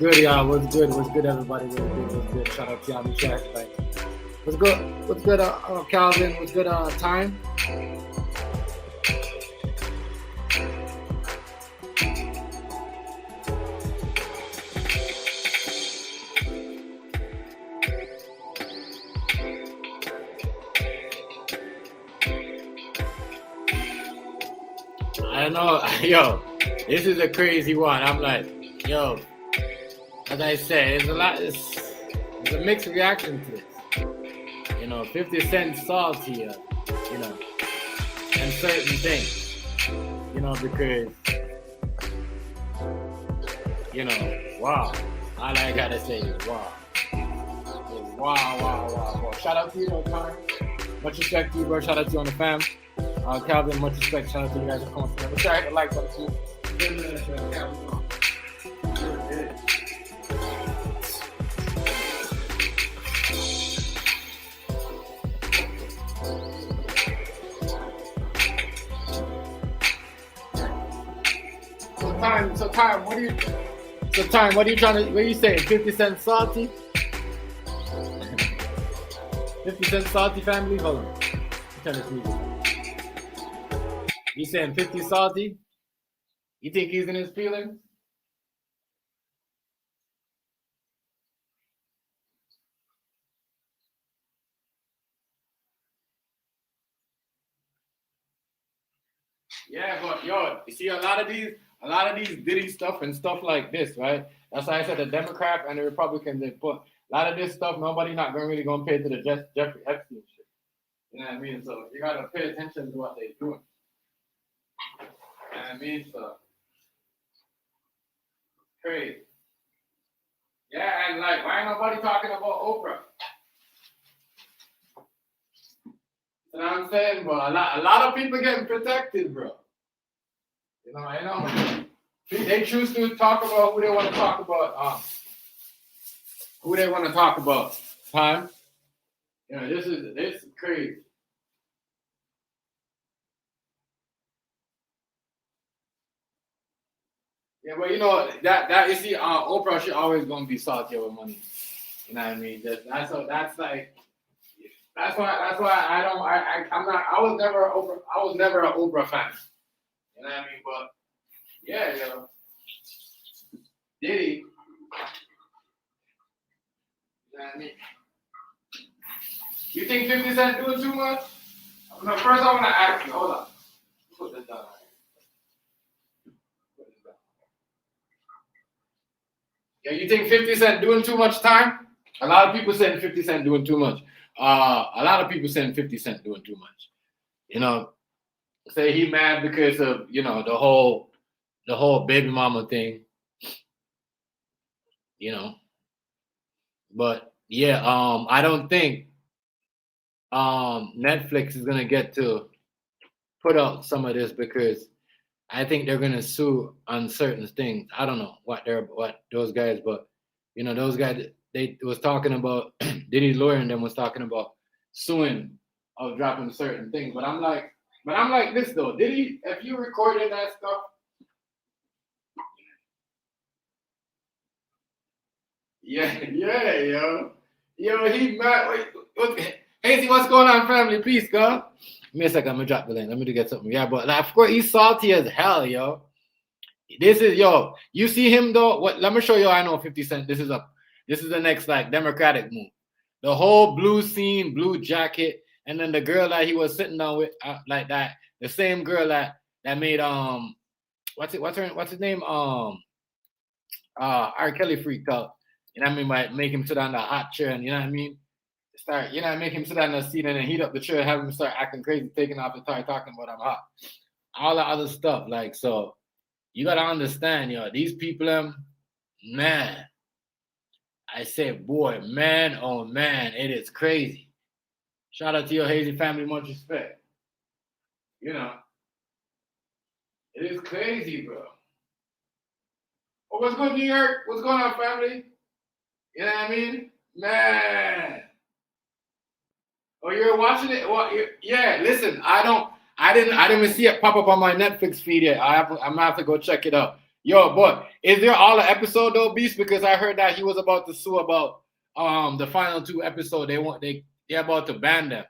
good, y'all? What's good? What's good, everybody? What's good? What's good? Shout out to y'all. What's good? What's good, Calvin? What's good, Time? I know, yo, this is a crazy one. I'm like, yo, as I said, it's a mixed reaction to this. 50 Cent salty, and certain things, because, wow. All I gotta say is wow. Wow. Shout out to you, Time. Much respect to you, bro. Shout out to you on the fam. Calvin, much respect. Shout out to you guys for coming. Let's try to like that too. Time, what are you saying? 50 Cent salty? 50 Cent salty family? Hold on. Turn this music on. You saying 50 salty? You think he's in his feelings? Yeah, but yo, you see a lot of these Diddy stuff and stuff like this, right? That's why I said the Democrat and the Republicans, they put a lot of this stuff. Nobody not really gonna pay to the Jeffrey Epstein shit. You know what I mean? So you gotta pay attention to what they're doing. You know what I mean? So crazy. Yeah, and like, why ain't nobody talking about Oprah? You know what I'm saying, bro? A lot of people getting protected, bro. I know. They choose to talk about who they want to talk about. Who they want to talk about. Time. This is crazy. Yeah, but that you see, Oprah, she always gonna be salty over money. You know what I mean? That's why I was never an Oprah fan. You know what I mean? But yeah, Diddy. You know what I mean? You think 50 Cent doing too much? No, first I want to ask you. Hold on. Put this down. Yeah, you think 50 Cent doing too much time? A lot of people saying 50 Cent doing too much. A lot of people saying 50 Cent doing too much. Say he mad because of the whole baby mama thing. But yeah, I don't think Netflix is gonna get to put out some of this because I think they're gonna sue on certain things. I don't know what those guys, but those guys they was talking about Diddy's lawyer and them was talking about suing of dropping certain things. But I'm like this though. Diddy, if you recorded that stuff, yeah, yo, he mad. Hazy, what's going on, family? Peace, girl. Give me a second, I'm gonna drop the link. Let me get something. Yeah, but of course he's salty as hell, yo. This is you see him though. Let me show you. I know 50 Cent. This is the next like Democratic move. The whole blue scene, blue jacket, and then the girl that he was sitting down with, like that, the same girl that made what's his name? R. Kelly freaked out. You know what I mean? By make him sit on the hot chair, and you know what I mean? Make him sit on the seat and then heat up the chair, have him start acting crazy, taking off the tie, talking about I'm hot. All that other stuff. Like, so you gotta understand, these people, man. I say, boy, man, oh man, it is crazy. Shout out to your Hazy family, much respect. It is crazy, bro. Oh, what's good, New York? What's going on, family? You know what I mean? Man. Oh, you're watching it? Well, yeah, listen, I didn't even see it pop up on my Netflix feed yet. I'm gonna have to go check it out. Yo, boy, is there all the episode though, Beast? Because I heard that he was about to sue about the final 2 episodes. They're about to ban them.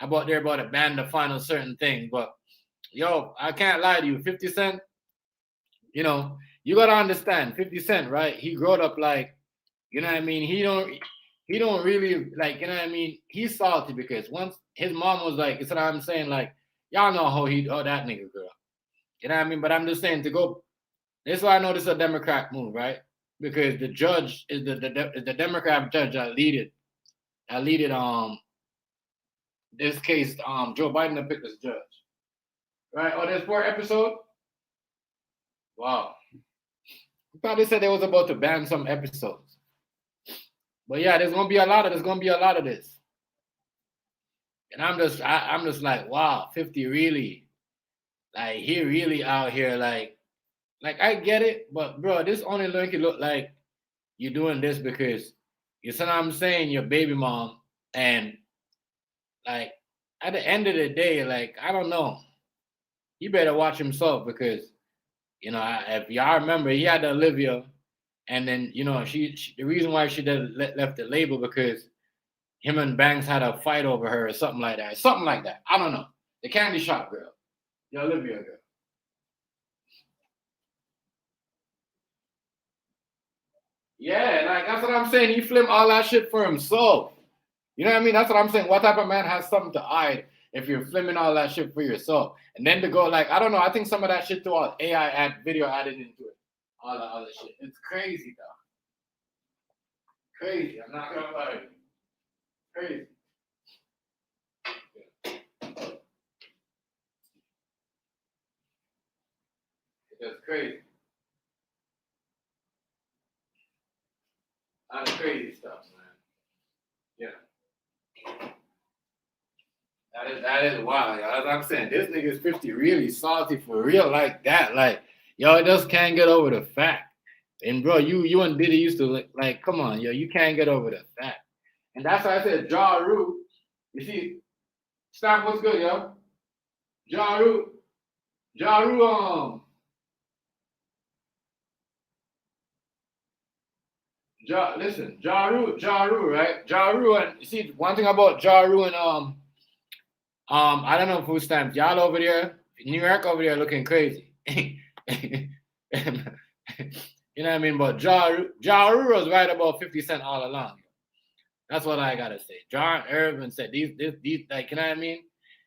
They're about to ban the final certain thing. But yo, I can't lie to you, 50 Cent. You know, you gotta understand, 50 Cent, right? He grew up like, you know what I mean. He don't really like, you know what I mean. He's salty because once his mom was like, it's what I'm saying, like y'all know how that nigga grew up. You know what I mean. But I'm just saying to go. This is why I know this is a Democrat move, right? Because the judge is the Democrat judge that leaded this case. Joe Biden picked this judge, right? Oh, there's 4 episodes. Wow. I thought they said they was about to ban some episodes, but yeah, there's gonna be a lot of this, and I'm just like, wow, 50 really, like he really out here, like I get it, but bro, this only look like you're doing this because you see what I'm saying, your baby mom, and like at the end of the day, like I don't know, he better watch himself because if y'all remember, he had Olivia, and then she the reason why she left the label because him and Banks had a fight over her or something like that. I don't know. The candy shop girl, the Olivia girl. Yeah, like that's what I'm saying. He filmed all that shit for himself. You know what I mean? That's what I'm saying. What type of man has something to hide if you're filming all that shit for yourself? And then to go like, I don't know. I think some of that shit to all AI video added into it. All the other shit. It's crazy though. Crazy. I'm not gonna lie to you. Crazy. It's crazy. A lot of crazy stuff, man. Yeah. That is wild, y'all. As I'm saying, this nigga's 50 really salty for real like that. Like, y'all just can't get over the fact. And bro, you and Diddy used to like, come on, yo, you can't get over the fact. And that's why I said Ja Rule. You see, stop what's good, yo. Ja Rule. Ja Rule, listen, Ja Rule, right? Ja Rule, and you see one thing about Ja Rule and I don't know who's stamps. Y'all over there, New York over there looking crazy. You know what I mean? But Ja Rule was right about 50 Cent all along. That's what I gotta say. John Irvin said these like, you know what I mean?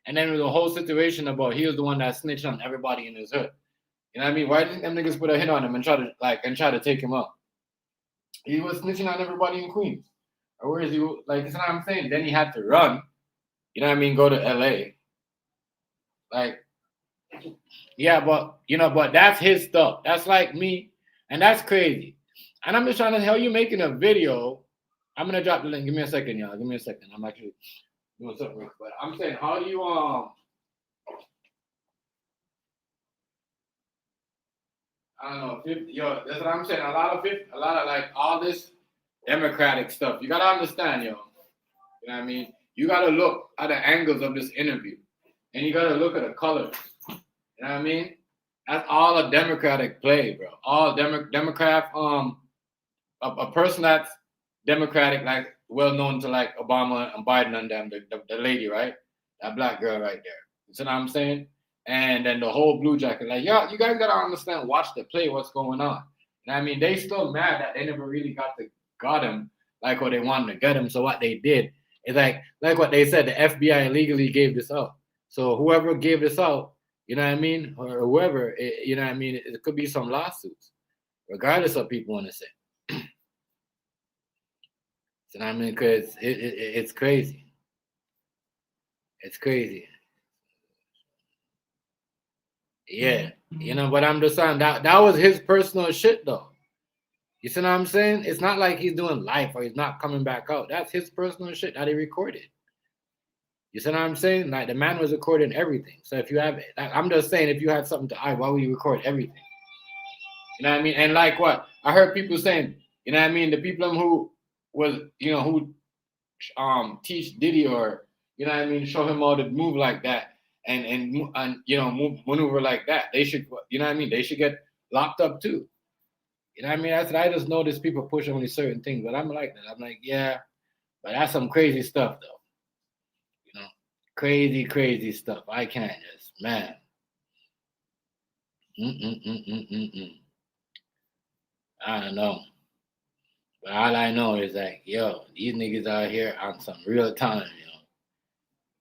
And then the whole situation about he was the one that snitched on everybody in his hood. You know what I mean? Why didn't them niggas put a hit on him and try to take him out? He was snitching on everybody in Queens. Or where is he? Like, that's what I'm saying. Then he had to run. You know what I mean? Go to LA. Like, yeah, but that's his stuff. That's like me, and that's crazy. And I'm just trying to tell you, making a video. I'm gonna drop the link. Give me a second, y'all. Give me a second. I'm actually doing something real quick. I'm saying, how do you I don't know, 50, yo, that's what I'm saying. A lot of like all this democratic stuff. You gotta understand, yo. You know what I mean? You gotta look at the angles of this interview, and you gotta look at the colors. You know what I mean? That's all a democratic play, bro. All Democrat. A person that's democratic, like well known to like Obama and Biden and them, the lady, right? That black girl right there. You see what I'm saying? And then the whole blue jacket, like, yeah, you guys gotta understand, watch the play, what's going on. And I mean, they still mad that they never really got him like what they wanted to get him. So what they did is like what they said, the FBI illegally gave this out. So whoever gave this out, you know what I mean, or whoever, you know what I mean, it could be some lawsuits, regardless of people want to say. You know what I mean? Because it's crazy. It's crazy. Yeah. But I'm just saying that was his personal shit though. You see what I'm saying? It's not like he's doing life or he's not coming back out. That's his personal shit that he recorded. You see what I'm saying? Like the man was recording everything. So if you have, I'm just saying, if you had something to hide, why would you record everything? You know what I mean? And like what I heard people saying, you know what I mean? The people who was, who teach Diddy or you know what I mean, show him how to move like that and move maneuver like that. They should, you know what I mean? They should get locked up too. You know what I mean? I just notice people push only certain things, but I'm like that. I'm like, yeah, but that's some crazy stuff though. You know, crazy, crazy stuff. I can't just, man. Mm-mm-mm-mm-mm-mm. I don't know. But all I know is like, yo, these niggas out here on some real time, you know.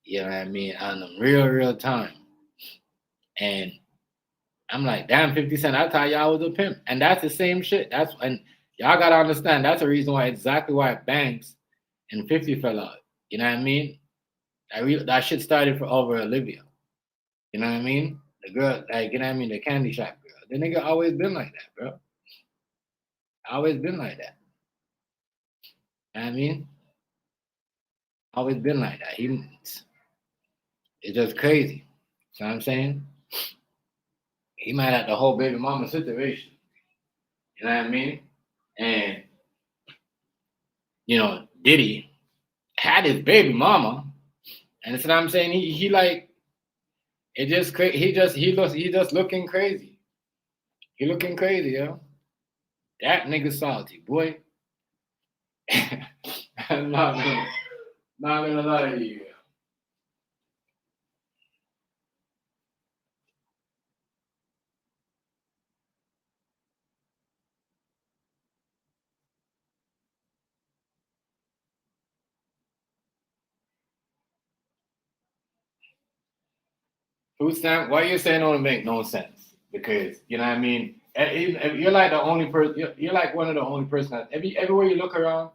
You know what I mean? On them real, real time. And I'm like, damn, 50 Cent, I thought y'all was a pimp. And that's the same shit. And y'all gotta understand that's the reason why exactly why Banks and 50 fell out. You know what I mean? That shit started for over Olivia. You know what I mean? The girl, like, you know what I mean, the candy shop girl. The nigga always been like that, bro. Always been like that. You know what I mean? Always been like that. It's just crazy. You know what I'm saying? He mad at the whole baby mama situation. You know what I mean? And you know, Diddy had his baby mama, and that's what I'm saying. He like it just he just looking crazy. He looking crazy, yo. That nigga salty, boy. I'm not gonna lie to you. Food stamp? Why you saying don't make no sense? Because you know what I mean. You're like the only person. You're like one of the only person. Everywhere you look around,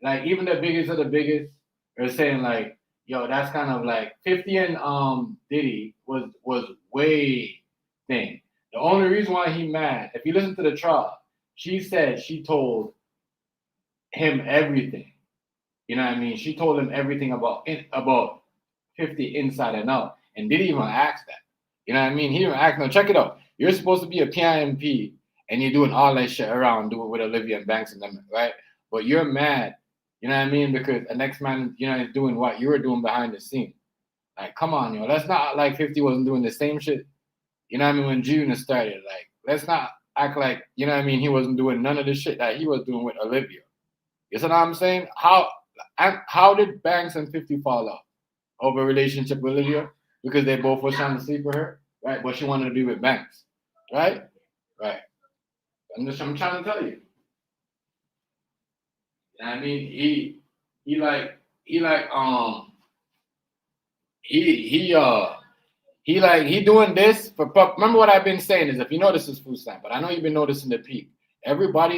like even the biggest of the biggest are saying like, yo, that's kind of like 50 and Diddy was way thing. The only reason why he mad, if you listen to the trial, she said she told him everything. You know what I mean? She told him everything about 50 inside and out, and didn't even ask that. You know what I mean? He didn't ask. No, check it out. You're supposed to be a PIMP, and you're doing all that shit around, do it with Olivia and Banks and them, right? But you're mad. You know what I mean? Because the next man, you know, is doing what you were doing behind the scene. Like, come on, yo. Let's not like 50 wasn't doing the same shit. You know what I mean? When June started, like, let's not act like, you know what I mean, he wasn't doing none of the shit that he was doing with Olivia. You see what I'm saying? How did Banks and 50 fall off over a relationship with Olivia? Because they both were trying to sleep with her, right? But she wanted to be with Banks, right? Right. I'm trying to tell you. I mean, he like he like he he doing this for. Remember what I've been saying is if you notice this food stamp, but I know you've been noticing the peak. Everybody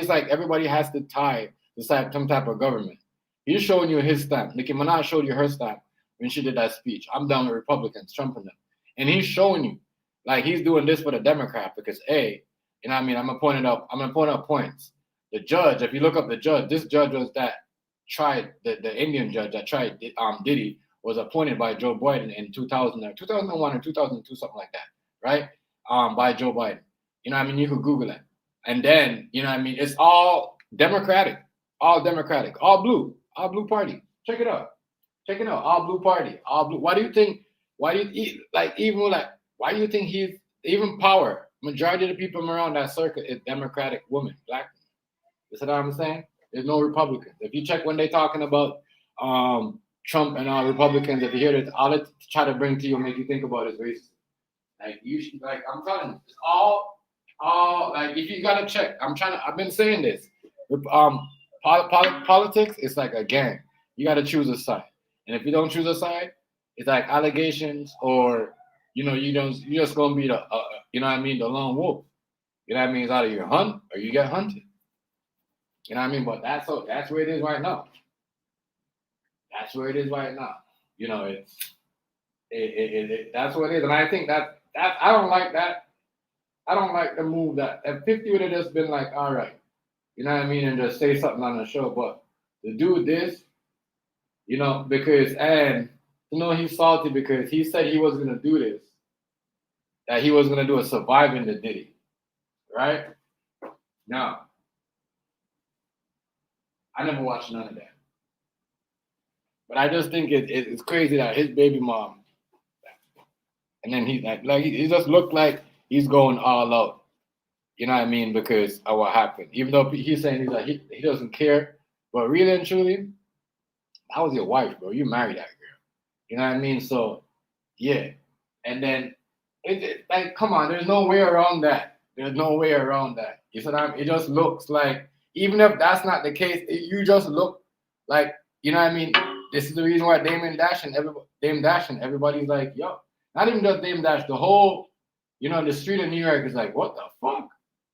has to tie to some type of government. He's showing you his stamp. Nicki Minaj showed you her stamp when she did that speech. I'm down with Republicans, Trump and them, and he's showing you like he's doing this for the Democrat because you know what I mean. I'm gonna point out points. The judge, if you look up the judge, this judge was that tried the Indian judge that tried Diddy was appointed by Joe Biden in 2000 or 2001 or 2002, something like that, right? By Joe Biden. You know what I mean? You could Google it. And then, you know what I mean? It's all Democratic, all blue party. Check it out. Check it out. All blue party, all blue. Why do you why do you think he's even power? Majority of the people around that circuit is Democratic women, black women. You see what I'm saying? There's no Republicans. If you check when they're talking about Trump and Republicans, if you hear this, all it try to bring to you make you think about is racism. Like you should, like I'm telling you, it's all like if you gotta check. I've been saying this. Politics is like a gang. You gotta choose a side, and if you don't choose a side, it's like allegations or you just gonna be the you know what I mean, the lone wolf. You know what I mean? It's either you hunt or you get hunted. You know what I mean? But that's where it is right now. That's where it is right now. You know, that's what it is, and I think that I don't like that. I don't like the move that if 50 would have just been like, all right, you know what I mean, and just say something on the show, but to do this, you know, because and he's salty because he said he was gonna do this, that he was gonna do a surviving the Diddy, right? Now, I never watched none of that. But I just think it's crazy that his baby mom, and then he's like he just looked like he's going all out. You know what I mean? Because of what happened. Even though he's saying he's like he doesn't care, but really and truly, that was your wife, bro. You married that girl. You know what I mean? So yeah. And then like, come on, there's no way around that. There's no way around that. You see what I mean? It just looks like, even if that's not the case, you just look like, you know what I mean? This is the reason why Dame Dash and everybody's like, yo, not even just Dame Dash, the whole, the street of New York is like, what the fuck?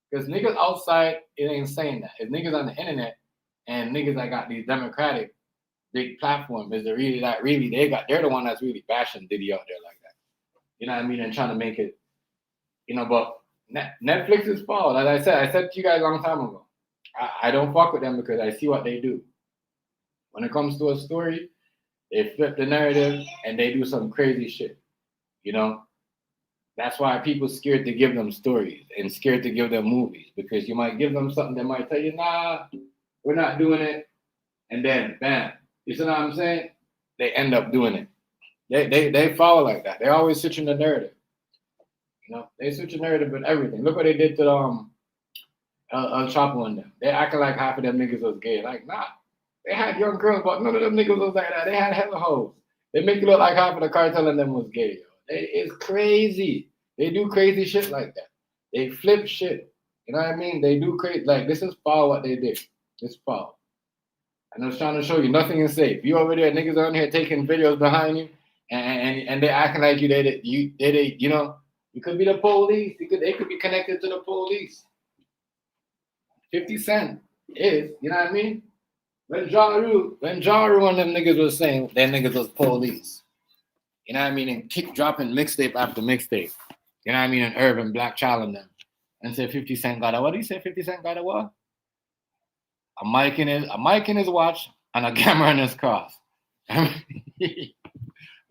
Because niggas outside, it ain't saying that. It's niggas on the internet and niggas that got these democratic big platform is they're the one that's really bashing Diddy out there like that. You know what I mean? And trying to make it, but Netflix is fault. As I said to you guys a long time ago, I don't fuck with them because I see what they do. When it comes to a story, they flip the narrative and they do some crazy shit. That's why people scared to give them stories and scared to give them movies, because you might give them something that might tell you, nah, we're not doing it. And then, bam, you see what I'm saying? They end up doing it. They follow like that. They're always switching the narrative. They switch the narrative with everything. Look what they did to El Chapo and them. They acting like half of them niggas was gay. Like, nah. They had young girls, but none of them niggas was like that. They had hella hoes. They make it look like half of the cartel and them was gay. It's crazy. They do crazy shit like that. They flip shit. You know what I mean? They do crazy. Like, this is foul what they did. It's foul. And I was trying to show you, nothing is safe. You over there, niggas on here taking videos behind you, and they acting like you could be the police. They could be connected to the police. 50 Cent is, you know what I mean? When Ja Rule and them niggas was saying that niggas was police. You know what I mean? And keep dropping mixtape after mixtape. You know what I mean? And Irvin, Black Child and them. And say 50 Cent got a, what do you say 50 Cent got a what? A mic in his watch and a camera in his cross.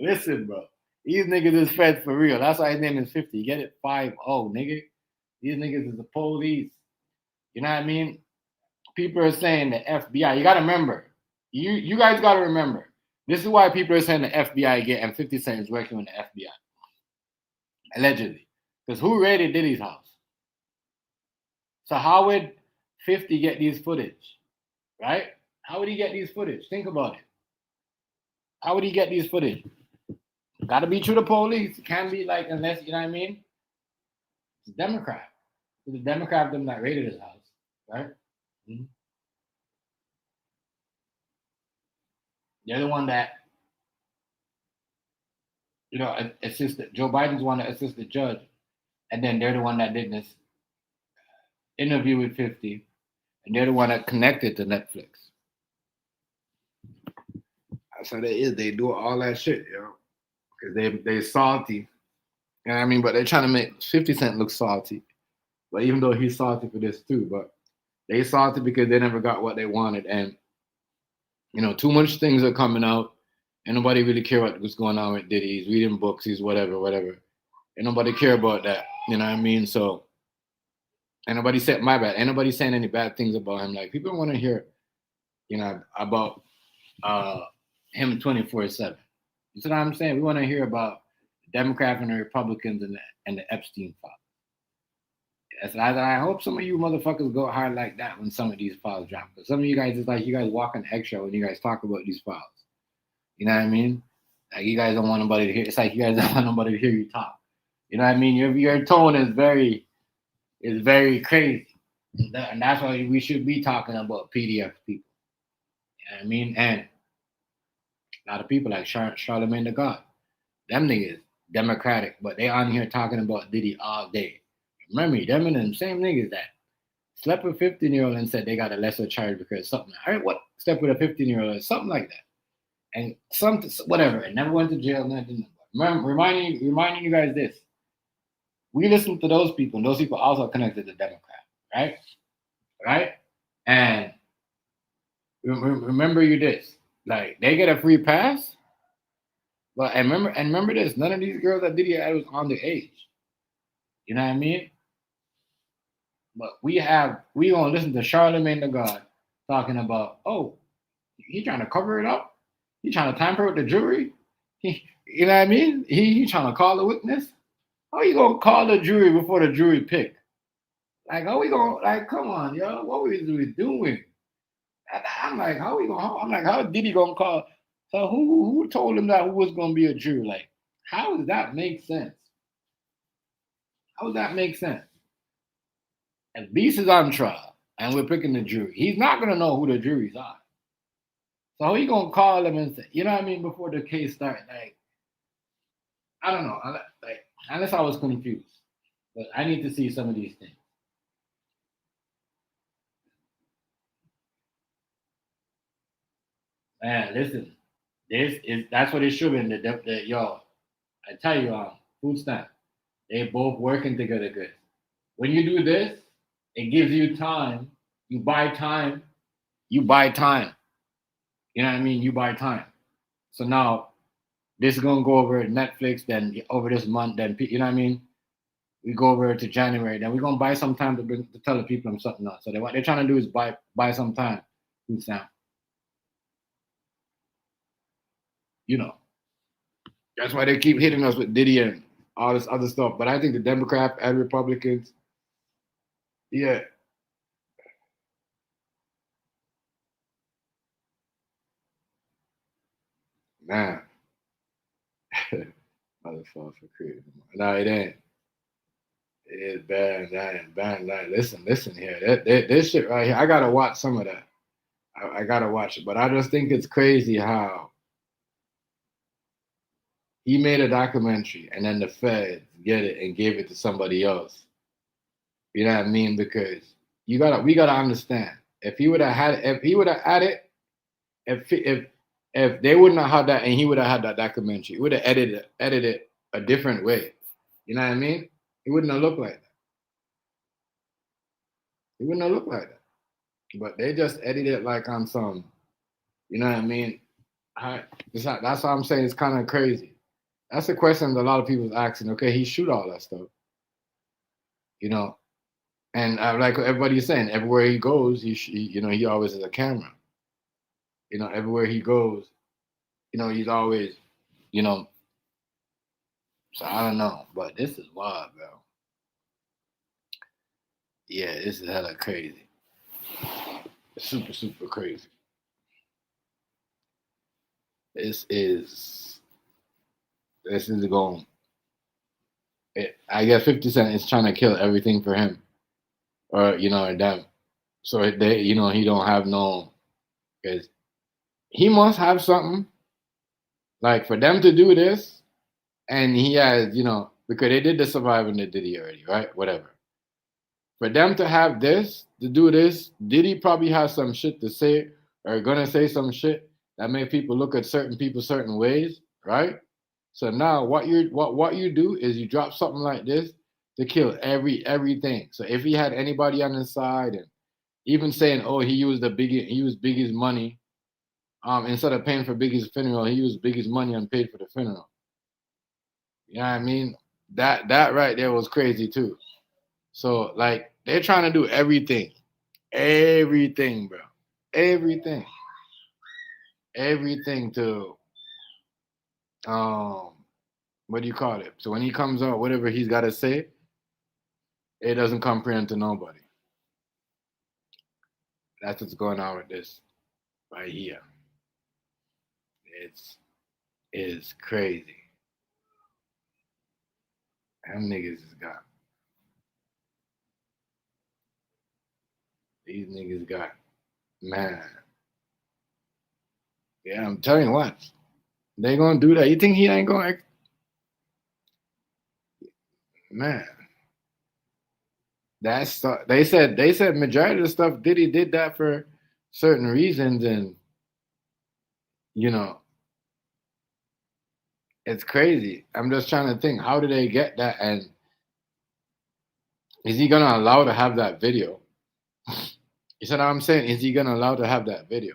Listen, bro. These niggas is fed for real. That's why his name is 50. You get it? 5-0, nigga. These niggas is the police. You know what I mean? People are saying the FBI. You got to remember. You guys got to remember. This is why people are saying the FBI get and 50 Cent is working with the FBI. Allegedly. Because who raided Diddy's house? So how would 50 get these footage? Right? How would he get these footage? Think about it. How would he get these footage? Got to be through the police. It can't be like, unless, you know what I mean? It's a Democrat. It's a Democrat them that raided his house. Right? Mm-hmm. They're the one that, assisted. Joe Biden's the one that assisted the judge. And then they're the one that did this interview with 50. And they're the one that connected to Netflix. That's how they is. They do all that shit, Because they salty. You know what I mean? But they're trying to make 50 Cent look salty. But even though he's salty for this too, but they salty because they never got what they wanted. And, too much things are coming out. And nobody really care what's going on with Diddy. He's reading books. He's whatever. And nobody care about that. You know what I mean? So, ain't nobody said, my bad. Ain't nobody saying any bad things about him. Like, people want to hear, about him 24/7. You see what I'm saying? We want to hear about the Democrats and the Republicans and the Epstein files. I hope some of you motherfuckers go hard like that when some of these files drop. Because some of you guys, it's like you guys walk on extra when you guys talk about these files. You know what I mean? Like, you guys don't want nobody to hear. It's like you guys don't want nobody to hear you talk. You know what I mean? Your tone is very crazy. And that's why we should be talking about PDF people. You know what I mean? And a lot of people like Charlemagne the God. Them niggas, Democratic, but they on here talking about Diddy all day. Remember, them and them same niggas that slept with a 15-year-old and said they got a lesser charge because something. All right, what? Slept with a 15-year-old or something like that. And whatever, and never went to jail, nothing. Reminding you guys this. We listen to those people, and those people also connected to Democrat, right? Right? And remember you this. Like, they get a free pass. But remember this, none of these girls that Diddy had was on the age. You know what I mean? But we gonna listen to Charlemagne the God talking about, oh, he trying to cover it up. He trying to tamper with the jury. You know what I mean? He trying to call a witness. How you gonna call the jury before the jury pick? Like, how we gonna, like, come on, yo, what we doing? I'm like, how we gonna? I'm like, how Diddy gonna call? So who told him that who was gonna be a Jew? Like, how does that make sense? How does that make sense? And Beast is on trial, and we're picking the jury. He's not gonna know who the juries are. So how he gonna call them and say, you know what I mean, before the case starts? Like, I don't know. Like, unless I was confused, but I need to see some of these things. Man, listen, that's what it should be. Yo, I tell you, food stamp. They both working together good. When you do this, it gives you time. You buy time. You buy time. You know what I mean? You buy time. So now this is gonna go over Netflix, then over this month, then you know what I mean? We go over to January, then we're gonna buy some time to tell the people I'm something else. So what they're trying to do is buy some time. Food stamp. You know. That's why they keep hitting us with Diddy and all this other stuff. But I think the Democrats and Republicans, yeah, man, motherfucker crazy. No, it ain't. It's bad, bad, bad, bad. Listen here. This shit right here. I gotta watch some of that. I gotta watch it. But I just think it's crazy how he made a documentary and then the feds get it and gave it to somebody else. You know what I mean? Because we gotta understand. If he would have had it, if they wouldn't have had that and he would have had that documentary, he would have edited a different way. You know what I mean? It wouldn't have looked like that. It wouldn't have looked like that. But they just edited it like on some, you know what I mean? That's why I'm saying it's kind of crazy. That's a question that a lot of people's asking. Okay, he shoot all that stuff, you know, and like everybody's saying, everywhere he goes, he always has a camera. You know, everywhere he goes, he's always, you know. So I don't know, but this is wild, bro. Yeah, this is hella crazy. Super, super crazy. This is going. I guess 50 Cent is trying to kill everything for him, or or them. So he don't have no, because he must have something like for them to do this, and he has, because they did the surviving the Diddy already, right? Whatever. For them to have this, to do this, Diddy probably has some shit to say or gonna say some shit that make people look at certain people certain ways, right? So now what you do is you drop something like this to kill everything. So if he had anybody on his side and even saying, oh, he used Biggie's money, instead of paying for Biggie's funeral, he used Biggie's money and paid for the funeral. You know what I mean? That right there was crazy too. So like they're trying to do everything, bro, everything, everything to um, what do you call it? So when he comes out, whatever he's got to say, it doesn't comprehend to nobody. That's what's going on with this right here. It's is crazy. Them niggas has got these niggas got man. Yeah, I'm telling you what. They gonna do that. You think he ain't gonna man. That's they said majority of the stuff Diddy did that for certain reasons, and you know it's crazy. I'm just trying to think, how do they get that, and is he gonna allow to have that video? You said what I'm saying? Is he gonna allow to have that video?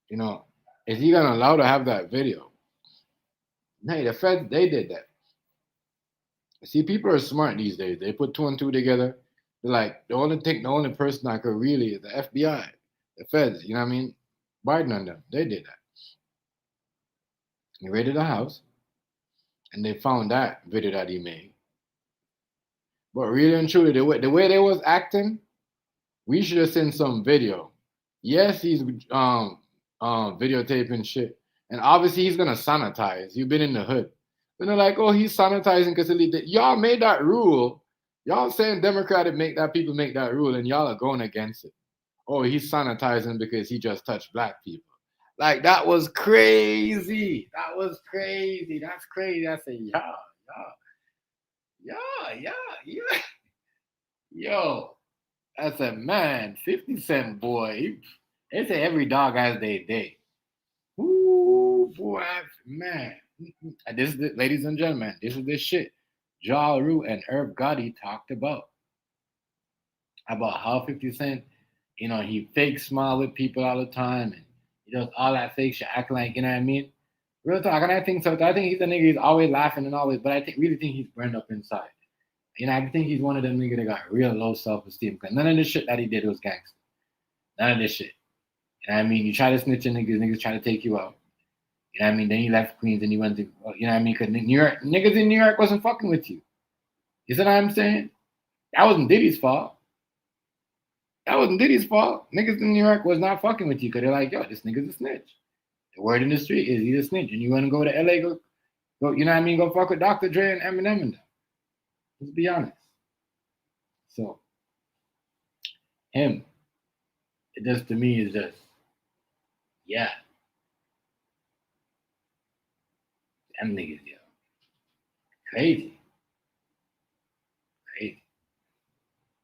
You know, is he gonna allow to have that video? Hey, the Fed, they did that. See, people are smart these days. They put two and two together. They're like, the only person that could really is the FBI, the Feds. You know what I mean? Biden and them, they did that. They raided the house, and they found that video that he made. But really and truly, the way they was acting, we should have seen some video. Yes, he's videotaping shit, and obviously he's gonna sanitize. You've been in the hood. Then they're like, oh, he's sanitizing because y'all made that rule. Y'all saying Democratic make that people make that rule, and y'all are going against it. Oh, he's sanitizing because he just touched black people. Like that was crazy. That was crazy. That's crazy. I said, yeah. Yo, I said, man, 50 Cent boy. They say every dog has their day. Ooh, boy, man. And this is the, ladies and gentlemen, this is the shit Ja Rule and Irv Gotti talked about how 50 Cent, he fake smile with people all the time and he does all that fake shit, acting like, you know what I mean? Real talk, and I think so. I think he's a nigga, he's always laughing and always, but really think he's burned up inside. I think he's one of them niggas that got real low self-esteem because none of the shit that he did was gangster. None of this shit. You know what I mean? You try to snitch on niggas try to take you out. You know what I mean? Then you left Queens and you went to, you know what I mean? Because niggas in New York wasn't fucking with you. You see what I'm saying? That wasn't Diddy's fault. That wasn't Diddy's fault. Niggas in New York was not fucking with you because they're like, yo, this nigga's a snitch. The word in the street is he's a snitch. And you want to go to LA, go, you know what I mean? Go fuck with Dr. Dre and Eminem and them. Let's be honest. So, him, it just to me is just, yeah. Them niggas, yo. Crazy.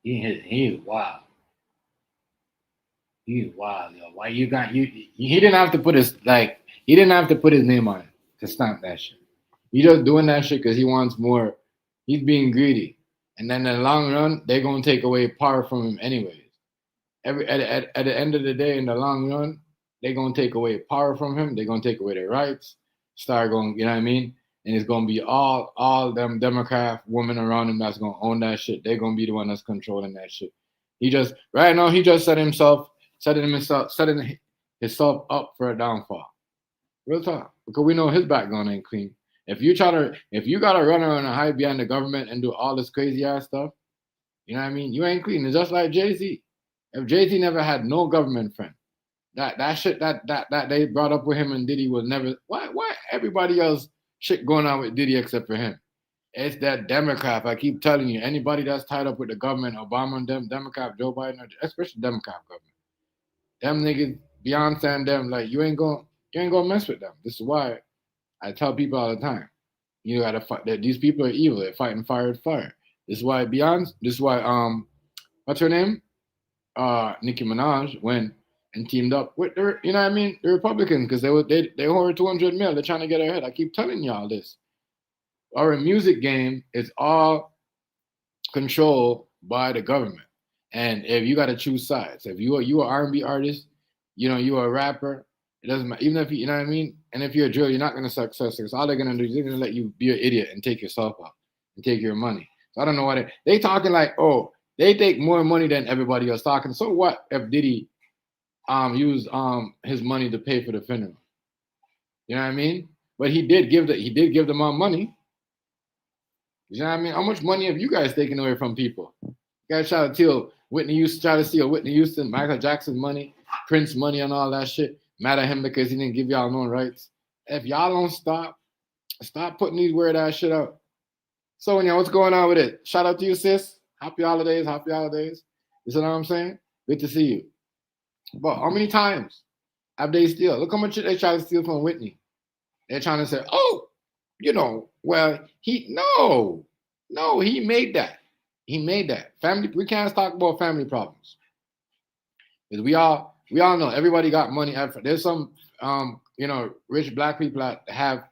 He is wild. He's wild, yo. Why you got you? He didn't have to put his name on it to stamp that shit. He just doing that shit because he wants more. He's being greedy, and then in the long run, they're gonna take away power from him anyways. At the end of the day, in the long run, they're gonna take away power from him. They're gonna take away their rights. Start going, you know what I mean? And it's gonna be all them Democrat women around him that's gonna own that shit. They're gonna be the one that's controlling that shit. He just setting himself up for a downfall. Real talk. Because we know his background ain't clean. If you gotta run around and hide behind the government and do all this crazy ass stuff, you know what I mean? You ain't clean. It's just like Jay-Z. If Jay-Z never had no government friend, that shit that they brought up with him and Diddy was never why everybody else shit going on with Diddy except for him. It's that Democrat. I keep telling you, anybody that's tied up with the government, Obama and them, Democrat, Joe Biden, especially Democrat government. Them niggas, Beyonce and them, like you ain't gonna mess with them. This is why I tell people all the time, you gotta fight that these people are evil, they're fighting fire with fire. This is why what's her name? Nicki Minaj went and teamed up with her, you know what I mean, the Republicans, because they were 200 mil, they're trying to get ahead. I keep telling y'all this. Our music game is all controlled by the government. And if you got to choose sides, if you are R&B artist, you are a rapper, it doesn't matter. Even if you know what I mean. And if you're a drill, you're not going to success. Because all they're going to do is they're going to let you be an idiot and take yourself out and take your money. So I don't know why they talking like, oh, they take more money than everybody else talking. So what if Diddy used his money to pay for the funeral? You know what I mean? But he did give them all money. You know what I mean? How much money have you guys taken away from people? You guys try to steal Whitney Houston, Michael Jackson's money, Prince money, and all that shit. Mad at him because he didn't give y'all no rights. If y'all don't stop putting these weird ass shit out. So, what's going on with it? Shout out to you, sis. Happy holidays. You see what I'm saying? Good to see you. But how many times have they steal? Look how much shit they try to steal from Whitney. They're trying to say, oh, well, he made that. He made that. Family, we can't talk about family problems. Because we all know everybody got money. There's some rich black people that have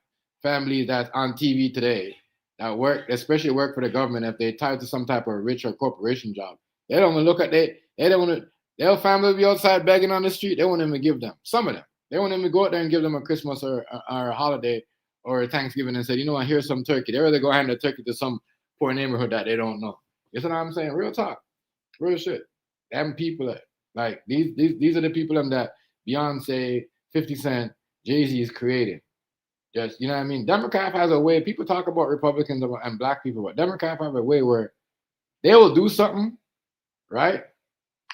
families that's on TV today that work, especially work for the government. If they tied to some type of rich or corporation job, they don't want to look at their family will be outside begging on the street. They want them to give them, some of them. They want them to go out there and give them a Christmas or a holiday or a Thanksgiving and say, here's some turkey. They rather go hand the turkey to some poor neighborhood that they don't know. You see what I'm saying? Real talk. Real shit. Them people, like, these are the people that Beyonce, 50 Cent, Jay-Z is creating. Just, you know what I mean? Democrat has a way, people talk about Republicans and black people, but Democrats have a way where they will do something, right?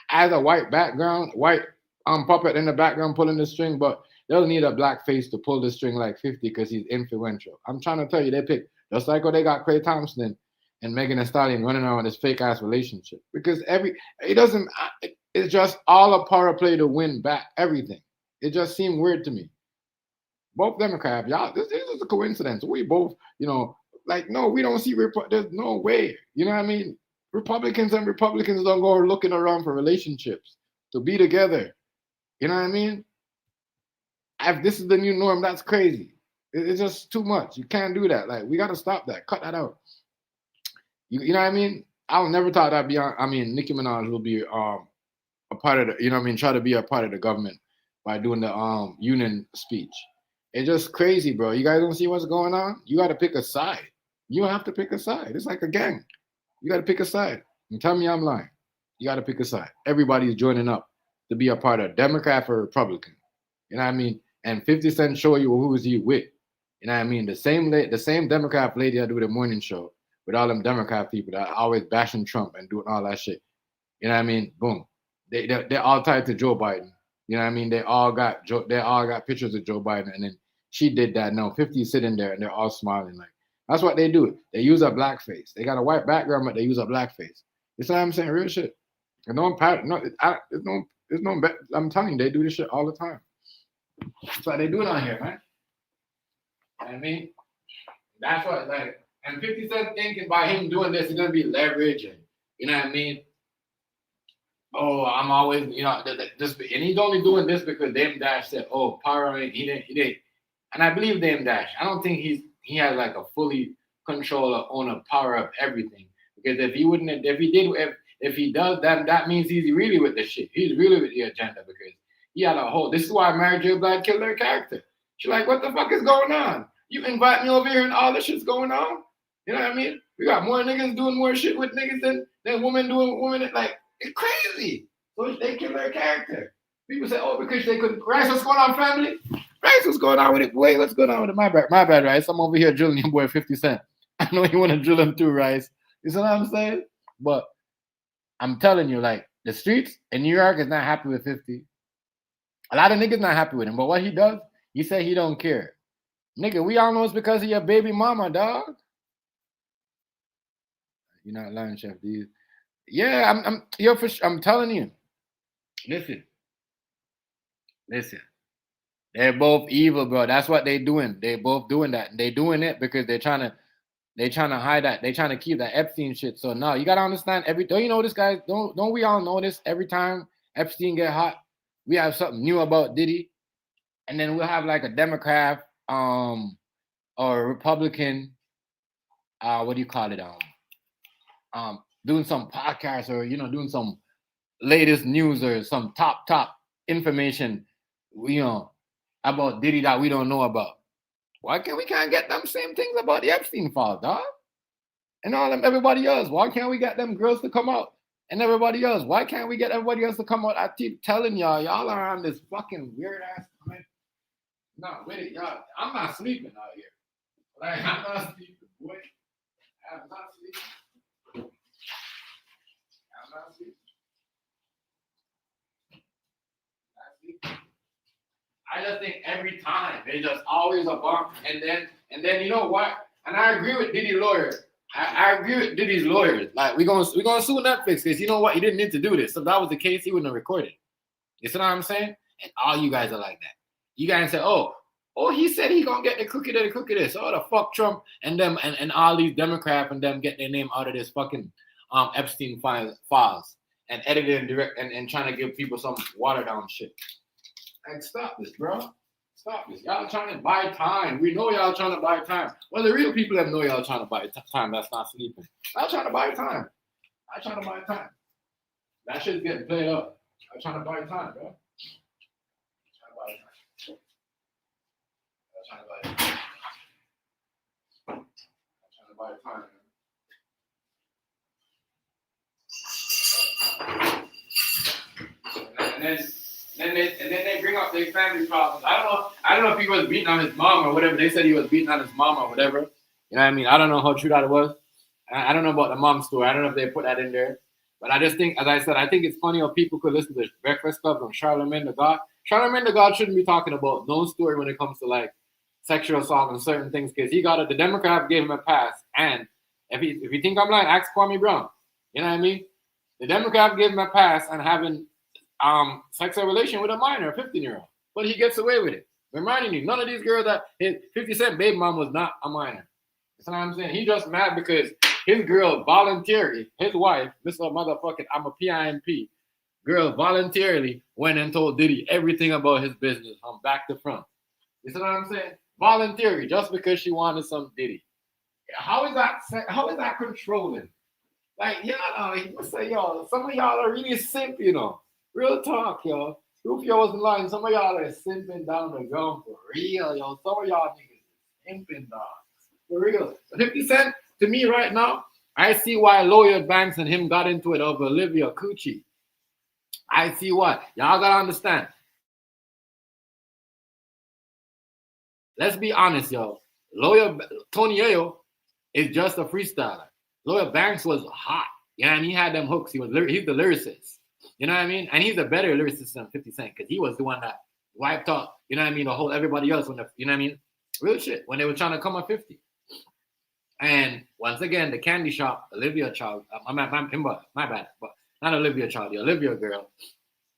As a white background, white puppet in the background pulling the string, but they'll need a black face to pull the string like 50 because he's influential. I'm trying to tell you, they pick just like what they got Clay Thompson and Megan Thee Stallion running around this fake ass relationship because it's just all a power play to win back everything. It just seemed weird to me. Both Democrats, y'all, this is a coincidence. We both, like, no, we don't see, there's no way. You know what I mean? Republicans and Republicans don't go looking around for relationships to be together. You know what I mean? If this is the new norm, that's crazy. It's just too much. You can't do that. Like, we got to stop that. Cut that out. You know what I mean? I would never thought that'd be on. I mean, Nicki Minaj will be a part of the, you know what I mean, try to be a part of the government by doing the union speech. It's just crazy, bro. You guys don't see what's going on? You got to pick a side. You don't have to pick a side. It's like a gang. You got to pick a side. And tell me I'm lying. You got to pick a side. Everybody's joining up to be a part of Democrat or Republican. You know what I mean? And 50 Cent show you who is he with. You know what I mean? The same Democrat lady that do the morning show with all them Democrat people that are always bashing Trump and doing all that shit. You know what I mean? Boom. They're all tied to Joe Biden. You know what I mean? They all got pictures of Joe Biden, and then she did that. No, 50 sitting there and they're all smiling. Like, that's what they do. They use a blackface. They got a white background, but they use a blackface. You see what I'm saying? Real shit. And I'm telling you, they do this shit all the time. That's what they do it on here, man. You know what I mean? That's what, like, and 50 Cent thinking by him doing this, it's gonna be leverage, and you know what I mean? Oh, I'm always, this, and he's only doing this because Dame Dash said, "Oh, power." He didn't, and I believe Dame Dash. I don't think he has like a fully control or own a power of everything. Because if he does, then that means he's really with the shit. He's really with the agenda because he had a whole. This is why Mary J. Blige killed her character. She's like, "What the fuck is going on? You invite me over here and all this shit's going on." You know what I mean? We got more niggas doing more shit with niggas than women doing women. Like, it's crazy. So they kill their character. People say, "Oh, because they couldn't." Rice, what's going on, family? Rice, what's going on with it? Wait, what's going on with it? My bad, Rice. I'm over here drilling your boy 50 Cent. I know you want to drill him too, Rice. You see what I'm saying? But I'm telling you, like, the streets in New York is not happy with 50. A lot of niggas not happy with him. But what he does, he say he don't care. Nigga, we all know it's because of your baby mama, dog. You're not lying, Chef. Yeah, I'm telling you. Listen. They're both evil, bro. That's what they're doing. They're both doing that. They're doing it because they're trying to hide that. They're trying to keep that Epstein shit. So now you gotta understand don't you know this, guys? Don't we all know this? Every time Epstein get hot, we have something new about Diddy. And then we'll have like a Democrat or a Republican, what do you call it? Doing some podcast or doing some latest news or some top information, about Diddy that we don't know about. Why can't get them same things about the Epstein files, dog? And everybody else. Why can't we get them girls to come out? And everybody else. Why can't we get everybody else to come out? I keep telling y'all are on this fucking weird ass time. No, wait, y'all. I'm not sleeping out here. Like, I'm not sleeping, boy. I'm not sleeping. I just think every time they just always a bump, and then you know what? And I agree with Diddy's lawyers. I agree with Diddy's lawyers. Like, we're gonna sue Netflix because you know what? He didn't need to do this. If that was the case, he wouldn't have recorded. You see what I'm saying? And all you guys are like that. You guys say, oh, he said he gonna get the cookie to this. Oh, the fuck Trump and them and all these Democrats and them get their name out of this fucking Epstein files and edit it and direct and trying to give people some watered down shit. Like, stop this, bro. Stop this. Y'all trying to buy time. We know y'all trying to buy time. Well, the real people that know y'all trying to buy time that's not sleeping. Y'all trying to buy time. I'm trying to buy time. That shit's getting played up. I'm trying to buy time, bro. I'm trying to buy time. And then they bring up their family problems. I I don't know if he was beating on his mom or whatever. They said he was beating on his mom or whatever. You know what I mean? I don't know how true that was. I don't know about the mom story. I don't know if they put that in there. But I just think, as I said, I think it's funny how people could listen to Breakfast Club from Charlamagne the God. Charlamagne the God shouldn't be talking about no story when it comes to like sexual assault and certain things because he got it. The Democrat gave him a pass. And if you think I'm lying, ask Kwame Brown. You know what I mean? The Democrat gave him a pass and having sexual relation with a minor, a 15-year-old. But he gets away with it. Reminding you, none of these girls that his 50 Cent baby mom was not a minor. That's what I'm saying. He just mad because his girl voluntarily, his wife, Mr. Motherfucking, I'm a PIMP, girl voluntarily went and told Diddy everything about his business from back to front. You see what I'm saying? Voluntarily, just because she wanted some Diddy. How is that controlling? Like, y'all, y'all, some of y'all are really simp, you know. Real talk, y'all. If y'all wasn't lying, some of y'all are simping down the gum for real, yo. Some of y'all niggas simping, dog. For real. 50 Cent, to me right now, I see why Lawyer Banks and him got into it over Olivia Coochie. I see why. Y'all gotta understand. Let's be honest, yo. Lawyer Tony Ayo is just a freestyler. Lawyer Banks was hot. You know what I mean? He had them hooks. He's the lyricist. You know what I mean? And he's a better lyricist than 50 Cent because he was the one that wiped out, you know what I mean, the whole everybody else when you know what I mean? Real shit. When they were trying to come at 50. And once again, the candy shop, Olivia Child, my bad, but not Olivia Child, the Olivia girl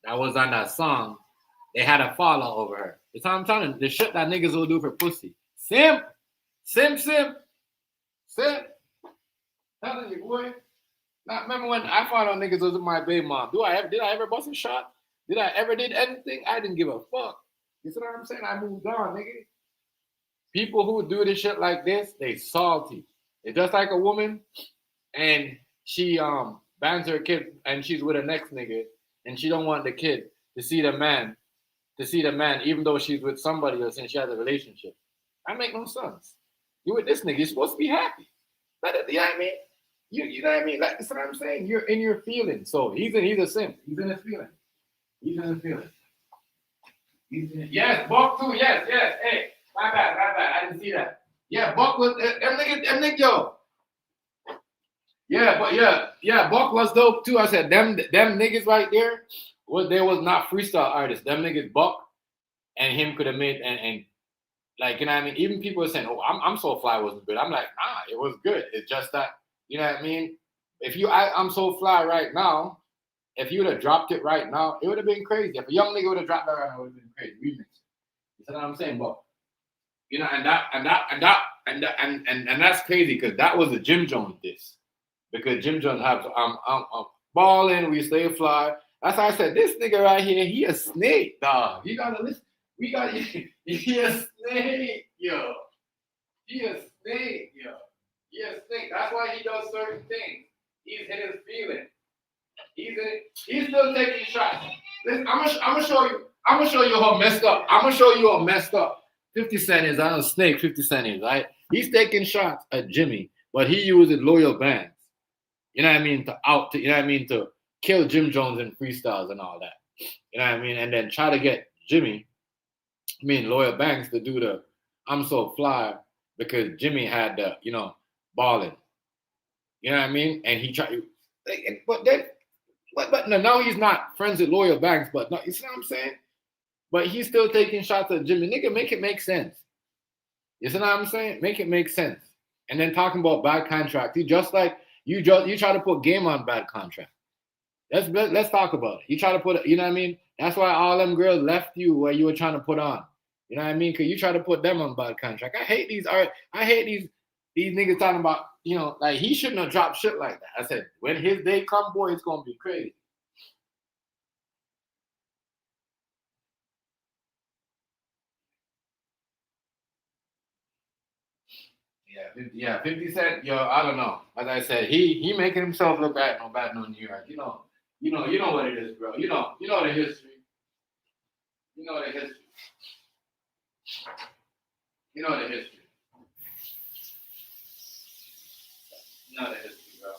that was on that song, they had a fallout over her. That's how I'm telling you, the shit that niggas will do for pussy. Simp. Telling you, boy. Now, remember when I found out niggas was my baby mom? Did I ever bust a shot? Did I ever did anything? I didn't give a fuck. You see what I'm saying? I moved on, nigga. People who do this shit like this, they salty. It's just like a woman, and she bans her kid, and she's with her next nigga, and she don't want the kid to see the man, even though she's with somebody else and she has a relationship. That make no sense. You with this nigga, you're supposed to be happy. You know what I mean? You know what I mean? Like, that's what I'm saying. You're in your feelings. So he's a simp. He's in his feelings. Yes, Buck too. Yes. Hey, my bad. I didn't see that. Yeah, Buck was them nigga, yo. Yeah, but yeah, Buck was dope too. I said them niggas right there was not freestyle artists. Them niggas Buck and him could have made and like, you know what I mean? Even people are saying, "Oh, I'm So Fly wasn't good." I'm like, nah, it was good. It's just that, you know what I mean? If I'm So Fly right now, if you would have dropped it right now, it would have been crazy. If a young nigga would have dropped that right now, it would have been crazy. Remix. You know what I'm saying? But you know, and that's crazy because that was a Jim Jones diss. Because Jim Jones has I'm balling, we stay fly. That's how I said this nigga right here, he a snake, dog. You gotta listen. He a snake, yo. He a snake. That's why he does certain things. He's in his feelings. He's still taking shots. Listen, I'm gonna show you how messed up. 50 Cent is on a snake. 50 Cent is, right? He's taking shots at Jimmy, but he uses loyal bands. You know what I mean? To kill Jim Jones in freestyles and all that. You know what I mean? And then try to get Jimmy, Loyal Banks, to do the I'm So Fly because Jimmy had the, balling. You know what I mean? And he tried, but now he's not friends with Loyal Banks, but no, you see what I'm saying? But he's still taking shots at Jimmy. Nigga, make it make sense. You see what I'm saying? Make it make sense. And then talking about bad contract, you try to put game on bad contract. Let's talk about it. You try to put, you know what I mean? That's why all them girls left you where you were trying to put on. You know what I mean? Because you try to put them on bad contract. I hate these niggas talking about, like he shouldn't have dropped shit like that. I said, when his day come, boy, it's gonna be crazy. Yeah, 50 Cent, yo, I don't know. As I said, he making himself look bad, no New York. You know what it is, bro. You know the history. You know the history. You know the history. You know the history, bro.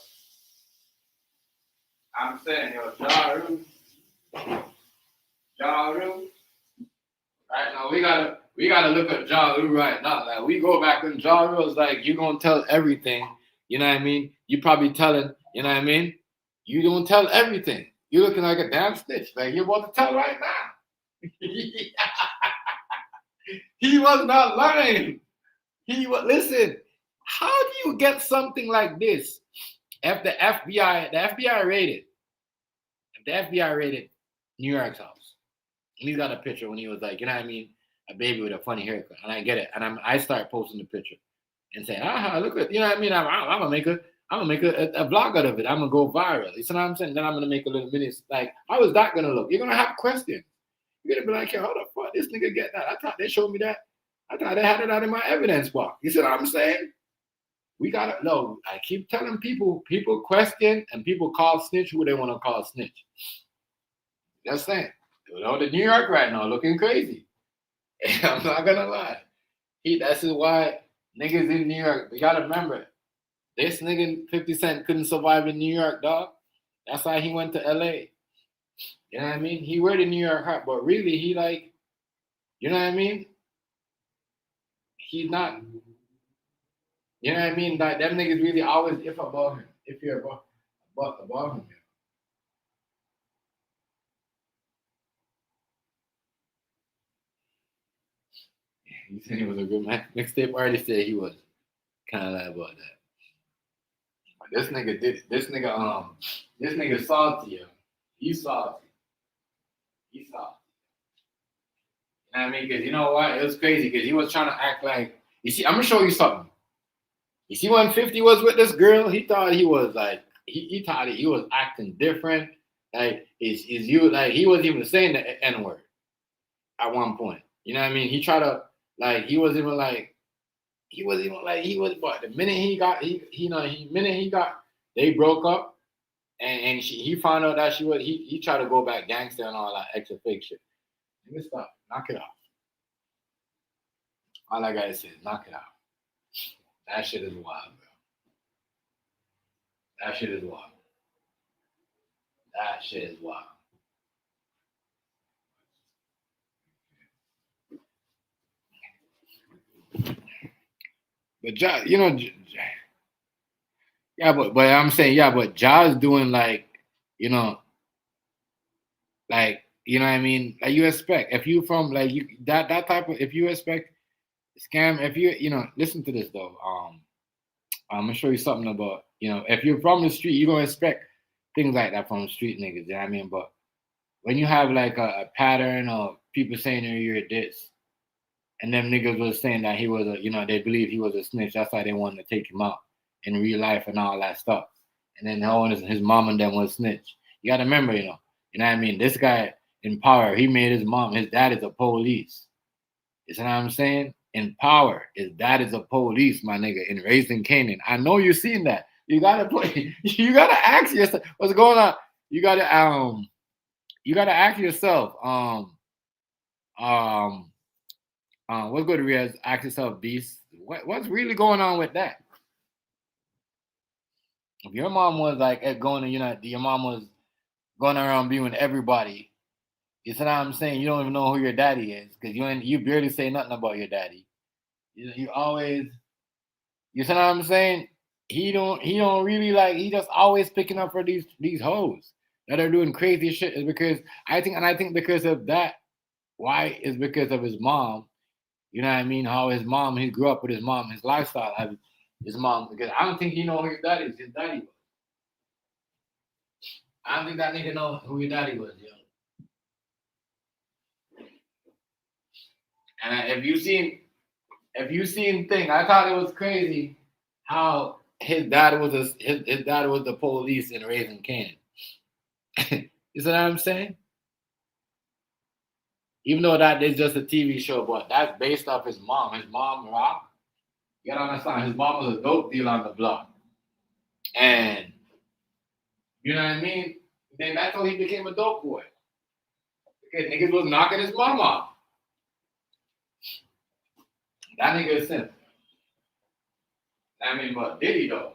I'm saying, yo, Ja Rule. Right now, we gotta we gotta look at Ja Rule right now. Like we go back when Ja Rule was like, you gonna tell everything. You know what I mean? You probably telling. You know what I mean? You don't tell everything. You're looking like a damn snitch. Like you're about to tell right now. He was not lying. He was listen. How do you get something like this? If the FBI raided, if the FBI raided New York's house, and he's got a picture when he was like, you know what I mean, a baby with a funny haircut, and I get it, and I start posting the picture and say, look at, you know what I mean, I'm gonna make a vlog out of it. I'm gonna go viral. You see what I'm saying? Then I'm gonna make a little mini. Like, how is that gonna look? You're gonna have questions. You're gonna be like, yo, how the fuck this nigga get that? I thought they showed me that. I thought they had it out in my evidence box. You see what I'm saying? We gotta no. I keep telling people question and people call snitch who they want to call snitch. Just saying. You know, the New York right now looking crazy. I'm not gonna lie. That's why niggas in New York. We gotta remember, this nigga 50 Cent couldn't survive in New York, dog. That's why he went to LA. You know what I mean? He wear the New York hat, but really he like, you know what I mean? He's not. You know what I mean? Like them niggas really always if above him. If you're above him. He said he was a good man. Mixtape artist said he was kind of like about that. But this nigga did it. This nigga salty, yo. He's salty. He's salty. You know what I mean? Because you know what? It was crazy because he was trying to act like, you see, I'm gonna show you something. You see when 50 was with this girl, he thought he was like, he thought he was acting different. Like you like he wasn't even saying the N-word at one point. You know what I mean? He tried to like he was but the minute he got they broke up and he found out that he tried to go back gangster and all that extra fake shit. Let me stop. Knock it off. All I gotta say is knock it off. That shit is wild, bro. That shit is wild. That shit is wild. But Ja, you know, yeah, but I'm saying, yeah, but Ja's doing like, you know, like, you know what I mean? Like you expect if you from like you that type of if you expect scam, if you know, listen to this though. I'm gonna show you something about, you know, if you're from the street, you're gonna expect things like that from the street niggas, you know what I mean? But when you have like a pattern of people saying you're this, and them niggas was saying that he was you know, they believe he was a snitch. That's why they wanted to take him out in real life and all that stuff. And then his mom and them was snitch. You gotta remember, you know what I mean? This guy in power, he made his dad is a police. You see what I'm saying? In power, his dad is a police, my nigga, in Raising Canaan. I know you've seen that. You gotta you gotta ask yourself what's going on. You gotta ask yourself, what's good, Riaz? Ask yourself, Beast, what's really going on with that? If your mom was like going to, your mom was going around being with everybody, you see what I'm saying? You don't even know who your daddy is because you barely say nothing about your daddy. You always, you see what I'm saying? He don't really like. He just always picking up for these hoes that are doing crazy shit. Is because I think because of that. Why is because of his mom. You know what I mean? How his mom, he grew up with his mom, his lifestyle, his mom. Because I don't think he know who his daddy is. His daddy was. I don't think that nigga know who your daddy was, yo. And if you seen thing, I thought it was crazy how his dad was the police in Raising Canaan. You see what I'm saying? Even though that is just a TV show, but that's based off his mom. His mom rock. You gotta understand, his mom was a dope dealer on the block. And you know what I mean? Then that's how he became a dope boy. Because niggas was knocking his mom off. That nigga is simple. I mean, but Diddy though.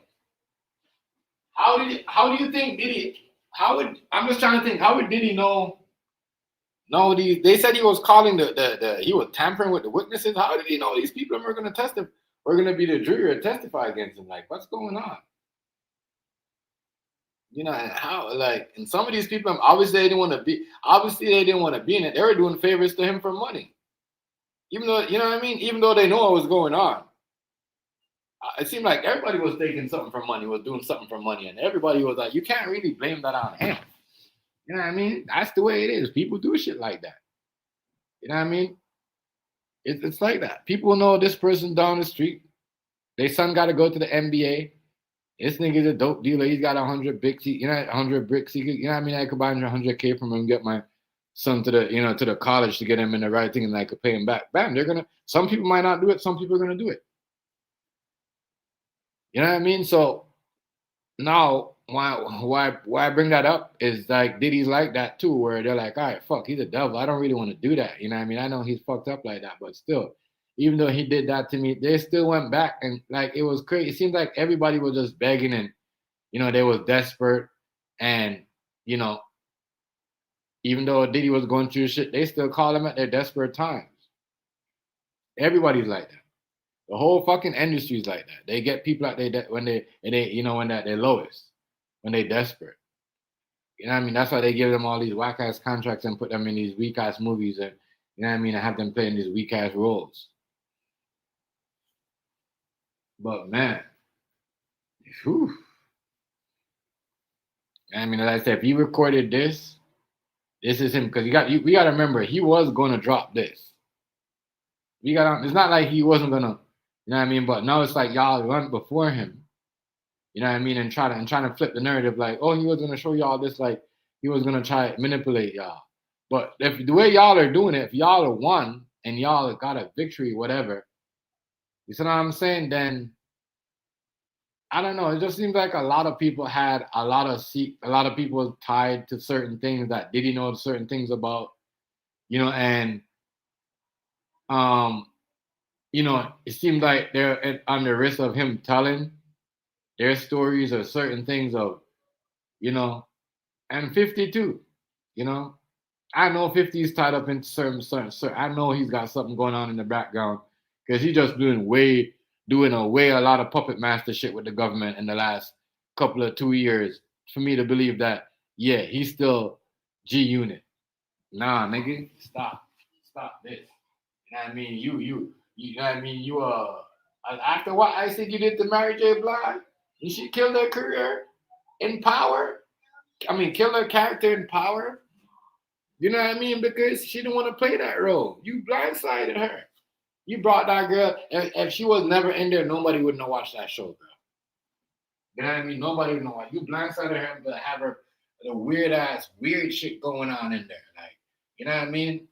How do you think Diddy? I'm just trying to think. How would Diddy know No, they said he was calling he was tampering with the witnesses. How did he know these people are going to testify? We're going to be the jury or testify against him. Like, what's going on? You know, and how, like, and some of these people, obviously they didn't want to be, in it. They were doing favors to him for money. Even though, you know what I mean? Even though they know what was going on. It seemed like everybody was taking something for money, was doing something for money. And everybody was like, you can't really blame that on him. You know what I mean? That's the way it is. People do shit like that. You know what I mean? It's like that. People know this person down the street. Their son got to go to the NBA. This nigga's a dope dealer. He's got 100 bricks. You know, 100 bricks. You know what I mean? I could buy 100K from him and get my son to the college to get him in the right thing, and I could pay him back. Bam, some people might not do it. Some people are going to do it. You know what I mean? So now, why I bring that up is like Diddy's like that too, where they're like, all right, fuck, he's a devil. I don't really want to do that. You know what I mean? I know he's fucked up like that, but still, even though he did that to me, they still went back and like it was crazy. It seems like everybody was just begging and they was desperate, and even though Diddy was going through shit, they still call him at their desperate times. Everybody's like that. The whole fucking industry's like that. They get people out there when they're lowest, when they're desperate. You know what I mean? That's why they give them all these whack ass contracts and put them in these weak ass movies, and you know what I mean, and have them play in these weak ass roles. But man, whew. I mean, as I said, if he recorded this is him, because we got to remember he was going to drop this. It's not like he wasn't gonna, you know what I mean? But now it's like y'all run before him, you know what I mean, and trying to flip the narrative like, oh, he was gonna show y'all this, like he was gonna try to manipulate y'all. But if the way y'all are doing it, if y'all are won and y'all got a victory, whatever, you see what I'm saying? Then I don't know. It just seems like a lot of people had a lot of people tied to certain things that Diddy know certain things about, and it seemed like they're on the risk of him telling their stories or certain things of, and 50 too, I know 50 is tied up into certain, I know he's got something going on in the background because he's just doing a lot of puppet master shit with the government in the last couple of 2 years for me to believe that, yeah, he's still G Unit. Nah, nigga, stop this. You know what I mean? You know what I mean? After what I think you did to Mary J. Blige, you should kill her career in Power. I mean, kill her character in Power. You know what I mean? Because she didn't want to play that role. You blindsided her. You brought that girl. If she was never in there, nobody would have watched that show, girl. You know what I mean? Nobody would know why. You blindsided her to have her the weird shit going on in there. Like, you know what I mean?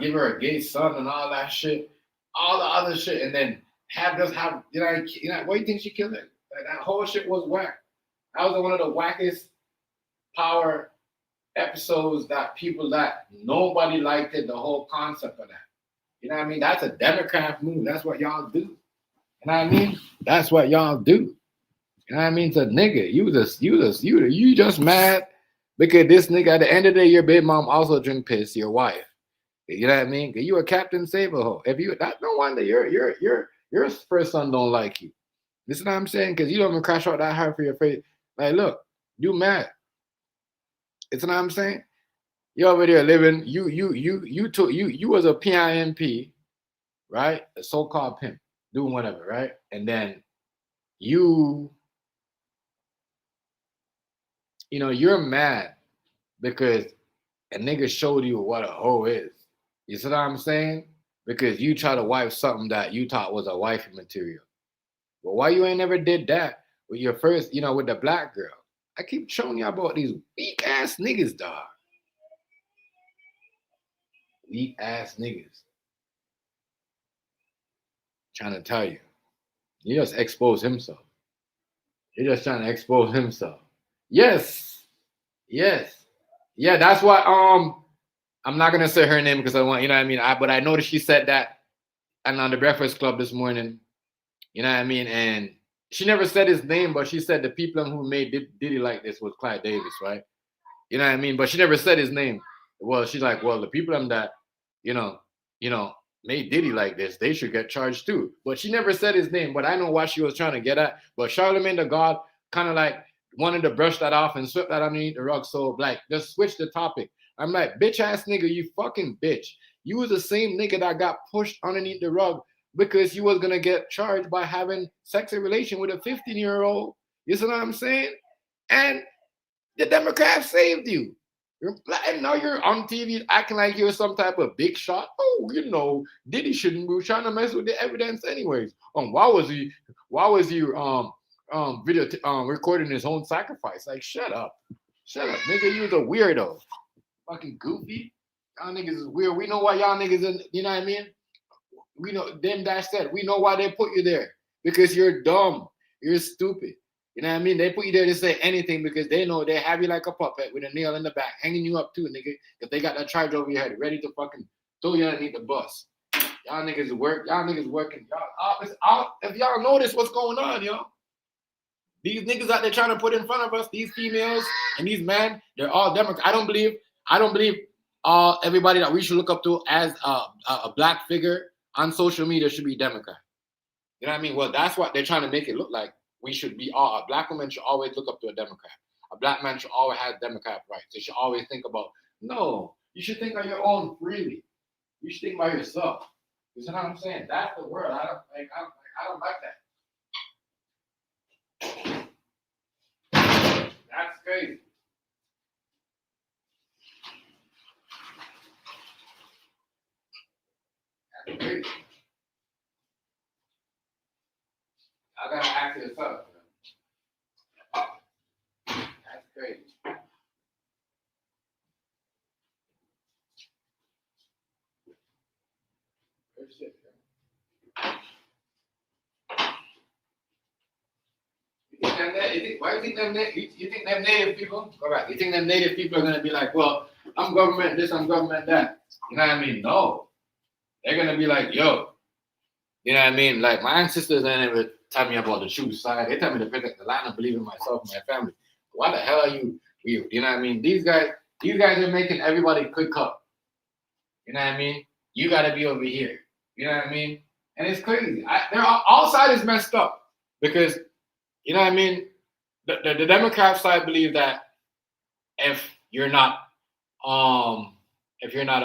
Give her a gay son and all that shit, all the other why do you think she killed it? Like, that whole shit was whack. That was one of the wackest Power episodes that nobody liked it, the whole concept of that. You know what I mean? That's a Democrat move. That's what y'all do. You know what I mean? That's what y'all do. You know what I mean? So nigga, you just mad because this nigga, at the end of the day, your baby mom also drink piss, your wife. You know what I mean? You a Captain Saberho. That's no wonder your first son don't like you. This is what I'm saying, because you don't even crash out that hard for your face. Like, look, you mad. It's what I'm saying. You over there living. You was a PIMP, right? A so-called pimp, doing whatever, right? And then you're mad because a nigga showed you what a hoe is. You see what I'm saying? Because you try to wife something that you thought was a wifey material. Well, why you ain't never did that with your first, with the black girl? I keep showing you about these weak ass niggas, dog. Weak ass niggas. Trying to tell you. He just exposed himself. He's just trying to expose himself. Yes. Yeah, that's why I'm not gonna say her name because I want, you know what I mean? But I noticed she said that and on the Breakfast Club this morning, you know what I mean? And she never said his name, but she said the people who made Diddy like this was Clyde Davis, right? You know what I mean? But she never said his name. well, she's like, well, the people them that, you know, you know, made Diddy like this, they should get charged too. But she never said his name, but I know what she was trying to get at. But Charlemagne the God kind of like wanted to brush that off and sweep that underneath the rug. So like just switch the topic. I'm like, bitch ass nigga, you fucking bitch. You was the same nigga that got pushed underneath the rug because you was gonna get charged by having sexual relation with a 15-year-old. You see what I'm saying? And the Democrats saved you. And now you're on TV acting like you're some type of big shot. Oh, Diddy shouldn't be trying to mess with the evidence anyways. Why was he recording his own sacrifice? Like, shut up. Shut up, nigga, you was a weirdo. Fucking goofy. Y'all niggas is weird. We know why y'all niggas in, you know what I mean? We know them that said, we know why they put you there. Because you're dumb. You're stupid. You know what I mean? They put you there to say anything because they know they have you like a puppet with a nail in the back, hanging you up too, nigga. If they got that charge over your head, ready to fucking throw you underneath the bus. Y'all niggas work. Y'all niggas working. If y'all notice what's going on, yo. These niggas out there trying to put in front of us, these females and these men, they're all Democrats. I don't believe everybody that we should look up to as a black figure on social media should be Democrat. You know what I mean? Well, that's what they're trying to make it look like. We should be all, a black woman should always look up to a Democrat. A black man should always have Democrat rights. They should always think about, no, you should think on your own freely. You should think by yourself. You see what I'm saying? That's the word. I don't like that. That's crazy. That's crazy. I gotta ask this up. That's crazy. Good shit, why you think them native people? All right, you think them native people are gonna be like, well, I'm government this, I'm government that. You know what I mean? No. They're gonna be like, yo, you know what I mean? Like my ancestors ain't ever tell me about the true side. They tell me to protect the land and believe in myself and my family. Why the hell are you weird? You know what I mean? These guys are making everybody click up. You know what I mean? You gotta be over here. You know what I mean? And it's crazy. They're all sides is messed up because you know what I mean? The Democrat side believe that if you're not if you're not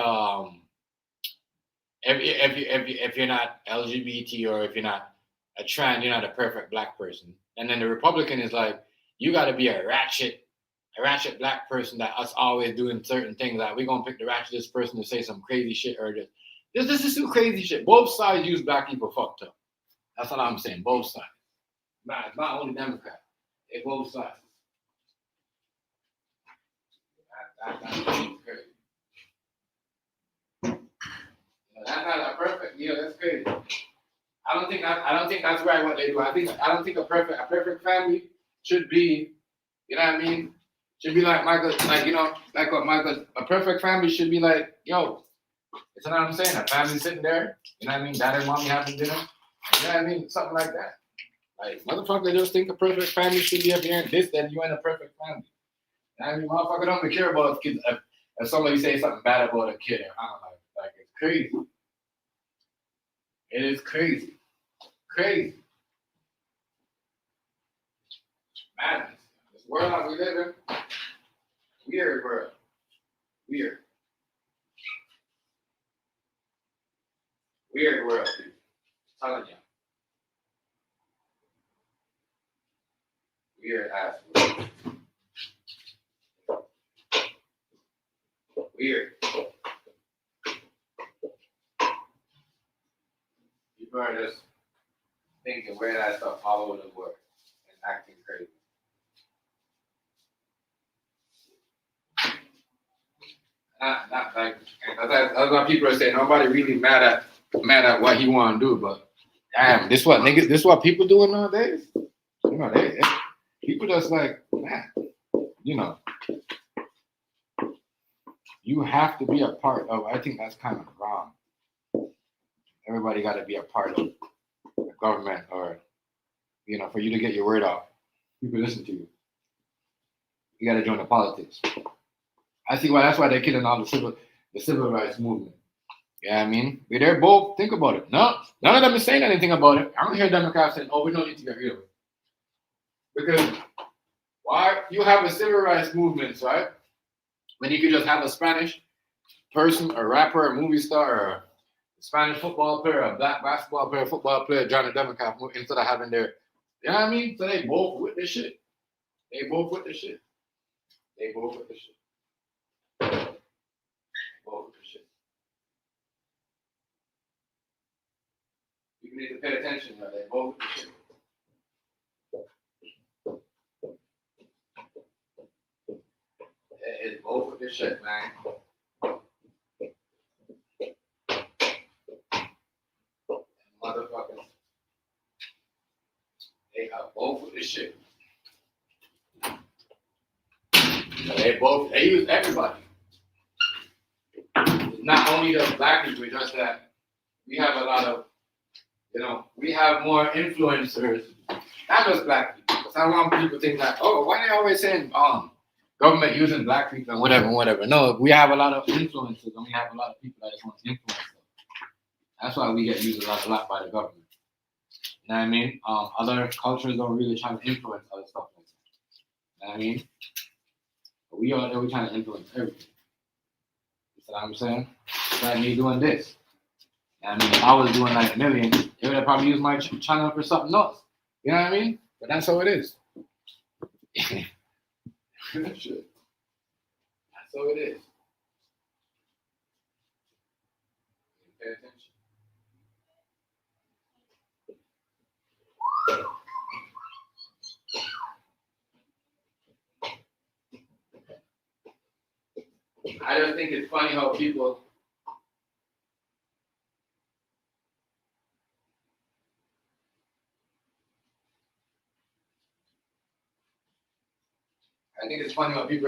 LGBT or if you're not a trans, you're not a perfect black person. And then the Republican is like, you got to be a ratchet black person that us always doing certain things. That we're gonna pick the ratchetest person to say some crazy shit or this is some crazy shit. Both sides use black people fucked up. That's what I'm saying. Both sides. It's not only Democrat. It's both sides. That's crazy. That's not a perfect. That's crazy. I don't think that's right what they do. I don't think a perfect family should be. You know what I mean? Should be like Michael, like what Michael. A perfect family should be like, yo. You know what I'm saying? A family sitting there. You know what I mean? Dad and mommy having dinner. You know what I mean? Something like that. Like motherfucker, just think a perfect family should be up here and this, then you ain't a perfect family. You know what I mean, motherfucker don't even care about kids. If somebody say something bad about a kid, I don't know, like it's crazy. It is crazy. Crazy. Madness. This world that we live in, weird world. Weird. Weird world, dude. I'm telling you. Weird ass world. Weird. People are just thinking weird ass stuff all over the world and acting crazy. Not like that's what people are saying. Nobody really mad at what he want to do, but damn, this what people doing nowadays. You know, people just like, man, you know, you have to be a part of. I think that's kind of wrong. Everybody got to be a part of the government, or for you to get your word out. People listen to you. You got to join the politics. I see why that's why they're killing all the civil rights movement. Yeah, I mean, they're both think about it. No, none of them is saying anything about it. I don't hear Democrats saying, "Oh, we don't need to get rid of it," because why you have a civil rights movement, right? When you could just have a Spanish person, a rapper, a movie star, or a Spanish football player, a black basketball player, football player, join the Democrat instead of having their, you know what I mean? So they both with this shit. They both with the shit. They both with the shit. Both with the shit. You need to pay attention, though. They both with the shit. It's both with the shit, man. Motherfuckers. They are both with the shit. They use everybody. It's not only just black people, just that we have a lot of, we have more influencers, not just black people. Because I want people to think that, oh, why are they always saying government using black people and whatever. No, we have a lot of influencers and we have a lot of people that just want to influence them. That's why we get used a lot by the government. You know what I mean? Other cultures don't really try to influence other stuff like that. You know what I mean? But we are there, we trying to influence everything. You see what I'm saying? It's like me doing this. I mean, if I was doing like a million, they would have probably used my channel for something else. You know what I mean? But that's how it is. Shit. That's how it is. Pay attention. I just think it's funny how people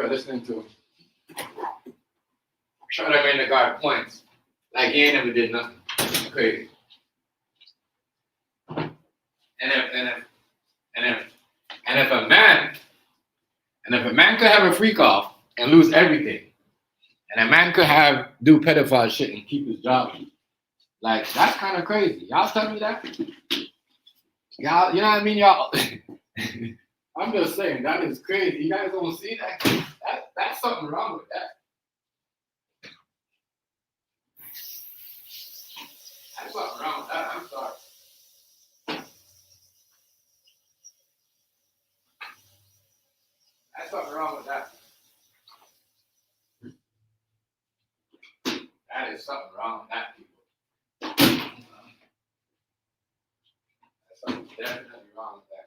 are listening to try to make the guy points like he ain't never did nothing. It's crazy. And if a man could have a freak off and lose everything, and a man could do pedophile shit and keep his job, like that's kind of crazy. Y'all tell me that? Y'all, you know what I mean? Y'all, I'm just saying that is crazy. You guys don't see that? That's something wrong with that. That's something wrong with that. I'm sorry. That's something wrong with that. That is something wrong with that, people. That's something definitely wrong with that.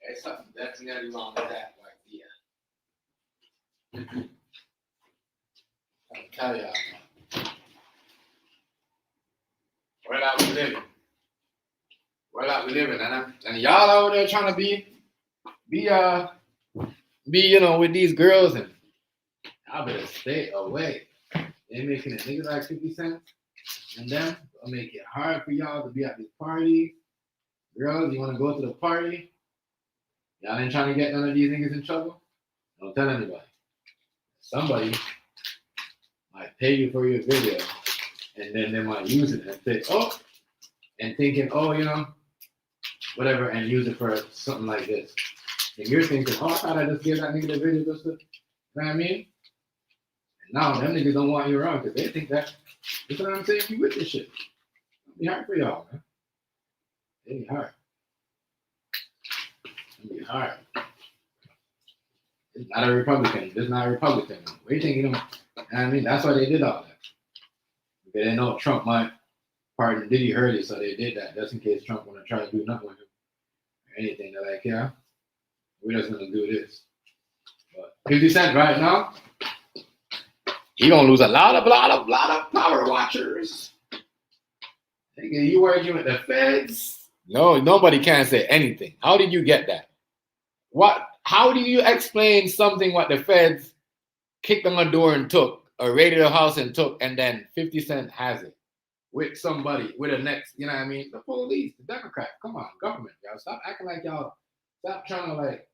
There's something definitely wrong with that right there. I tell y'all, man. Where that we living, and y'all over there trying to be with these girls, and y'all better stay away. They making it niggas like 50 cents, and them will make it hard for y'all to be at this party. Girls, you want to go to the party? Y'all ain't trying to get none of these niggas in trouble? Don't tell anybody. Somebody might pay you for your video, and then they might use it and say, oh, and thinking, oh, whatever, and use it for something like this. And you're thinking, oh, I thought I just gave that nigga the video just to, you know what I mean? And now them niggas don't want you around because they think that, you know what I'm saying? You with this shit. It'll be hard for y'all, man. It'll be hard. It'll be hard. It's not a Republican. It's not a Republican. What do you think, you know what I mean? That's why they did all that. Because they know Trump might pardon Diddy early, so they did that just in case Trump want to try to do nothing with him or anything. They're like, yeah, we're just going to do this. But 50 Cent right now, he going to lose a lot of power watchers. Nigga, you working with the feds? No, nobody can say anything. How did you get that? How do you explain something what the feds kicked on the door and took or raided a house and took, and then 50 Cent has it with somebody, with a next, you know what I mean? The police, the Democrats, come on, government, y'all. Stop acting like y'all, stop trying to like,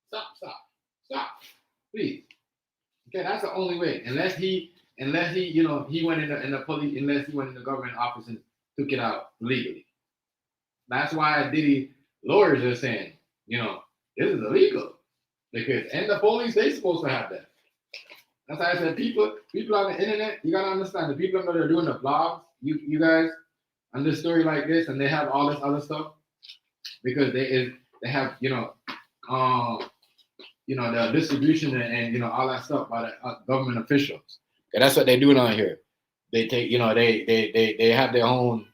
stop, please. Okay, that's the only way. Unless he, you know, he went in the police, unless he went in the government office and took it out legally. That's why Diddy lawyers are saying, you know, this is illegal. Because, and the police, they supposed to have that. That's why I said people on the internet, you gotta understand, the people that are doing the blogs, you guys, on this story like this, and they have all this other stuff, because they have, the distribution and you know, all that stuff by the government officials. Okay, that's what they're doing on here. They take, you know, they have their own,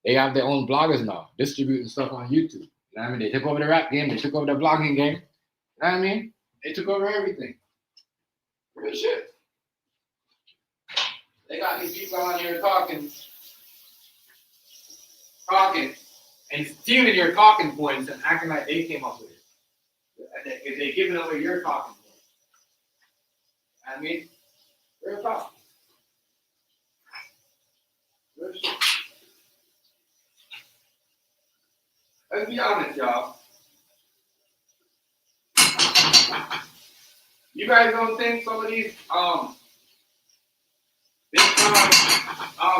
bloggers now, distributing stuff on YouTube. You know what I mean? They took over the rap game, they took over the blogging game. You know what I mean? They took over everything. Real shit. They got these people on here talking, and stealing your talking points and acting like they came up with it. If they're giving away your talking points. I mean, real talk. Real shit. Let's be honest, y'all. You guys don't think some of these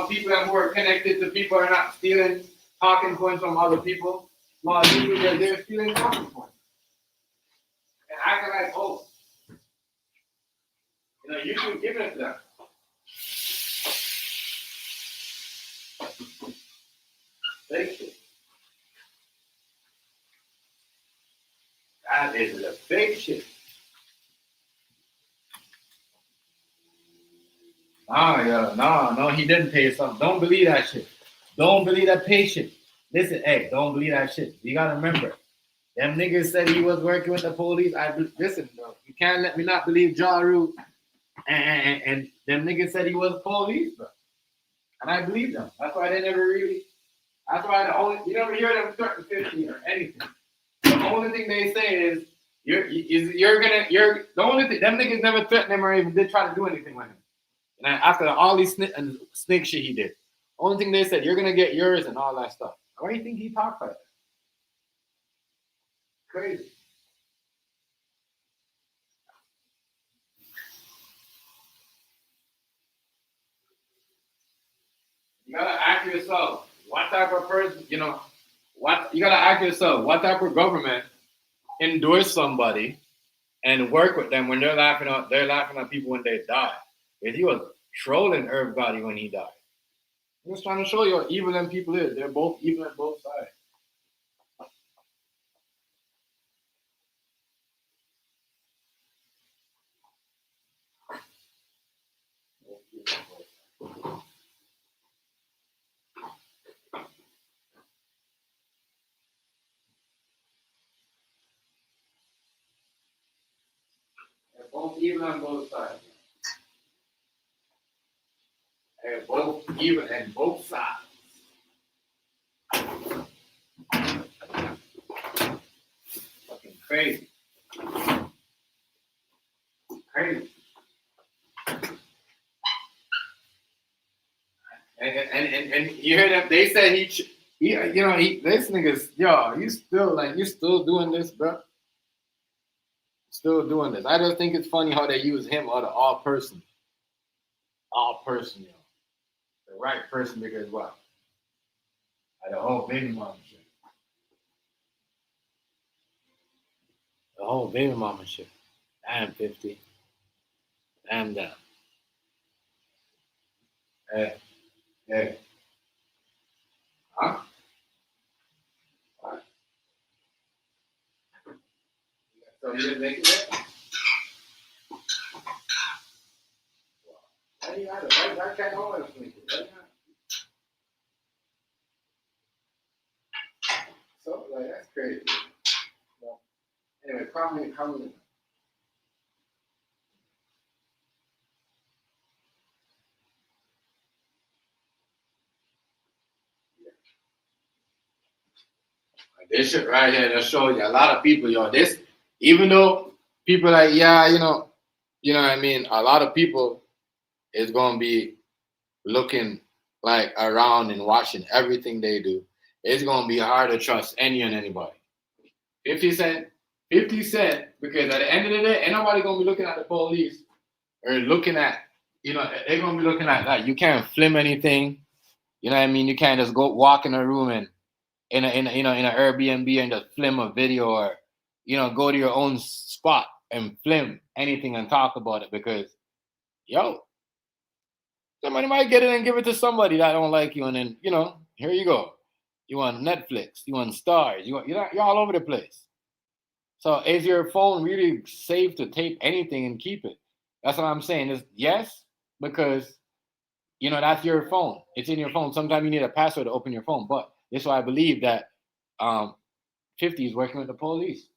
people that were connected to people are not stealing talking points from other people? Well, they're stealing talking points. And acting like, oh, you know, you can give it to them. Fake shit. That is the fake shit. No, he didn't pay something. Don't believe that shit. Don't believe that patient. Listen, hey, don't believe that shit. You gotta remember, them niggas said he was working with the police. Listen, bro, you can't let me not believe Ja Rule. And them niggas said he was police, bro. And I believe them. That's why they never really. That's why you never hear them threaten 50 or anything. The only thing they say is the only thing, them niggas never threatened him or even did try to do anything with him. And after all these snake shit he did, only thing they said, you're gonna get yours and all that stuff. Why do you think he talked like that? Crazy. You gotta ask yourself, what type of person, you gotta ask yourself, what type of government endorse somebody and work with them when they're laughing at people when they die? Because he was trolling Irv Gotti when he died. I'm just trying to show you how evil them people is. They're both evil on both sides. They're both evil on both sides. They're both evil on both sides. Fucking crazy. Crazy. And you hear them, they said this nigga's, you still doing this, bro. Still doing this. I just think it's funny how they use him or the all person, the right person, because what? The whole baby mama shit. The whole baby mama shit. Damn 50. Damn that. Hey. Huh? What? So you didn't make it yet? Why you got it? Why can't always make it? So, like, that's crazy. Well, anyway, probably. This shit right here, that show you a lot of people, this, even though people like, you know what I mean, a lot of people is gonna be looking like around and watching everything they do. It's gonna be hard to trust any and anybody. 50 Cent, 50 Cent, because at the end of the day, ain't nobody gonna be looking at the police or looking at, they're gonna be looking at that. You can't film anything. You know what I mean? You can't just go walk in a room and in an Airbnb and just film a video, or go to your own spot and film anything and talk about it, because somebody might get it and give it to somebody that don't like you, and then here you go. You want Netflix, you want stars, you're all over the place. So is your phone really safe to tape anything and keep it? That's what I'm saying. Is yes, because that's your phone. It's in your phone. Sometimes you need a password to open your phone. But that's why I believe that 50 is working with the police.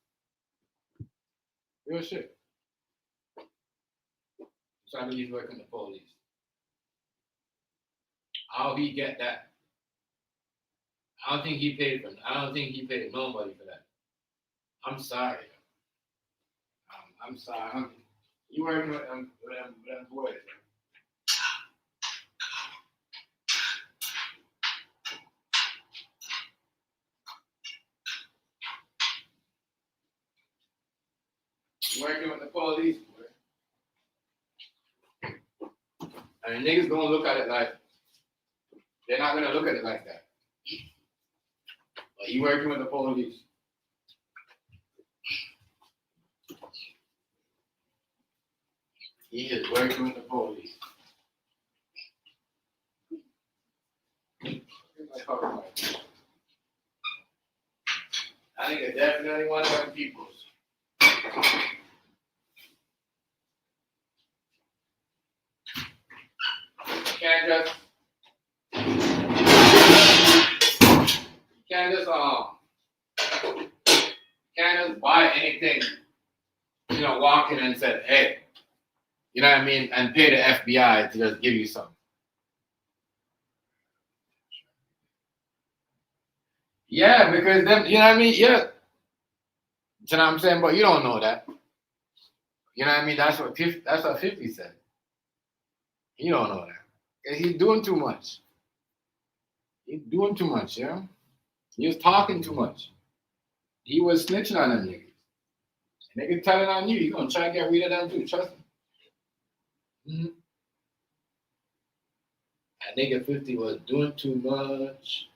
Real shit. So I believe he's working with the police. How he get that? I don't think he paid for it. I don't think he paid nobody for that. I'm sorry. I'm sorry. You working with them boys, man. Working with the police, boy. And the niggas gonna look at it like, they're not gonna look at it like that. But you working with the police. He is working with the police. I think it's definitely one of them peoples. Can't just buy anything, walk in and say, hey, you know what I mean, and pay the FBI to just give you something. Yeah, because them, you know what I mean? Yeah. You know what I'm saying? But you don't know that. You know what I mean? That's what 50 said. You don't know that. He's doing too much. He's doing too much, yeah? He was talking too much. He was snitching on them niggas. Niggas telling on you, you're gonna try to get rid of them too, trust me. Mm-hmm. That nigga 50 was doing too much.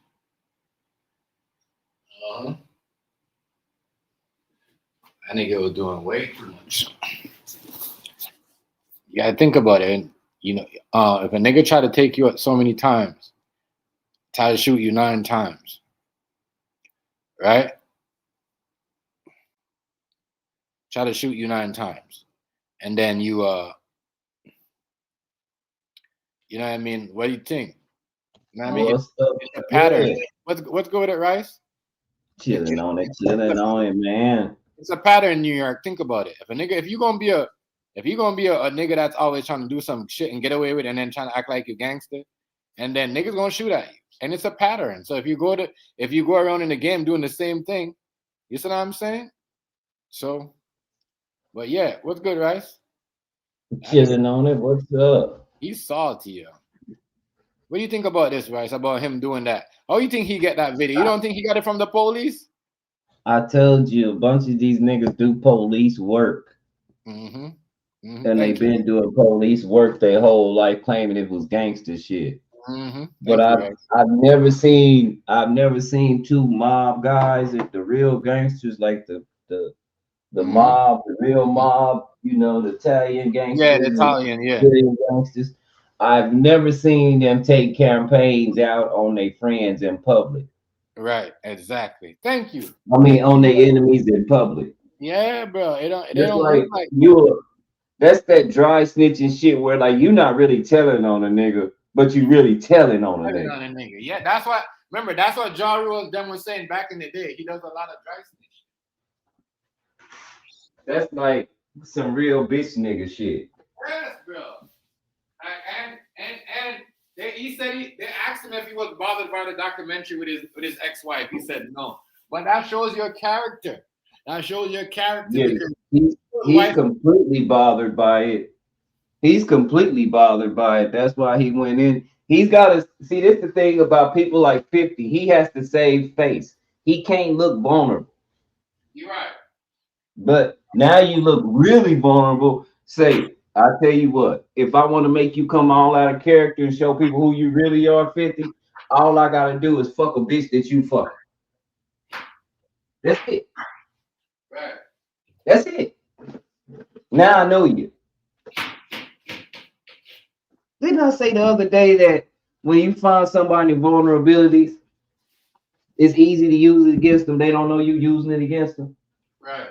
That nigga was doing way too much. You gotta think about it. If a nigga try to take you out so many times, try to shoot you 9 times, right? Try to shoot you 9 times, and then you know what I mean? What do you think? You know what I mean? It's a pattern. Yeah. What's good with it, Rice? Chilling on it, man. It's a pattern in New York. Think about it. If you're gonna be a nigga that's always trying to do some shit and get away with it, and then trying to act like you're gangster, and then niggas gonna shoot at you. And it's a pattern. So if you go around in the game doing the same thing, you see what I'm saying? So, but yeah, what's good, Rice? Chilling on it. What's up? He's salty, yo. What do you think about this, Rice? About him doing that? How you think he get that video? You don't think he got it from the police? I told you a bunch of these niggas do police work. Mm-hmm. Mm-hmm. And they've been doing police work their whole life, claiming it was gangster shit. Mm-hmm. But I've never seen 2 mob guys, the real gangsters, like the mob, the real mob, the Italian gangsters. Yeah, the Italian, yeah. Gangsters. I've never seen them take campaigns out on their friends in public. Right, exactly. Thank you. I mean, on their enemies in public. Yeah, bro. They don't like you. That's that dry snitching shit where like you're not really telling on a nigga, but you really telling on a nigga. Yeah, that's what. Remember, that's what Ja Rule them was saying back in the day. He does a lot of dry snitching. That's like some real bitch nigga shit. Yes, bro. And he said they asked him if he was bothered by the documentary with his ex-wife. He said no. But that shows your character. That shows your character. Yeah, He's completely bothered by it. He's completely bothered by it. That's why he went in. He's got to see this the thing about people like 50. He has to save face. He can't look vulnerable. You're right. But now you look really vulnerable. Say, I tell you what, if I want to make you come all out of character and show people who you really are, 50, all I gotta do is fuck a bitch that you fuck. That's it. Right. That's it. Now I know you. Didn't I say the other day that when you find somebody's vulnerabilities, it's easy to use it against them. They don't know you using it against them. Right.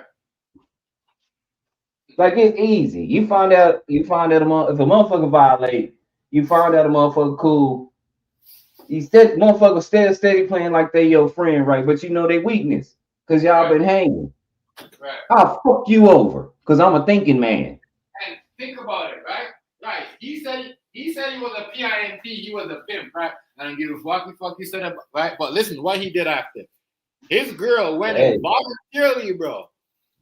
Like it's easy. You find out if a motherfucker violate, you find out a motherfucker cool. You motherfucker steady playing like they your friend, right? But you know their weakness because y'all been hanging. Right. I'll fuck you over because I'm a thinking man. And think about it, right? Right. He said he was a PIMP, he was a pimp, right? I don't give a fuck he said that, right? But listen, what he did after. His girl went in voluntarily, bro.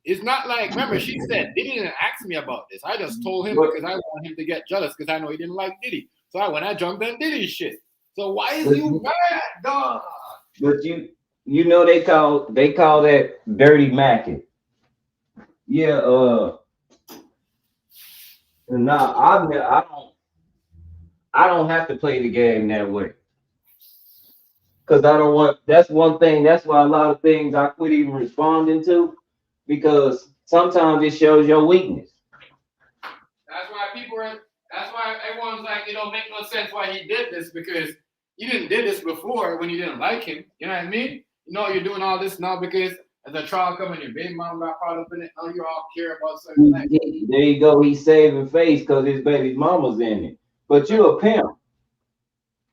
It's not like, remember, she said, Diddy didn't ask me about this. I just told him because I want him to get jealous because I know he didn't like Diddy. So I jumped on Diddy's shit. So why is you mad, dog? But you know they call that dirty macking. Yeah, I don't have to play the game that way. Cause I don't want. That's one thing. That's why a lot of things I quit even responding to, because sometimes it shows your weakness. That's why everyone's like, it don't make no sense why he did this, because you didn't did this before when you didn't like him. You know what I mean? You know you're doing all this now because as a trial coming, your baby mom got caught up in it. Now you all care about certain things. There you go. He's saving face because his baby mama's in it. But you a pimp.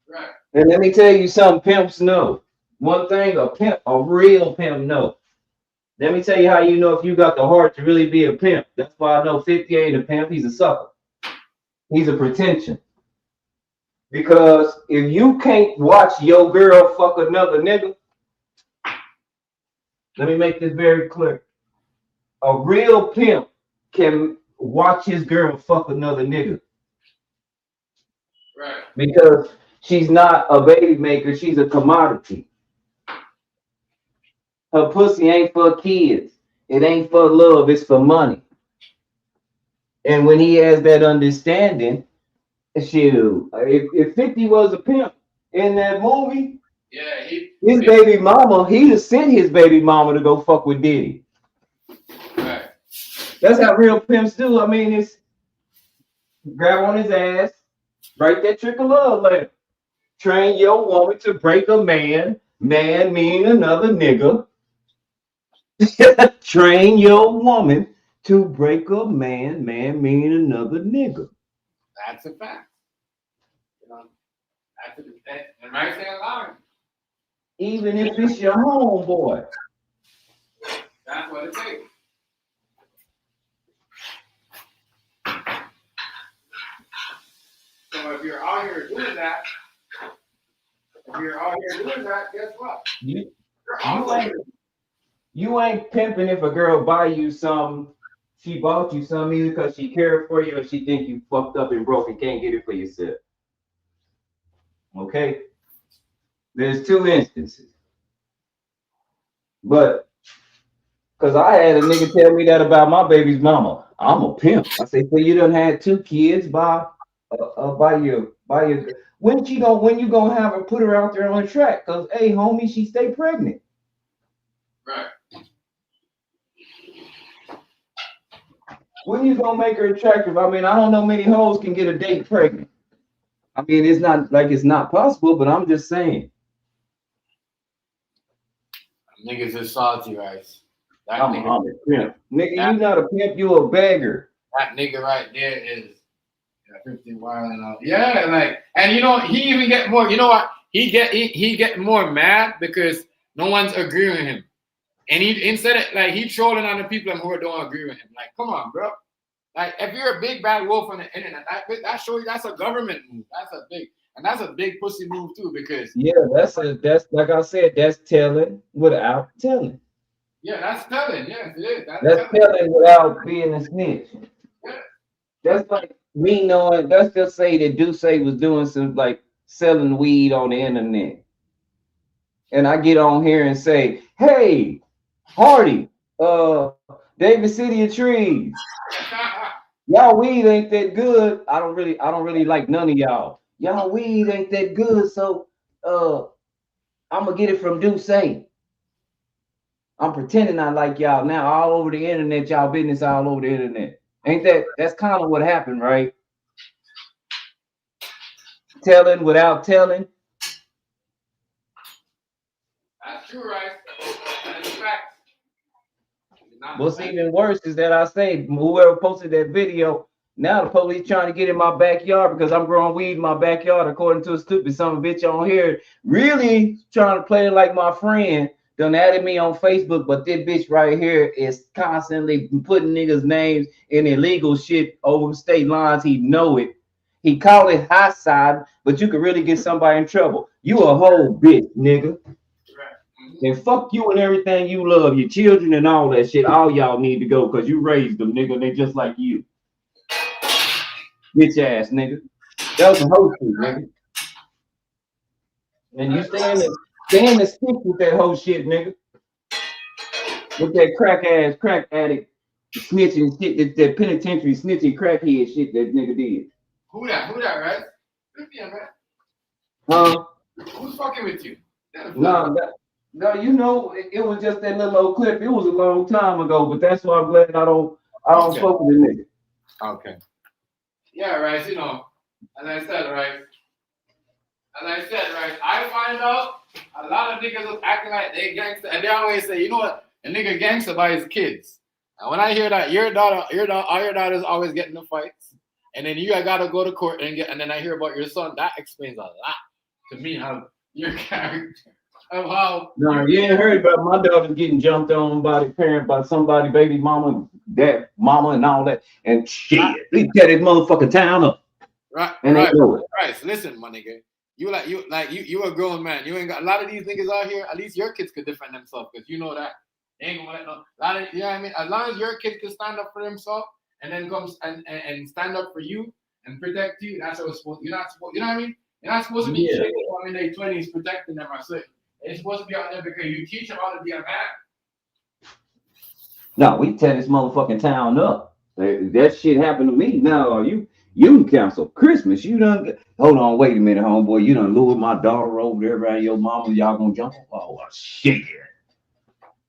Right. And let me tell you something pimps know. One thing a real pimp know. Let me tell you how you know if you got the heart to really be a pimp. That's why I know 50 ain't a pimp. He's a sucker. He's a pretension. Because if you can't watch your girl fuck another nigga, let me make this very clear. A real pimp can watch his girl fuck another nigga. Right. Because she's not a baby maker, she's a commodity. Her pussy ain't for kids. It ain't for love, it's for money. And when he has that understanding, shoot, if 50 was a pimp in that movie, his baby mama, he'd have sent his baby mama to go fuck with Diddy. Right. That's how real pimps do. I mean, it's grab on his ass, write that trick of love letter. Train your woman to break a man, man meaning another nigga. Train your woman to break a man, man meaning another nigga. That's a fact. You know, that's a right there line. Even if it's your homeboy. That's what it takes. So if you're out here doing that, guess what? You ain't pimping if a girl buy you something. She bought you something either because she cared for you or she think you fucked up and broke and can't get it for yourself. Okay? There's two instances. But because I had a nigga tell me that about my baby's mama. I'm a pimp. I say, so you done had 2 kids by your when you gonna have her put her out there on the track? Because hey homie, she stay pregnant. Right. When you gonna make her attractive? I mean, I don't know many hoes can get a date pregnant. I mean, it's not like it's not possible, but I'm just saying. Niggas is salty rice. I'm a pimp. Nigga, you not a pimp, you a beggar. That nigga right there is 50 wild and all. Yeah, like, and you know, he even get more, you know what? He get more mad because no one's agreeing with him. And he instead of like he trolling on the people who don't agree with him. Like, come on, bro. Like, if you're a big bad wolf on the internet, that shows you that's a government move. That's a big pussy move too, because that's like I said, that's telling without telling. Yeah, that's telling. Yes, it is. That's telling without being a snitch. Yeah. That's like me knowing. Let's just say that Duce was doing some like selling weed on the internet, and I get on here and say, "Hey, Hardy, David City of Trees, y'all weed ain't that good. I don't really like none of y'all. Y'all weed ain't that good, so I'm gonna get it from Duce. I'm pretending I like y'all now all over the internet, y'all business all over the internet. Ain't that's kind of what happened, right? Telling without telling. That's true, right? That's fact. What's even worse is that I say whoever posted that video, now the police trying to get in my backyard because I'm growing weed in my backyard, according to a stupid son of a bitch on here, really trying to play it like my friend. Done added me on Facebook, but this bitch right here is constantly putting niggas' names in illegal shit over state lines. He know it. He call it high side, but you can really get somebody in trouble. You a whole bitch, nigga. And fuck you and everything you love, your children and all that shit. All y'all need to go because you raised them, nigga. They just like you. Bitch ass, nigga. That was a hoe shit, nigga. And you stay in the stick with that whole shit, nigga. With that crack addict, snitching shit, that penitentiary snitching crackhead shit that nigga did. Who that, right? Yeah, man. Huh? Who's fucking with you? No, you know, it was just that little old clip. It was a long time ago, but that's why I'm glad I don't fuck with the nigga. Okay. Yeah, right. You know, as I said, right. I find out a lot of niggas was acting like they gangster, and they always say, you know what, a nigga gangster by his kids. And when I hear that all your daughter's always getting the fights, and then you gotta go to court and then I hear about your son, that explains a lot to me how your character. No, you ain't heard about my daughter getting jumped on by the parent, by somebody, baby mama, dad, mama, and all that. And shit, they tear this motherfucking town up. Right. So listen, my nigga. You a grown man. You ain't got a lot of these niggas out here. At least your kids could defend themselves, because you know that they ain't gonna let no lot of, you know what I mean? As long as your kid can stand up for themselves and then comes and stand up for you and protect you, that's what it's supposed. You're not supposed, you know what I mean? You're not supposed to be shaking them in their 20s protecting them or something. They're supposed to be out there because you teach them how to be a man. No, we tear this motherfucking town up. That shit happened to me. No, you can cancel Christmas. You done. Hold on, wait a minute, homeboy. You done lured my daughter over there around your mama. Y'all gonna jump? Oh shit!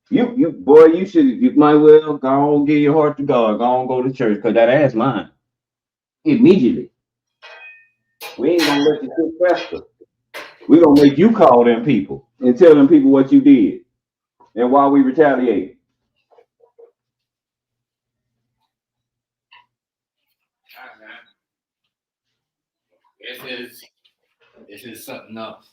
You boy, you might well go on, give your heart to God. Go on, go to church, cause that ass mine. Immediately. We ain't gonna let you sit fester. We gonna make you call them people and tell them people what you did and why we retaliate. This is something else.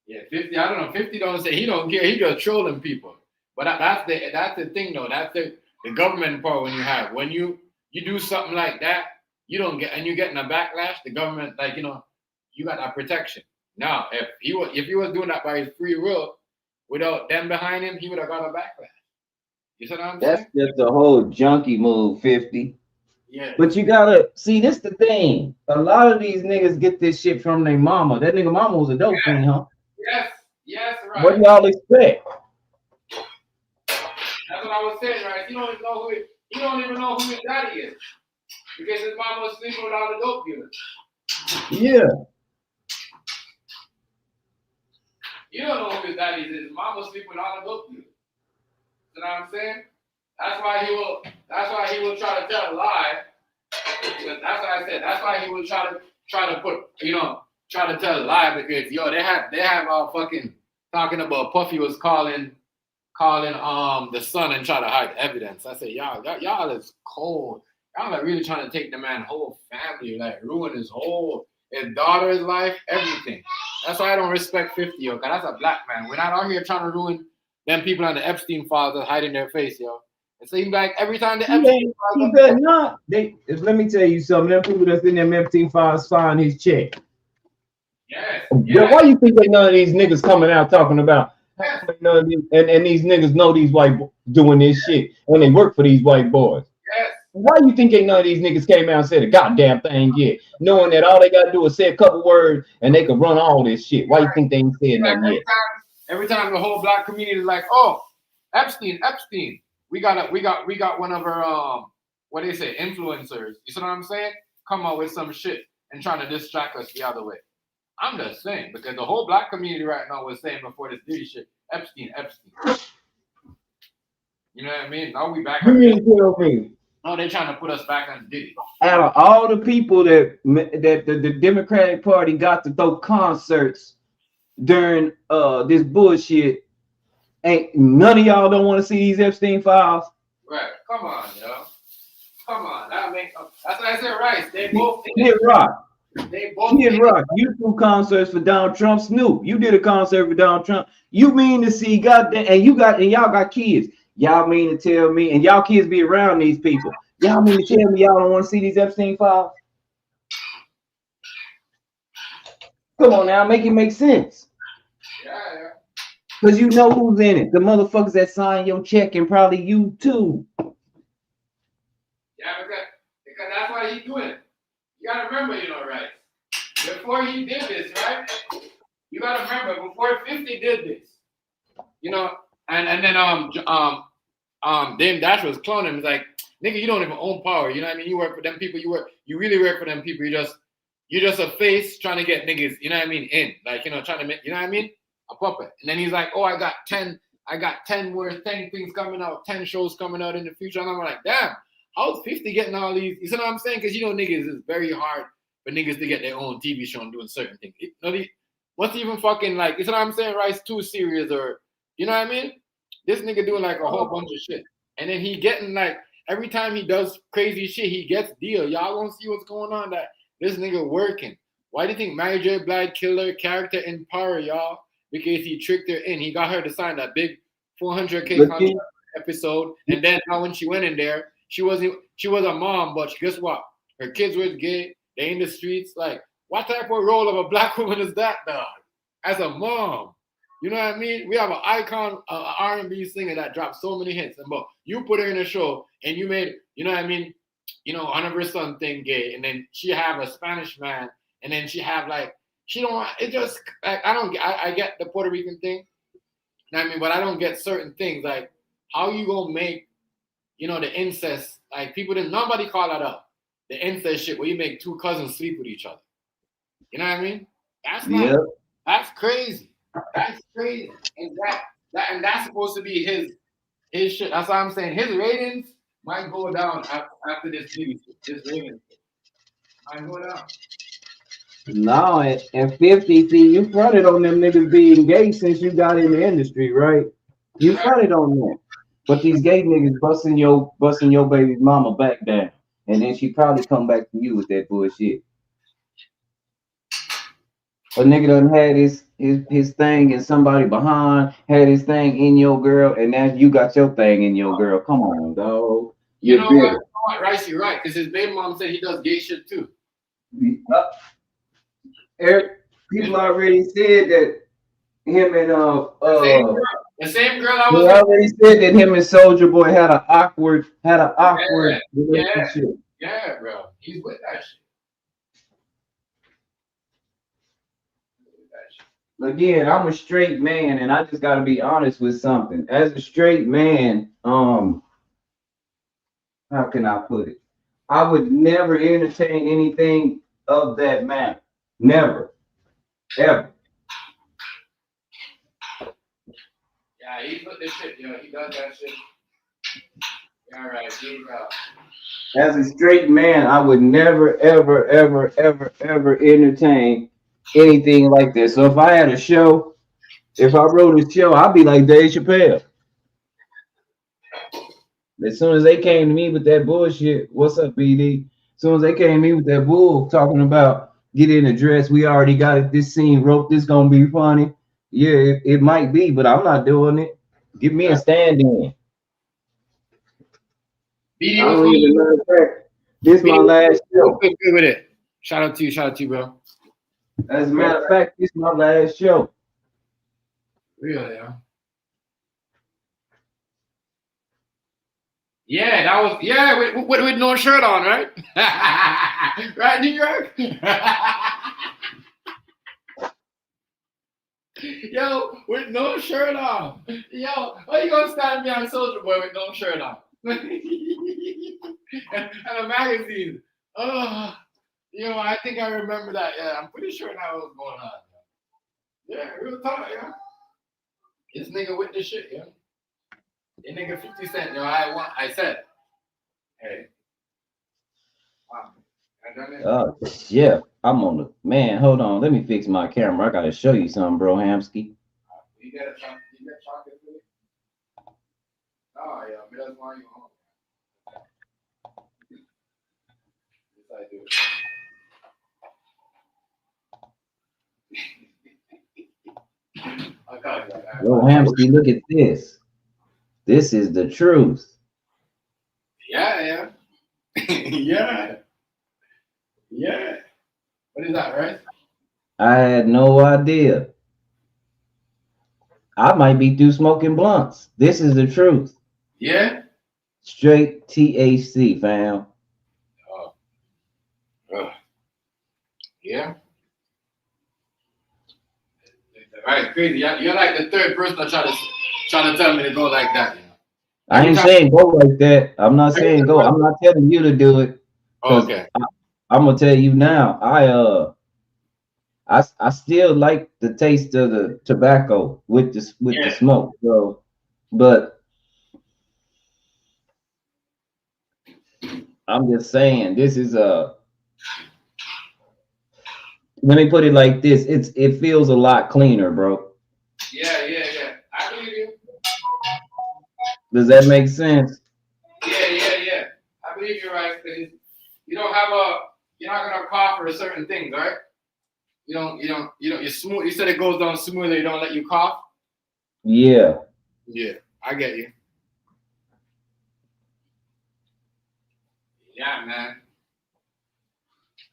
Yeah, 50. I don't know. 50 don't say he don't care. He just trolling people. But that's the thing though. That's the government part when you have when you do something like that, you don't get and you're getting a backlash. The government, like, you know, you got that protection. Now, if he was doing that by his free will, without them behind him, he would have got a backlash. You see what I'm saying? That's just a whole junkie move, 50. Yeah. But you gotta see, this the thing. A lot of these niggas get this shit from their mama. That nigga mama was a dope fiend, huh? Yes, right. What do y'all expect? That's what I was saying, right? You don't even know who his daddy is. Because his mom was sleeping with all the dope dealers. Yeah. You don't know who his daddy is. His mom was sleeping with all the dope dealers. You know what I'm saying? That's why he will try to tell a lie. That's why I said that's why he will try to put, you know, try to tell a lie, because they have all fucking talking about Puffy was calling the son and try to hide evidence. I said, y'all is cold. Y'all are really trying to take the man's whole family, like ruin his daughter's life, everything. That's why I don't respect 50, yo, because that's a black man. We're not out here trying to ruin them people on the Epstein files that's hiding their face, yo. It seems like every time the Epstein files, let me tell you something. Them people that's in them Epstein files sign his check. Yes. Why you think ain't none of these niggas coming out talking about none of these, and these niggas know these white doing this shit and they work for these white boys? Yes. Why you think ain't none of these niggas came out and said a goddamn thing yet? Knowing that all they gotta do is say a couple words and they could run all this shit. Why you think they ain't said Like nothing yet? every time the whole black community is like, oh, Epstein. We got one of our what do they say, influencers. You see what I'm saying? Come up with some shit and trying to distract us the other way. I'm just saying, because the whole black community right now was saying before this Diddy shit, Epstein. You know what I mean? Now we back on Diddy. No, they're trying to put us back on Diddy. Out of all the people that the Democratic Party got to throw concerts during this bullshit, ain't none of y'all don't want to see these Epstein files? Right. Come on, yo. Come on. That's what I said, right. They both Hit Rock. They both Kid Rock, you do concerts for Donald Trump. Snoop, you did a concert for Donald Trump. You mean to see goddamn, and y'all got kids. Y'all mean to tell me, and y'all kids be around these people. Y'all mean to tell me y'all don't want to see these Epstein files? Come on now, make it make sense. Yeah. Because you know who's in it. The motherfuckers that sign your check and probably you too. Yeah, because that's why he's doing it. You gotta remember, right? Before he did this, right? You gotta remember, before 50 did this, and then Dame Dash was cloning him. He's like, nigga, you don't even own power. You know what I mean? You work for them people. You really work for them people. You're just a face trying to get niggas. You know what I mean? In like trying to make. You know what I mean? A puppet. And then he's like, oh, I got 10 more 10 things coming out, 10 shows coming out in the future. And I'm like, damn. How's 50 getting all these? You see what I'm saying? Because niggas, it's very hard for niggas to get their own TV show and doing certain things. What's even fucking like? You see what I'm saying? Rice 2 series or you know what I mean? This nigga doing like a whole bunch of shit, and then he getting like every time he does crazy shit, he gets deal. Y'all gonna see what's going on? That this nigga working. Why do you think Mary J. Blige killed her character in Power, y'all? Because he tricked her in. He got her to sign that big 400K contract episode, and then now when she went in there. She was a mom, but guess what? Her kids were gay. They in the streets. Like, what type of role of a black woman is that, dog? As a mom, you know what I mean? We have an icon, R&B singer that dropped so many hits, but you put her in a show and you made, you know what I mean? One of her son thing gay, and then she have a Spanish man, and then she have like she don't. It just like I get the Puerto Rican thing, you know what I mean? But I don't get certain things like how you gonna make. The incest, like nobody call that up. The incest shit where you make two cousins sleep with each other. You know what I mean? That's crazy. That's crazy. And that's supposed to be his shit. That's what I'm saying. His ratings might go down after this TV shit. His ratings might go down. No, and 50, see, you fronted on them niggas being gay since you got in the industry, right? You fronted on them. But these gay niggas busting your baby's mama back down. And then she probably come back to you with that bullshit. A nigga done had his thing and somebody behind had his thing in your girl, and now you got your thing in your girl. Come on, dog. You know what? Rice, you're right, because his baby mom said he does gay shit too. Eric, people already said that him and the same girl I was. They already said that him and Soulja Boy had an awkward relationship. Yeah, bro. He's with that shit. Again, I'm a straight man, and I just gotta be honest with something. As a straight man, how can I put it? I would never entertain anything of that matter. Never. Ever. Yeah, he put this shit, he does that shit. All right, As a straight man, I would never, ever, ever, ever, ever entertain anything like this. So if I had a show, if I wrote a show, I'd be like Dave Chappelle. As soon as they came to me with that bullshit, what's up, BD? As soon as they came to me with that bull talking about get in the dress, we already got it. This scene wrote this gonna be funny. Yeah, it might be, but I'm not doing it. Give me a stand-in. BD, I don't even know the fact. This is my last show. Good with it. Shout out to you, bro. As a matter of fact, this is my last show. Really, yeah. Yeah, that was with no shirt on, right? Right, New York. Yo, with no shirt on. Yo, why you gonna stand me on Soldier Boy with no shirt on? And a magazine. Oh, I think I remember that. Yeah, I'm pretty sure that was going on. Yeah, real talk, yeah. This nigga with the shit, yeah. That nigga 50 Cent, I said, hey. Wow. Oh yeah, I'm on the man. Hold on, let me fix my camera. I gotta show you something, bro, Hamsky. You got chocolate for me? Oh yeah, but that's why you home. Yes, I do. Yo, Hamsky, look at this. This is the truth. Yeah. Yeah. Yeah. What is that, right? I had no idea. I might be through smoking blunts. This is the truth. Yeah. Straight THC, fam. Yeah. Right, crazy. You're like the third person that trying to tell me to go like that. I ain't saying go like that. I'm not saying go. I'm not telling you to do it. Okay. I'm gonna tell you now. I still like the taste of the tobacco with the smoke. So, but I'm just saying this is let me put it like this. It feels a lot cleaner, bro. Yeah. I believe you. Does that make sense? Yeah. I believe you're right. Because you're not gonna cough for certain things, right? You're smooth. You said it goes down smoother. You don't let you cough. Yeah. Yeah, I get you. Yeah, man.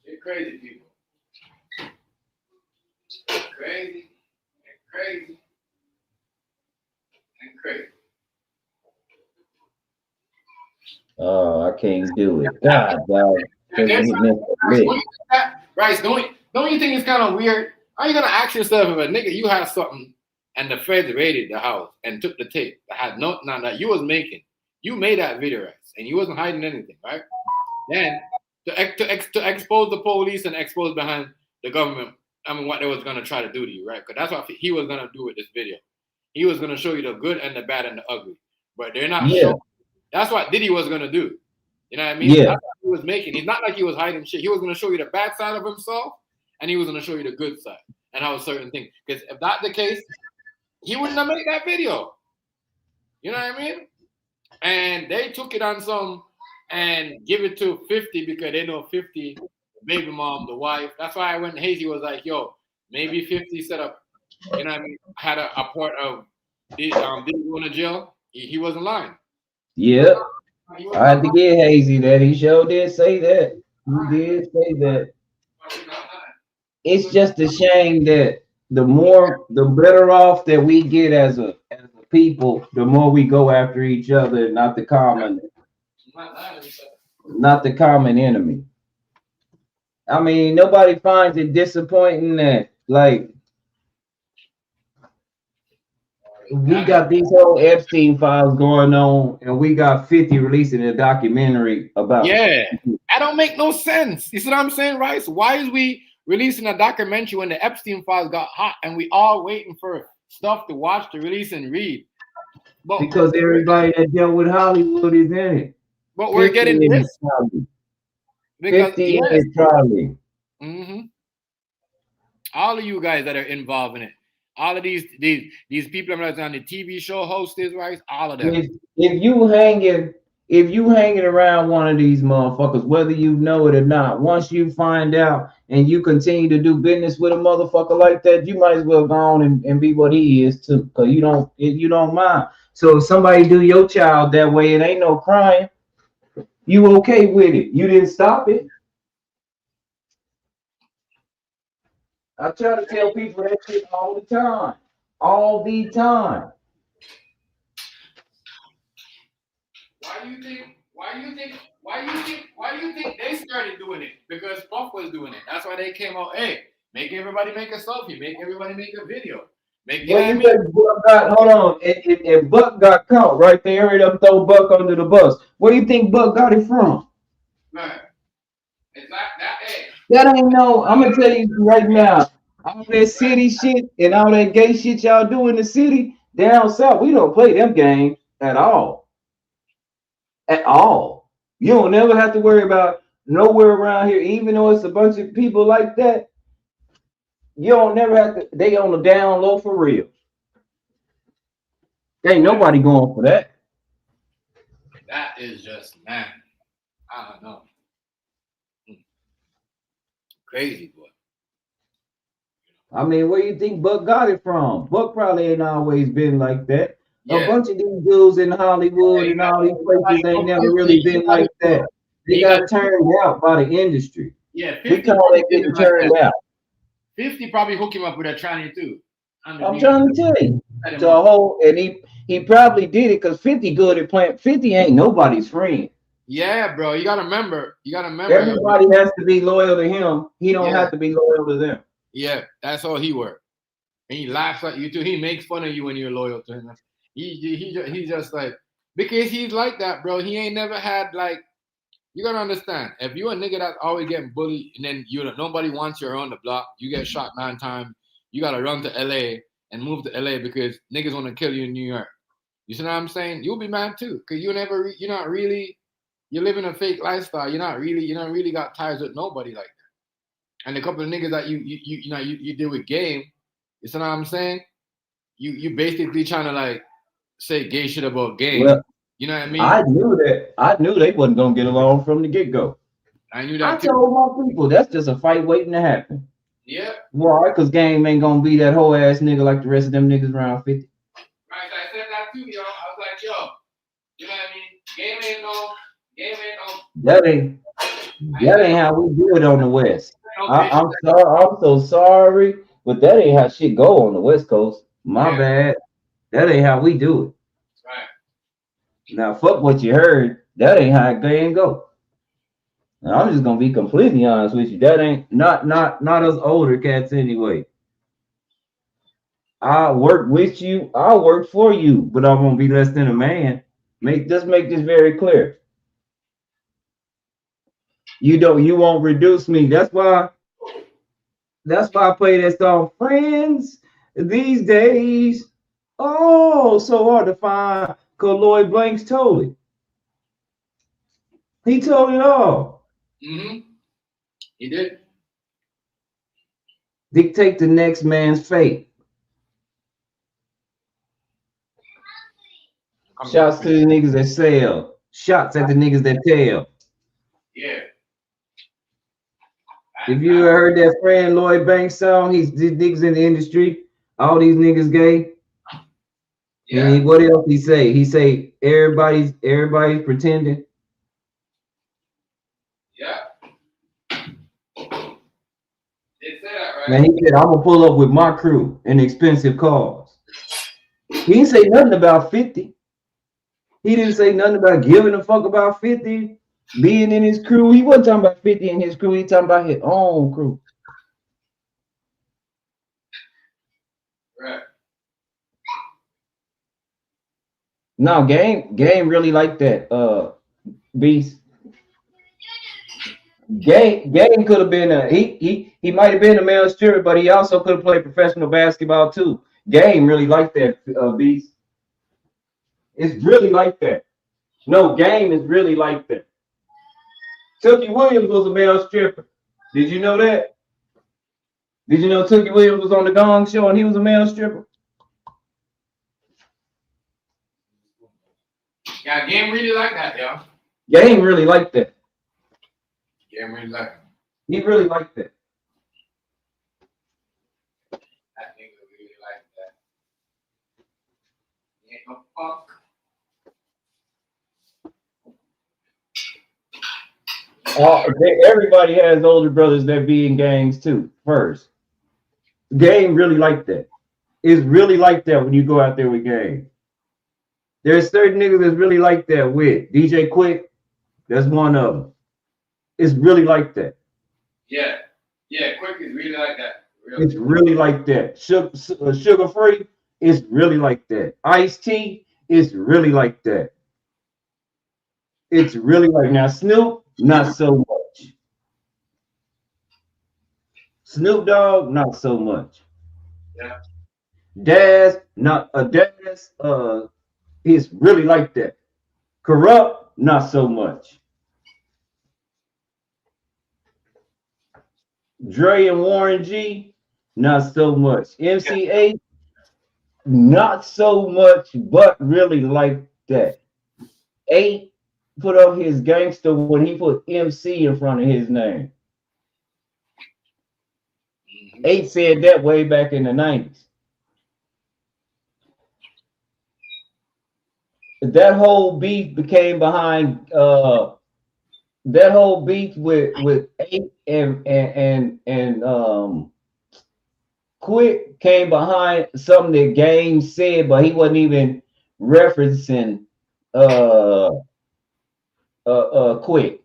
You're crazy people. Crazy. Oh, I can't do it. God, dog. Right? Don't you think it's kind of weird? Are you gonna ask yourself if a nigga you had something and the feds raided the house and took the tape that had none that you was making? You made that video, right? And you wasn't hiding anything, right? Then to expose the police and expose behind the government, I mean, what they was gonna try to do to you, right? Because that's what he was gonna do with this video. He was gonna show you the good and the bad and the ugly, but they're not showing. That's what Diddy was gonna do. You know what I mean? Yeah. That's what he was making. He's not like he was hiding shit. He was gonna show you the bad side of himself, and he was gonna show you the good side and how certain things. Because if that's the case, he wouldn't have made that video. You know what I mean? And they took it on some and give it to 50 because they know 50, the baby mom, the wife. That's why when Hazy was like, yo, maybe 50 set up, you know what I mean, had a part of Diddy going to jail. He wasn't lying. Yeah. I had to get Hazy that. He sure did say that. He did say that. It's just a shame that the better off that we get as a people, the more we go after each other, not the common enemy. I mean, nobody finds it disappointing that like we got these whole Epstein files going on, and we got 50 releasing a documentary about. Yeah, that don't make no sense. You see what I'm saying, right? So why is we releasing a documentary when the Epstein files got hot, and we all waiting for stuff to watch, to release, and read? But because everybody that dealt with Hollywood is in it. But we're getting this. 50 is Charlie. Mm-hmm. All of you guys that are involved in it. All of these people that are on the TV show hosts, right? All of them. If you hanging around one of these motherfuckers, whether you know it or not, once you find out and you continue to do business with a motherfucker like that, you might as well go on and be what he is too, because you don't mind. So if somebody do your child that way, it ain't no crime. You okay with it? You didn't stop it. I try to tell people that shit all the time. All the time. Why do you think? Why do you think? Why do you think? Why do you think they started doing it? Because Puff was doing it. That's why they came out. Hey, make everybody make a selfie. Make everybody make a video. Make you know What what I you mean? think Buck got? Hold on. If Buck got caught right there, hurry up, throw Buck under the bus. Where do you think Buck got it from? Right. It's like that. Hey. That ain't no. I'm gonna tell you right now. All that city shit and all that gay shit y'all do in the city down south, we don't play them games at all. At all. You don't never have to worry about nowhere around here, even though it's a bunch of people like that. You don't never have to. They on the down low for real. Ain't nobody going for that. That is just man. I don't know. Crazy boy. I mean, where you think Buck got it from? Buck probably ain't always been like that. Yeah. A bunch of these dudes in Hollywood and all these places ain't never really been like that. They got turned out by the industry. Yeah, we call that getting turned out. 50 probably hook him up with a tranny too. I'm trying to tell you. So a whole, and he probably did it because 50 good at playing. 50 ain't nobody's friend. Yeah, bro. You gotta remember. Everybody has to be loyal to him. He don't have to be loyal to them. Yeah, that's all he works. And he laughs at you too. He makes fun of you when you're loyal to him. He just like, because he's like that, bro. He ain't never had like, you gotta understand. If you're a nigga that's always getting bullied and then nobody wants you around the block, you get shot 9 times, you gotta run to LA and move to LA because niggas wanna kill you in New York. You see what I'm saying? You'll be mad too, cause you're not really, you're living a fake lifestyle. You're not really got ties with nobody like that. And a couple of niggas that you deal with game, you see what I'm saying? You basically trying to like say gay shit about game. Well, you know what I mean? I knew they wasn't gonna get along from the get-go. I knew that too. Told my people that's just a fight waiting to happen. Yeah. Why? Because game ain't gonna be that whole ass nigga like the rest of them niggas around 50. Right, I said that too, yo. I was like, yo, you know what I mean? Game ain't no. That ain't how we do it on the West. I'm sorry. I'm so sorry, but that ain't how shit go on the West Coast. My bad. That ain't how we do it. Right. Now, fuck what you heard. That ain't how it can go. Now, I'm just gonna be completely honest with you. That ain't not us older cats anyway. I work with you. I work for you, but I won't be less than a man. Make this very clear. You won't reduce me. That's why I play that song, Friends These Days. Oh, so hard to find. Cause Lloyd Blanks told it. He told it all. Mm-hmm. He did. Dictate the next man's fate. Shouts to the niggas that sell. Shots at the niggas that tell. Yeah. If you ever heard that friend Lloyd Banks song, these niggas in the industry, all these niggas gay. Yeah. And what else he say? He say everybody's pretending. Yeah. They say that, right? Man, he said, I'm gonna pull up with my crew in expensive cars. He didn't say nothing about 50. He didn't say nothing about giving a fuck about 50 being in his crew. He wasn't talking about 50 in his crew. He talking about his own crew. Right. No, game really like that. Beast. Game could have been he might have been a male stripper, but he also could have played professional basketball too. Game really like that, Beast. It's really like that. No, Game is really like that. Tookie Williams was a male stripper. Did you know that? Did you know Tookie Williams was on the Gong Show and he was a male stripper? Yeah, Game really like that, yo. Game really like that. Game really like that. He really liked that. That nigga really like that. He ain't no fuck. Everybody has older brothers that be in gangs too. First, Game really like that. It's really like that when you go out there with Game. There's certain niggas that's really like that with DJ Quick. That's one of them. It's really like that. Yeah. Yeah, Quick is really like that. Really. It's really like that. Sugar Free is really like that. Ice Tea is really like that. It's really like now Snoop, not so much. Snoop Dogg, not so much. Yeah. Daz, not a Daz, is really like that. Corrupt, not so much. Dre and Warren G, not so much. MCA, not so much, but really like that. 8 put up his gangster when he put MC in front of his name. 8 said that way back in the 90s. That whole beef became behind that whole beef with 8 and Quick came behind something that Game said, but he wasn't even referencing Quick.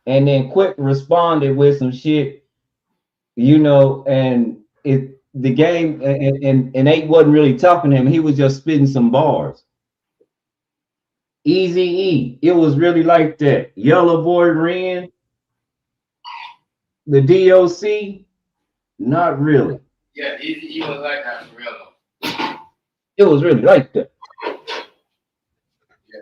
And then Quick responded with some shit, and the Game and 8 wasn't really talking to him, he was just spitting some bars. Easy E, it was really like that. Yellow Boy Ren, the DOC, not really. Yeah, he was like that for real though. It was really like that. Yeah.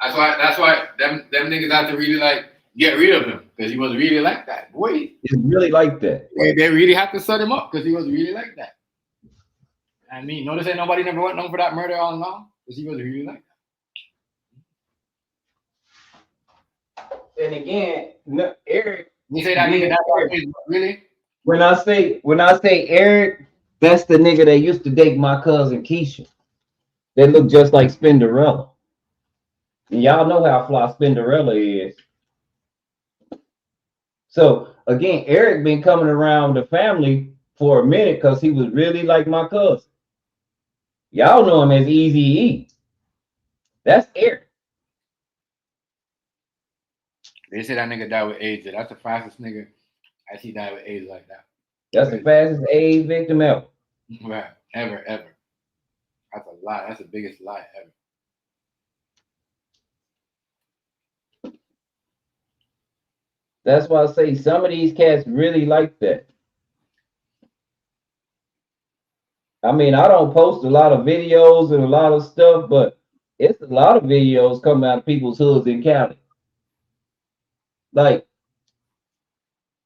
That's why them niggas had to really like get rid of him because he was really like that. Boy, it's really like that. They really had to set him up because he was really like that. I mean, notice that nobody never went on for that murder all along because he was really like that. And again, Eric, you say that nigga that really? When I say Eric, that's the nigga that used to date my cousin Keisha. They look just like Spinderella. And y'all know how fly Spinderella is. So again, Eric been coming around the family for a minute because he was really like my cousin. Y'all know him as Easy E. That's Eric. They say that nigga died with AIDS. That's the fastest nigga I see die with AIDS like that. That's the fastest AIDS victim ever. Right. Ever. That's a lie. That's the biggest lie ever. That's why I say some of these cats really like that. I mean, I don't post a lot of videos and a lot of stuff, but it's a lot of videos coming out of people's hoods in Cali. Like,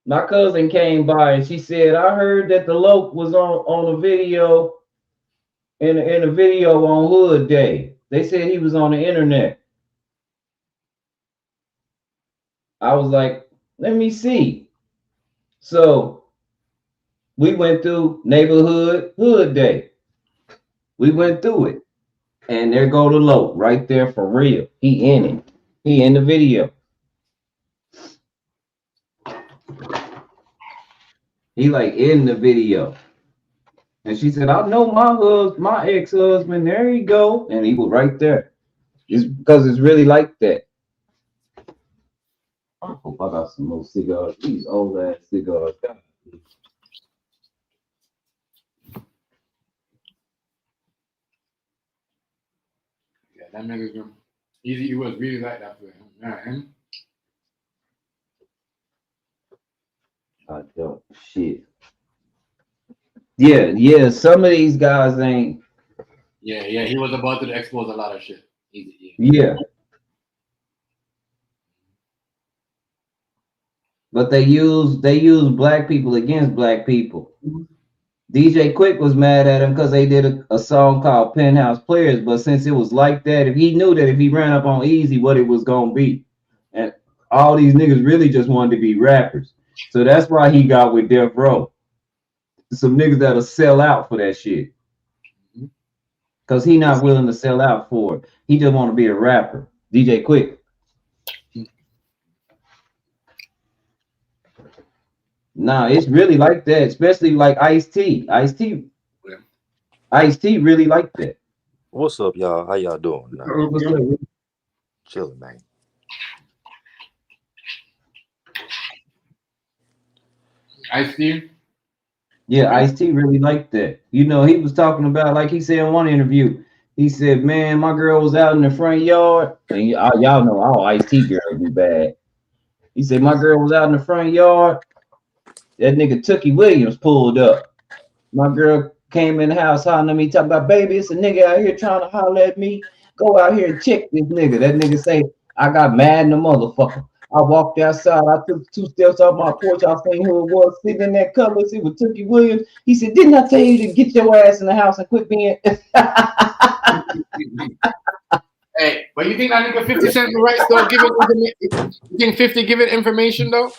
my cousin came by and she said, I heard that the Loke was on a video, in a video on Hood Day. They said he was on the internet. I was like, let me see. So we went through Neighborhood Hood Day. We went through it. And there go the Loke right there for real. He in it. He in the video. He like in the video. And she said, I know my ex-husband. There you go. And he was right there. It's because it's really like that. I hope I got some more cigars. These old ass cigars. Yeah, that nigga's Easy. He was really like that for him. Man. I don't shit. Yeah. Some of these guys ain't. Yeah. He was about to expose a lot of shit. Yeah. But they use black people against black people. DJ Quick was mad at him because they did a song called Penthouse Players, but since it was like that, if he knew that if he ran up on Easy, what it was gonna be, and all these niggas really just wanted to be rappers, so that's why he got with Death Row. Some niggas that'll sell out for that shit, because he not willing to sell out for it. He just want to be a rapper. DJ Quick. Nah, it's really like that, especially like Ice-T. Ice-T, Yeah. Ice-T really like that. What's up, y'all? How y'all doing tonight? What's up? Chilling, man. I see. Yeah, Ice-T really liked that. You know, he was talking about, like he said in one interview, he said, man, my girl was out in the front yard. And y'all know all Ice-T girls be bad. He said, my girl was out in the front yard. That nigga Tookie Williams pulled up. My girl came in the house hollering at me, talking about, baby, it's a nigga out here trying to holler at me. Go out here and check this nigga. That nigga say, I got mad in the motherfucker. I walked outside. I took 2 steps off my porch. I seen who it was sitting in that covers. It was Tookie Williams. He said, didn't I tell you to get your ass in the house and quit being... Hey, but you think that nigga 50 Cent the rights though? You think 50 giving information though?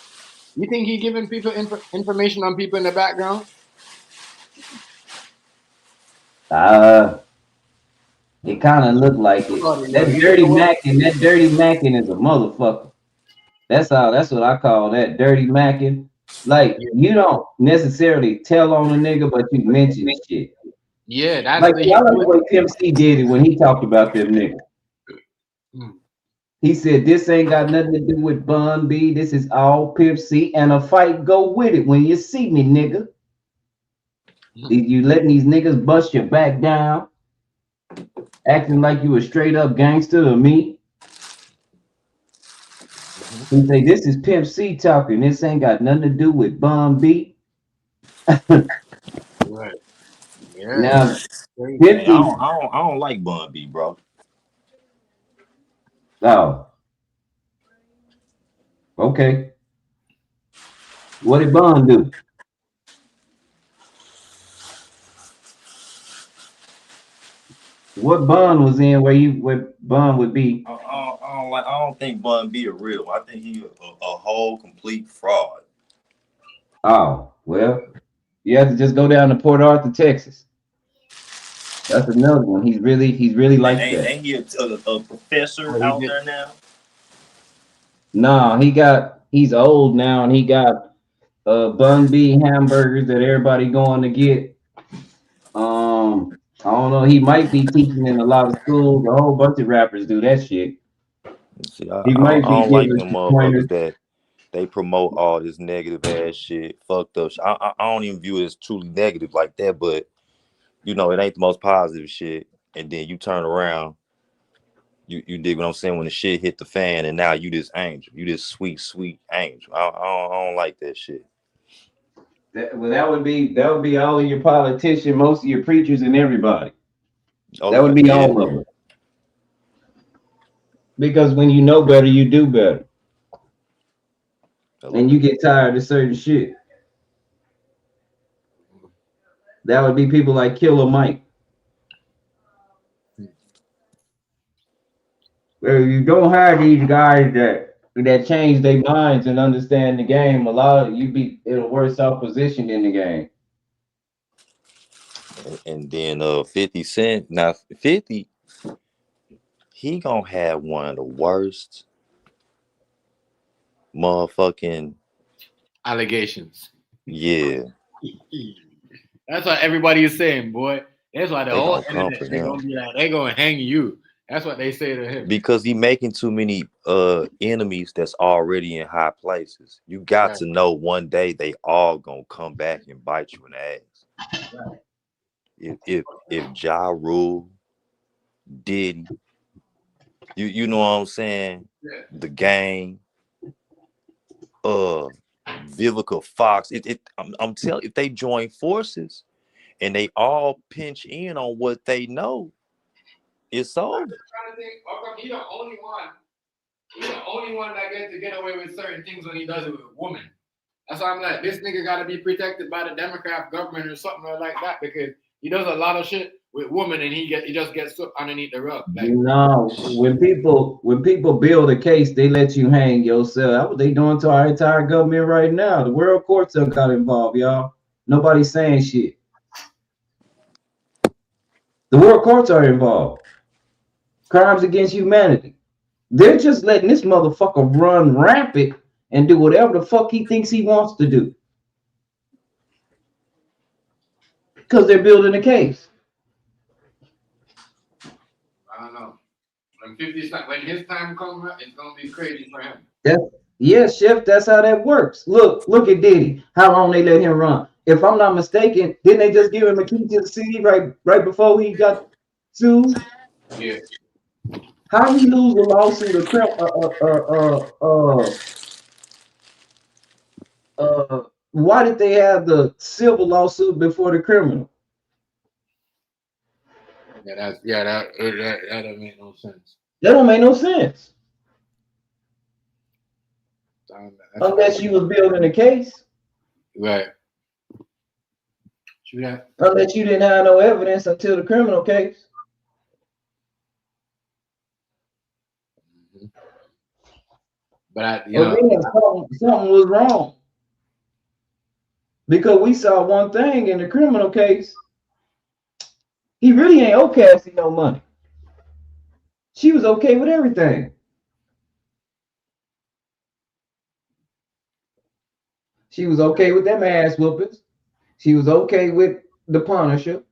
You think he giving people information on people in the background? It kind of looked like it. That dirty macking is a motherfucker. That's what I call that, dirty macking. Like, you don't necessarily tell on a nigga, but you mention shit. Yeah, that's like the way Pimp C did it when he talked about them niggas. He said, this ain't got nothing to do with Bun B. This is all Pimp C, and a fight go with it when you see me, nigga. You letting these niggas bust your back down, acting like you a straight up gangster to me. He say, this is Pimp C talking. This ain't got nothing to do with Bun B. Right. Yeah. Now, 50, I don't like Bun B, bro. Oh. Okay. What did Bun do? What Bun was in where Bun would be? I don't think Bun B a real. I think he a whole complete fraud. Oh, well, you have to just go down to Port Arthur, Texas. That's another one. He's really like that. Ain't he a professor out there now? No, he's old now, and he got Bun B hamburgers that everybody going to get. I don't know. He might be teaching in a lot of schools. A whole bunch of rappers do that shit. See, I don't like them motherfuckers that they promote all this negative ass shit, fucked up. I don't even view it as truly negative like that, but you know, it ain't the most positive shit. And then you turn around, you dig what I'm saying, when the shit hit the fan, and now you this angel, you this sweet angel. I don't like that shit. That would be all of your politicians, most of your preachers, and everybody. Okay, that would be all of them. Because when you know better, you do better. And you get tired of certain shit. That would be people like Killer Mike. Well, you don't have these guys that change their minds and understand the game. A lot of you be in a worse off position in the game. And then 50 Cent, now 50, he gonna have one of the worst motherfucking allegations. Yeah. That's what everybody is saying, boy. That's why the whole internet gonna be like, they gonna hang you. That's what they say to him. Because he making too many enemies that's already in high places. You got to know one day they all gonna come back and bite you in the ass. Right. If Ja Rule, Diddy, you know what I'm saying? Yeah. The Gang, Vivica Fox. I'm telling you, if they join forces and they all pinch in on what they know, it's over. I'm trying to think, he's the only one. He's the only one that gets to get away with certain things when he does it with a woman. That's why I'm like, this nigga got to be protected by the Democrat government or something like that, because he does a lot of shit with women and he just gets swept underneath the rug. Like, no, when people build a case, they let you hang yourself. That's what they doing to our entire government right now. The world courts have got involved, y'all. Nobody's saying shit. The world courts are involved. Crimes against humanity. They're just letting this motherfucker run rampant and do whatever the fuck he thinks he wants to do. Because they're building a case. I don't know. When his time comes, it's gonna be crazy for him. Yes, Chef, that's how that works. Look at Diddy. How long they let him run? If I'm not mistaken, didn't they just give him a key to the city right before he got sued? Yeah. How he lose a lawsuit? Why did they have the civil lawsuit before the criminal? That don't make no sense. That don't make no sense. Unless Right. you was building a case. Right. True that. Unless you didn't have no evidence until the criminal case. Mm-hmm. But something was wrong. Because we saw one thing in the criminal case. He really ain't owe Cassie no money. She was okay with everything. She was okay with them ass whoopings. She was okay with the Punisher.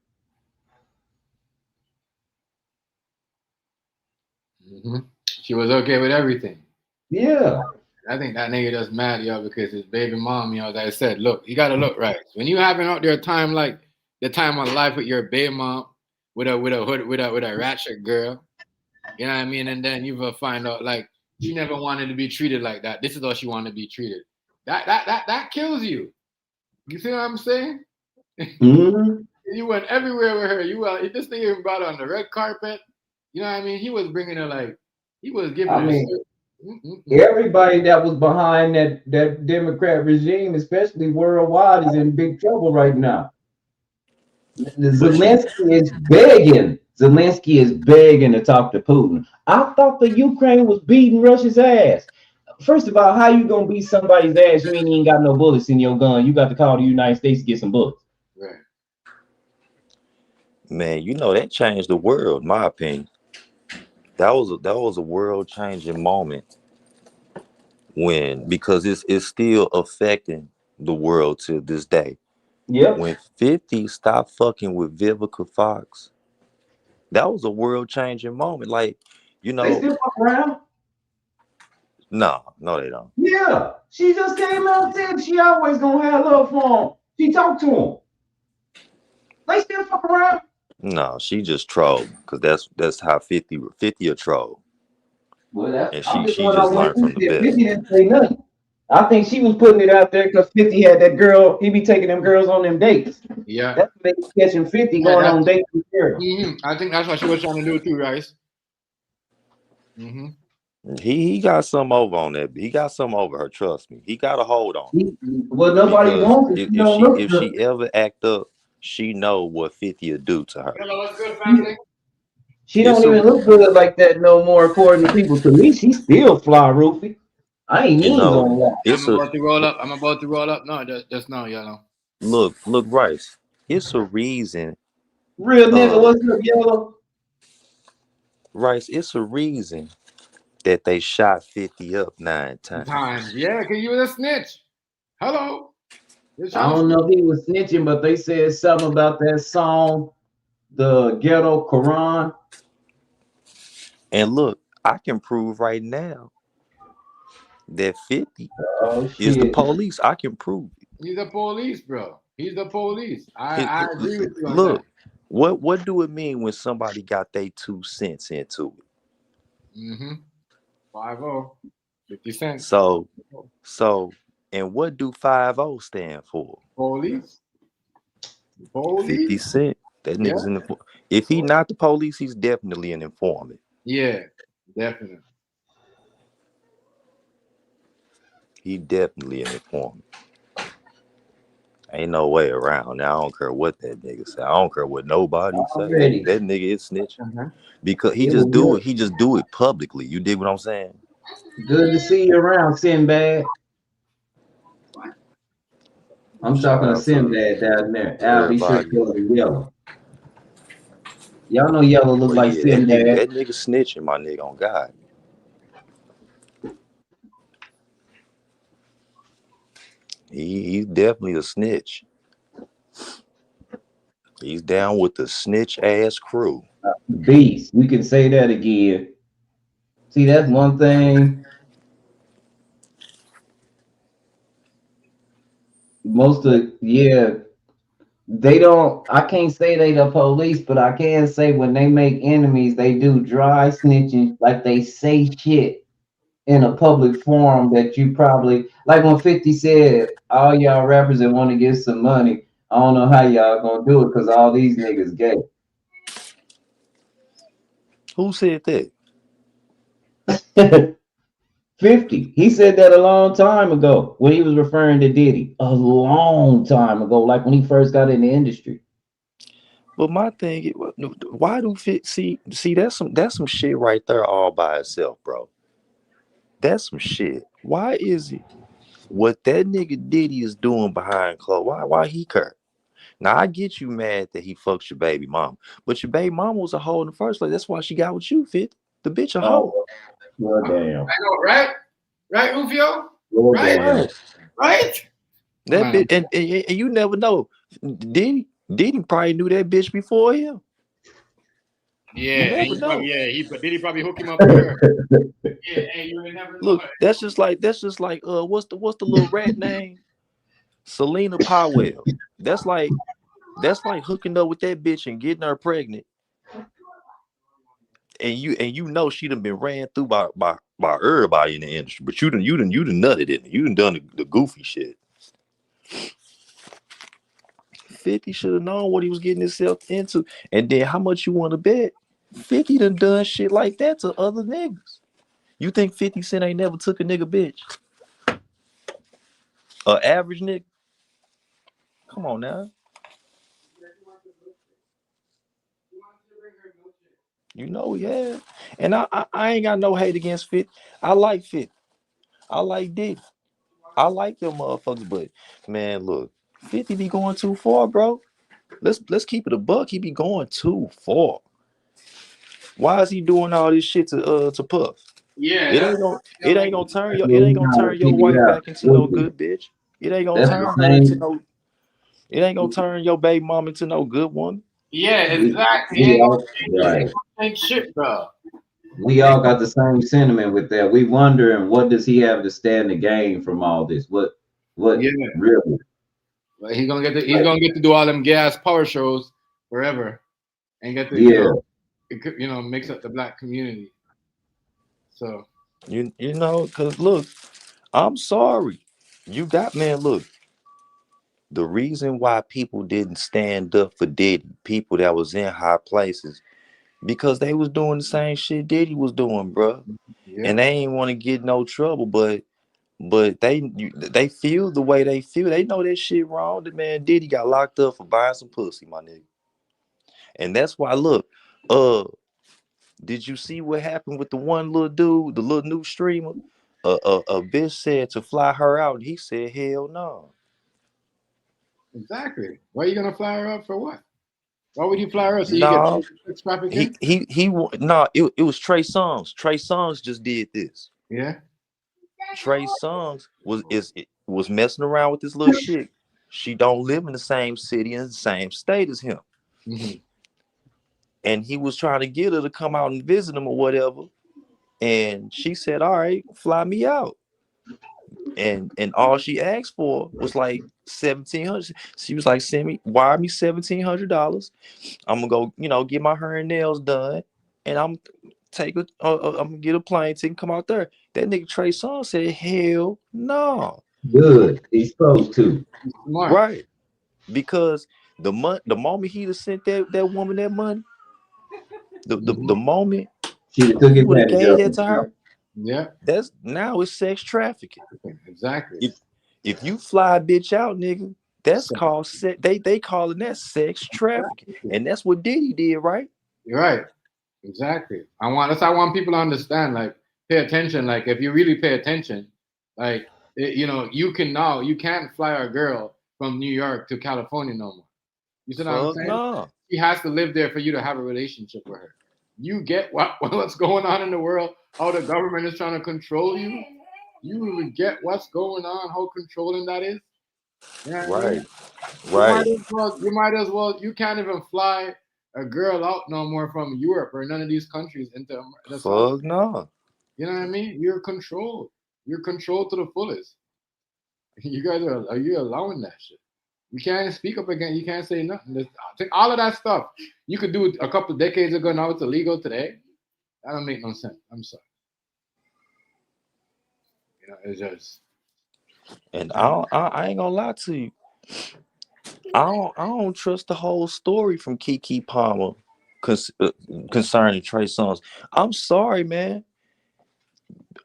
Mm-hmm. She was okay with everything. Yeah. I think that nigga just mad, yo, because his baby mom, as I said, look, you gotta look right. When you having out there time like the time of life with your baby mom, with a ratchet girl, you know what I mean? And then you will find out like she never wanted to be treated like that. This is how she wanted to be treated. That kills you. You see what I'm saying? Mm-hmm. You went everywhere with her. This thing even brought her on the red carpet. You know what I mean? He was bringing her like he was giving her. Everybody that was behind that Democrat regime, especially worldwide, is in big trouble right now. Zelensky is begging. Zelensky is begging to talk to Putin. I thought the Ukraine was beating Russia's ass. First of all, how you gonna beat somebody's ass? You ain't even got no bullets in your gun. You got to call the United States to get some bullets. Right. Man, that changed the world, in my opinion. That was a world changing moment because it's still affecting the world to this day. Yep. When 50 stopped fucking with Vivica Fox, that was a world changing moment. Like, They still fuck around? No, they don't. Yeah. She just came out and said she always gonna have love for him. She talked to him. They still fuck around? No, she just trolled because that's how 50 a troll. Well, that's And she just learned from the best. 50 didn't say nothing. I think she was putting it out there because 50 had that girl. He be taking them girls on them dates. Yeah. That's what they catching 50 going on dates with girls. I think that's what she was trying to do too, Rice. Mm-hmm. He got some over on that. He got some over her. Trust me. He got a hold on. Well, nobody wants it. If she ever act up, she know what 50 will do to her. Hello, what's good, family? She don't even look good like that no more, according to people. To me, she still fly roofie. I ain't even gonna lie. I'm about to roll up. No, just now, Yellow. Look, Rice. It's a reason. Real nigga, what's up, Yellow? Rice, it's a reason that they shot 50 up 9 times. Yeah, because you was a snitch. Hello. I don't know if he was snitching, but they said something about that song, the Ghetto Quran. And look, I can prove right now that 50 is the police. I can prove it. He's the police, bro. He's the police. I agree with you on that. Look, what do it mean when somebody got their 2 cents into it? Mm-hmm. 50, 50 cents. So, and what do 50 stand for? Police. 50 Cent. That nigga's in the. If he not the police, he's definitely an informant. Yeah, definitely. He definitely an informant. Ain't no way around. Now I don't care what that nigga say. I don't care what nobody say. That nigga is snitching because he just do it. He just do it publicly. You dig what I'm saying? Good to see you around, Sinbad. I'm talking to Sinbad down there. Al, be sure to go to Yellow. Y'all know Yellow look like Sinbad. That nigga snitching, my nigga, on God. He's definitely a snitch. He's down with the snitch ass crew. Beast. We can say that again. See, that's one thing. Most of they don't. I can't say they the police, but I can say when they make enemies, they do dry snitching. Like they say shit in a public forum that you probably like when 50 said all y'all rappers that want to get some money. I don't know how y'all gonna do it because all these niggas gay. Who said that? 50. He said that a long time ago when he was referring to Diddy. A long time ago, like when he first got in the industry. But my thing, why do fit? See, that's some shit right there all by itself, bro. That's some shit. Why is it what that nigga Diddy is doing behind clothes? Why he care? Now I get you mad that he fucks your baby mom, but your baby mama was a hoe in the first place. That's why she got with you, Fit. The bitch a hoe. Oh, well, damn. I know, right? Right, Rufio? Well, Right? damn. Right. Right? That Man. bitch, and you never know. Diddy probably knew that bitch before him. You Yeah, never know. did he probably hook him up with her? Yeah, hey, you will never know. Look, that's just like what's the little rat name? Selena Powell. That's like hooking up with that bitch and getting her pregnant. And you know she done been ran through by everybody in the industry, but you done nutted in it. You done the goofy shit. 50 should have known what he was getting himself into. And then how much you want to bet? 50 done shit like that to other niggas. You think 50 Cent ain't never took a nigga bitch? A average nigga? Come on now. You know, yeah. And I ain't got no hate against 50. I like 50. I like Diddy. I like them motherfuckers, but man, look, 50 be going too far, bro. Let's keep it a buck. He be going too far. Why is he doing all this shit to Puff? Yeah, It ain't gonna Well, we gotta turn your figure wife it out. back into no good bitch. It ain't gonna That's turn the her into same. no. It ain't gonna turn your baby mom into no good woman. yeah, exactly. We Ain't all gonna right. change shit, bro. We all got the same sentiment with that. We wondering what does he have to stand to gain from all this? What Yeah, really? but he's gonna get to do all them gas power shows forever and get to Yeah, mix up the black community. So You know, cause look, I'm sorry. You got man. Look, the reason why people didn't stand up for Diddy, people that was in high places, because they was doing the same shit Diddy was doing, bro. yeah, And they ain't want to get no trouble, but they feel the way they feel. They know that shit wrong. The man Diddy got locked up for buying some pussy, my nigga. And that's why, look, uh, did you see what happened with the one little dude, the little new streamer? A bitch said to fly her out, and he said, hell no. exactly. Why are you gonna fly her up for what? Why would you fly her up so you get No, sex trafficking? no, it was Trey Songz. Trey Songz just did this. Yeah. Trey Songz was messing around with this little shit. She don't live in the same city and the same state as him. Mm-hmm. And he was trying to get her to come out and visit him or whatever. And she said, all right, fly me out. And all she asked for was like 1,700. She was like, wire me $1,700. I'm gonna go, get my hair and nails done, and I'm gonna get a plane ticket, come out there. That nigga Trey Songz said, hell no. good. He's supposed to. Smart. Right. Because the moment he'd have sent that woman that money, the moment She took he would have advantage gave of that him. to her, Yeah. that's now it's sex trafficking. Exactly. If you fly a bitch out, nigga, that's So, called they calling that sex trafficking. And that's what Diddy did, right? you're right. Exactly. I want people to understand, like, pay attention. Like, if you really pay attention, like, you can't fly a girl from New York to California no more. You see what I'm Fuck saying? no. She has to live there for you to have a relationship with her. You get what's going on in the world, how the government is trying to control you. You really get what's going on, how controlling that is. You know what I Right. mean? Right. You might as well. You can't even fly a girl out no more from Europe or none of these countries into the South. Fuck no. You know what I mean? You're controlled. You're controlled to the fullest. You guys are you allowing that shit? You can't speak up again. You can't say nothing. I think all of that stuff you could do it a couple of decades ago. Now it's illegal today. That don't make no sense. I'm sorry. You know, it's just. And I ain't gonna lie to you. I don't trust the whole story from Keke Palmer concerning Trey Songz. I'm sorry, man.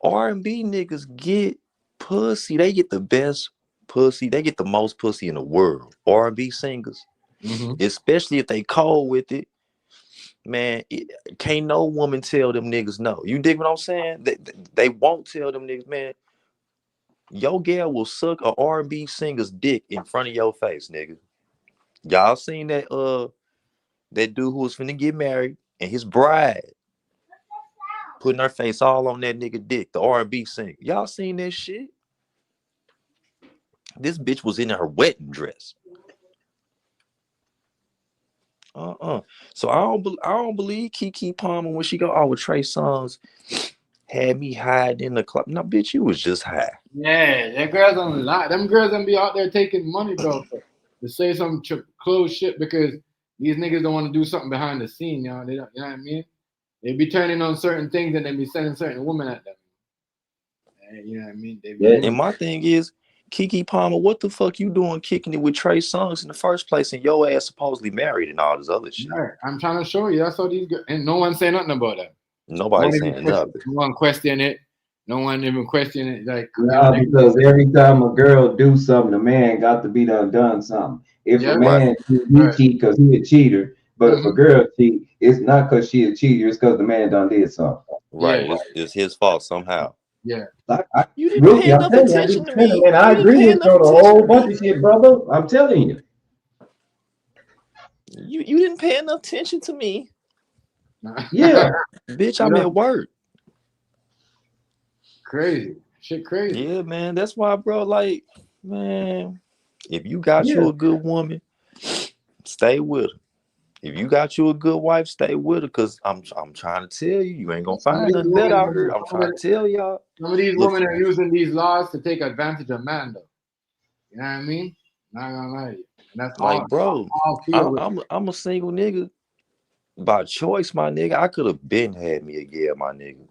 R&B niggas get pussy. They get the best pussy. They get the most pussy in the world. R&B singers, Mm-hmm. especially if they cold with it, man. Can't no woman tell them niggas no. You dig what I'm saying? They won't tell them niggas, man. Your gal will suck a R&B singer's dick in front of your face, nigga. Y'all seen that dude who was finna get married and his bride putting her face all on that nigga dick, the R&B singer. Y'all seen that shit? This bitch was in her wedding dress. So I don't believe Keke Palmer when she go out with Trey Songz had me hiding in the club. No, bitch, you was just high. Yeah, them girls don't lie. Them girls don't be out there taking money, bro, to say some close shit because these niggas don't want to do something behind the scene, y'all. They don't, you know what I mean? They be turning on certain things and they be sending certain women at them. You know what I mean? They be And my thing is, Keke Palmer, what the fuck you doing kicking it with Trey Songz in the first place and your ass supposedly married and all this other shit? right. I'm trying to show you. That's how these girls, and no one say nothing about that. Nobody saying nothing. No one question it. No one even question it. Like, nah, because every time a girl do something, the man got to be done something. If a yeah, Right. man he cheat because he a cheater, but if a mm-hmm. girl cheat, it's not because she a cheater, it's because the man done did something. Right. Yeah, It's his fault somehow. yeah. You didn't pay Really, I'm enough telling you, I be attention to telling, me. man, I You didn't agree pay with you enough on a attention whole to bunch me. of shit, brother. I'm telling you. You didn't pay enough attention to me. Yeah. Bitch, You I'm know, at work. crazy. Shit crazy. Yeah, man. That's why, bro, like, man, if you got Yeah. you a good woman, stay with her. If you got you a good wife, stay with her. Cause I'm trying to tell you, you ain't gonna Some of find these nothing better out women, here. I'm trying to tell y'all. some of these Look, women are using these laws to take advantage of man, though. You know what I mean? Not gonna lie to you. And that's like, bro, all fear with it. I'm a single nigga by choice, my nigga. I could have been had me a girl, my nigga.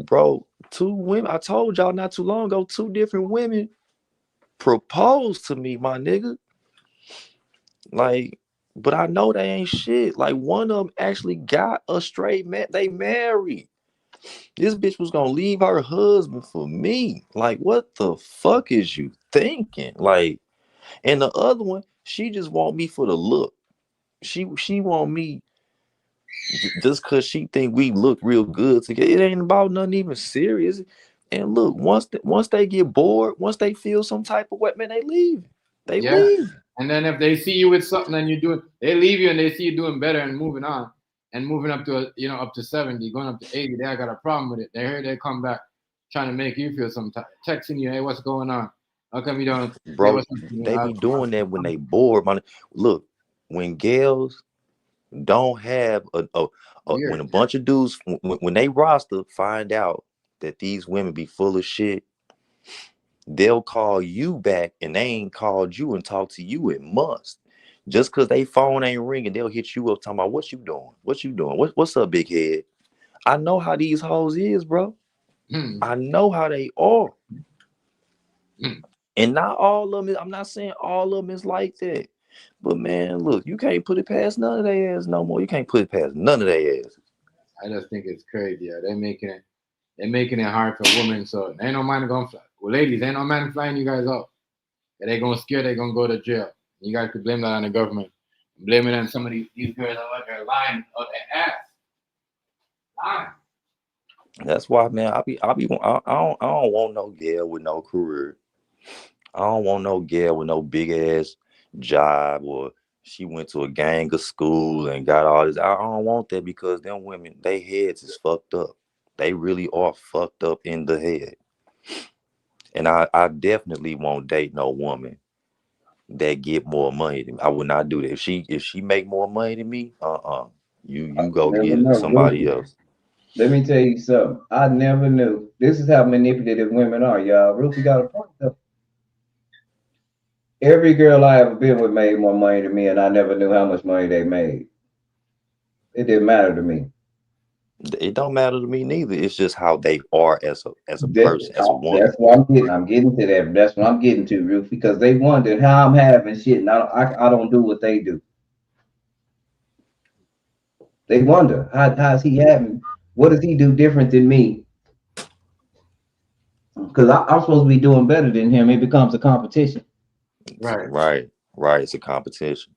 Bro, two women. I told y'all not too long ago, two different women proposed to me, my nigga. Like, but I know they ain't shit. Like, one of them actually got a straight man. They married. This bitch was gonna leave her husband for me. Like, what the fuck is you thinking? Like, and the other one, she just want me for the look. She want me just cause she think we look real good together. It ain't about nothing even serious. And look, once they get bored, once they feel some type of way, man, they leave. They Yeah. leave. And then if they see you with something and you're doing, they leave you and they see you doing better and moving on and moving up to, up to 70, going up to 80. They got a problem with it. They heard they come back trying to make you feel some type, texting you, hey, what's going on? How come you don't give Bro, us something? they be doing that when they bored. Man. Look, when girls don't have when Weird. a bunch of dudes when they roster find out that these women be full of shit, they'll call you back and they ain't called you and talk to you in months. Just cause they phone ain't ringing, they'll hit you up talking about what you doing? What you doing? What's up, big head? I know how these hoes is, bro. Hmm. I know how they are. Hmm. And not all of them, I'm not saying all of them is like that. But man, look, you can't put it past none of their ass no more. You can't put it past none of their ass. I just think it's crazy. Yeah, they're making it hard for women. So ain't no man gonna fly. Well, ladies, ain't no man flying you guys out. They gonna scare. They gonna go to jail. You guys could blame that on the government. Blame it on some of these girls out there lying out their ass. Lying. That's why, man, I don't want no girl with no career. I don't want no girl with no big ass job or she went to a gang of school and got all this. I don't want that because them women, they heads is fucked up. They really are fucked up in the head. And I definitely won't date no woman that get more money than me. I would not do that. If she make more money than me, you go Never get know. somebody else. Let me tell you something. I never knew. This is how manipulative women are, y'all. Ruthie got a point though. Every girl I ever been with made more money than me, and I never knew how much money they made. It didn't matter to me. It don't matter to me neither. It's just how they are as a person, as a woman. That's what I'm getting. I'm getting to that. That's what I'm getting to, Ruth, because they wondered how I'm having shit, and I don't do what they do. They wonder how's he having? What does he do different than me? Because I'm supposed to be doing better than him. It becomes a competition. Right. Right. It's a competition.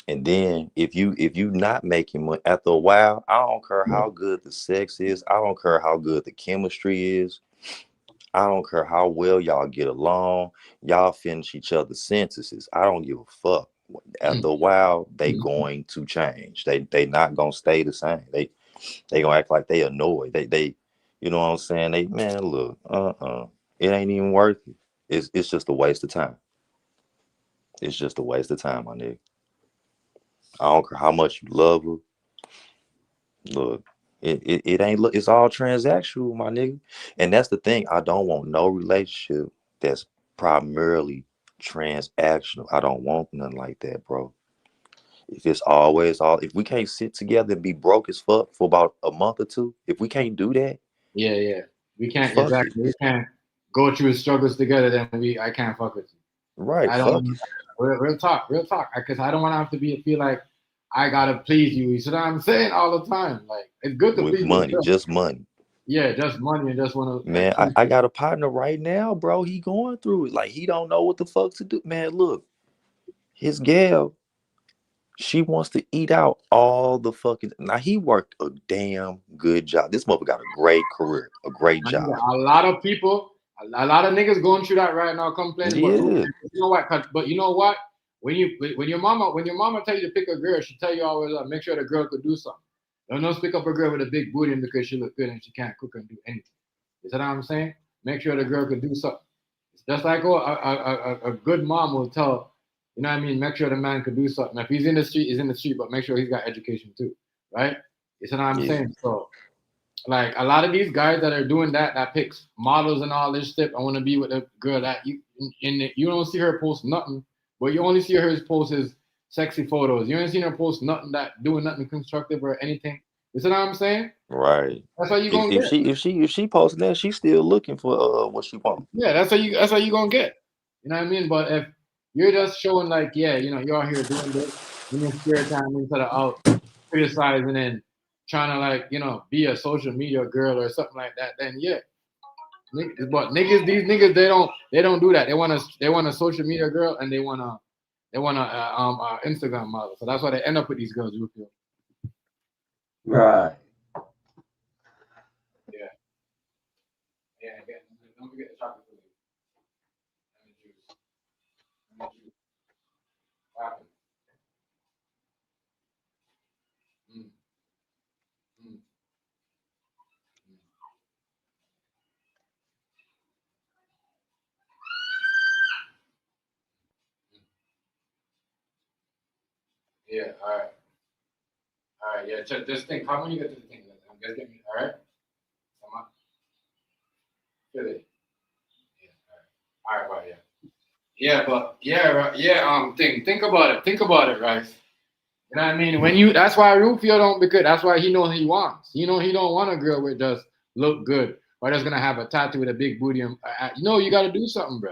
And then if you not making money after a while, I don't care how good the sex is. I don't care how good the chemistry is. I don't care how well y'all get along. Y'all finish each other's sentences. I don't give a fuck. After a while, they going to change. They not gonna stay the same. They gonna act like they annoyed. They you know what I'm saying? They man, look, it ain't even worth it. It's just a waste of time. It's just a waste of time, my nigga. I don't care how much you love her. Look, it ain't look. It's all transactional, my nigga. And that's the thing. I don't want no relationship that's primarily transactional. I don't want nothing like that, bro. If it's always all, if we can't sit together and be broke as fuck for about a month or two, if we can't do that, Yeah. We can't fuck it. exactly. We can't go through struggles together. Then I can't fuck with you. Right, I fuck don't. it. Real talk. Because I don't want to have to feel like I gotta please you. You see what I'm saying all the time? Like it's good to With please money, yourself. just money. Yeah, just money and just want to like. Man, I got a partner right now, bro. He going through it. Like he don't know what the fuck to do. Man, look, his gal, she wants to eat out all the fucking. Now he worked a damn good job. This mother got a great career, a great And job. a lot of people, a lot of niggas going through that right now, complaining. But Yeah, you know what? But you know what? When your mama tell you to pick a girl, she tell you always make sure the girl could do something. Don't pick up a girl with a big booty because she look good and she can't cook and do anything. You see what I'm saying? Make sure the girl could do something. It's just like a good mom will tell, you know what I mean? Make sure the man could do something. If he's in the street, he's in the street, but make sure he's got education too, right? You see what I'm yeah, saying? So like a lot of these guys that are doing that picks models and all this stuff. I want to be with a girl that you don't see her post nothing, but you only see her post his sexy photos. You ain't seen her post nothing that doing nothing constructive or anything. You see what I'm saying? right. That's how you If gonna if get. she if she if she posting that, she's still looking for what she wants. Yeah, that's how you gonna get. You know what I mean? But if you're just showing like, yeah, you're out here doing this in your spare time instead of out criticizing and trying to like, be a social media girl or something like that, then yeah. But these niggas, they don't do that. They want a social media girl and they want a Instagram model. So that's why they end up with these girls. You feel? Right. Yeah, yeah. Don't forget the chocolate cookie and the juice. And the juice. What happened? Mm, mm, mm, mm. Yeah. All right. Yeah. Just think. How many you get to the thing? Just get me. All right. Come on. Feel it. Yeah. All right. All right. Bye. Yeah. Yeah. But yeah. Right, yeah. Think about it. Think about it, right? You know what I mean? That's why Rufio don't be good. That's why he knows he wants. He don't want a girl with just look good or that's gonna have a tattoo with a big booty. And, you got to do something, bro.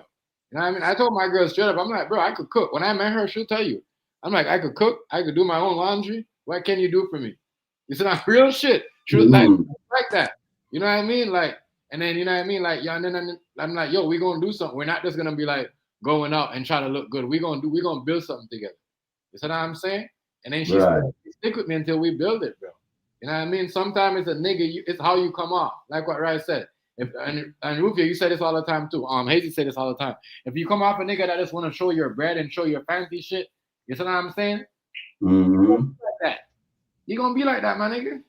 You know what I mean? I told my girl straight up. I'm like, bro, I could cook. When I met her, she'll tell you. I'm like, I could cook. I could do my own laundry. What can you do for me? You said, I'm real shit. She was like that. You know what I mean? Like, and then you know what I mean? Like, yeah. And then I'm like, yo, we gonna do something. We're not just gonna be like going out and try to look good. We're gonna build something together. You see what I'm saying? And then she Right. stick with me until we build it, bro. You know what I mean? Sometimes it's a nigga, it's how you come off. Like what Rice said. And Rufio, you say this all the time too. Hazy say this all the time. If you come off a nigga that just want to show your bread and show your fancy shit, you see what I'm saying? Mm-hmm. Like that. You gonna be like that, my nigga.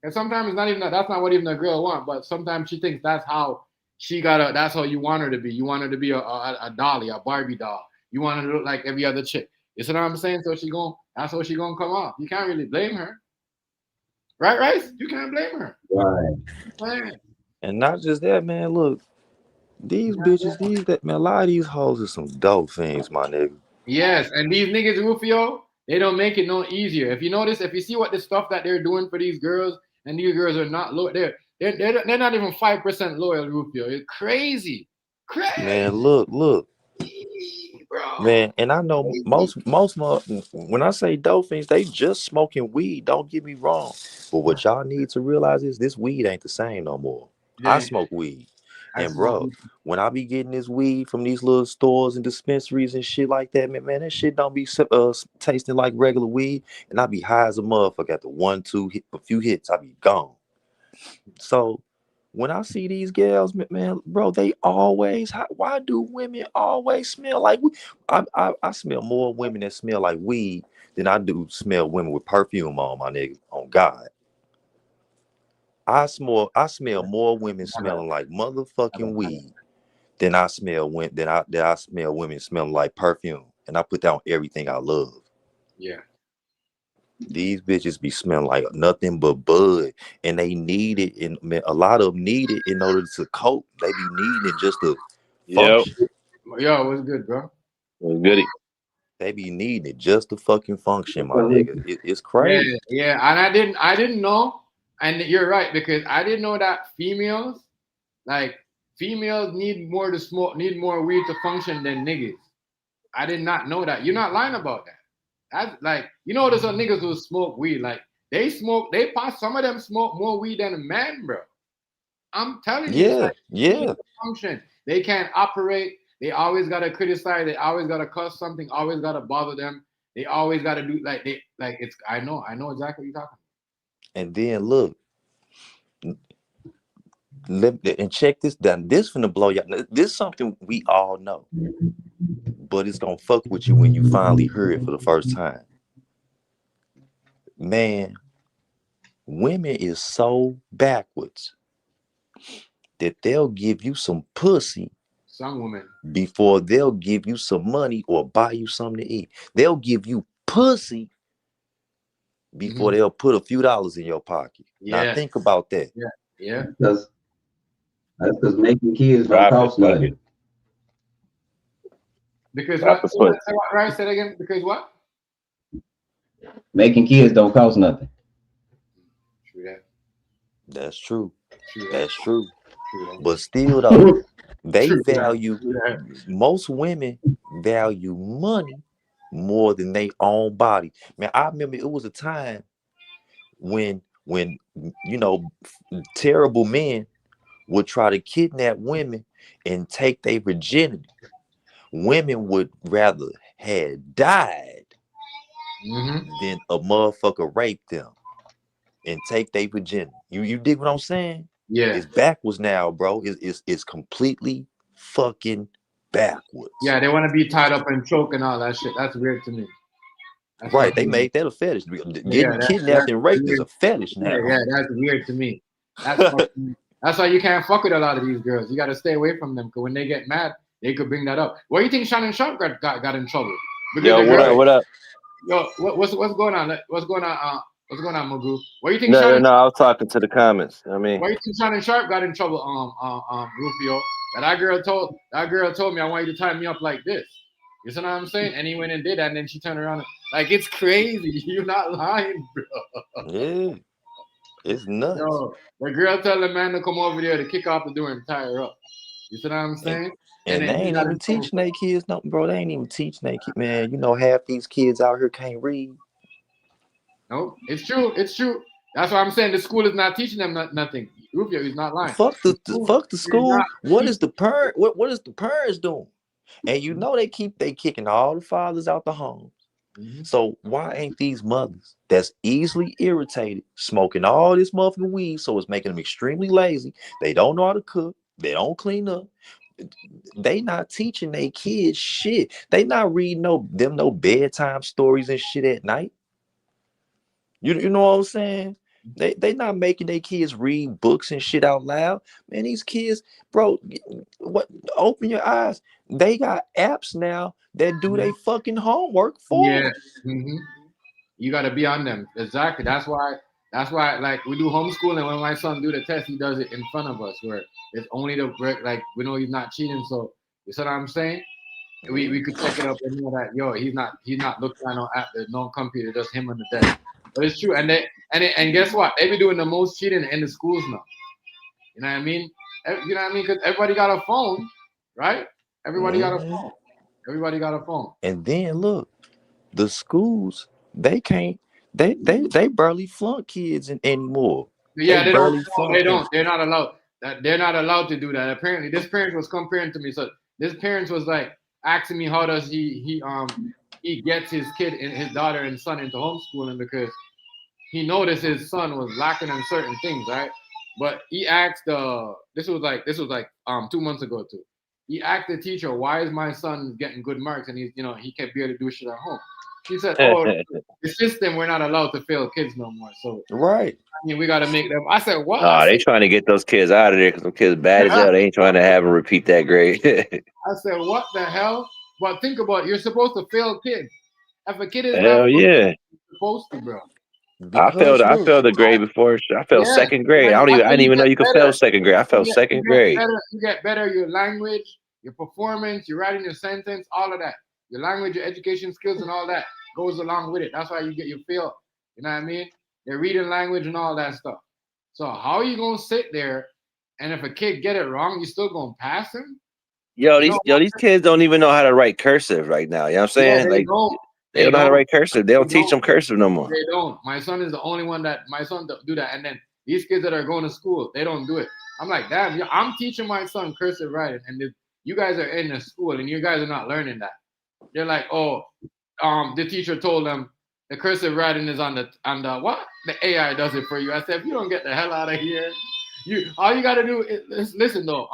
And sometimes it's not even that's not what even a girl want, but sometimes she thinks that's how that's how you want her to be. You want her to be a dolly, a Barbie doll. You want to look like every other chick. You see what I'm saying? So that's how she gonna come off. You can't really blame her, right? Rice? You can't blame her. Right. Man. And not just that, man. Look, these bitches, man, a lot of these hoes are some dope things, my nigga. Yes, and these niggas, Rufio, they don't make it no easier. If you notice, if you see what the stuff that they're doing for these girls, and these girls are not loyal, they're not even 5% loyal, Rufio. It's crazy, crazy, Man, look, bro. man. And I know Crazy. when I say dope things, they just smoking weed. Don't get me wrong, but what y'all need to realize is this weed ain't the same no more. I Yeah, smoke weed, I and smoke. bro, when I be getting this weed from these little stores and dispensaries and shit like that, man, that shit don't be tasting like regular weed, and I be high as a motherfucker at the 1, 2 hit, a few hits, I be gone. So when I see these gals, man, bro, they always. Why do women always smell like weed? I smell more women that smell like weed than I do smell women with perfume on, my nigga. On God, I smell more women smelling like motherfucking weed than I smell I smell women smelling like perfume, and I put that on everything I love. Yeah, These bitches be smelling like nothing but bud, and they need it. And man, a lot of them need it in order to cope. They be needing it just to Yep. function. yo, what's good, bro? Goody. They be needing it just to fucking function, my nigga. It's Yeah, crazy. yeah, and I didn't know, and you're right because I didn't know that like females need more weed to function than niggas. I did not know that. You're not lying about that. That's like there's some niggas who smoke weed. Like some of them smoke more weed than a man, bro. I'm telling you, it's Yeah, like they yeah. can't function. They can't operate. They always gotta criticize. They always gotta cuss something. Always gotta bother them. They always gotta do it's. I know exactly what you're talking And then look, and check this down. This finna blow y'all. This is something we all know, but it's gonna fuck with you when you finally hear it for the first time. Man, women is so backwards that they'll give you some pussy Some women. before they'll give you some money or buy you something to eat. They'll give you pussy before Mm-hmm. they'll put a few dollars in your pocket. Now Yeah, think about that. yeah, yeah. That's because making kids don't Drop it, cost fuck nothing. it. Because Drop what? the Say foot. what? Right? Say it again. Because what? Making kids don't cost nothing. True that. That's true. True that. That's true. True that. But still though, they True that. value True that. most women value money more than their own body. Man, I remember it was a time when terrible men would try to kidnap women and take their virginity. Women would rather had died Mm-hmm. than a motherfucker rape them and take their virginity. You dig what I'm saying? Yeah. It's backwards now, bro. It's completely fucking backwards. Yeah, they want to be tied up and choke and all that shit. That's weird to me. That's Right. fucking They weird. made that a fetish. Yeah, Getting kidnapped and that's raped is weird. a fetish Yeah, now. yeah, that's weird to me. That's fucking. That's why you can't fuck with a lot of these girls. You got to stay away from them because when they get mad, they could bring that up. What do you think Shannon Sharp got in trouble? Because Yo, the what girl, up? What up? yo, what's going on? What's going on? What's going on, Mugu? What do you think No, Shannon? no, I was talking to the comments. I mean, Why do you think Shannon Sharp got in trouble? Rufio. That girl told me I want you to tie me up like this. You see what I'm saying? And he went and did that, and then she turned around like it's crazy. You're not lying, bro. Yeah. It's nuts. Yo, the girl tell the man to come over there to kick off the door and tie her up. You see what I'm And, saying? And and they then he ain't got even in trouble. teaching their kids nothing, bro. They ain't even teaching their kids. Man, half these kids out here can't read. No, it's true. It's true. That's why I'm saying the school is not teaching them nothing. Rufio is not lying. Fuck the Is not school. What teaching. is the parent? What is the parents doing? And they kicking all the fathers out the home. Mhm. So why ain't these mothers that's easily irritated smoking all this motherfucking weed? So it's making them extremely lazy. They don't know how to cook. They don't clean up. They not teaching their kids shit. They not reading no bedtime stories and shit at night. You know what I'm saying? They not making their kids read books and shit out loud. Man, these kids, bro, what? Open your eyes. They got apps now that do their fucking homework for Yeah. them. Hmm. You got to be on them. Exactly. That's why. That's why. Like we do homeschooling. When my son do the test, he does it in front of us, where it's only the like we know he's not cheating. So you see what I'm saying? We could check it up and know that he's not looking at no app. There's no computer, just him on the desk. But it's true. And guess what? They be doing the most cheating in the schools now. You know what I mean? You know what I mean? Because everybody got a phone, right? Everybody got a Mhm. phone. Everybody got a phone. And then look, the schools they can't. They barely flunk kids anymore. They Yeah, they don't. barely No, they flunk them. don't. They're not allowed. They're not allowed to do that. Apparently, this parent was comparing to me. So this parent was like asking me how does he gets his kid and his daughter and son into homeschooling because he noticed his son was lacking in certain things, right? But he asked this was like 2 months ago too. He asked the teacher, "Why is my son getting good marks and he can't be able to do shit at home?" She said, "Oh, the system we're not allowed to fail kids no more. So Right. I mean, we got to make them." I said, "What?" I Nah, they said, trying to get those kids out of there because them kids bad as hell. They ain't trying to have them repeat that grade. I said, "What the hell?" But think about it. You're supposed to fail kids. If a kid is not Hell yeah. you're supposed to, bro. Because I look, failed the grade before. I failed Yeah, second grade. I that's how didn't you even know get you could fail better. second grade. I failed You second get grade. better. You get better. Your language, your performance, your writing your sentence, all of that. Your language, your education skills, and all that goes along with it. That's why you feel. You know what I mean? Your reading language and all that stuff. So how are you gonna sit there, and if a kid get it wrong, you still gonna pass him? You know? These kids don't even know how to write cursive right now. You know what I'm Yeah, saying? they Like don't. they They don't know how to don't. write cursive. They They don't teach don't. them cursive no more. They don't. My son is the only one that my son do that. And then these kids that are going to school, they don't do it. I'm like, damn, I'm teaching my son cursive writing, and you guys are in the school and you guys are not learning that. They're like, oh, the teacher told them the cursive writing is on the what? The AI does it for you. I said, if you don't get the hell out of here, all you gotta do is listen though.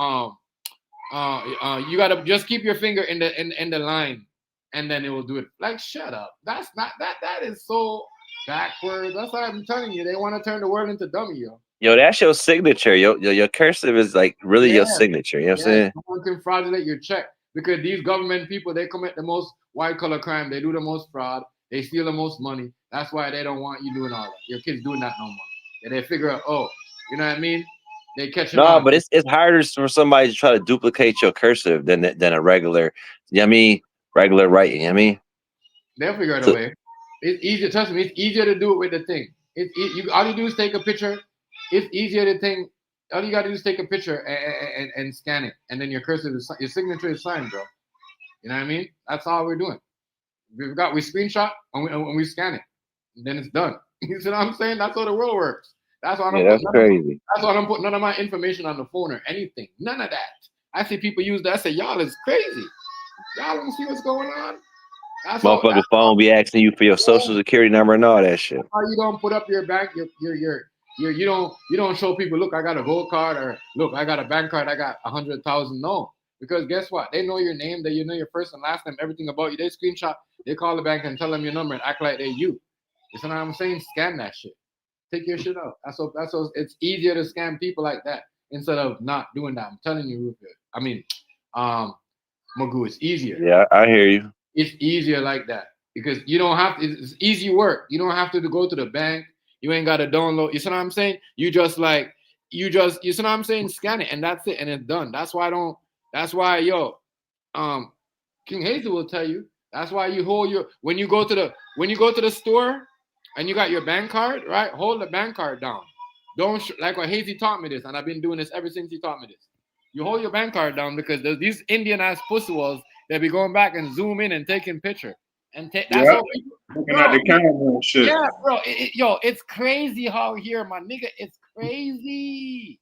You gotta just keep your finger in the line, and then it will do it. Like, shut up. That's not that is so backwards. That's what I'm telling you. They want to turn the world into dummy, yo. Yo, that's your signature. Your cursive is like really Yeah, your signature. You know what I'm yeah. saying? Someone can fraudulate your check because these government people they commit the most white collar crime. They do the most fraud. They steal the most money. That's why they don't want you doing all that. Your kids doing that no more. And they figure out, oh, you know what I mean? They catching No, on. but it's harder for somebody to try to duplicate your cursive than a regular. You know what I mean? Regular writing. You know what I mean? They'll figure out a So, way. It's easier. Trust me, it's easier to do it with the thing. All you do is take a picture. It's easier to think. All you gotta do is take a picture and scan it, and then your cursor, your signature is signed, bro. You know what I mean? That's all we're doing. We screenshot and we scan it, and then it's done. You see what I'm saying? That's how the world works. That's why I yeah, don't put that's crazy. that's why I don't put none of my information on the phone or anything. None of that. I see people use that. I say, y'all is crazy. Y'all don't see what's going on. That's all. Motherfucker phone be asking you for your social Yeah. security number and all that shit. How you don't put up your bank, you don't show people, look, I got a gold card, or look, I got a bank card, I got 100,000. No, because guess what? They know your name, they know your first and last name, everything about you. They screenshot, they call the bank and tell them your number and act like they you. You see what I'm saying? Scan that shit. Take your shit out. That's it's easier to scam people like that instead of not doing that. I'm telling you, Rupert. I mean, Magoo, it's easier. Yeah, I hear you. It's easier like that because you don't have to, it's easy work. You don't have to go to the bank. You ain't got to download. You see what I'm saying? You see what I'm saying? Scan it and that's it and it's done. That's why, King Hazel will tell you. That's why you hold when you go to the store and you got your bank card, right? Hold the bank card down. Don't like what Hazy taught me this, and I've been doing this ever since he taught me this. You hold your bank card down because these Indian ass pussy walls, they be going back and zoom in and taking picture. And that's Yeah, how people, looking bro. at the camera and shit. Yeah, bro. It's crazy how here, my nigga. It's crazy,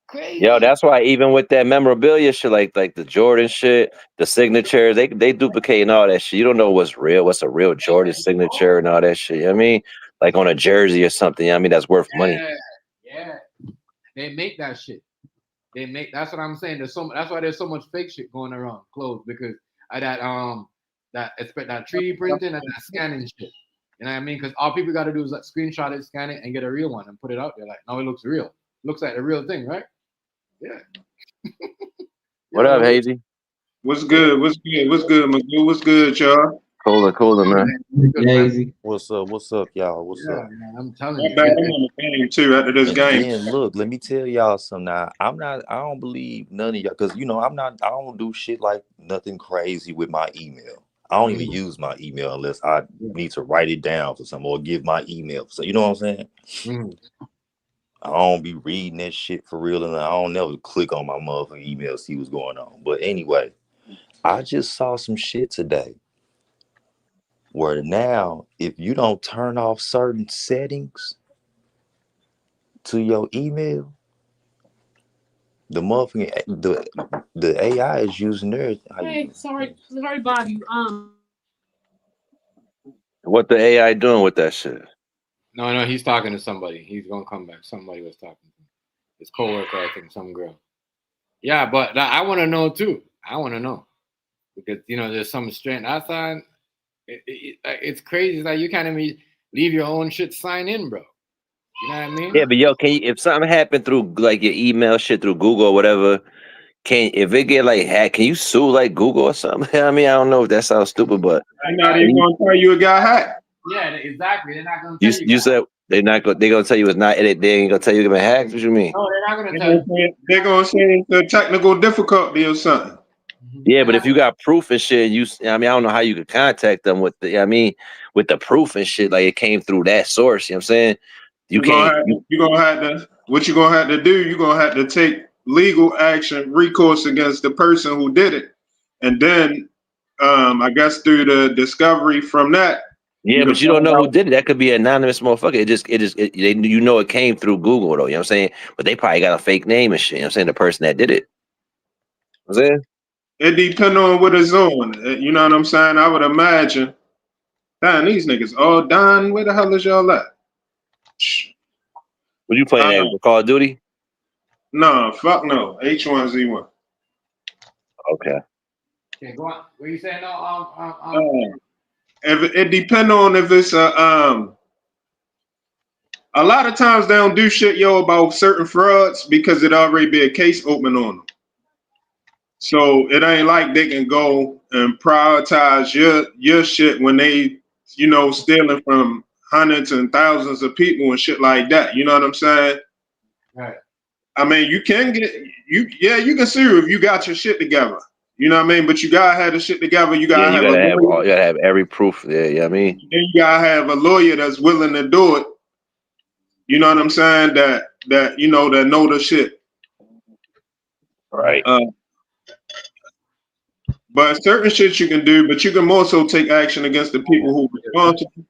Yo, crazy. that's why even with that memorabilia shit, like the Jordan shit, the signature, they duplicating all that shit. You don't know what's real, what's a real Jordan signature and all that shit. You know what I mean? Like on a jersey or something. You know what I mean, that's worth money. Yeah, yeah. They make that shit. That's what I'm saying. That's why there's so much fake shit going around clothes because of that 3D printing and that scanning shit. You know what I mean? Because all people got to do is like screenshot it, scan it, and get a real one and put it out there. Like, no, it looks real. Looks like the real thing, right? Yeah. What up, Hazy? What's good? What's good? What's good, Magoo? What's good, y'all? Cooler, man. Hazy. What's up, y'all? What's up? Man, I'm telling My you. bad. I'm on the game too after this And game. then look, let me tell y'all something. Now, I don't believe none of y'all, because I don't do shit like nothing crazy with my email. I don't even use my email unless I need to write it down for something or give my email. So you know what I'm saying? I don't be reading that shit for real, and I don't never click on my motherfucking email to see what's going on. But anyway, I just saw some shit today where now if you don't turn off certain settings to your email, the motherfucking the AI is using theirs. Hey, sorry, Bobby. What the AI doing with that shit? No, he's talking to somebody. He's gonna come back. Somebody was talking to him. His coworker, I think, some girl. Yeah, but I want to know too. I want to know because there's some strength outside. It's crazy. It's like you can't even leave your own shit sign in, bro. You know what I mean? Yeah, but yo, if something happened through like your email shit through Google or whatever, if it get like hacked, can you sue like Google or something? I mean, I don't know if that sounds stupid, but I'm not even gonna tell you it got hacked. Yeah, exactly. They're not gonna tell you. You said they're gonna tell you it's not. They ain't gonna tell you it's been hacked. What you mean? No, they're not gonna tell you. They're gonna say it's a technical difficulty or something. Yeah, but if you got proof and shit, I don't know how you could contact them with with the proof and shit, like it came through that source. You know what I'm saying? You're gonna have to. What you're gonna have to do? You're gonna have to take legal action, recourse against the person who did it, and then, I guess through the discovery from that. Yeah, but you don't know who did it. That could be an anonymous motherfucker. It came through Google though. You know what I'm saying? But they probably got a fake name and shit. You know what I'm saying? The person that did it. You know what I'm saying? It depends on what it's on. You know what I'm saying? I would imagine. Damn, these niggas all done. Where the hell is y'all at? Were you playing that Call of Duty? No, fuck no. H1Z1. Okay. Okay, go on. What you saying? If it depends on if it's a lot of times they don't do shit, about certain frauds because it already be a case open on them. So it ain't like they can go and prioritize your shit when they, stealing from hundreds and thousands of people and shit like that. You know what I'm saying? Right. I mean, you can you can sue if you got your shit together. You know what I mean? But you gotta have the shit together. You gotta you gotta have every proof. Yeah, you know what I mean? Then you gotta have a lawyer that's willing to do it. You know what I'm saying? That that know the shit. Right. But certain shit you can do, but you can also take action against the people who responsible.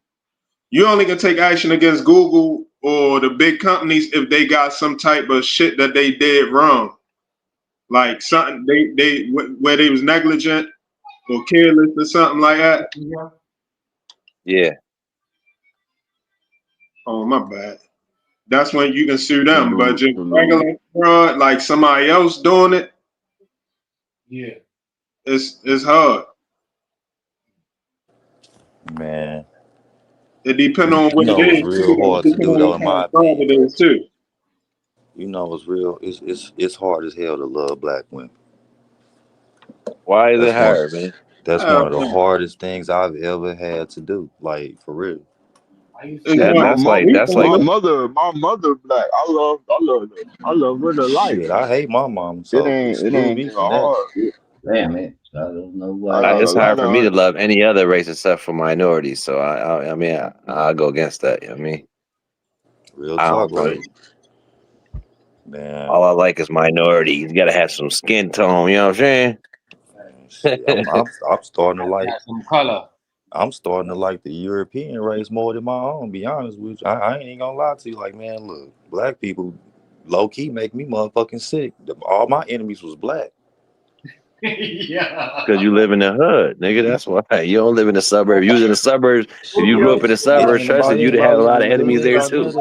You only can take action against Google or the big companies if they got some type of shit that they did wrong, like something they where they was negligent or careless or something like that. Yeah. Oh, my bad. That's when you can sue them. But just regular fraud, like somebody else doing it, yeah, it's hard. Man, It depends on what it is. It's real hard to do though, in my opinion. It is too. It's real. It's hard as hell to love black women. Why is it hard, man? That's one of the hardest things I've ever had to do. Like, for real. That's like my mother black. I love her to life. Shit, I hate my mom. So it ain't me hard. Damn it. I don't know why. It's hard for me to love any other race except for minorities. So I'll go against that. You know what I mean? Real talk, right? Man. All I like is minorities. You gotta have some skin tone. You know what I'm saying? Shit, I'm starting to like some color. I'm starting to like the European race more than my own. Be honest with you, I ain't even gonna lie to you. Like, man, look, black people low key make me motherfucking sick. All my enemies was black. Yeah. Because you live in the hood, nigga. That's why you don't live in the suburbs. You was in the suburbs. If you grew up in the suburbs, trust it, you'd have a lot of enemies there too.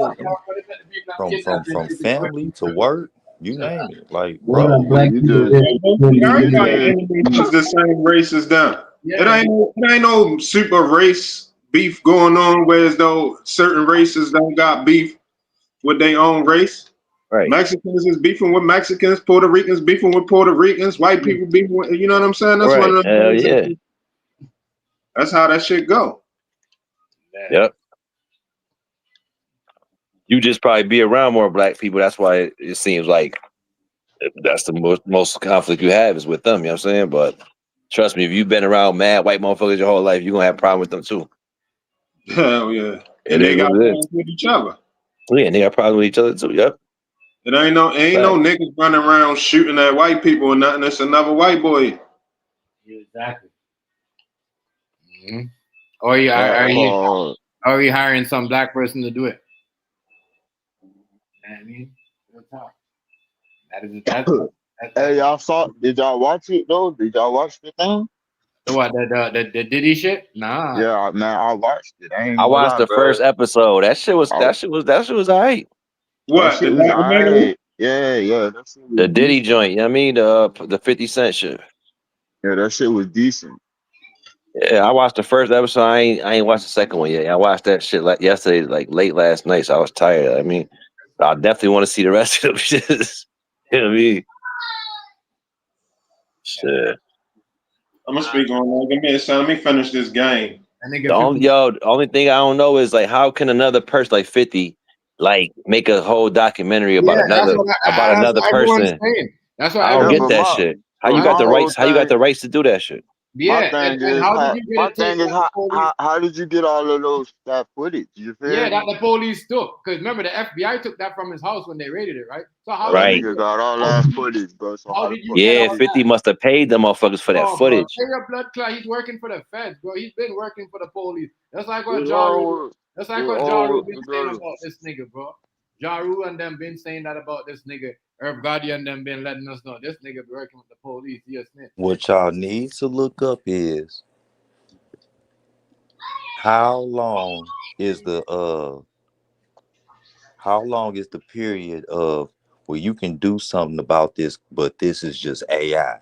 From family to work, you name it. Like, What bro, up, black people? Everybody enemies is the same race as them. It ain't no super race beef going on, whereas though certain races don't got beef with their own race. Right. Mexicans is beefing with Mexicans, Puerto Ricans beefing with Puerto Ricans, white people beefing with, you know what I'm saying? That's one Right. of them Hell things. yeah. That's how that shit go. Yep. You just probably be around more black people. That's why it seems like that's the most conflict you have is with them. You know what I'm saying? But trust me, if you've been around mad white motherfuckers your whole life, you're gonna have a problem with them too. Hell yeah. It And they is got what it is. problems with each other. Yeah, and they got problems with each other too. Yep. It ain't no niggas running around shooting at white people or nothing. It's another white boy. Exactly. Mm-hmm. Or are you hiring some black person to do it? You know what I mean? Hey, did y'all watch it though? Did y'all watch the thing? The Diddy shit? Nah. Yeah, man, I watched it. I ain't I gonna watched lie, the bro. first episode. That shit was alright. That What? The shit was documentary? alright. Yeah, that shit was The Diddy decent. joint, you know what I mean? The 50 Cent shit. Yeah, that shit was decent. Yeah, I watched the first episode. I ain't watched the second one yet. I watched that shit like yesterday, like late last night, so I was tired. I mean, I definitely want to see the rest of them shit. You know what I mean? Shit. I'm gonna speak on that. Give me a second. Let me finish this game. The only thing I don't know is like how can another person like 50 like make a whole documentary about another everyone's person? saying. That's what I don't Yeah, everyone's get but that my shit. How you but got my the whole rights? How you got thing, the rights to do that shit? my Yeah, thing and is how did you get my a tape thing is that the police? how did you get all of that footage? You Yeah, feel that me? the police took. Because remember, the FBI took that from his house when they raided it, right? So how That did you Right. nigga get? got all that footage, bro. So How how the did you fuck get you Yeah, all get 50 that? must have paid them motherfuckers for that Oh, bro, footage. pay your blood clot. He's working for the feds, bro. He's been working for the police. That's like what it Jaru. all That's like it what all Jaru been saying together. about this nigga, bro. Jaru and them been saying that about this nigga. Herb Gotti and them been letting us know this nigga be working with the police. He a snitch. What y'all need to look up is how long is the period of where you can do something about this, but this is just AI.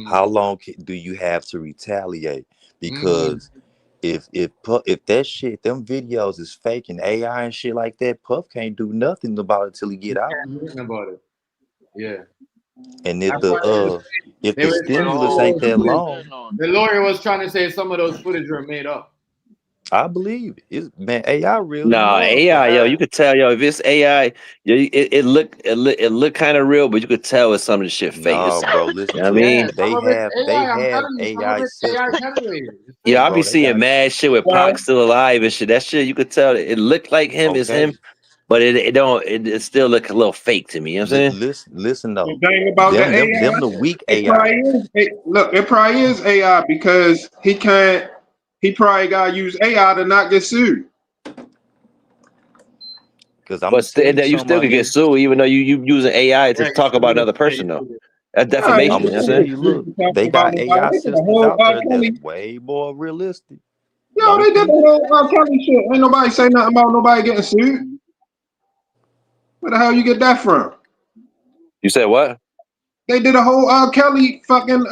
How long do you have to retaliate? Because if that shit, them videos is fake and AI and shit like that, Puff can't do nothing about it till he get out. Can't do nothing about it. Yeah. And That's why if they the were saying stimulus some of ain't those that footage. long, The lawyer was trying to say some of those footage were made up. I believe it. It's, man, AI real than a Nah, AI, motherfucker. yo, you could tell, yo, if it's AI, yo, it look kind of real, but you could tell it's some of the shit fake. No, bro, You listen know what I to me. Yeah, mean? some They of it's they AI. I'm have telling you, some of AI it's AI systems. generated. It's Yeah, fake. I'll be Bro, they seeing got mad shit with Well, Pac still alive and shit. That shit, you could tell it looked like him is okay. him, but it still look a little fake to me. You know what I'm saying? Listen the though. thing about the Them AI, the weak it probably AI. is. It probably is AI because he can't. He probably got to use AI to not get sued. Cause I'm But gonna tell you you something, still my could get nigga. sued, even though you using AI to Yeah, talk about another person though. That's Yeah, I'm defamation. You gonna know what tell I'm saying? you, look, they about got nobody. AI They did a systems whole out there that's Kelly. way more realistic. Yo, Don't they did the think whole Kelly shit. Ain't nobody say nothing about nobody getting sued. Where the hell you get that from? You said what? They did a whole Kelly fucking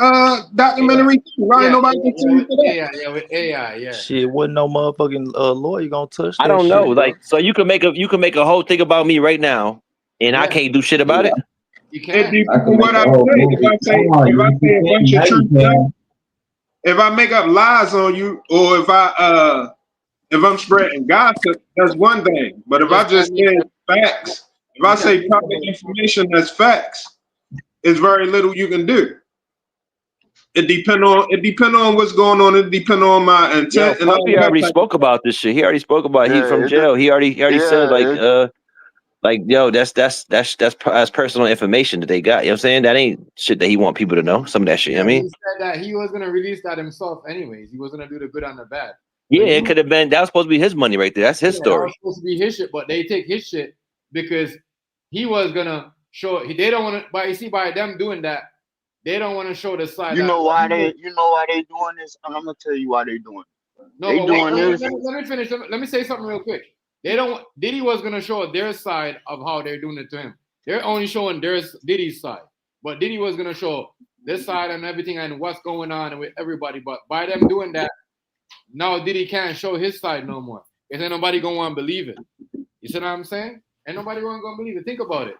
documentary. Why ain't nobody get sued for that? With AI, yeah. shit wasn't no motherfucking lawyer gonna touch I that don't know. shit, bro. Like, so you can make a whole thing about me right now, and I Yeah, can't do shit about it. you It can. I depends can on make what a I whole say. movie. If I say a bunch of true stuff, if I make up lies on you, or if I'm spreading gossip, that's one thing. But if I Just just can't make say that. facts, if You I can't say make public that. information that's facts, it's very little you can do. It depend on what's going on. It depend on my Yo, intent and all Puffy that already type of spoke stuff. about this shit. He already spoke about he Yeah, from jail. He already said it, like yo, that's personal information that they got. You know what I'm saying? That ain't shit that he want people to know. Some of that shit. You know Yeah, what I he mean? said that he was gonna release that himself, anyways. He was gonna do the good and the bad. Yeah, But it could have been. That was supposed to be his money right there. That's his yeah, that was story. supposed to be his shit, but they take his shit because he was gonna show. They don't want to. But you see, by them doing that, they don't want to show the side you that. know why they doing this? And I'm gonna tell you why they doing it. No, They but doing this. let me finish. Let me say something real quick. They don't. Diddy was gonna show their side of how they're doing it to him. They're only showing Diddy's side, but Diddy was gonna show this side and everything and what's going on with everybody. But by them doing that, now Diddy can't show his side no more. Because ain't nobody gonna want to believe it. You see what I'm saying? Ain't nobody gonna believe it. Think about it.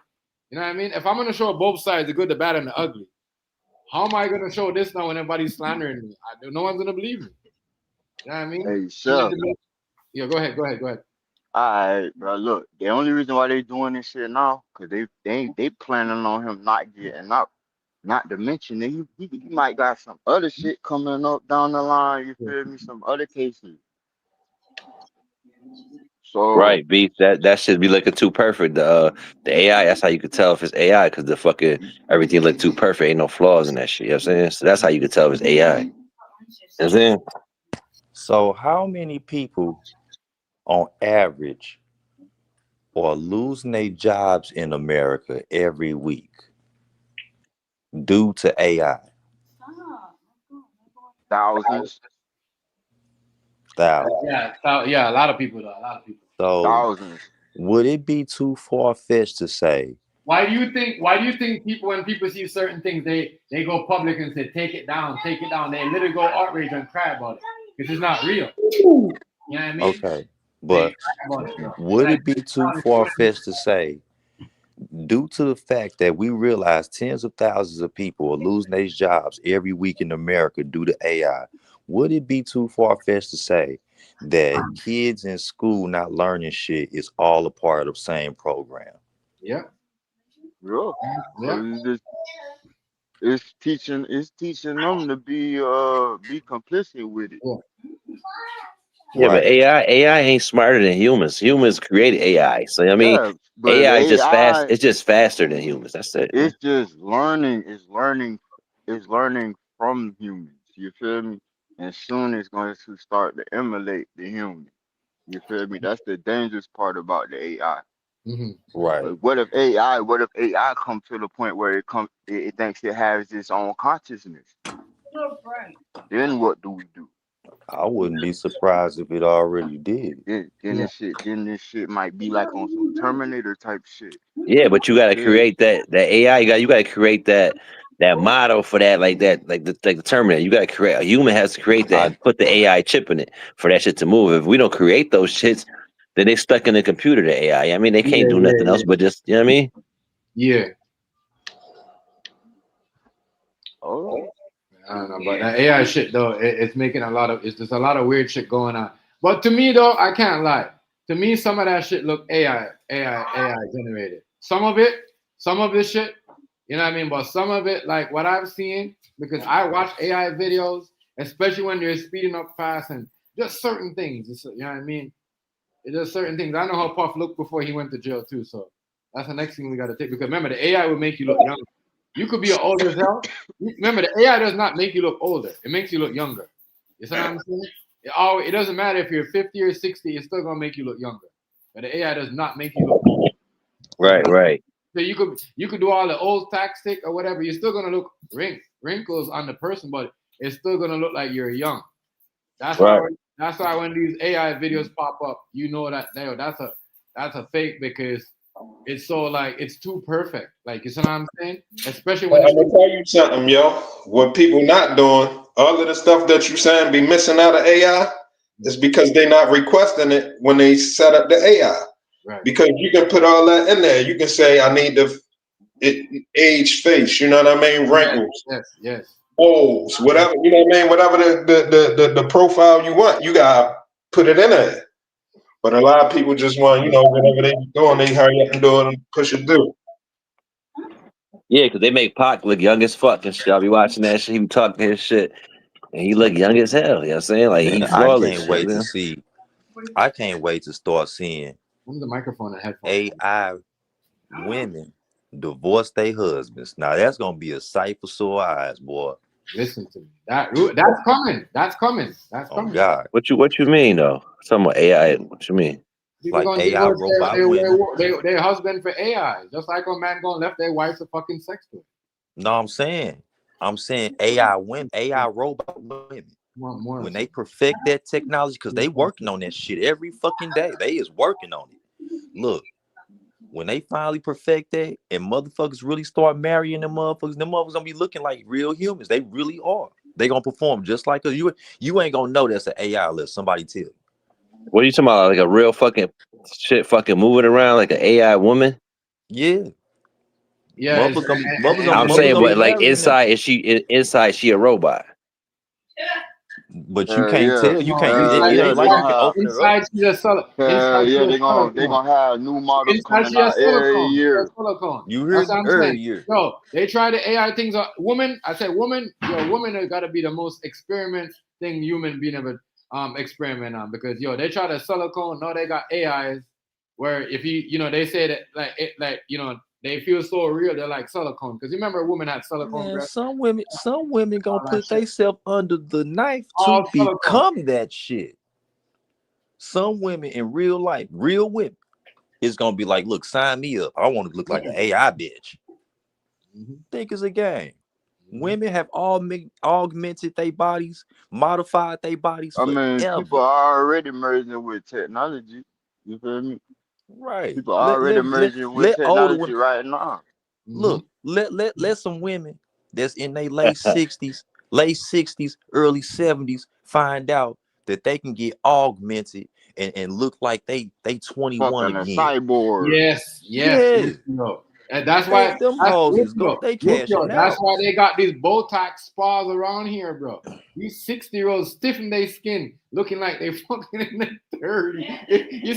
You know what I mean? If I'm gonna show both sides, the good, the bad, and the ugly, how am I gonna show this now when everybody's slandering me? No one's gonna believe me. You know what I mean? Hey, Chef. Yeah, go ahead. Alright, bro. Look, the only reason why they doing this shit now, cause they planning on him not getting up. Not to mention that he might got some other shit coming up down the line. You feel me? Some other cases. So Right, beef. That should be looking too perfect. The AI. That's how you could tell if it's AI because the fucking everything look too perfect. Ain't no flaws in that shit. You know what I'm saying? So that's how you could tell if it's AI. You know what I'm saying? So how many people on average are losing their jobs in America every week due to AI? thousands, Thousands. Yeah, a lot of people though. A lot of people. So thousands. would it be too far-fetched to say, Why do you think people when people see certain things they go public and say take it down, take it down? They literally go outrage and cry about it because it's not real. You know what I mean? okay, They but cry about it, bro. would it be too far-fetched to say, due to the fact that we realize tens of thousands of people are losing their jobs every week in America due to AI, would it be too far-fetched to say that kids in school not learning shit is all a part of the same program? Yeah, Yeah. yeah. Cause it's teaching them to be complicit with it. Yeah. Yeah, but Right. AI ain't smarter than humans. Humans created AI. So I mean, Yeah, but AI is just fast. AI It's just faster than humans. That's it. it's just learning from humans. You feel me? And soon it's going to start to emulate the human. You feel me? That's the dangerous part about the AI. Mm-hmm. Right. But what if AI comes to the point where it thinks it has its own consciousness? Then what do we do? I wouldn't be surprised if it already did. Yeah. Then this shit might be like on some Terminator type shit. Yeah, but you got to Yeah, create that AI. You got to create that model for that, like the Terminator. You got to create a human has to create that I and put the AI chip in it for that shit to move. If we don't create those shits, then they stuck in the computer. The AI. I mean, they can't do nothing else but just you know what I mean. Yeah. oh, I don't know, but that AI shit though, it's making it's just a lot of weird shit going on. But to me though, I can't lie. To me, some of that shit look AI generated. Some of this shit, you know what I mean. But some of it, like what I've seen, because I watch AI videos, especially when they're speeding up fast and just certain things. You know what I mean? It's just certain things. I know how Puff looked before he went to jail too. So that's the next thing we got to take. Because remember, the AI will make you look young. You could be an older as hell. Remember, the AI does not make you look older. It makes you look younger. You see what I'm saying? It doesn't matter if you're 50 or 60. It's still gonna make you look younger. But the AI does not make you look older. Right, right. So you could do all the old tactic or whatever. You're still gonna look wrinkles on the person, but it's still gonna look like you're young. That's why Right. that's why when these AI videos pop up, you know that that's a fake because it's so like it's too perfect. Like you see what I'm saying? Especially when I'm it's gonna tell you something, yo. What people not doing, all of the stuff that you saying be missing out of AI is because they not requesting it when they set up the AI. right. Because you can put all that in there. You can say, I need the age, face. You know what I mean? Wrinkles, Yes. holes, whatever. You know what I mean? Whatever the profile you want, you gotta put it in there. But a lot of people just want, whatever they doing, they hurry up and do it and push it through. Yeah, because they make Pac look young as fuck and shit. I'll be watching that shit. He be talking his shit. And he look young as hell. You know what I'm saying? Like he Man, I flawless. can't You know wait what to I'm saying? see. I can't wait to start seeing Move the microphone and headphones. AI women divorce their husbands. Now that's gonna be a sight for sore eyes, boy. Listen to me. That's coming. That's coming. That's Oh coming. God, What you mean though? Talking about AI. What you mean? People like gonna AI divorce robot women. their husband for AI, just like a man gonna left their wife a fucking sex toy. No, I'm saying AI women, AI robot women. More. When they perfect that technology, because they working on that shit every fucking day. They is working on it. Look, when they finally perfect that and motherfuckers really start marrying them motherfuckers gonna be looking like real humans. They really are. They gonna perform just like us. You ain't gonna know that's an AI unless somebody tell you. What are you talking about? Like a real fucking shit fucking moving around like an AI woman? Yeah. Yeah, Motherfuckers gonna be I'm motherfuckers saying, gonna be but like marrying them. inside she a robot. But you can't Yeah. tell. You no, can't. It inside Yeah, ain't they like inside you gonna can have. open her up. inside she's a inside she's Yeah, a they silicone. gonna have new models Inside coming she a out every silicone. She a year. silicone. You That's heard what me I'm saying. earlier. Yo, they try the AI things. Woman, I said woman. Yo, woman has got to be the most experiment thing human being ever experiment on because yo, they try the silicone. No, they got AIs where if you know they say that like you know they feel so real. They're like silicone because remember a woman had silicone Man, breasts. some women gonna All that put shit. themselves under the knife to All silicone. become that shit. Some women in real life, real women, it's gonna be like, look, sign me up. I want to look like an AI bitch. Think it's a game. Women have augmented their bodies, modified their bodies I mean, people forever. are already merging with technology. You feel me? Right. People are already merging with Let older technology women right now. look. Let some women that's in their late 60s, early 70s find out that they can get augmented and look like they 21 Fucking a again. cyborg. Yes. Yeah. No. And that's why Them that's hoes look, is yo, they look, cashing yo, that's out. why they got these Botox spas around here, bro. These 60-year-olds stiffen their skin, looking like they fucking in their 30. You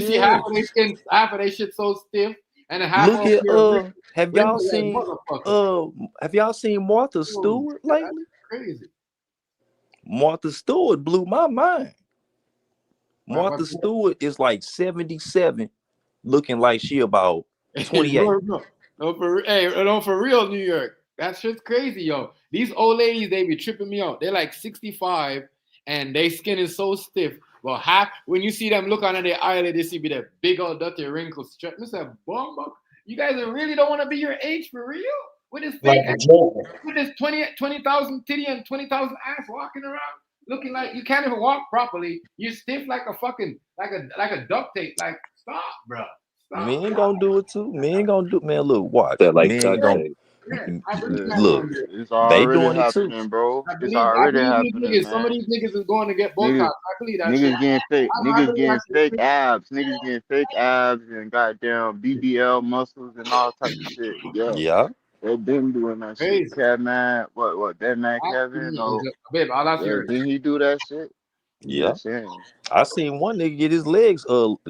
see half of their skin, half of their shit so stiff, and then half Look of at them have y'all wrinkles like seen motherfuckers. Martha Holy Stewart shit, that's lately? crazy. Martha Stewart blew my mind. But, Martha Stewart is like 77, looking like she about 28. no, for real, New York. That shit's crazy, yo. These old ladies, they be tripping me out. They're like 65 and their skin is so stiff. Well, half when you see them look under their eyelid, they see be that big old dirty wrinkles. Mr. Bumbo, you guys really don't want to be your age for real? With this Like fake, a joke. with this 20,000 titty and 20,000 ass walking around, looking like you can't even walk properly. You're stiff like a fucking like a duct tape. Like stop, bro. Stop. Men gonna do it too. Men gonna do. Man, look, watch. They're like Men duct gonna tape. Yeah, I believe Yeah, that look. one day. it's They already doing it too. happening, bro. I It's believe already these happening, niggas, some of man. these niggas is going to get Botox. Niggas, I believe that shit. niggas getting fake, I niggas believe getting that fake shit. abs, niggas getting fake abs and goddamn BBL muscles and all type of shit. Yeah, Yeah. they've been doing that shit. Crazy. Catman, what Batman Kevin? No, Babe, all that's yeah, yours. didn't he do that shit? Yeah. Yeah, saying. I seen one nigga get his legs longer.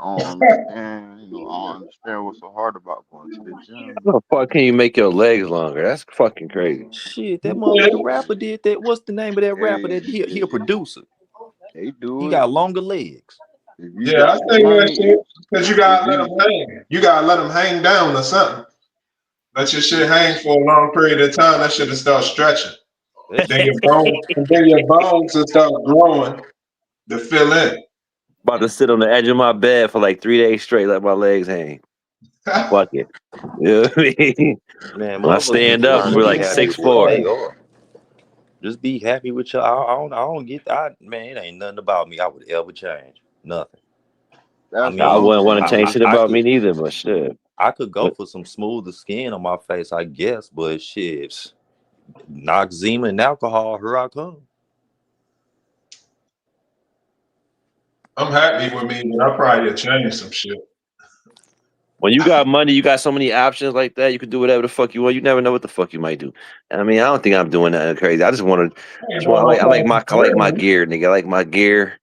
I don't understand. I don't understand what's so hard about going to the gym. How the fuck can you make your legs longer? That's fucking crazy. Shit, that motherfucking rapper did that. What's the name of that rapper? Hey, That he a producer. they He do it. got longer legs. If you Yeah, I got the think that money, shit because you if gotta let you them hang. You gotta let them hang down or something. Let your shit hang for a long period of time. That shit will start stretching. Then your bones will start growing to fill in. About to sit on the edge of my bed for like 3 days straight, let my legs hang. Fuck it. You know what I mean? Man, When I motherfuckers stand just, up, trying I'm to just be be like happy fit with what 6'4". they forever. are. Just be happy with your. I don't get. Man, it ain't nothing about me I would ever change. Nothing. I That's what I mean, I'm wouldn't want to change saying. shit about me neither, but shit. I could go But for some smoother skin on my face, I guess. But shit, Noxzema and alcohol, here I come. I'm happy with me, but I probably have changed some shit. when you got money, you got so many options like that. You can do whatever the fuck you want. You never know what the fuck you might do. I mean, I don't think I'm doing nothing crazy. I just want to, I ain't doing I no like my fucking gear, nigga. I like my gear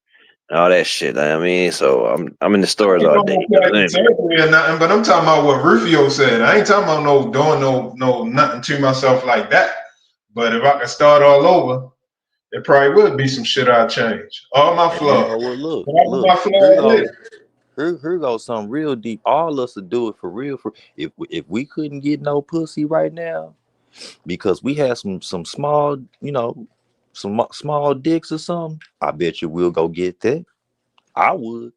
and all that shit. I mean, so I'm in the I stores ain't all doing no day. plastic surgery or nothing, but I'm talking about what Rufio said. I ain't talking about doing no nothing to myself like that. But if I could start all over, it probably would be some shit I'd change. All my And you flaws. know what? Look, Whatever my flaws is. here goes something real deep. All us to do it for real. For if we couldn't get no pussy right now because we had some small, some small dicks or something, I bet you we'll go get that. I would.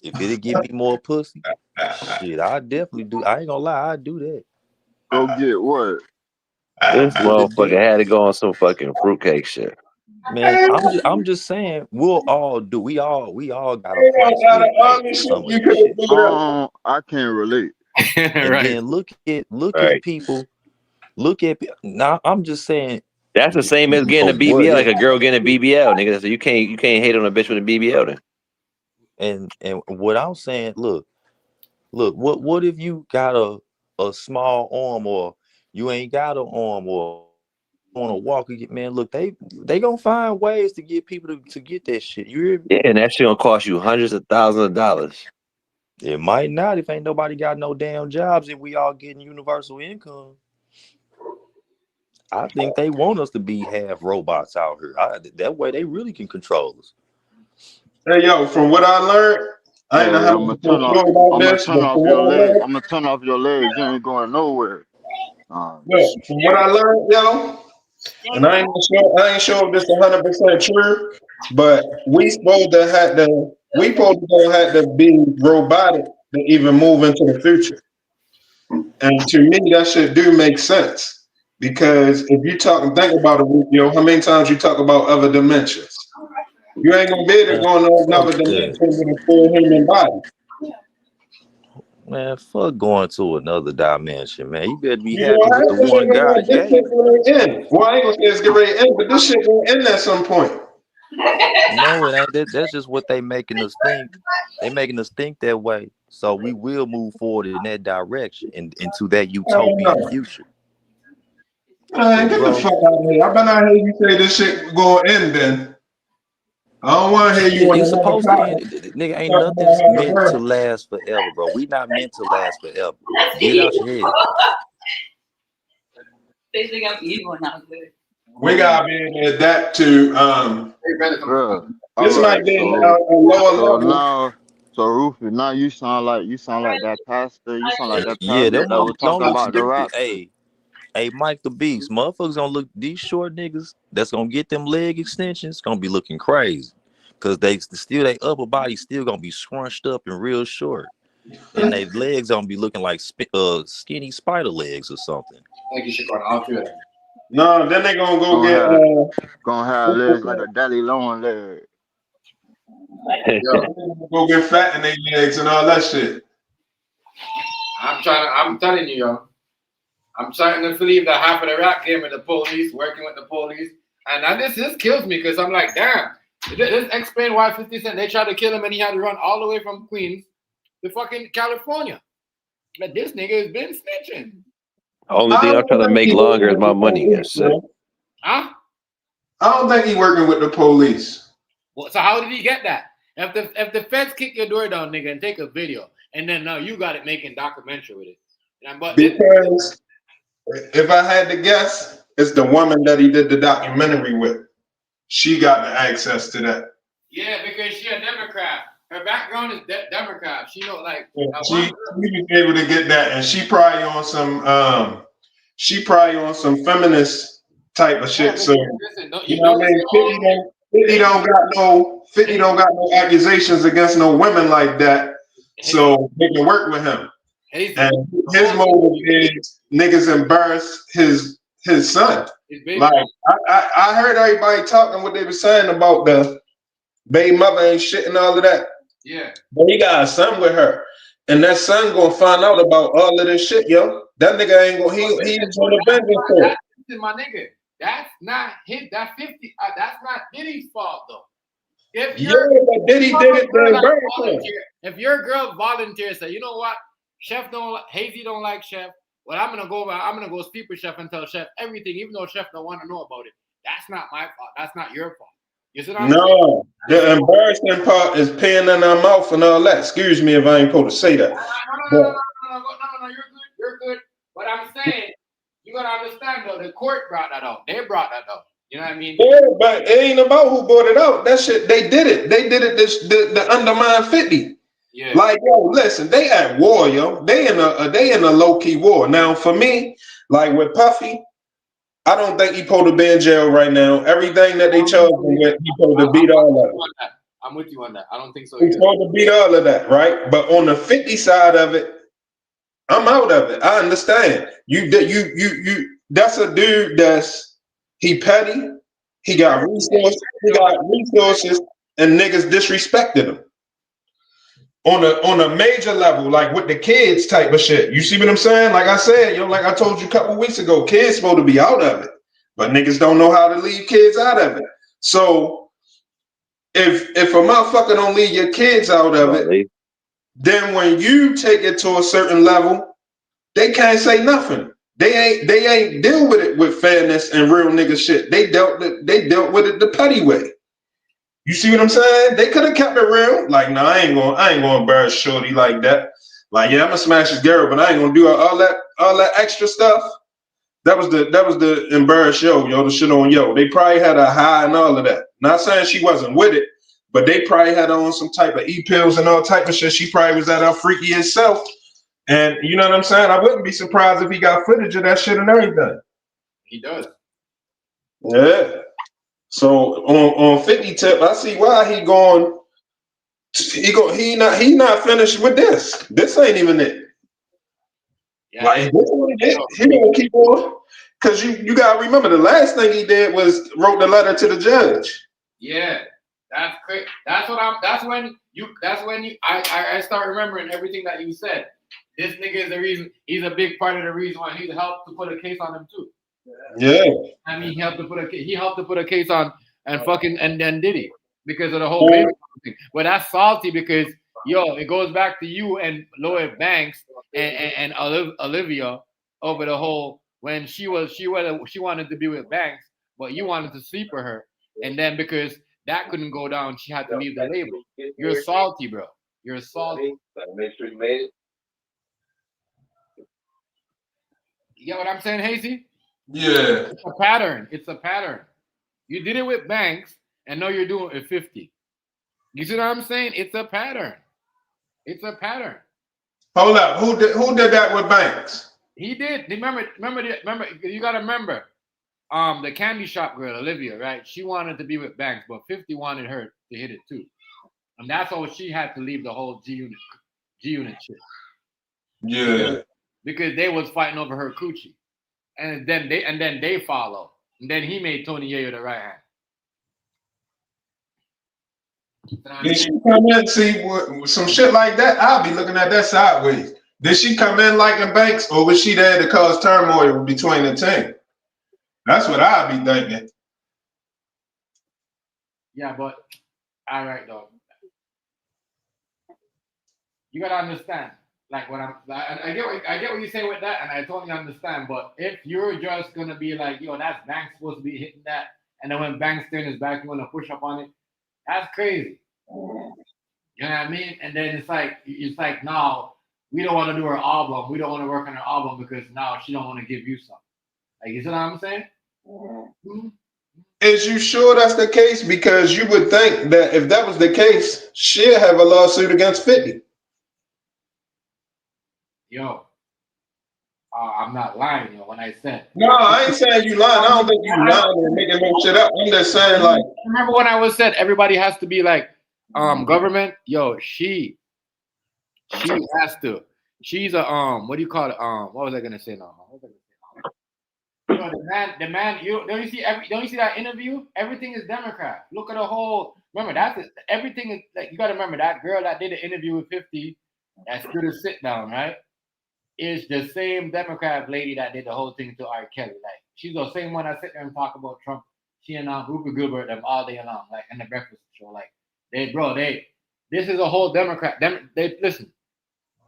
If it'd give me more pussy, shit, I definitely do. I ain't gonna lie, I'd do that. Go get what? This Bigger motherfucker dick. had to go on some fucking fruitcake shit. Man, I'm just saying, we'll all do. We all got a Ain't no price lot we'll of pay ugly for shit some of you that could shit. do. I can't relate. And Right. then look at Right. people Look at now. I'm just saying. That's the same as getting a What BBL, like a girl getting a BBL, nigga. So you can't hate on a bitch with a BBL then. and what I'm saying, look, what if you got a small arm or you ain't got an arm or on a walker, man, look, they gonna find ways to get people to get that shit. You hear me? Yeah, and that shit gonna cost you hundreds of thousands of dollars. It might not if ain't nobody got no damn jobs and we all getting universal income. I think they want us to be half robots out here. That way they really can control us. Hey yo, from what I learned, I ain't Hey, 100% sure about I'm gonna this, turn but from off what your I leg. learned, I'm gonna turn off your legs. You ain't going nowhere. look, from what I learned, yo, and I ain't sure if this 100% true, but we supposed to go have to be robotic to even move into the future. And to me, that shit do make sense because if you talk and think about it, yo, how many times you talk about other dimensions? You ain't gonna be able to go in Fuck another that. dimension with a full human body. Man, fuck going to another dimension, man. You better be You happy know, with the this shit one God this gave shit you. gonna end. Well, I ain't gonna say it's get ready to end, but this shit gonna end at some point. No, it ain't. That's just what they making us think. They making us think that way. So we will move forward in that direction and into that I don't utopian know. future. Man, But get the bro, fuck out of here. I've been out here you say this shit gonna end then. I don't wanna hear you on it's another supposed to end. topic Nigga, ain't talking nothing's about how the meant to world. last forever, bro. We not meant to last forever. Get it out your head. They think I'm evil now. We gotta be able to adapt to Bro. All this might right. be So a lower so level. now so Rufus, now you sound like that pastor. You sound like that Yeah, pastor them that was don't talking look about the stupid. rapture. Hey, Mike the Beast, motherfuckers gonna look these short niggas that's gonna get them leg extensions gonna be looking crazy. Cause they upper body still gonna be scrunched up and real short. And they legs gonna be looking like skinny spider legs or something. Like you should go out to it. No, then they gonna go Gonna get have gonna have legs like a daddy long leg. Yo, go get fat in their legs and all that shit. I'm telling you, yo. I'm starting to believe that half of the rap game with the police, working with the police. And now this kills me because I'm like, damn, this explain why 50 Cent, they tried to kill him and he had to run all the way from Queens to fucking California. But this nigga has been snitching. Only I thing I'm don't trying to think make he working longer is with my the money. police, That's it. bro. Huh? I don't think he working with the police. Well, so how did he get that? If the feds kick your door down, nigga, and take a video, and then now you got it making documentary with it. But Because if I had to guess, it's the woman that he did the documentary with. She got the access to that. yeah, because she a Democrat. Her background is Democrat. She know like Yeah, she was able to get that, and she probably on some feminist type of shit. So listen, you know what I mean? 50 don't got no accusations against no women like that. So they can work with him. And his motive is niggas embarrass his son. Like I heard everybody talking what they were saying about the baby mother ain't shit and all of that. Yeah. But he got a son with her. And that son gonna find out about all of this shit, yo. That nigga ain't gonna he's on the bench for it. Listen, my nigga, that's not his that 50 that's not Diddy's fault though. If But Diddy did it to embarrass him. if your girl volunteers say, you know what, Chef Hazy don't like Chef. Well, I'm gonna go speak with Chef and tell Chef everything, even though Chef don't want to know about it. That's not my fault. That's not your fault. You see what I'm saying? No, the embarrassing part is peeing in her mouth and all that. Excuse me if I ain't supposed to say that. No, you're good. But I'm saying, you gotta understand though, the court brought that out. They brought that out. You know what I mean? Yeah, but it ain't about who brought it out. That shit, they did it. They did it to undermine 50. Yeah. Like, yo, listen, they at war, yo. They in a low-key war. Now, for me, like with Puffy, I don't think he supposed to be in jail right now. Everything that they charged him with, he supposed to beat all of it. I'm with you on that. I don't think so. He's supposed to beat all of that, right? But on the 50 side of it, I'm out of it. I understand. You. That's a dude he petty. He got resources. And niggas disrespected him. on a major level, like with the kids type of shit. You see what I'm saying? Like I said, like I told you a couple weeks ago, kids supposed to be out of it, but niggas don't know how to leave kids out of it. So if a motherfucker don't leave your kids out of it, then when you take it to a certain level, they can't say nothing. They ain't deal with it with fairness and real nigga shit. They dealt with it the petty way. You see what I'm saying? They could have kept it real. Like, no, I ain't gonna embarrass Shorty like that. Like, yeah, I'm gonna smash his girl, but I ain't gonna do all that extra stuff. That was the embarrass yo, the shit on yo. They probably had a high and all of that. Not saying she wasn't with it, but they probably had on some type of e-pills and all type of shit. She probably was at her freakiest self. And you know what I'm saying? I wouldn't be surprised if he got footage of that shit and everything. He does. Yeah. So on 50 tip, I see why he going. He not finished with this. This ain't even it. Yeah, Like this ain't it. He gonna keep on. Cause you gotta remember the last thing he did was wrote the letter to the judge. Yeah, that's crazy. That's when I start remembering everything that you said. This nigga is the reason. He's a big part of the reason why he helped to put a case on him too. Yeah. I mean, he helped to put a case on and then Diddy because of the whole baby thing. But that's salty because it goes back to you and Lloyd Banks and Olivia over the whole when she wanted to be with Banks, but you wanted to sleep with her, and then because that couldn't go down, she had to leave the label. You're salty, bro. You're salty. Make sure you made it. You get what I'm saying, Hazy? Yeah. It's a pattern. It's a pattern. You did it with Banks, and now you're doing it with 50. You see what I'm saying? It's a pattern. It's a pattern. Hold up. Who did that with Banks? He did. Remember. You gotta remember. The candy shop girl, Olivia, right? She wanted to be with Banks, but 50 wanted her to hit it too, and that's how she had to leave the whole G Unit shit. Yeah. Because they was fighting over her coochie, and then they follow, and then he made Tony Yayo the right hand. Did she come in? See, some shit like that, I'll be looking at that sideways. Did she come in liking Banks, or was she there to cause turmoil between the team? That's what I'll be thinking. Yeah, but all right, though. You gotta understand, like what I get what you say with that, and I totally understand. But if you're just gonna be like, that's Banks supposed to be hitting that, and then when Banks turns his back, you wanna push up on it, that's crazy. You know what I mean? And then it's like now we don't want to do her album, we don't want to work on her album because now she don't want to give you something. Like, you see what I'm saying? Mm-hmm. Is you sure that's the case? Because you would think that if that was the case, she'll have a lawsuit against 50. I'm not lying, when I said. No, I ain't saying you lying. I don't think you lying or making no shit up. I'm just saying, like. Remember when I was said everybody has to be like, government? She has to. She's a what do you call it? What was I gonna say now? The man. Don't you see that interview? Everything is Democrat. Look at the whole. Remember everything is like you got to remember that girl that did an interview with 50. That's good to sit down, right? Is the same Democrat lady that did the whole thing to R. Kelly. Like she's the same one that sit there and talk about Trump. She and Rupert Gilbert them all day long, like in the breakfast show. Like this is a whole Democrat. They listen.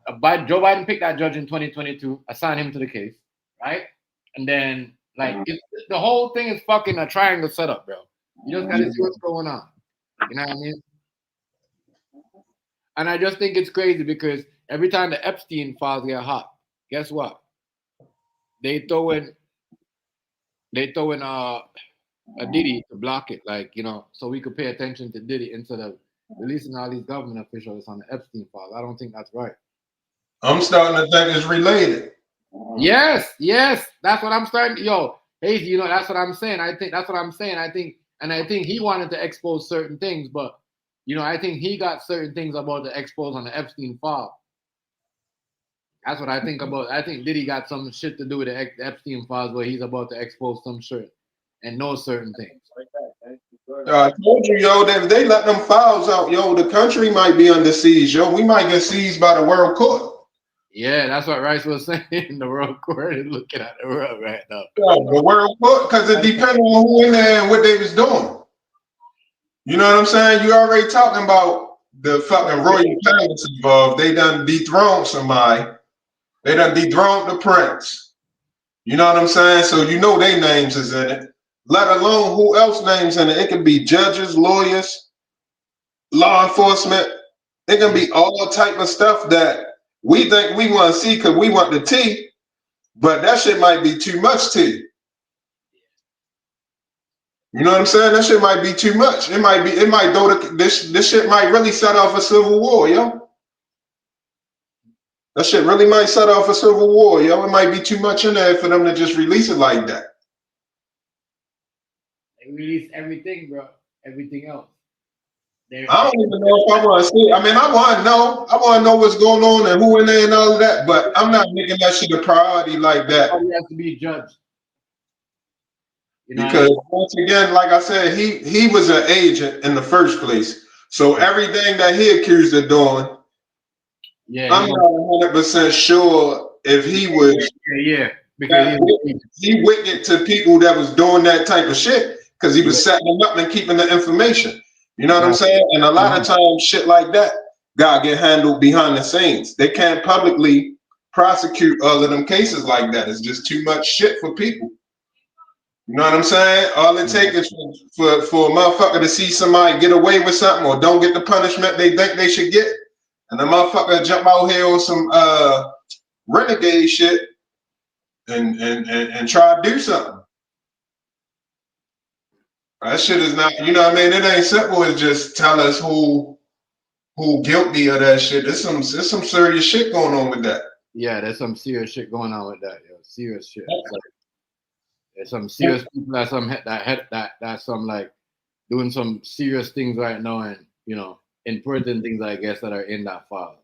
Joe Biden picked that judge in 2022, assigned him to the case, right? And then the whole thing is fucking a triangle setup, bro. You just gotta see what's going on. You know what I mean? And I just think it's crazy because every time the Epstein files get hot, guess what? They throw in a Diddy to block it, so we could pay attention to Diddy instead of releasing all these government officials on the Epstein file. I don't think that's right. I'm starting to think it's related. Yes, that's what I'm starting. Hazy, that's what I'm saying. I think that's what I'm saying. I think he wanted to expose certain things, but I think he got certain things about to expose on the Epstein file. That's what I think about. I think Diddy got some shit to do with the Epstein files where he's about to expose some shit and know certain things. I told you, yo, that if they let them files out, yo, the country might be under siege, yo. We might get seized by the world court. Yeah, that's what Rice was saying. The world court is looking at the world right now. Yeah, the world court, because it depends on who in there and what they was doing. You know what I'm saying? You already talking about the fucking royal palace involved. They done dethroned somebody. They done dethroned the prince. You know what I'm saying? So you know their names is in it. Let alone who else names in it. It could be judges, lawyers, law enforcement. It can be all type of stuff that we think we want to see because we want the tea, but that shit might be too much tea. You know what I'm saying? That shit might be too much. It might this shit might really set off a civil war, yo. That shit really might set off a civil war, yo. It might be too much in there for them to just release it like that. They released everything, bro. Everything else. I don't even know if I want to see. I mean, I want to know. I want to know what's going on and who in there and all of that. But I'm not making that shit a priority like that. He has to be judged. You know, because once again, like I said, he was an agent in the first place. So everything that he accused of doing, yeah, I'm not 100% sure if he was. Yeah, because he wicked to people that was doing that type of shit because he was setting them up and keeping the information. You know what I'm saying? And a lot of times, shit like that gotta get handled behind the scenes. They can't publicly prosecute all of them cases like that. It's just too much shit for people. You know what I'm saying? All it takes is for a motherfucker to see somebody get away with something or don't get the punishment they think they should get, and the motherfucker jump out here on some renegade shit and try to do something. That shit is not, you know what I mean? It ain't simple as just tell us who guilty of that shit. There's some serious shit going on with that. Yeah, there's some serious shit going on with that, yo. Serious shit. Like, there's some serious people that some like doing some serious things right now, and you know, important things I guess that are in that file.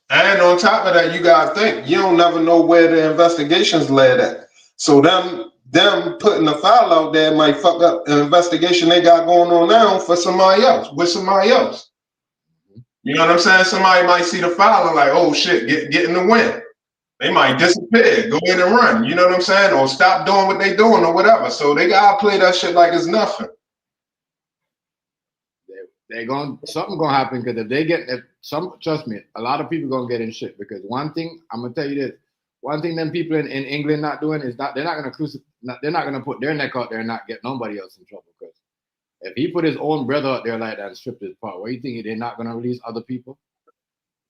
And on top of that, you gotta think you don't never know where the investigations led at. So them putting the file out there might fuck up an investigation they got going on now for somebody else with somebody else. You know what I'm saying? Somebody might see the file and like, oh shit, get in the wind. They might disappear, go in and run. You know what I'm saying? Or stop doing what they doing or whatever. So they gotta play that shit like it's nothing. Something gonna happen because trust me, a lot of people gonna get in shit because one thing I'm gonna tell you this. One thing them people in England not doing is they're not gonna put their neck out there and not get nobody else in trouble. Because if he put his own brother out there like that and stripped his part, what do you think they're not gonna release other people?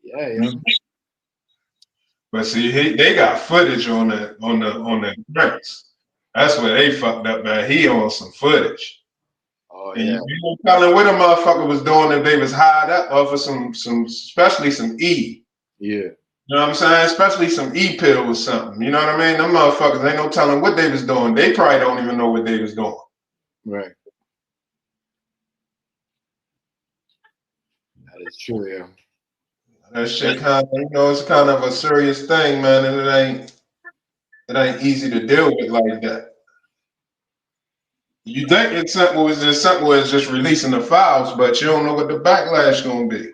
Yeah. But see, they got footage on the prints. That's where they fucked up, man. He on some footage. Oh yeah. You know, telling what a motherfucker was doing if they was high up off of some, especially some E. Yeah. You know what I'm saying? Especially some E pill or something. You know what I mean? Them motherfuckers ain't no telling what they was doing. They probably don't even know what they was doing. Right. That is true, yeah. That shit kind of, you know, it's kind of a serious thing, man, and it ain't easy to deal with like that. You think it's simple as just releasing the files, but you don't know what the backlash gonna be.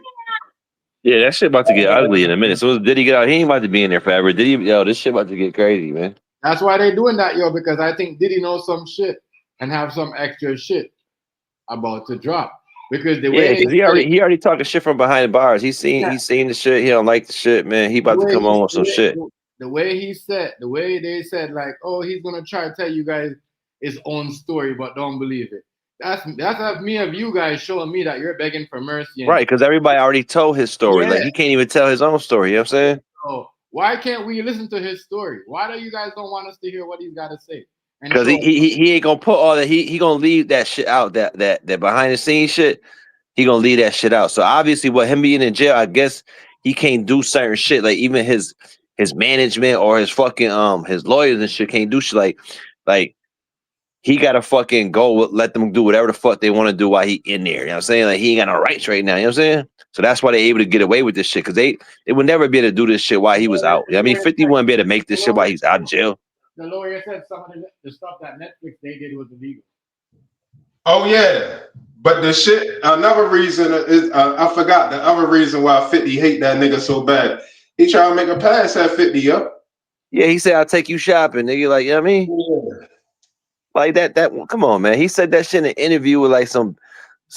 Yeah, that shit about to get ugly in a minute. So Diddy get out, he ain't about to be in there forever. This shit about to get crazy, man. That's why they doing that, yo, because I think Diddy knows some shit and have some extra shit about to drop. Because the way he already talking shit from behind the bars. He's seen the shit. He don't like the shit, man. He about to come on with some shit. The way they said, like, oh, he's gonna try to tell you guys his own story, but don't believe it. That's me of you guys showing me that you're begging for mercy. Right, because everybody already told his story. Yeah. Like he can't even tell his own story. You know what I'm saying? So why can't we listen to his story? Why do you guys don't want us to hear what he's got to say? Because he ain't gonna put all that. He gonna leave that shit out. That behind the scenes shit. He gonna leave that shit out. So obviously, with him being in jail, I guess he can't do certain shit. Like even his management or his fucking his lawyers and shit can't do shit. Like he gotta fucking go let them do whatever the fuck they want to do while he in there. You know what I'm saying? Like he ain't got no rights right now. You know what I'm saying? So that's why they able to get away with this shit because they would never be able to do this shit while he was out. You know what I mean, 50 wouldn't be able to make this shit while he's out of jail. The lawyer said some of the stuff that Netflix they did was illegal. Oh yeah, but the shit. Another reason is I forgot the other reason why 50 hate that nigga so bad. He trying to make a pass at 50, yo. Yeah, he said I'll take you shopping, nigga. Like, you know what I mean? Yeah. Like that. Come on, man. He said that shit in an interview with like some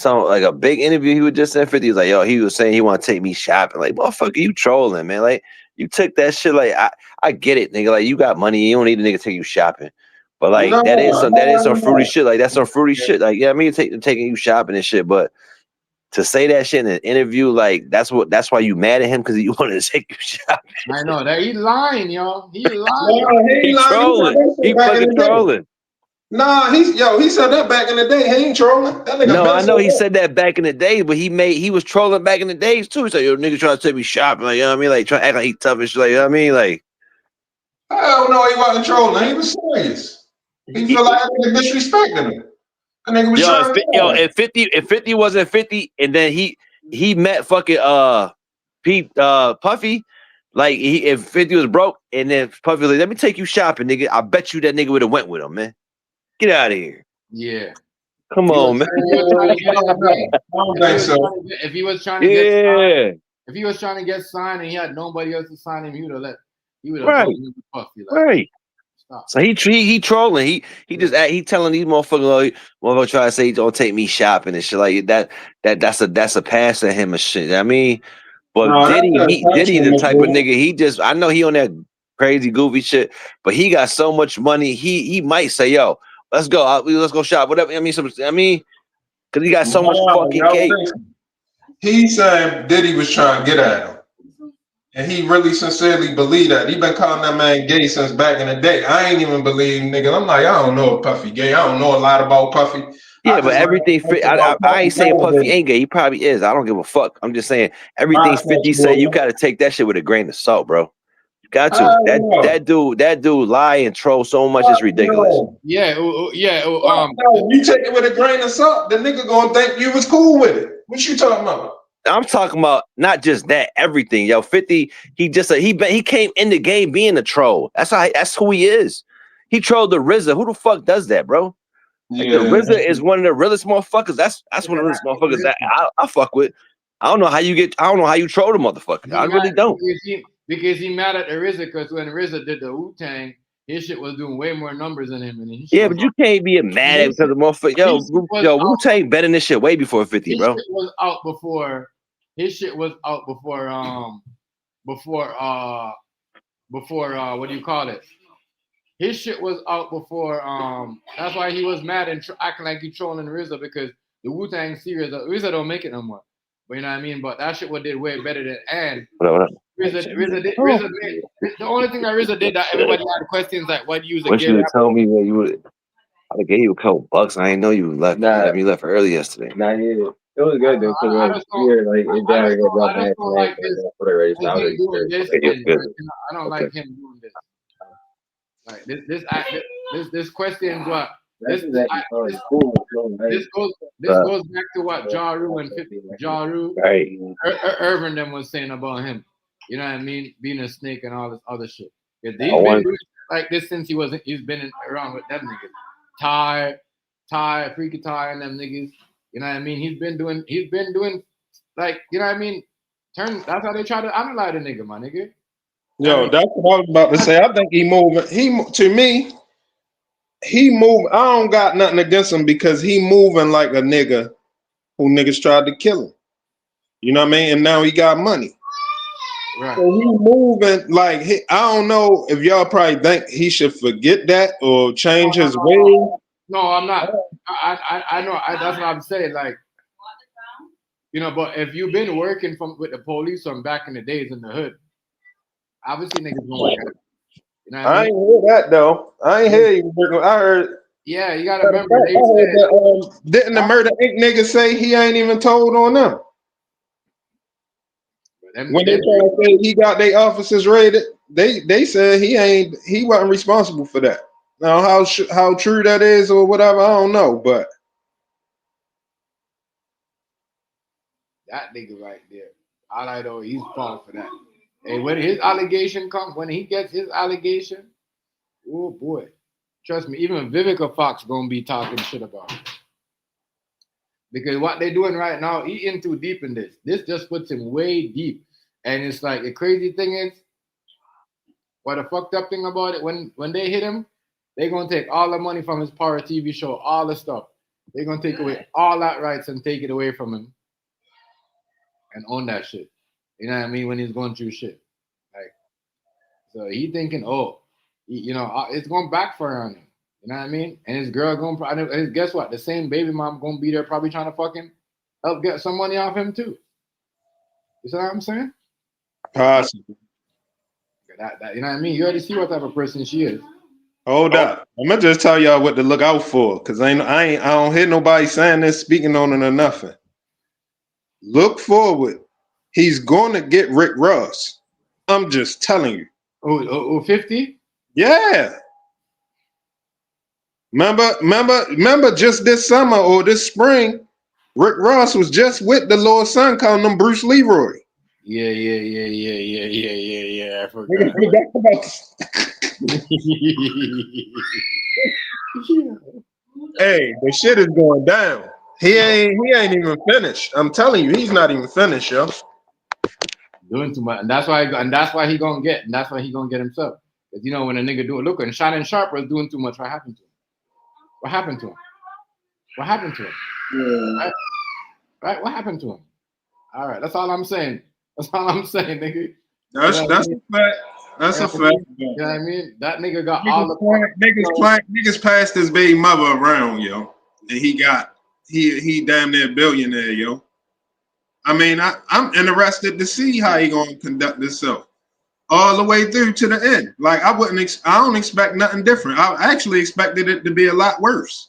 like a big interview. He was just in 50. He was like, yo, he was saying he want to take me shopping. Like, motherfucker, you trolling, man. Like, you took that shit. Like, I get it, nigga. Like, you got money. You don't need a nigga to take you shopping. But like, No, that is some fruity no. shit. Like, that's some fruity shit. Like, yeah, I mean, taking you shopping and shit. But to say that shit in an interview, like, that's why you mad at him because he wanted to take you shopping. I know that he lying, yo. He lying. No, he ain't He lying. He said trolling. that He shit back in fucking the day. trolling. Nah, he said that back in the day. He ain't trolling. That nigga No, been I know said he that. said that back in the day, but he was trolling back in the days too. He said, yo, nigga trying to take me shopping, like, you know what I mean? Like, trying to act like he tough and shit, like, you know what I mean? Like, Hell no, he wasn't trolling. He was serious. He feel like that nigga disrespecting him. That nigga was trying to if 50 wasn't 50, and then he met fucking Pete Puffy, like if 50 was broke, and then Puffy was like, let me take you shopping, nigga. I bet you that nigga would have went with him, man. Get out of here. Yeah. Come on, man. I don't think so. If he was trying to get signed, Yeah. if he was trying to get signed and he had nobody else to sign him, he would have Right. told him to Puffy, like, Right. stop. So he trolling. He just he telling these motherfuckers, like, motherfucker try to say don't take me shopping and shit like that. That's a pass at him and shit. I mean, but No, that's Diddy the type of intentional. nigga. He just I know he on that crazy goofy shit, but he got so much money. He might say, yo, let's go. Let's go shop. Whatever. I mean, because he got so much fucking cake. He said Diddy was trying to get at him. And he really sincerely believed that. He been calling that man gay since back in the day. I ain't even believe nigga. I'm like, I don't know if Puffy gay. I don't know a lot about Puffy. Yeah, but everything fit. I ain't saying Puffy ain't gay. He probably is. I don't give a fuck. I'm just saying everything 50 say. You got to take that shit with a grain of salt, bro. You got to. That dude lie and troll so much. It's ridiculous. Yeah. You take it with a grain of salt. The nigga gonna think you was cool with it. What you talking about? I'm talking about not just that, everything. Yo, 50, he came in the game being a troll. That's who he is. He trolled the RZA. Who the fuck does that, bro? Like, the RZA is one of the realest motherfuckers. That's one of the realest motherfuckers that I fuck with. I don't know how you troll the motherfucker. I really don't. Because he mad at the RZA because when RZA did the Wu-Tang, his shit was doing way more numbers than him. And yeah, but you can't be mad at because of motherfucker. Yo, Wu-Tang better than this shit way before 50, bro. His shit was out before. His shit was out before. What do you call it? His shit was out before. That's why he was mad and acting like he trolling RZA because the Wu-Tang series, RZA don't make it no more. But you know what I mean? But that shit did way better than and. What up? RZA did. The only thing that RZA did that everybody had questions like, "What you use a Wish you would tell me that you would. I gave you a couple bucks. I didn't know you left. Nah, you left early yesterday. Nah, yeah. It was good though. I just don't like this. I don't like him doing this. Like this question what this goes back to what Ja Rule and 50 Ja Rule Irvin them was saying about him. You know what I mean? Being a snake and all this other shit. He's been doing like this since he's been around with them niggas. Ty, Freaky Ty and them niggas. You know what I mean? He's been doing like, you know what I mean? That's how they try to analyze a nigga, my nigga. Yo, that's what I was about to say. I think he moving. To me, he move. I don't got nothing against him because he moving like a nigga who niggas tried to kill him. You know what I mean? And now he got money. Right. So he moving like I don't know if y'all probably think he should forget that or change his ways. No, I'm not. I know. That's what I'm saying. Like, you know, but if you've been working with the police from back in the days in the hood, obviously niggas gonna work out. You know what I mean? ain't hear that though. I ain't hear you. I heard. Yeah, you gotta remember. Didn't the Murder Inc. nigga say he ain't even told on them? When they try to say he got their officers raided, they said he wasn't responsible for that. Now how true that is or whatever, I don't know, but that nigga right there, all I know he's falling for that. And when his allegation comes, when he gets his allegation, oh boy, trust me, even Vivica Fox gonna be talking shit about him. Because what they're doing right now, he in too deep in this. This just puts him way deep. And it's like the crazy thing is, what the fucked up thing about it, when they hit him, they're gonna take all the money from his Power TV show, all the stuff. They're gonna take away all that rights and take it away from him and own that shit. You know what I mean? When he's going through shit. Like, so he thinking, it's gonna backfire on him. You know what I mean? And his girl and guess what? The same baby mom gonna be there probably trying to fucking help get some money off him too. You see what I'm saying? Possible. That you know what I mean? You already see what type of person she is. Hold up. I'm gonna just tell y'all what to look out for, because I don't hear nobody saying this, speaking on it or nothing. Look forward. He's gonna get Rick Ross. I'm just telling you. Oh, 50? Yeah. Remember just this summer or this spring, Rick Ross was just with the little son calling him Bruce Leroy. Yeah. I forgot. Hey, the shit is going down. He ain't even finished. I'm telling you, he's not even finished, yo. Doing too much, and that's why he gonna get himself. Because when a nigga do it, look, and Shannon Sharp was doing too much. What happened to him? What happened to him? Yeah. Right? What happened to him? All right, that's all I'm saying. Nigga. That's a fact. That's a fact. You know what I mean? That nigga got niggas passed his baby mother around, yo, and he damn near billionaire, yo. I mean, I'm interested to see how he gonna conduct himself all the way through to the end. Like I don't expect nothing different. I actually expected it to be a lot worse.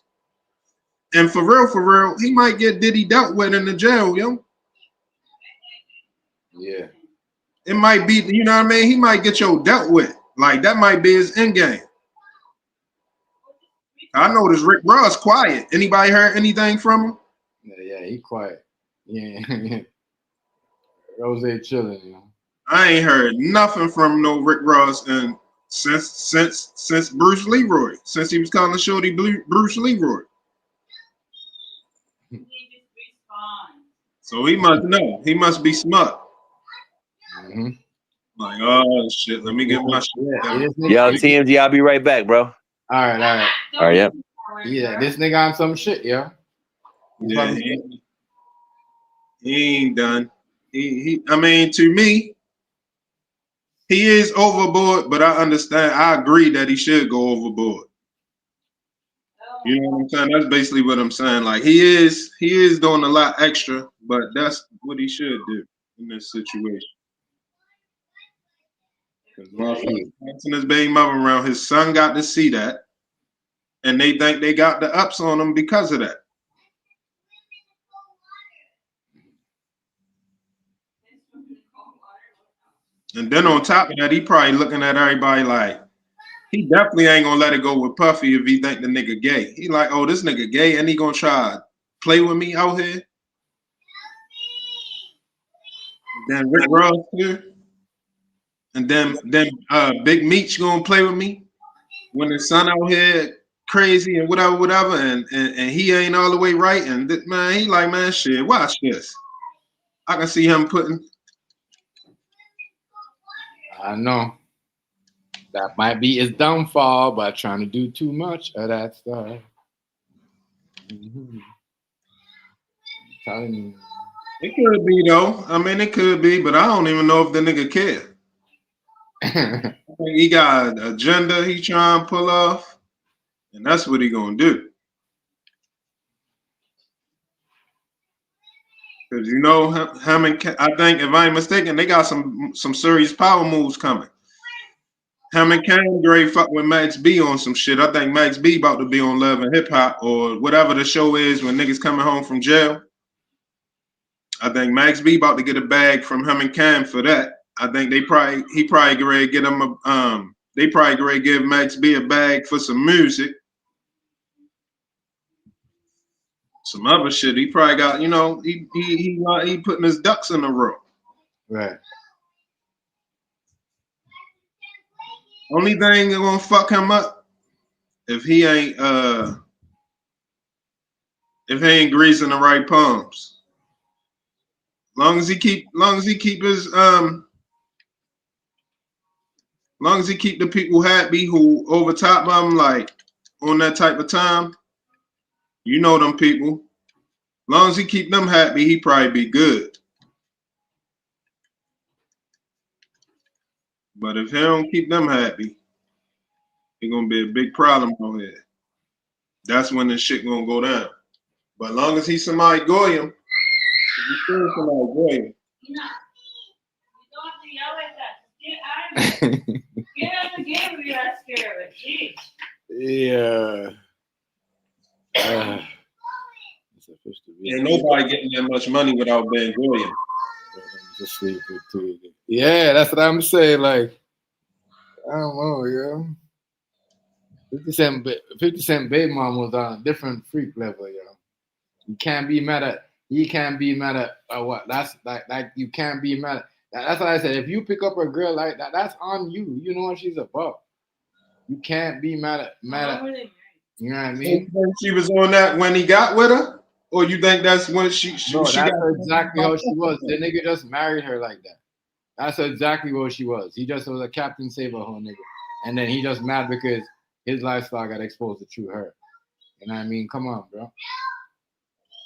And for real, he might get Diddy dealt with in the jail, yo. Yeah. It might be, you know what I mean? He might get dealt with. Like that might be his end game. I noticed Rick Ross quiet. Anybody heard anything from him? Yeah, he quiet. Yeah. Rose chilling, I ain't heard nothing from no Rick Ross and since Bruce Leroy, since he was calling Shorty Bruce Leroy. So he must know. He must be smart. Mm-hmm. Like, oh shit, let me get my shit. Yo, TMZ, I'll be right back, bro. All right. All right, yep. Yeah, this nigga on some shit, yeah. Yeah, he ain't done. I mean, to me, he is overboard, but I understand. I agree that he should go overboard. You know what I'm saying? That's basically what I'm saying. Like he is doing a lot extra, but that's what he should do in this situation. Because his baby mother around, his son got to see that, and they think they got the ups on him because of that. And then on top of that, he probably looking at everybody like, he definitely ain't gonna let it go with Puffy if he think the nigga gay. He like, oh, this nigga gay, and he gonna try to play with me out here. Then Rick Ross here, and then Big Meech gonna play with me when his son out here crazy and whatever, and he ain't all the way right. And man, he like, man, shit, watch this. I can see him putting. I know. That might be his downfall by trying to do too much of that stuff. Mm-hmm. I'm telling you. It could be though. I mean, it could be, but I don't even know if the nigga care. I think he got an agenda he trying to pull off, and that's what he gonna do. Because him and I think, if I ain't mistaken, they got some serious power moves coming. Him and Kane Gray fuck with Max B on some shit. I think Max B about to be on Love and Hip Hop or whatever the show is when niggas coming home from jail. I think Max B about to get a bag from him and Cam for that. I think he probably get ready to get him they probably get ready to give Max B a bag for some music. Some other shit. He probably got, he putting his ducks in a row. Right. Only thing that gonna fuck him up if he if he ain't greasing the right palms. Long as he keep his long as he keep the people happy who over top of him, like on that type of time, you know them people. Long as he keep them happy, he probably be good. But if he don't keep them happy, it's gonna be a big problem on here. That's when this shit gonna go down. But as long as he's somebody Goyim, if he's still somebody Goyim. You don't have to yell like that. Get out of it. Get out of the game if you're that scared of it. Jeez. Yeah. Ain't nobody getting that much money without being Goyim. Just sleep it too. Yeah, that's what I'm saying. Like, I don't know, yo. 50 Cent Baby Mom was on a different freak level, yo. You can't be mad at. He can't be mad at what? That's like you can't be mad at. That's what I said. If you pick up a girl like that, that's on you. You know what she's about. You can't be mad at. You know what I mean? She was on that when he got with her, or you think that's when she No, she that's got exactly how she was. The nigga just married her like that. That's exactly what she was. He just was a Captain Save-A-Hoe nigga, and then he just mad because his lifestyle got exposed to through her. You know what I mean? Come on, bro.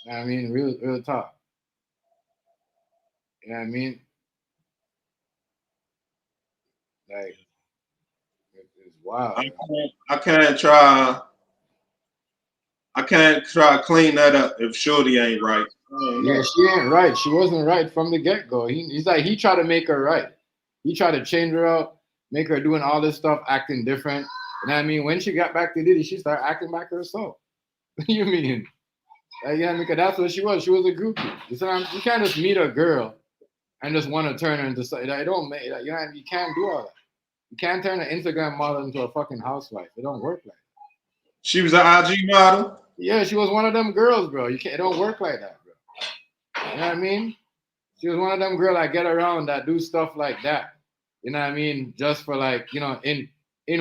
You know what I mean? Real talk. You know what I mean? Like, it's wild. I can't try to clean that up if Shorty ain't right. Yeah, she ain't right. She wasn't right from the get-go. He's like, he tried to make her right. He tried to change her up, make her doing all this stuff, acting different. You know what I mean? When she got back to Diddy, she started acting back herself. You mean? Like, yeah, because that's what she was. She was a groupie. You can't just meet a girl and just want to turn her into something. It don't make, you know, you can't do all that. You can't turn an Instagram model into a fucking housewife. It don't work like that. She was an IG model? Yeah, she was one of them girls, bro. It don't work like that, bro. You know what I mean? She was one of them girls that get around that do stuff like that. You know what I mean? Just for like, you know, in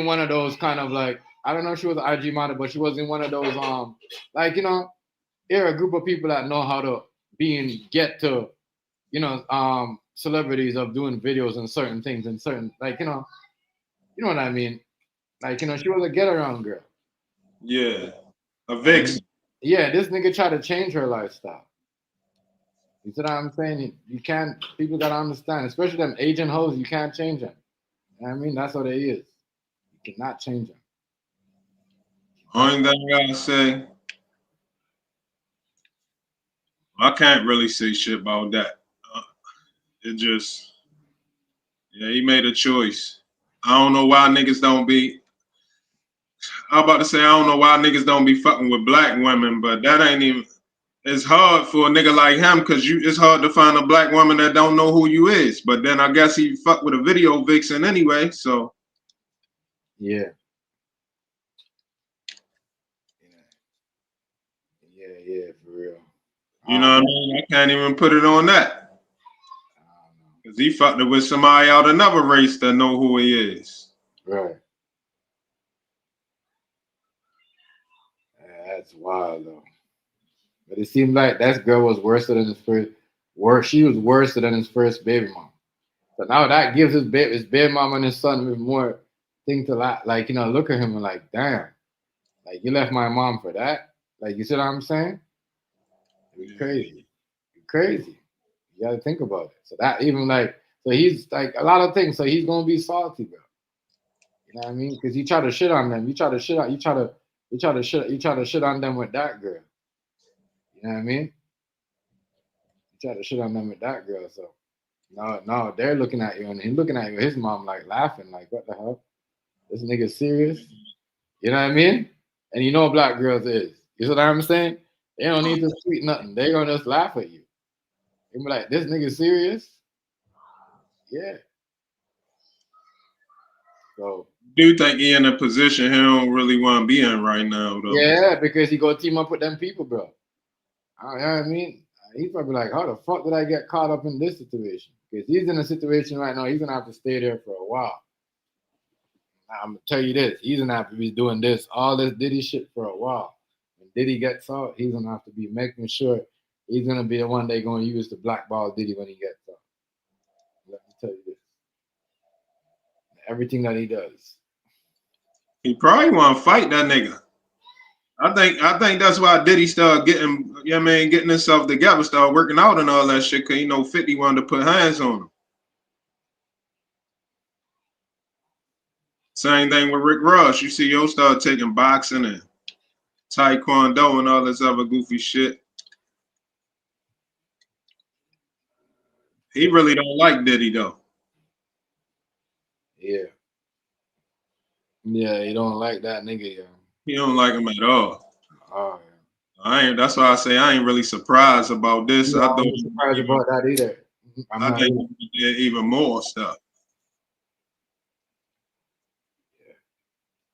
one of those kind of like, I don't know if she was an IG model, but she was in one of those like, you know, here a group of people that know how to get to, you know, celebrities of doing videos and certain things and certain, like, you know what I mean? Like, you know, she was a get around girl. Yeah. A vixen. Yeah, this nigga tried to change her lifestyle. You see what I'm saying? You can't, people gotta understand, especially them agent hoes, you can't change them. You know what I mean? That's what it is. You cannot change them. Only thing I gotta say, I can't really say shit about that. It just, yeah, he made a choice. I don't know why niggas don't be. I'm about to say I don't know why niggas don't be fucking with black women, but that ain't even. It's hard for a nigga like him because it's hard to find a black woman that don't know who you is. But then I guess he fuck with a video vixen anyway, so. Yeah. Yeah, for real. You know what I mean? I can't even put it on that. Because he fucked it with somebody out another race that know who he is. Right. Yeah, that's wild though. But it seemed like that girl was worse than his first. She was worse than his first baby mom. So now that gives his baby mom and his son with more thing to like, you know, look at him and like, damn, like you left my mom for that. Like, you see what I'm saying? It's crazy. It's crazy. You gotta think about it. So that even like, so he's like a lot of things. So he's gonna be salty, bro. You know what I mean? Because you try to shit on them. You try to shit on them with that girl. You know what I mean? You try to shit on them with that girl. So no, they're looking at you and he's looking at you. His mom like laughing, like, what the hell? This nigga serious? You know what I mean? And you know what black girls is. You know what I'm saying? They don't need to tweet nothing. They're gonna just laugh at you. They be like, this nigga serious? Yeah. So Do you think he in a position he don't really want to be in right now, though? yeah, because he go team up with them people, bro. You know what I mean? He's probably like, how the fuck did I get caught up in this situation? Because he's in a situation right now, he's gonna have to stay there for a while. I'm gonna tell you this, he's gonna have to be doing all this Diddy shit for a while. When Diddy gets out, he's gonna have to be making sure he's gonna be the one they're gonna use to blackball Diddy when he gets out. Let me tell you this. Everything that he does. He probably want to fight that nigga. I think that's why Diddy started getting, you know what I mean, getting himself together, started working out and all that shit, because, you know, 50 wanted to put hands on him. Same thing with Rick Ross. You see, yo start taking boxing and taekwondo and all this other goofy shit. He really don't like Diddy, though. Yeah. Yeah, you don't like that nigga, yeah. He don't like him at all. Oh, yeah. That's why I say I ain't really surprised about this. Yeah, I thought I'm not surprised about that either. I think he did even more stuff. Yeah.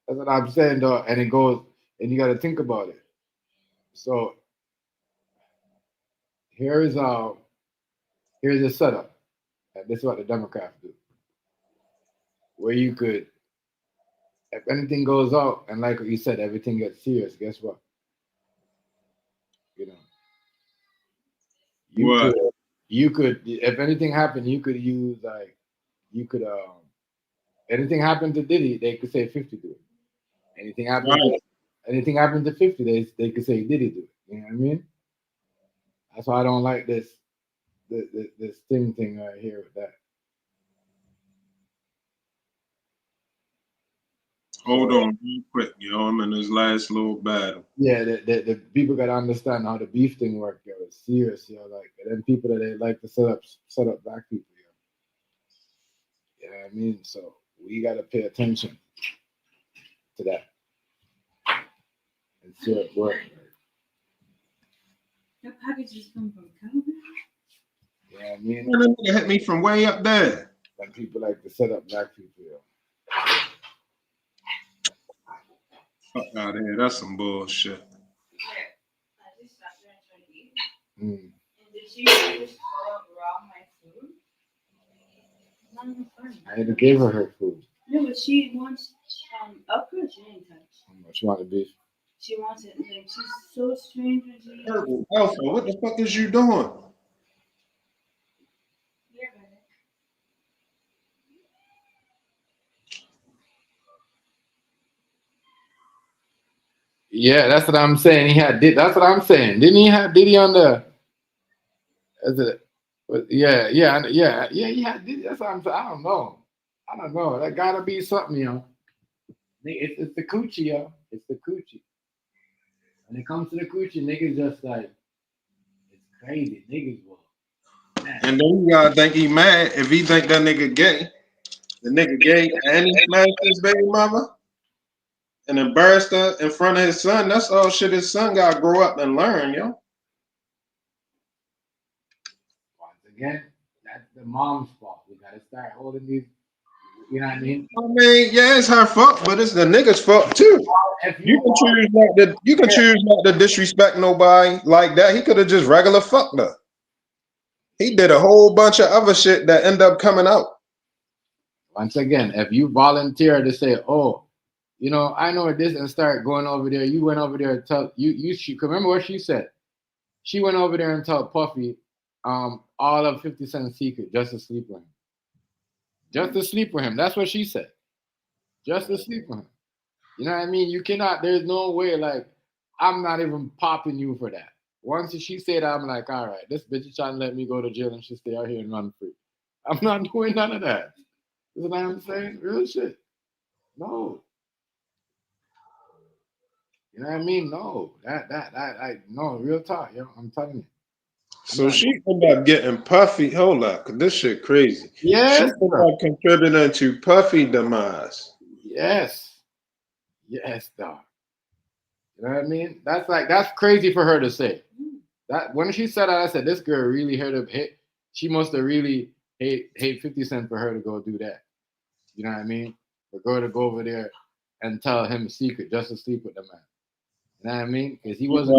That's what I'm saying, though. And it goes, and you got to think about it. So here's a setup, and this is what the Democrats do, where you could, if anything goes out, and like you said, everything gets serious. Guess what? You know, you could, if anything happened, you could use anything happened to Diddy, they could say 50 do it. Anything happened to 50, they could say Diddy do it. You know what I mean? That's why I don't like this thing right here with that. Hold on real quick, yo. I'm in this last little battle. Yeah, the people gotta understand how the beef thing works, yo. It's serious, yo. Like, and then people that they like to set up black people, yo. You know what I mean? So we gotta pay attention to that and see it work. That package just come from Canada. You know what I mean? That nigga hit me from way up there. Like people like to set up black people, yo. Fuck out of here. That's some bullshit. I just sat there and tried to eat. Mm. And did she just rob my food? Not even funny. I had to give her food. No, but she wants upper she ain't touch. She wanted beef. She wants it. Like, she's so strange when she Alpha, what the fuck is you doing? Here, baby. Yeah, that's what I'm saying. That's what I'm saying. Didn't he have Diddy on the? Is it? Yeah. He had Diddy. That's what I'm saying. I don't know. That gotta be something, yo. It's the coochie, yo. It's the coochie. When it comes to the coochie, niggas just like, it's crazy. Niggas will. Man. And then you gotta think he mad if he think that nigga gay. The nigga gay and he smashed his baby mama and embarrassed her in front of his son. That's all shit his son gotta grow up and learn, yo. Once again, that's the mom's fault. We gotta start holding these. You know what I mean? I mean, yeah, it's her fault, but it's the nigga's fault too. You can choose not to disrespect nobody like that. He could have just regular fucked her. He did a whole bunch of other shit that end up coming out. Once again, if you volunteer to say, "Oh, you know, I know this," and start going over there, you went over there and tell she remember what she said. She went over there and told Puffy all of 50 Cent's secret just to sleep with him. Just to sleep with him. That's what she said. Just to sleep with him. You know what I mean? You cannot, there's no way, like, I'm not even popping you for that. Once she said that, I'm like, all right, this bitch is trying to let me go to jail and she stay out here and run free. I'm not doing none of that. You know what I'm saying? Real shit. No. You know what I mean? No. No, real talk, yo. I'm telling you. So she ended up getting Puffy. Hold up, cause this shit crazy. Yes. She ended up contributing to Puffy demise. Yes. Yes, dog. You know what I mean? That's crazy for her to say. That when she said that, I said, this girl really hit. She must have really hate 50 Cent for her to go do that. You know what I mean? For her to go over there and tell him a secret just to sleep with the man. You know what I mean? Because he wasn't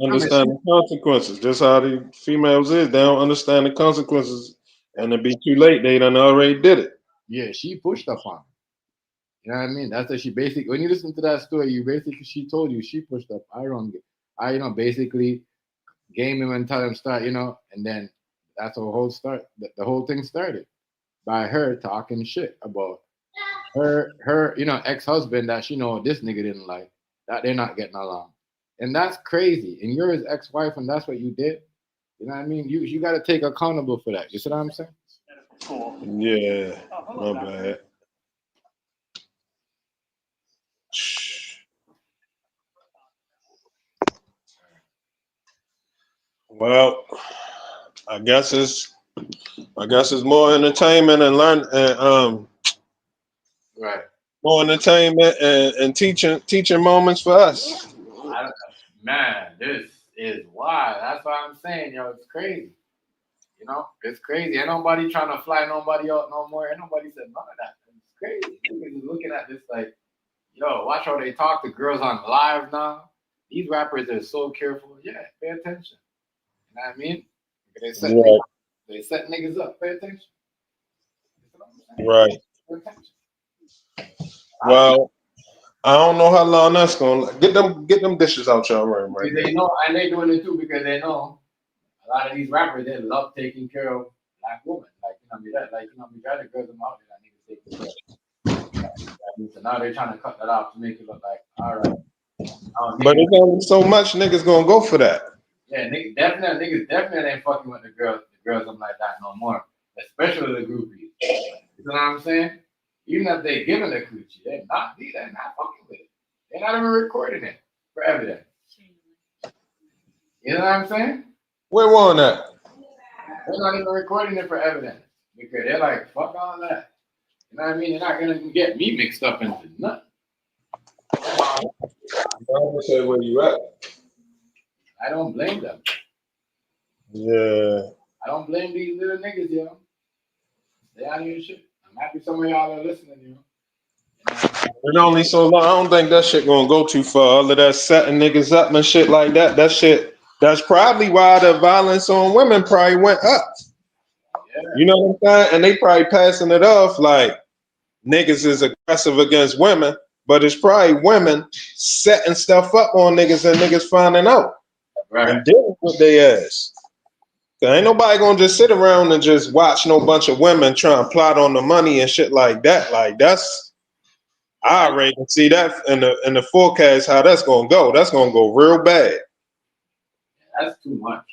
understand the consequences. Just how the females is. They don't understand the consequences, and it'd be too late. They done already did it. Yeah, she pushed up on him. You know what I mean? That's what she basically. When you listen to that story, she told you she pushed up. I don't get. I basically game him and tell him start, and then that's the whole start. The whole thing started by her talking shit about her ex-husband that she know this nigga didn't like, that they're not getting along. And that's crazy. And you're his ex-wife and that's what you did. You know what I mean? You got to take accountable for that. You see what I'm saying? Yeah, my bad. Well, I guess it's more entertainment and Right. more entertainment and teaching moments for us. Man, this is wild. That's what I'm saying, it's crazy. It's crazy. Ain't nobody trying to fly nobody out no more. Ain't nobody said none of that. It's crazy. Niggas is looking at this like, yo, watch how they talk to girls on live now. These rappers are so careful. Yeah, pay attention. You know what I mean? They set niggas up. Pay attention. Right. Pay attention. Well, I don't know how long that's gonna get them dishes out your room right They know, and they doing it too because they know a lot of these rappers they love taking care of black women. Like we got the girls them out there that niggas taking care of. So now they're trying to cut that off to make it look like all right. But there's only so much niggas gonna go for that. Yeah, niggas definitely ain't fucking with the girls them like that no more. Especially the groupies. You know what I'm saying? Even if they giving the coochie, they're not fucking with it. They're not even recording it for evidence. You know what I'm saying? Where on that? They're not even recording it for evidence because they're like, fuck all that. You know what I mean? They're not gonna get me mixed up into nothing. I'm gonna say where you at. I don't blame them. Yeah. I don't blame these little niggas, yo. They out here shit. I'm happy some of y'all are listening, yo. It's only so long. I don't think that shit gonna go too far. All of that setting niggas up and shit like that. That shit. That's probably why the violence on women probably went up. Yeah. You know what I'm saying? And they probably passing it off like niggas is aggressive against women, but it's probably women setting stuff up on niggas and niggas finding out and dealing with their ass. Ain't nobody gonna just sit around and just watch no bunch of women trying to plot on the money and shit like that. Like I already can see that in the forecast how that's gonna go. That's gonna go real bad. That's too much.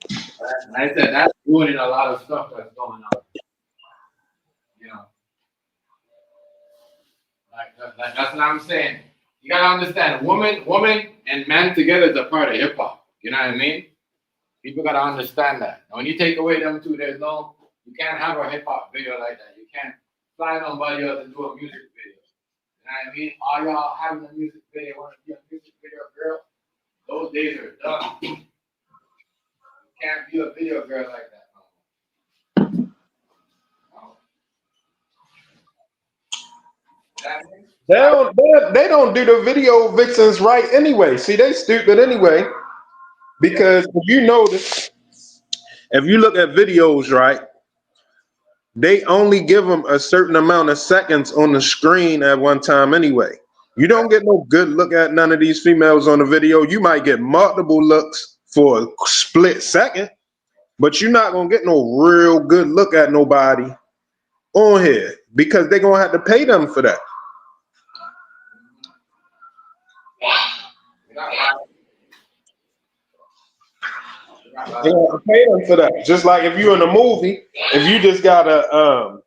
And I said that's ruining a lot of stuff that's going on. That's what I'm saying. You gotta understand, woman and man together is a part of hip hop. You know what I mean? People gotta understand that. And when you take away them two, you can't have a hip hop video like that. You can't fly nobody else and do a music video. You know what I mean? All y'all having a music video, want to be a music video girl, those days are done. You can't be a video girl like that no more. They don't do the video vixens right anyway. See, they stupid anyway. Because if you notice, if you look at videos, right, they only give them a certain amount of seconds on the screen at one time anyway. You don't get no good look at none of these females on the video. You might get multiple looks for a split second, but you're not gonna get no real good look at nobody on here because they're gonna have to pay them for that. They have to pay them for that. Just like if you're in a movie, if you just got a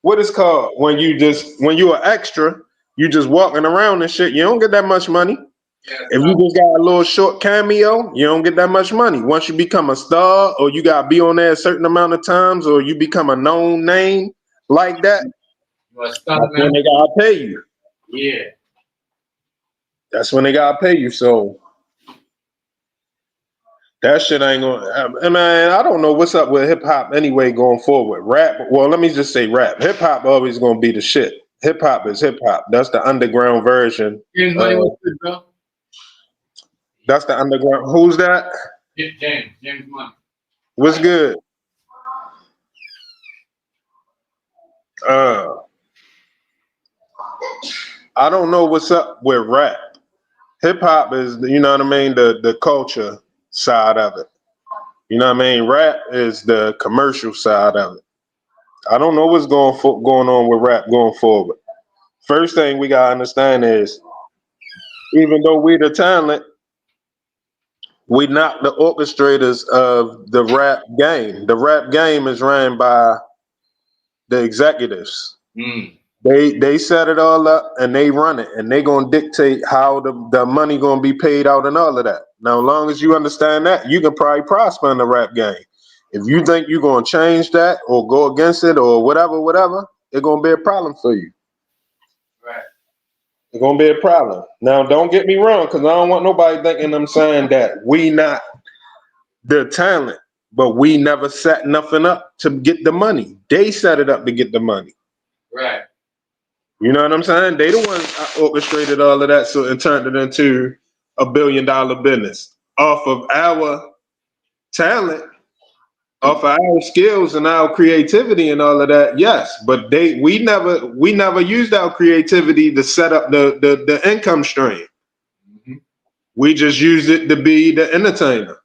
what is called when you're an extra, you just walking around and shit, you don't get that much money. If you just got a little short cameo, you don't get that much money. Once you become a star or you gotta be on there a certain amount of times or you become a known name like that, that's when they gotta pay you. Yeah. That's when they gotta pay you. So that shit ain't gonna. Man, I don't know what's up with hip hop anyway going forward. Rap. Well, let me just say rap. Hip hop always gonna be the shit. Hip hop is hip hop. That's the underground version. James Money was good, bro. That's the underground. Who's that? James Money. What's good? I don't know what's up with rap. Hip hop is, you know what I mean, the culture side of it. You know what I mean? Rap is the commercial side of it. I don't know what's going on with rap going forward. First thing we gotta understand is, even though we the talent, we not the orchestrators of the rap game. The rap game is ran by the executives. Mm. They set it all up and they run it, and they gonna dictate how the money gonna be paid out and all of that. Now, as long as you understand that, you can probably prosper in the rap game. If you think you're gonna change that or go against it or whatever, it's gonna be a problem for you. Right. It's gonna be a problem. Now, don't get me wrong, because I don't want nobody thinking I'm saying that we not the talent, but we never set nothing up to get the money. They set it up to get the money. Right. You know what I'm saying? They the ones orchestrated all of that, so it turned it into $1 billion business off of our talent, off of our skills and our creativity and all of that. Yes, but we never used our creativity to set up the income stream. Mm-hmm. We just used it to be the entertainer.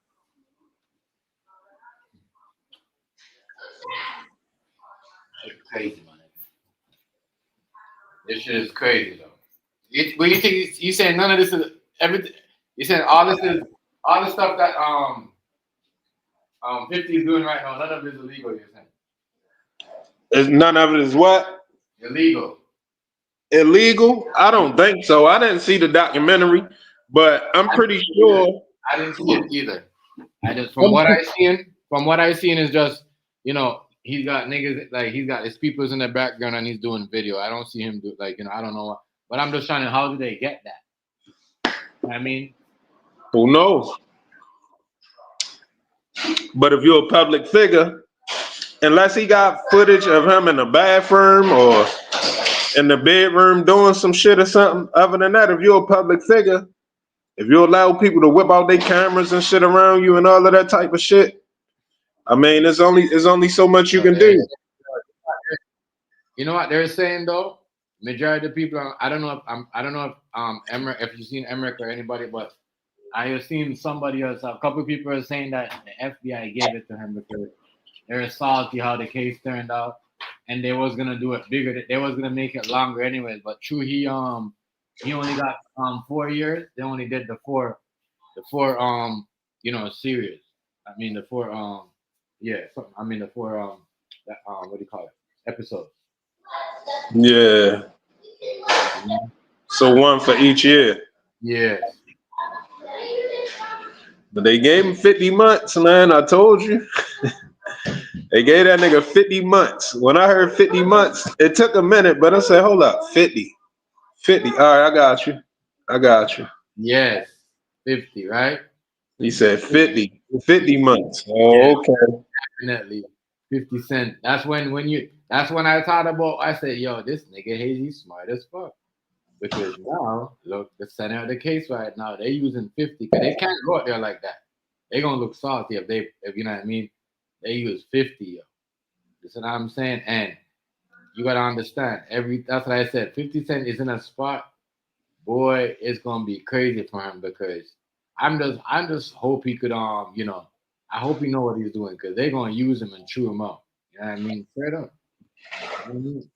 It's crazy, man. This shit is crazy though. What do you think? You saying none of this is everything? You saying all this is all the stuff that 50 is doing right now? None of it is illegal. You're saying None of it is what? illegal. Illegal? I don't think so. I didn't see the documentary, but I'm pretty sure. I didn't see it either. I just from what I seen is just, you know, he's got niggas, like he's got his peoples in the background and he's doing video. I don't see him do, like, you know, I don't know what, but I'm just trying to, how do they get that? You know what I mean, Who knows? But if you're a public figure, unless he got footage of him in the bathroom or in the bedroom doing some shit or something, other than that, if you're a public figure, if you allow people to whip out their cameras and shit around you and all of that type of shit, I mean, there's only so much you can do. you know what they're saying though? Majority of the people, I don't know if Emmerich, if you've seen Emmerich or anybody, but I have seen somebody else. A couple of people are saying that the FBI gave it to him because they're salty how the case turned out, and they was gonna do it bigger. They was gonna make it longer anyways. But true, he only got 4 years. They only did the four series. I mean the four the four what do you call it, episodes. Yeah. So one for each year. Yeah. But they gave him 50 months, man. I told you. They gave that nigga 50 months. When I heard 50 months, it took a minute, but I said, hold up, 50. All right, I got you. Yes. 50, right? He said 50 months. Oh, okay. Definitely. 50 Cent. That's when I thought about, I said, yo, this nigga Hazy smart as fuck. Because now, look, the center of the case right now, they're using 50 because they can't go out there like that. They're gonna look salty if you know what I mean. They use 50, yo. That's what I'm saying. And you gotta understand, that's what I said. 50 Cent is in a spot, boy, it's gonna be crazy for him because I'm just hope he could I hope he know what he's doing because they're gonna use him and chew him out. You know what I mean? Straight up. You know what I mean?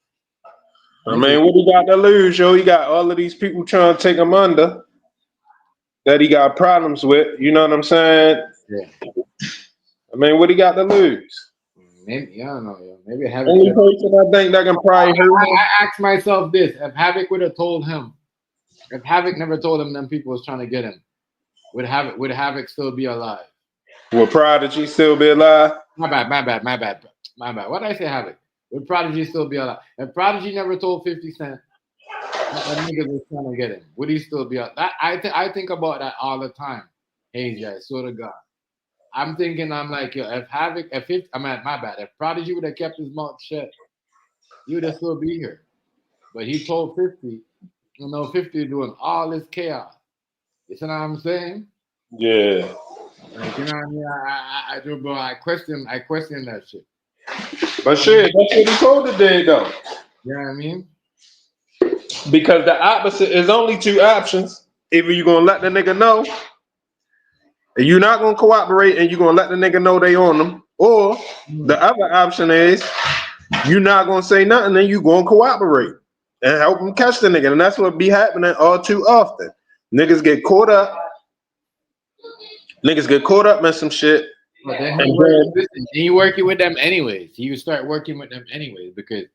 I mean, what he got to lose, yo? He got all of these people trying to take him under that he got problems with. You know what I'm saying? Yeah. I mean, what he got to lose? Maybe, I don't know, yo. Maybe Havoc. Only person I think that can probably hurt him. I asked myself this: if Havoc would have told him, if Havoc never told him, them people was trying to get him, would Havoc still be alive? Would Prodigy still be alive? My bad. What did I say, Havoc? Would Prodigy still be alive? If Prodigy never told 50 Cent that niggas was trying to get him, would he still be alive? I think about that all the time. Hazy, I swear to God. I'm thinking, I'm like, yo, if Prodigy would have kept his mouth shut, he would have still be here. But he told 50, 50 is doing all this chaos. You see what I'm saying? Yeah. Like, you know what I mean? Bro, I question that shit. But shit, that's what he told the day though. You know what I mean? Because the opposite is only two options. Either you gonna let the nigga know, and you're not gonna cooperate, and you're gonna let the nigga know they on them, or the other option is you're not gonna say nothing, and you gonna cooperate and help them catch the nigga, and that's what be happening all too often. Niggas get caught up. Niggas get caught up in some shit. But then you working with them anyways. You start working with them anyways, because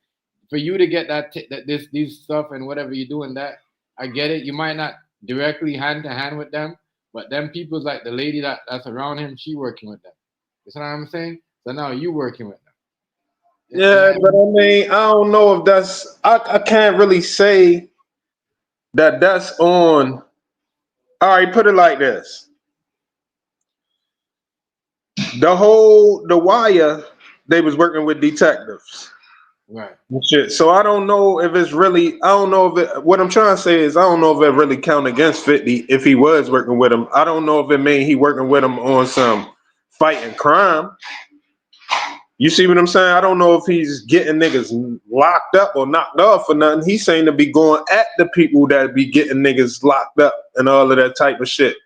for you to get these stuff and whatever you're doing, that I get it. You might not directly hand to hand with them, but them people's like the lady that's around him, she working with them. You know what I'm saying? So now you working with them. Yeah, but I mean, I don't know if that's. I can't really say that that's on. All right, put it like this. The Wire, they was working with detectives. Right. Shit. So I don't know if it's really. I don't know if it. What I'm trying to say is I don't know if it really count against 50 if he was working with him. I don't know if it mean he working with him on some fighting crime. You see what I'm saying? I don't know if he's getting niggas locked up or knocked off or nothing. He's saying to be going at the people that be getting niggas locked up and all of that type of shit.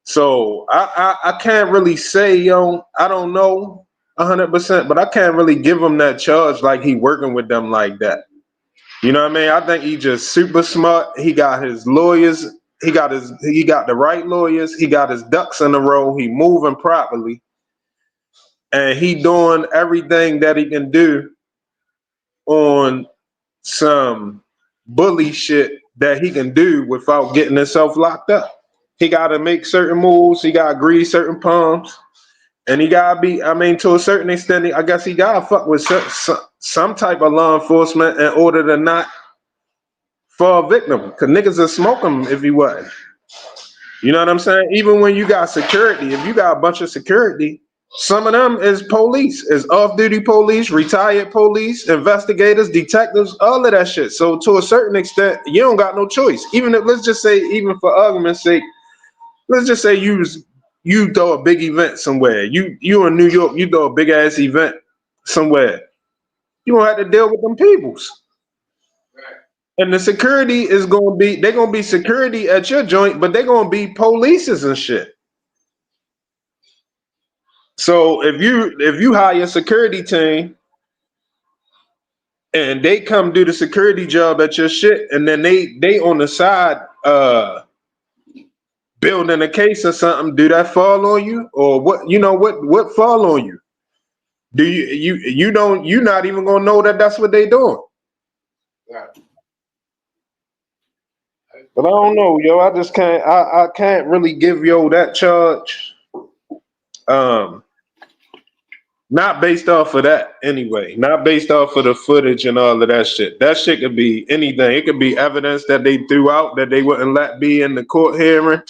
So I can't really say, yo, I don't know 100%, but I can't really give him that charge like he working with them like that. You know what I mean? I think he just super smart. He got his lawyers. He got the right lawyers. He got his ducks in a row. He moving properly. And he doing everything that he can do on some bully shit that he can do without getting himself locked up. He got to make certain moves. He got to grease certain palms. And he got to be, I mean, to a certain extent, I guess he got to fuck with some type of law enforcement in order to not fall victim. Because niggas will smoke him if he wasn't. You know what I'm saying? Even when you got security, if you got a bunch of security, some of them is police, is off-duty police, retired police, investigators, detectives, all of that shit. So to a certain extent, you don't got no choice. Even if, let's just say, even for argument's sake, let's just say you throw a big event somewhere. You in New York, you throw a big ass event somewhere. You gonna have to deal with them peoples. And the security is gonna be, they're gonna be security at your joint, but they're gonna be polices and shit. So if you hire a security team and they come do the security job at your shit, and then they on the side building a case or something, do that fall on you? Or what, you know, what fall on you? Do you don't, you not even gonna know that that's what they doing. Right. But I don't know, yo. I just can't. I can't really give yo that charge. Not based off of that anyway. Not based off of the footage and all of that shit. That shit could be anything. It could be evidence that they threw out that they wouldn't let be in the court hearing.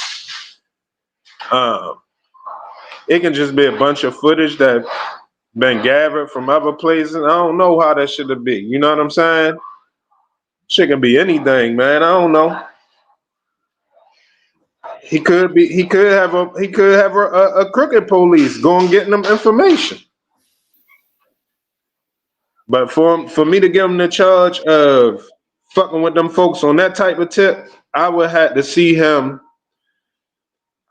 It can just be a bunch of footage that been gathered from other places. I don't know how that should be. You know what I'm saying? Shit can be anything, man. I don't know. He could have a crooked police going getting them information. But for me to give him the charge of fucking with them folks on that type of tip, I would have to see him.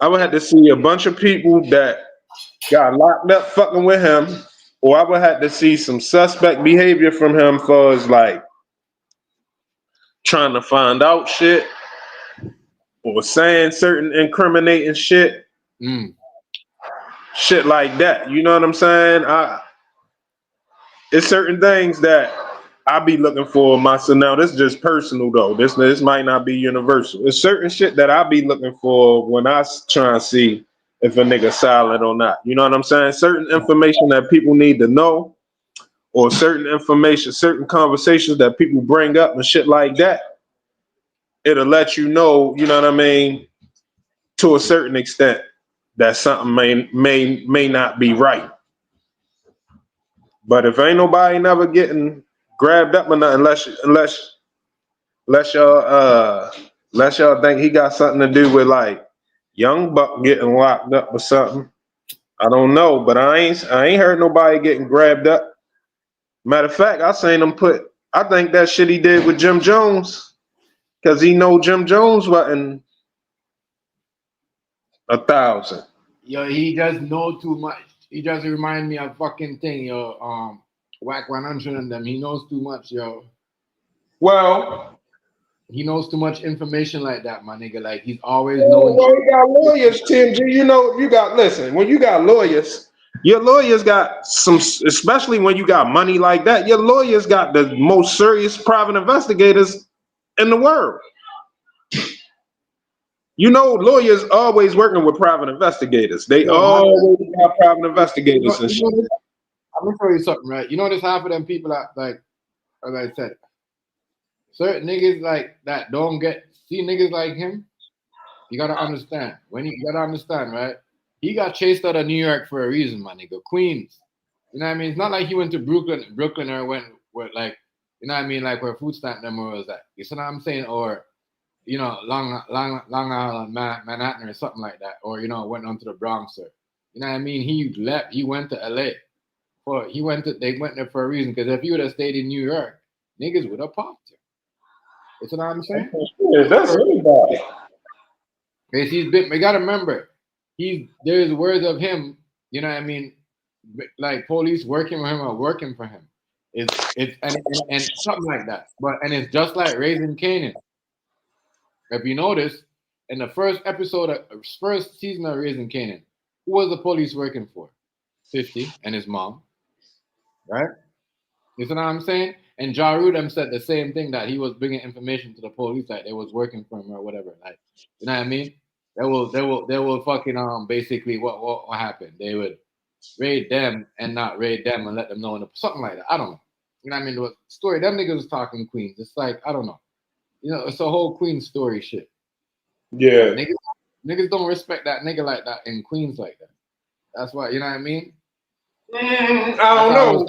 I would have to see a bunch of people that got locked up fucking with him, or I would have to see some suspect behavior from him for as like trying to find out shit or saying certain incriminating shit. Shit like that. You know what I'm saying? It's certain things that I be looking for myself. Now, this is just personal though. This might not be universal. It's certain shit that I be looking for when I try and see if a nigga solid or not. You know what I'm saying? Certain information that people need to know, or certain information, certain conversations that people bring up and shit like that. It'll let you know, you know what I mean, to a certain extent that something may not be right. But if ain't nobody never getting grabbed up or nothing, unless y'all think he got something to do with like Young Buck getting locked up or something. I don't know, but I ain't heard nobody getting grabbed up. Matter of fact, I seen him I think that shit he did with Jim Jones, because he know Jim Jones wasn't 1,000. Yo, he just know too much. He just remind me of fucking thing, yo. Whack 100 and them. He knows too much, yo. Well, He knows too much information like that, my nigga. Like he's always well, knowing. you got lawyers, Tim G. You know, listen, when you got lawyers, your lawyers got some, especially when you got money like that, your lawyers got the most serious private investigators in the world. You know, lawyers always working with private investigators. They Yo, always got private investigators and shit. I'm gonna tell you something, right? You notice half of them people that, like, as I said, certain niggas like that don't get see niggas like him. You gotta understand. You gotta understand, right? He got chased out of New York for a reason, my nigga. Queens. You know what I mean? It's not like he went to Brooklyn or went where like, you know what I mean, like where food stamp number was at. You see what I'm saying? Or you know, Long Island, Manhattan, or something like that, or you know, went on to the Bronx, or you know what I mean. He left. He went to LA. They went there for a reason. Because if he would have stayed in New York, niggas would have popped him. You see what I'm saying? Yeah, that's anybody. Because he's been. We gotta remember, there's words of him. You know what I mean? Like police working with him or working for him. It's and something like that. And it's just like Raising Canaan. If you notice, in the first season of Raising Canaan, who was the police working for? 50 and his mom, right? You see what I'm saying? And Ja Rudolph said the same thing, that he was bringing information to the police, like they was working for him or whatever. Like, you know what I mean? They will fucking basically what happened? They would raid them and not raid them and let them know something like that. I don't know. You know what I mean? The story them niggas was talking Queens. It's like I don't know. You know, it's a whole Queen story shit. Yeah. Niggas don't respect that nigga like that in Queens like that. That's why, you know what I mean? I don't know.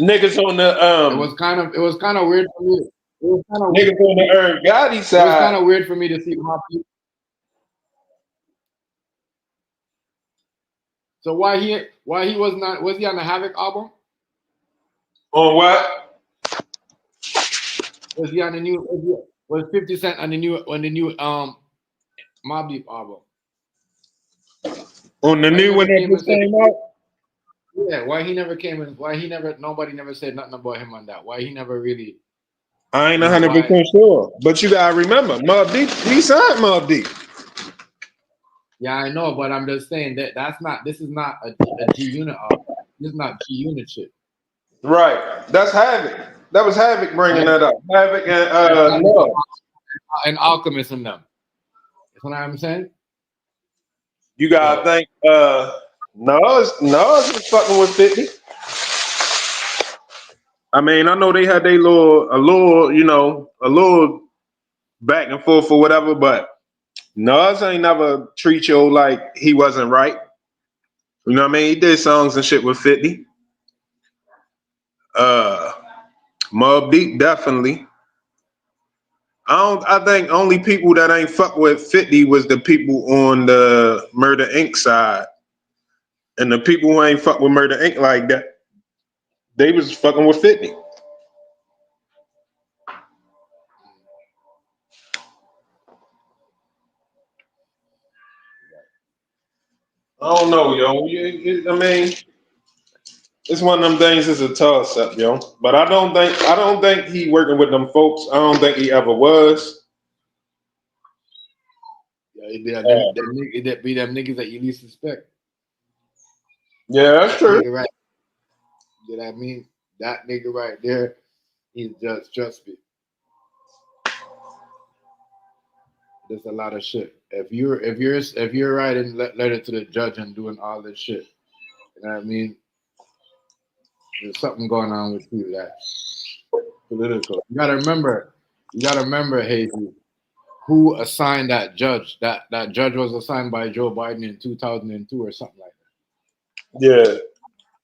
Niggas on the It was kind of weird for me. Niggas on the Irv Gotti side. It was kind of weird for me to see my people. So why he was he on the Havoc album? On what? Was he on the new? Was 50 Cent on the new Mobb Deep album? On the new one that just came out? Yeah, why he never came in? Nobody never said nothing about him on that. Why he never really? I ain't 100% sure, but you gotta remember, Mobb Deep, he signed Mobb Deep. Yeah, I know, but I'm just saying this is not a G Unit album. This is not G Unit shit. Right, that's Havoc. That was Havoc bringing that up. Havoc and Love. And Alchemist and them. That's what I'm saying. You gotta think Nas was fucking with 50. I mean, I know they had a little back and forth or whatever, but Nas ain't never treat you like he wasn't right. You know what I mean? He did songs and shit with 50. Mobb Deep definitely. I think only people that ain't fuck with 50 was the people on the Murder Inc. side. And the people who ain't fuck with Murder Inc. like that, they was fucking with 50. I don't know, yo. I mean, it's one of them things. It's a toss up, yo. But I don't think he working with them folks. I don't think he ever was. Yeah, it'd be them niggas that you least suspect. Yeah, that's true. Nigga right. You know what I mean? That nigga right there, he's just me. There's a lot of shit. If you're writing letter to the judge and doing all this shit, you know what I mean? There's something going on with you that's political. You gotta remember, Hazy, who assigned that judge. That judge was assigned by Joe Biden in 2002 or something like that. Yeah.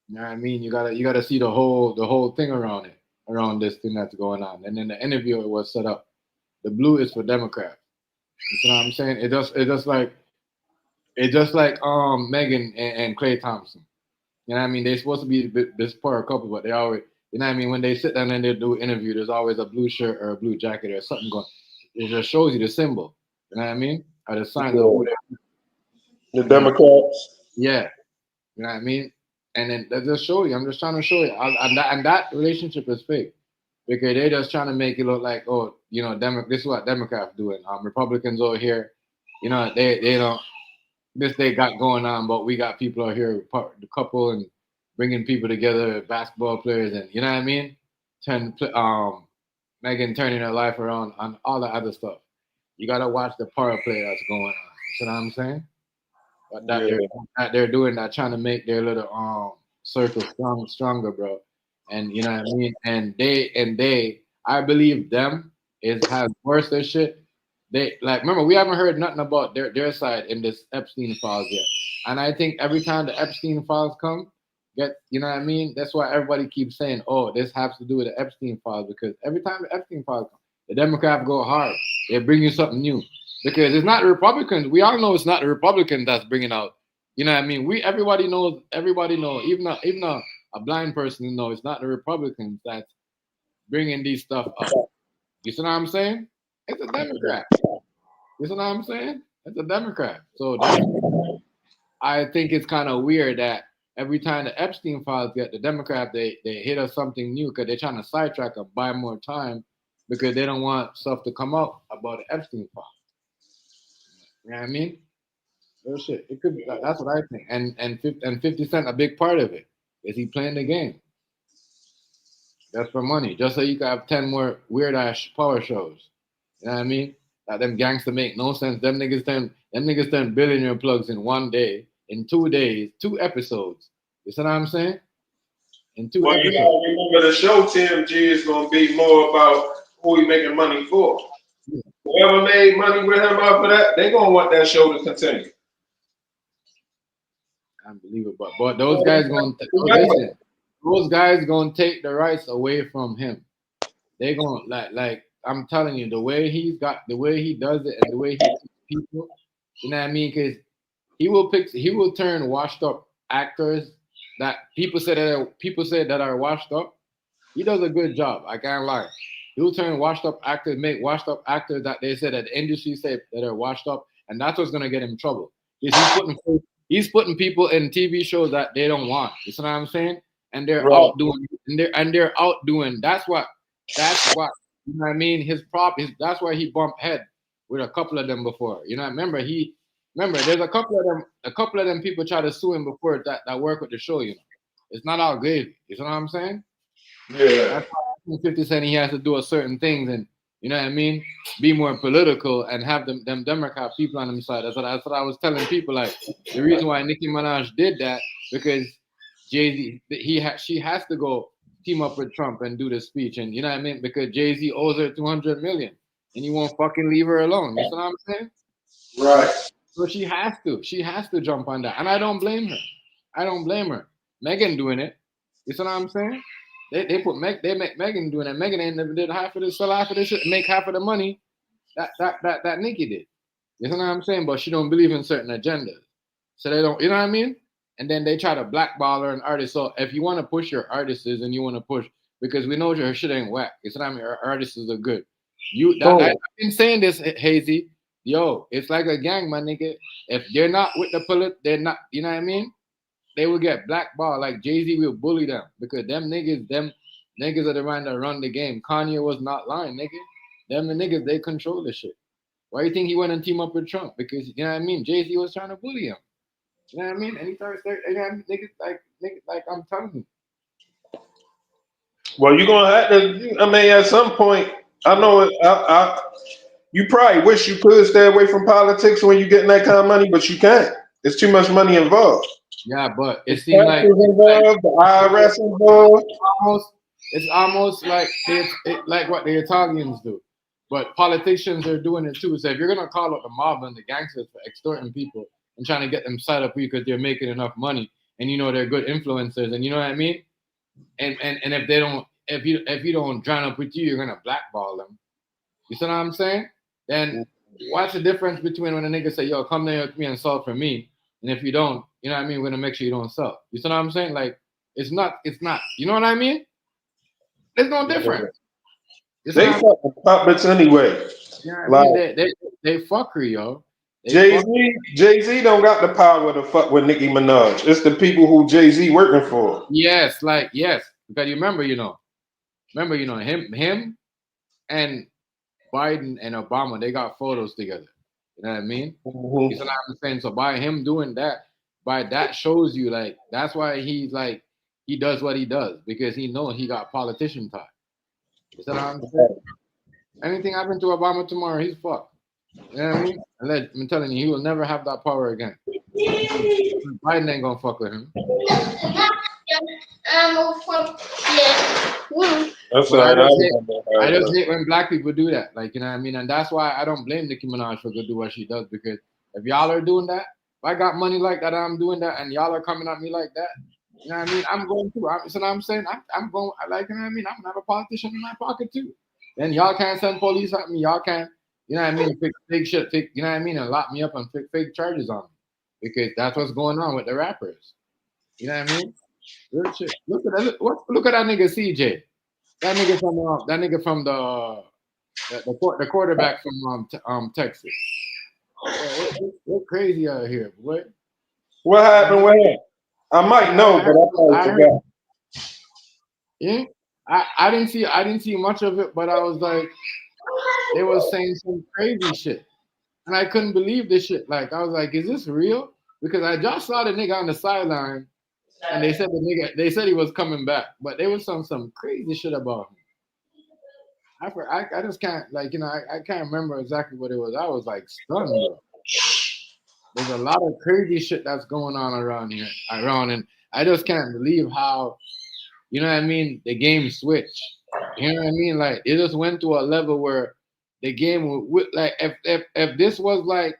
You know what I mean? You gotta see the whole thing around this thing that's going on. And then the interview was set up. The blue is for Democrats. You know what I'm saying? It's just like Megan and Klay Thompson. You know what I mean? They're supposed to be this power couple, but they always, you know what I mean? When they sit down and they do an interview, there's always a blue shirt or a blue jacket or something going. It just shows you the symbol. You know what I mean? are the signs of who The Democrats. yeah, you know what I mean? And then they just show you. I'm just trying to show you. And that relationship is fake because they're just trying to make it look like, oh, you know, this is what Democrats doing. Republicans over here, you know, they don't this they got going on, but we got people out here, the couple and bringing people together, basketball players, and you know what I mean. Megan turning her life around and all the other stuff. You gotta watch the power play that's going on. You know what I'm saying? But they're doing that, trying to make their little circle stronger, bro. And you know what I mean. And they, I believe them is has worse than shit. They like remember we haven't heard nothing about their side in this Epstein files yet. And I think every time the Epstein files come, you know what I mean. That's why everybody keeps saying, oh, this has to do with the Epstein files because every time the Epstein files come, the Democrats go hard. They bring you something new. Because it's not the Republicans. We all know it's not the Republicans that's bringing out. You know what I mean? Everybody knows. Even a blind person knows it's not the Republicans that's bringing these stuff up. You see what I'm saying? It's a Democrat. You see what I'm saying? It's a Democrat. So I think it's kind of weird that every time the Epstein files get the Democrat, they hit us something new because they're trying to sidetrack or buy more time because they don't want stuff to come out about the Epstein files. You know what I mean? Real shit. It could be. That's what I think. And 50 Cent, a big part of it is he playing the game. That's for money. Just so you can have 10 more weird ass power shows. You know what I mean? That them gangster make no sense. Them niggas turn billionaire plugs in 1 day, in 2 days, 2 episodes. You see what I'm saying? In 2 episodes. You gotta remember the show TMG is gonna be more about who he making money for. Yeah. Whoever made money with him off of that, they gonna want that show to continue. Unbelievable. But those guys listen. Those guys gonna take the rights away from him. They gonna like I'm telling you, the way he does it, and the way he picks people. You know what I mean? Because he will turn washed up actors that people say that are washed up. He does a good job. I can't lie. He'll turn washed up actors, make washed up actors that they said that the industry said that are washed up, and that's what's gonna get him in trouble. He's putting people in TV shows that they don't want. You see what I'm saying? And they're outdoing. That's what you know what I mean. That's why he bumped head with a couple of them before. You know, remember there's a couple of them people try to sue him before that work with the show. You know, it's not all gravy. You know what I'm saying? Yeah. That's why 50 Cent he has to do a certain things and you know what I mean, be more political and have them Democrat people on his side. That's what I was telling people. Like the reason why Nicki Minaj did that because Jay-Z she has to go team up with Trump and do the speech and you know what I mean because Jay-Z owes her $200 million and he won't fucking leave her alone. You know what I'm saying? Right. So she has to jump on that and I don't blame her. Megan doing it. You know what I'm saying? They make Megan doing it. Megan ain't never did sell half of this shit and make half of the money that Nicki did. You know what I'm saying? But she don't believe in certain agendas. So they don't, you know what I mean? And then they try to blackball her an artist. So if you want to push your artists and you want to push, because we know her shit ain't whack. You know what I mean? Her artists are good. I've been saying this, Hazy. Yo, it's like a gang, my nigga. If they're not with the they're not, you know what I mean? They will get blackballed. Like Jay-Z will bully them because them niggas are the one that run the game. Kanye was not lying, nigga. Them the niggas, they control the shit. Why do you think he went and team up with Trump? Because you know what I mean? Jay-Z was trying to bully him. You know what I mean? And he started you know, niggas like I'm telling you. Well, you're gonna have to. I mean, at some point, I know you probably wish you could stay away from politics when you're getting that kind of money, but you can't. There's too much money involved. Yeah, but it seems like the IRS involved. It's almost like like what the Italians do. But politicians are doing it too. So if you're gonna call out the mob and the gangsters for extorting people and trying to get them side up because they're making enough money and you know they're good influencers and you know what I mean? And if you don't join up with you, you're gonna blackball them. You see what I'm saying? Then what's the difference between when a nigga say, yo, come there with me and sell for me, and if you don't, you know what I mean, we're gonna make sure you don't sell. You see what I'm saying? Like it's not, you know what I mean? There's no difference. They fucking puppets anyway. Yeah, I mean, they fuckery, yo. Jay-Z don't got the power to fuck with Nicki Minaj. It's the people who Jay-Z working for. Yes, because you remember, him and Biden and Obama, they got photos together. You know what I mean? Mm-hmm. You see what I'm saying? So by him doing that, that shows you like that's why he's like he does what he does because he knows he got politician ties. You see what I'm saying? Anything happen to Obama tomorrow, he's fucked. You know what I mean? I'm telling you, he will never have that power again. Biden ain't gonna fuck with him. That's But right. I just hate when black people do that. Like, you know what I mean? And that's why I don't blame Nicki Minaj for do what she does because if y'all are doing that, if I got money like that, I'm doing that, and y'all are coming at me like that, you know what I mean? I'm going too. So I'm saying I'm going, like, you know what I mean? I'm gonna have a politician in my pocket too. Then y'all can't send police at me. Y'all can't, you know what I mean? Fake shit, you know what I mean? And lock me up and fake charges on me because that's what's going on with the rappers. You know what I mean? Real shit. Look at that. Look at that nigga CJ. That nigga from the quarterback from Texas. We're crazy out here, boy. What happened with him? I might know, but I probably forgot. Yeah, I didn't see much of it, but I was like, they were saying some crazy shit, and I couldn't believe this shit. Like I was like, is this real? Because I just saw the nigga on the sideline, and they said he was coming back, but there was some crazy shit about him. I just can't, like, you know, I can't remember exactly what it was. I was like stunned, bro. There's a lot of crazy shit that's going on around here, and I just can't believe how, you know what I mean, the game switched. You know what I mean? Like it just went to a level where the game would like if this was like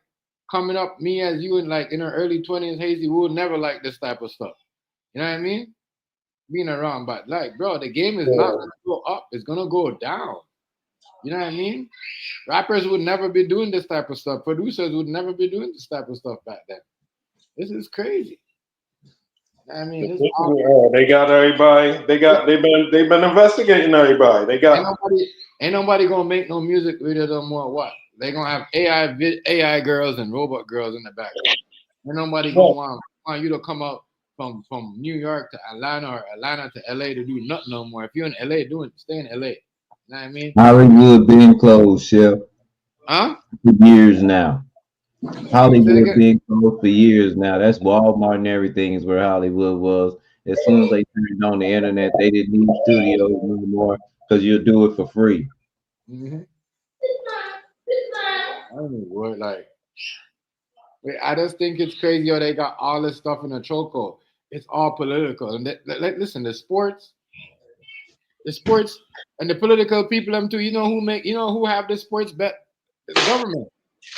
coming up, me as you in like in our early 20s, Hazy, we would never like this type of stuff. You know what I mean? Being around, but like, bro, the game is not gonna go up; it's gonna go down. You know what I mean? Rappers would never be doing this type of stuff. Producers would never be doing this type of stuff back then. This is crazy. I mean, they got everybody. They've been investigating everybody. They got ain't nobody gonna make no music video no more. What? They gonna have AI girls and robot girls in the background. Ain't nobody gonna want you to come out from New York to Atlanta or Atlanta to LA to do nothing no more. If you're in LA, stay in LA. You know what I mean? Hollywood been closed, Chef. Huh? For years now. Hollywood been closed for years now. That's Walmart and everything is where Hollywood was. As soon as they turned on the internet, they didn't need studios anymore because you'll do it for free. Mm-hmm. I don't know what, like, I just think it's crazy how they got all this stuff in a chokehold. It's all political. And listen, the sports and the political people, them too. You know who have the sports bet? The government.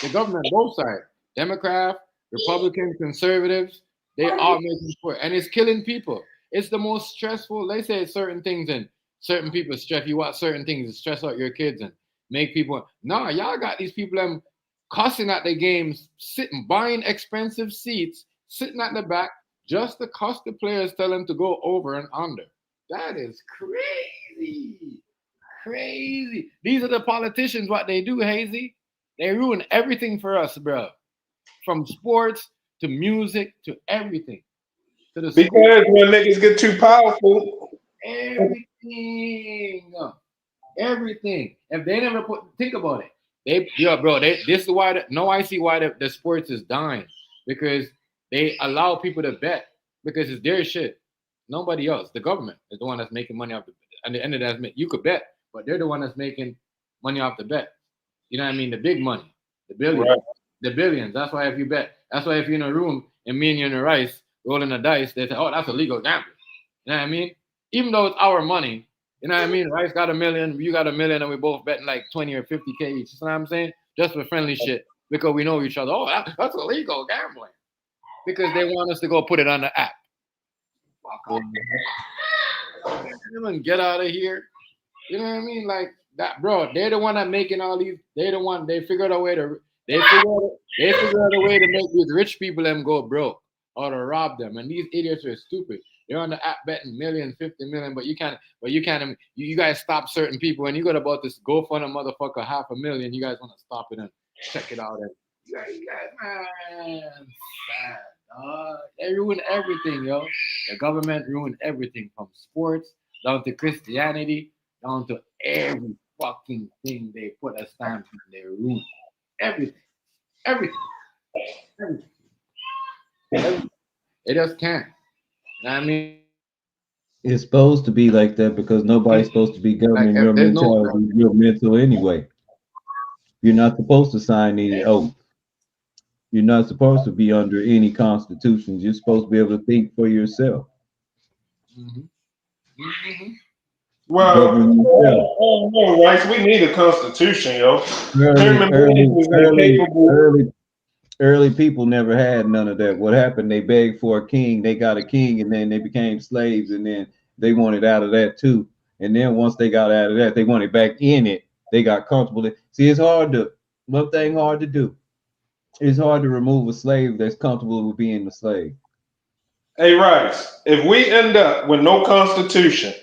The government, both sides. Democrat, Republican, conservatives, they all making sport. And it's killing people. It's the most stressful. They say certain things and certain people stress. You watch certain things to stress out your kids and make people. No, y'all got these people cussing at the games, sitting, buying expensive seats, sitting at the back, just to cuss the players, tell them to go over and under. That is crazy. Crazy. These are the politicians, what they do, Hazy. They ruin everything for us, bro. From sports to music to everything. Because when niggas get too powerful. Everything. If they never think about it. This is why I see why the sports is dying. Because they allow people to bet. Because it's their shit. Nobody else. The government is the one that's making money off the bet. And the end of that, you could bet, but they're the one that's making money off the bet. You know what I mean? The big money, the billions, right. The billions. That's why if you bet, that's why if you're in a room and me and you in a rice rolling the dice, they say, "Oh, that's illegal gambling." You know what I mean? Even though it's our money, you know what I mean? Rice got $1 million, you got $1 million, and we both betting like 20 or 50K each. You know what I'm saying? Just for friendly shit because we know each other. Oh, that's illegal gambling because they want us to go put it on the app. Get out of here. You know what I mean? Like that, bro. They're the one that making all these. They're the one. They figured out a way to. They figured out a way to make these rich people them go broke or to rob them. And these idiots are stupid. They're on the app betting million, 50 million, but you can't. You guys stop certain people. And you got about this GoFund a motherfucker $500,000. You guys want to stop it and check it out and Man, sad, dog. They ruin everything, yo. The government ruined everything from sports down to Christianity, down to every fucking thing they put a stamp on. They ruined everything, everything, everything, everything. They just can't. You know what I mean? It's supposed to be like that because nobody's supposed to be Like governing if your there's no, mentality, your mental anyway. You're not supposed to sign any oath. You're not supposed to be under any constitutions. You're supposed to be able to think for yourself. Mhm. Mhm. Well, Govern yourself. I don't know, Rice. We need a constitution, yo. Early, Human beings early, is early, incapable. early people never had none of that. What happened? They begged for a king. They got a king, and then they became slaves, and then they wanted out of that too. And then once they got out of that, they wanted back in it. They got comfortable. See, it's hard to one thing hard to do. It's hard to remove a slave that's comfortable with being a slave. Hey, Rice, if we end up with no constitution,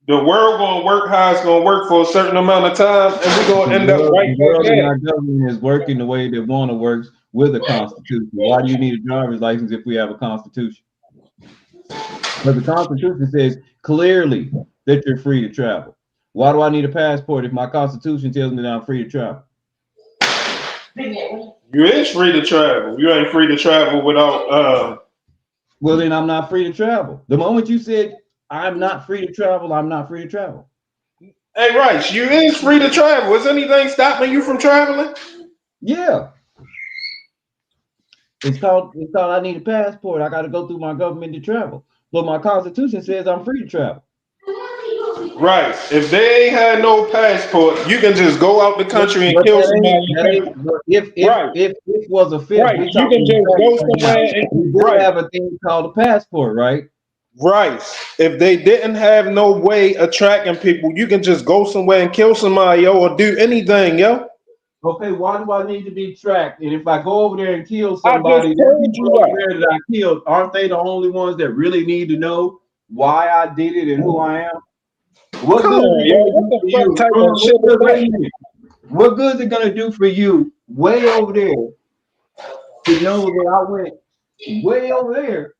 the world gonna work how it's gonna work for a certain amount of time, and we're gonna end up right The back world and there. our government is working the way they want to work with a constitution. Why do you need a driver's license if we have a constitution? But the Constitution says clearly that you're free to travel. Why do I need a passport if my Constitution tells me that I'm free to travel? You is free to travel. You ain't free to travel without. Well, then I'm not free to travel. The moment you said I'm not free to travel, I'm not free to travel. Hey, Rice, you is free to travel. Is anything stopping you from traveling? Yeah, it's called I need a passport. I got to go through my government to travel. But my Constitution says I'm free to travel. Right. If they ain't had no passport, you can just go out the country and But kill that somebody. ain't but if Right. if this was a fifth, Right. we You can talking just facts go right now. somewhere and We do right. have a thing called a passport, right? Right. If they didn't have no way of tracking people, you can just go somewhere and kill somebody, yo, or do anything, yo. Okay, why do I need to be tracked? And if I go over there and kill I just somebody, them told people you over that. there that I killed, aren't they the only ones that really need to know why I did it and who I am? What Come good is on, it yo. going to What do the for fuck you? type Hold of on, shit is wait a that? minute. What good is it going to do for you way over there to know that I went way over there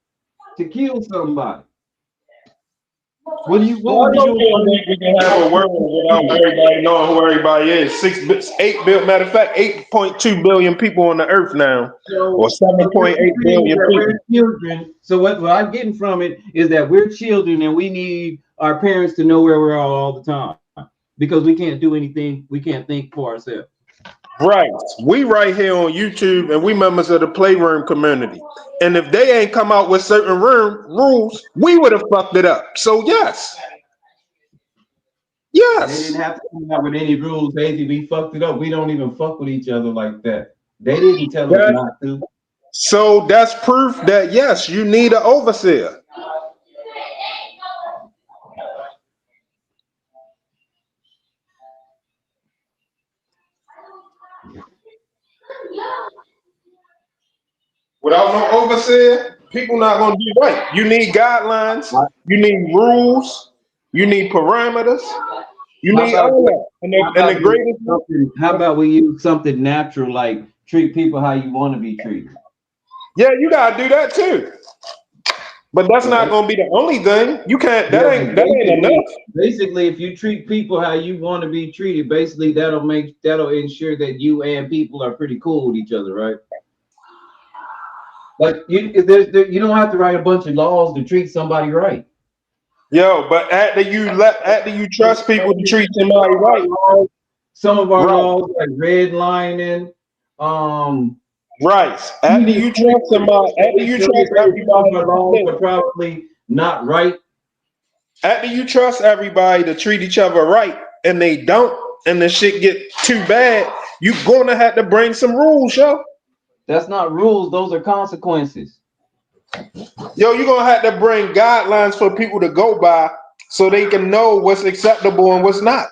to kill somebody? What Well, I would you know do you don't think we can have a world without everybody knowing who everybody is. 8 billion, matter of fact, 8.2 billion people on the earth now, or So what 7.8 you're saying is billion that we're people. children. So what I'm getting from it is that we're children and we need our parents to know where we're all the time because we can't do anything. We can't think for ourselves. Right. We right here on YouTube and we members of the Playroom community. And if they ain't come out with certain rules, we would have fucked it up. So yes. They didn't Yes. have to come up with any rules. Hazy, we fucked it up. We don't even fuck with each other like that. They didn't tell us That, not to. so that's proof that yes, you need an overseer. Without no overseer, people not gonna do right. You need guidelines, you need rules, you need parameters, you How need about all that. And the greatest how about we use something natural like treat people how you want to be treated? yeah, you gotta do that too. But that's not Right? gonna be the only thing. You can't. Yeah, but That ain't enough. basically, if you treat people how you want to be treated, basically that'll ensure that you and people are pretty cool with each other, right? Like you don't have to write a bunch of laws to treat somebody right. Yo, but after you trust people to treat somebody right, Some of our right, laws like redlining, um, right. After even you trust somebody, after you trust some of everybody, our laws are probably not right. after you trust everybody to treat each other right, and they don't, and the shit get too bad, you gonna have to bring some rules, yo. That's not rules; those are consequences. Yo, you're gonna have to bring guidelines for people to go by so they can know what's acceptable and what's not.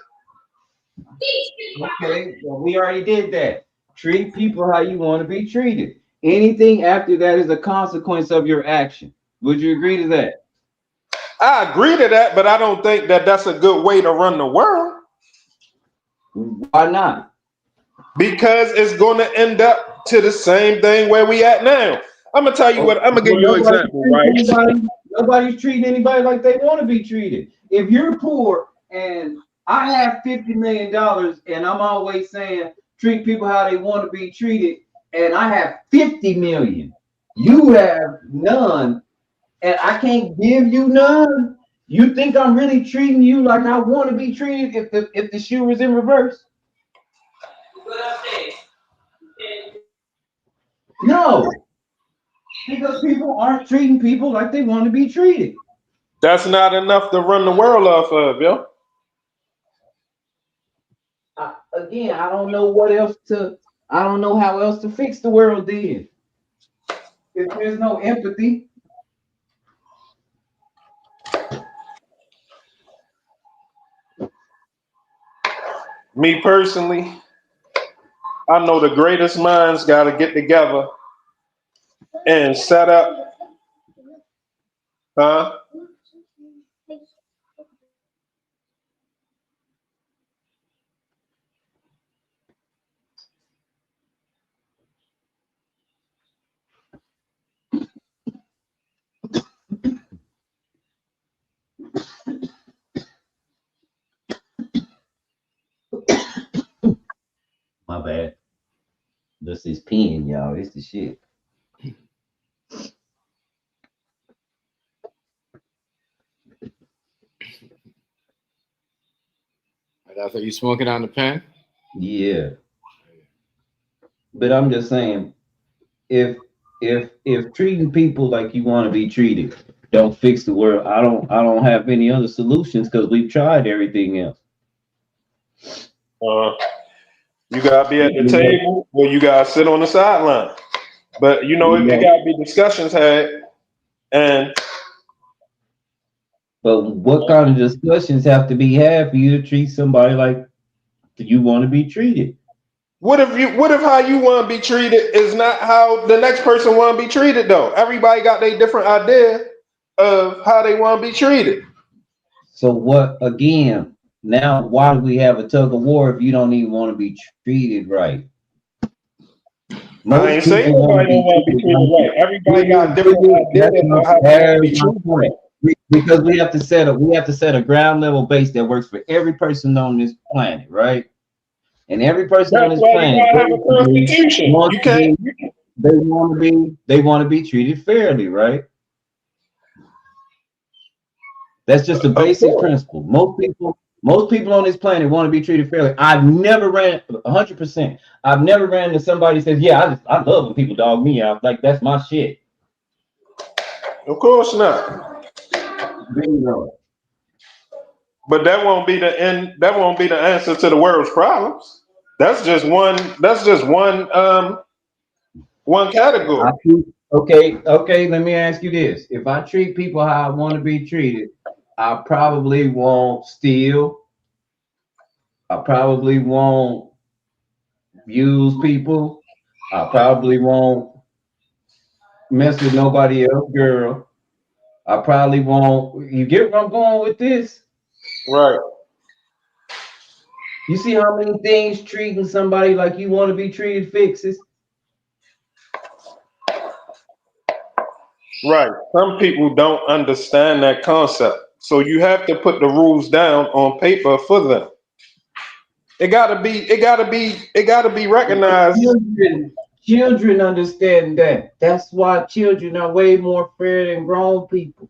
Okay, well, we already did that. Treat people how you want to be treated. Anything after that is a consequence of your action. Would you agree to that? I agree to that, but I don't think that that's a good way to run the world. Why not? because it's going to end up to the same thing where we at now. I'm gonna tell you what. I'm gonna give you an example, right? Nobody's treating anybody like they want to be treated. If you're poor and I have $50 million and I'm always saying treat people how they want to be treated, and I have 50 million, you have none, and I can't give you none. You think I'm really treating you like I want to be treated if the shoe was in reverse? No, because people aren't treating people like they want to be treated. That's not enough to run the world off of, yo. Again, I don't know what else to. I don't know how else to fix the world then. If there's no empathy. Me personally, I know the greatest minds got to get together and set up, huh? My bad. This is pen, y'all. It's the shit. That's what you smoking on the pen? Yeah. But I'm just saying, if treating people like you want to be treated don't fix the world, I don't have any other solutions because we've tried everything else. You gotta be at the table or you gotta sit on the sideline. But you know, it gotta be discussions had. And but what kind of discussions have to be had for you to treat somebody like you want to be treated? what if how you want to be treated is not how the next person want to be treated though? Everybody got their different idea of how they want to be treated. So what again? Now why do we have a tug of war if you don't even want to be treated right? I ain't saying nobody don't want to be treated right. Everybody got different ideas of how they want to be treated. Because we have to set a ground level base that works for every person on this planet, right? And every person on this planet they want to be treated fairly, right? That's just a basic principle. Most people on this planet want to be treated fairly. I've never ran 100%. I've never ran into somebody who says, "Yeah, I love when people dog me out. Like that's my shit." Of course not. But that won't be the end. That won't be the answer to the world's problems. That's just one. That's just one category. Okay. Let me ask you this: if I treat people how I want to be treated, I probably won't steal. I probably won't use people. I probably won't mess with nobody else, girl. I probably won't. You get where I'm going with this? Right. You see how many things treating somebody like you want to be treated fixes? Right. Some people don't understand that concept. So you have to put the rules down on paper for them. It gotta be recognized. Children understand that. That's why children are way more fair than grown people.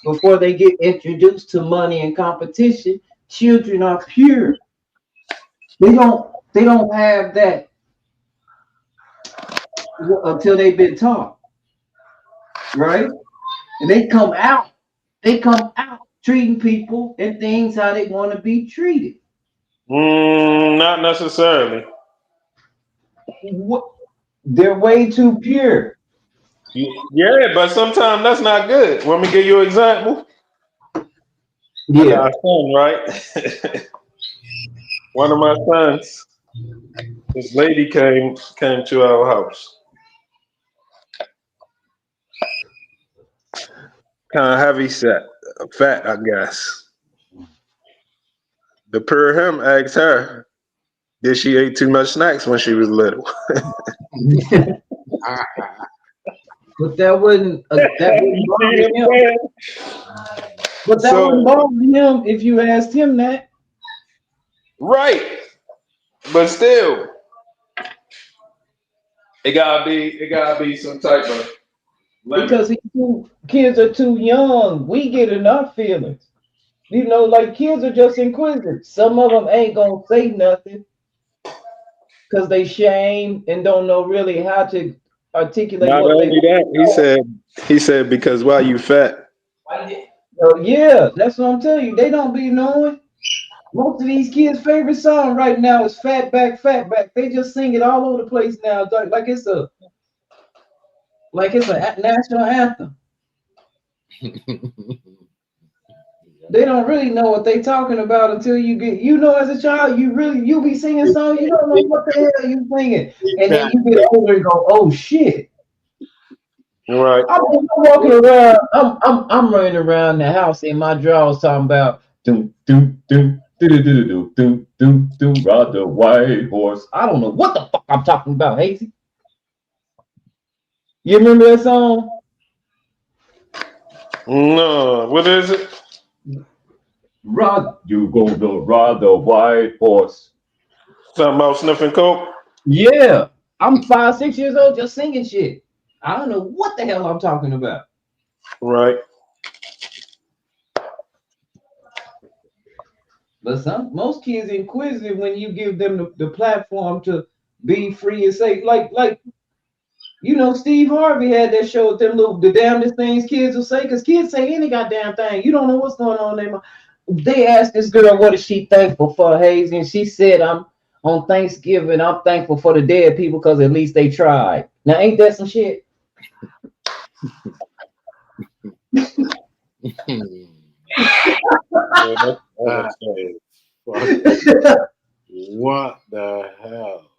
Before they get introduced to money and competition, children are pure. They don't have that until they've been taught, right? And they come out treating people and things how they want to be treated. Not necessarily. What? They're way too pure. Yeah, but sometimes that's not good. Want me to give you an example? Yeah. I got a son, right? One of my sons, this lady came to our house. Kind of heavy set, fat, I guess. The per him asked her, Did she ate too much snacks when she was little? But that wouldn't bother him. But that So- wouldn't bother him if you asked him that. Right. But still, it gotta be some type of limit. Because kids are too young. We get enough feelings. You know, like kids are just inquisitive. Some of them ain't gonna say nothing because they shame and don't know really how to articulate Not what they only that, he said because why you fat? yeah, that's what I'm telling you. They don't be knowing. Most of these kids' favorite song right now is Fat Back, Fat Back. They just sing it all over the place now, like it's a national anthem. They don't really know what they talking about until you get, as a child, you be singing songs, you don't know what the hell you singing. And then you get older and go, oh shit. Right. I'm walking around, I'm running around the house in my drawers talking about do ride the white horse. I don't know what the fuck I'm talking about, Hazy. You remember that song? No, what is it? You gonna ride the white horse. Something about sniffing coke? Yeah, I'm 5, 6 years old just singing shit. I don't know what the hell I'm talking about. Right. But most kids inquisitive when you give them the platform to be free and say, like Steve Harvey had that show with them the damnedest things kids will say, because kids say any goddamn thing. You don't know what's going on in their mind. They asked this girl what is she thankful for, Hazy, and she said, on Thanksgiving, I'm thankful for the dead people because at least they tried. Now, ain't that some shit? What the hell?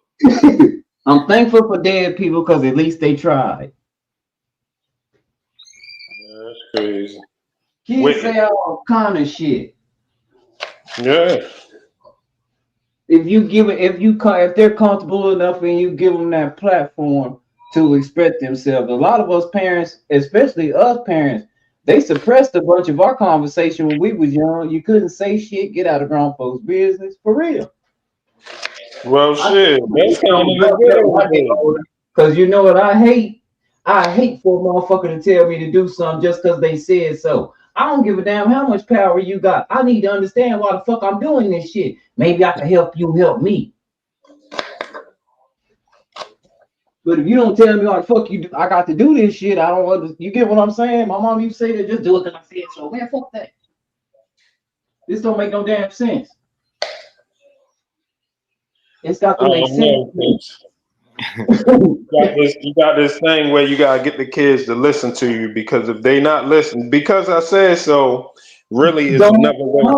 I'm thankful for dead people because at least they tried. That's crazy. Kids say all kind of shit. Yeah. If they're comfortable enough and you give them that platform to express themselves, a lot of us parents, especially us parents, they suppressed a bunch of our conversation when we was young. You couldn't say shit, get out of grown folks' business, for real. Well, shit, that's kind of good. Because you know what I hate? I hate for a motherfucker to tell me to do something just because they said so. I don't give a damn how much power you got. I need to understand why the fuck I'm doing this shit. Maybe I can help you help me. But if you don't tell me what the fuck I got to do this shit, I don't understand. You get what I'm saying? My mom used to say that, just do it because I said so. Man, fuck that. This don't make no damn sense. It's got to make sense. You got this thing where you gotta get the kids to listen to you, because if they not listening, because I said so, really is another way.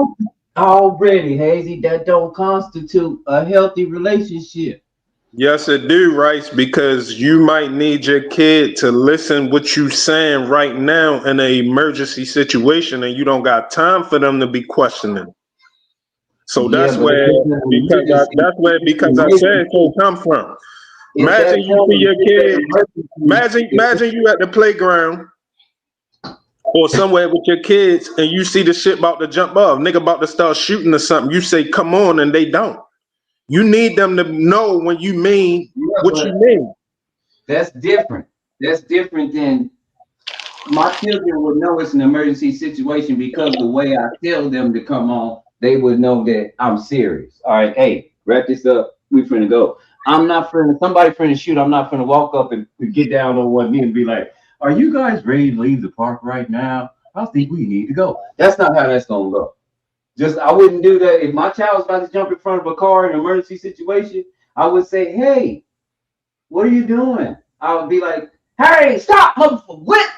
Already, Hazy, that don't constitute a healthy relationship. Yes, it do, Rice, because you might need your kid to listen what you saying right now in an emergency situation, and you don't got time for them to be questioning. So that's where because I said so come from. Imagine you see your kid. Imagine you at the playground or somewhere with your kids, and you see the shit about to jump off, nigga about to start shooting or something. You say, "Come on," and they don't. You need them to know when you mean what you mean. That's different. That's different than my children would know it's an emergency situation because the way I tell them to come on, they would know that I'm serious. All right, hey, wrap this up. We finna go. I'm not finna, somebody finna shoot. I'm not finna walk up and get down on one knee and be like, are you guys ready to leave the park right now? I think we need to go. That's not how that's gonna go. I wouldn't do that. If my child was about to jump in front of a car in an emergency situation, I would say, hey, what are you doing? I would be like, hey, stop, motherfucker, what?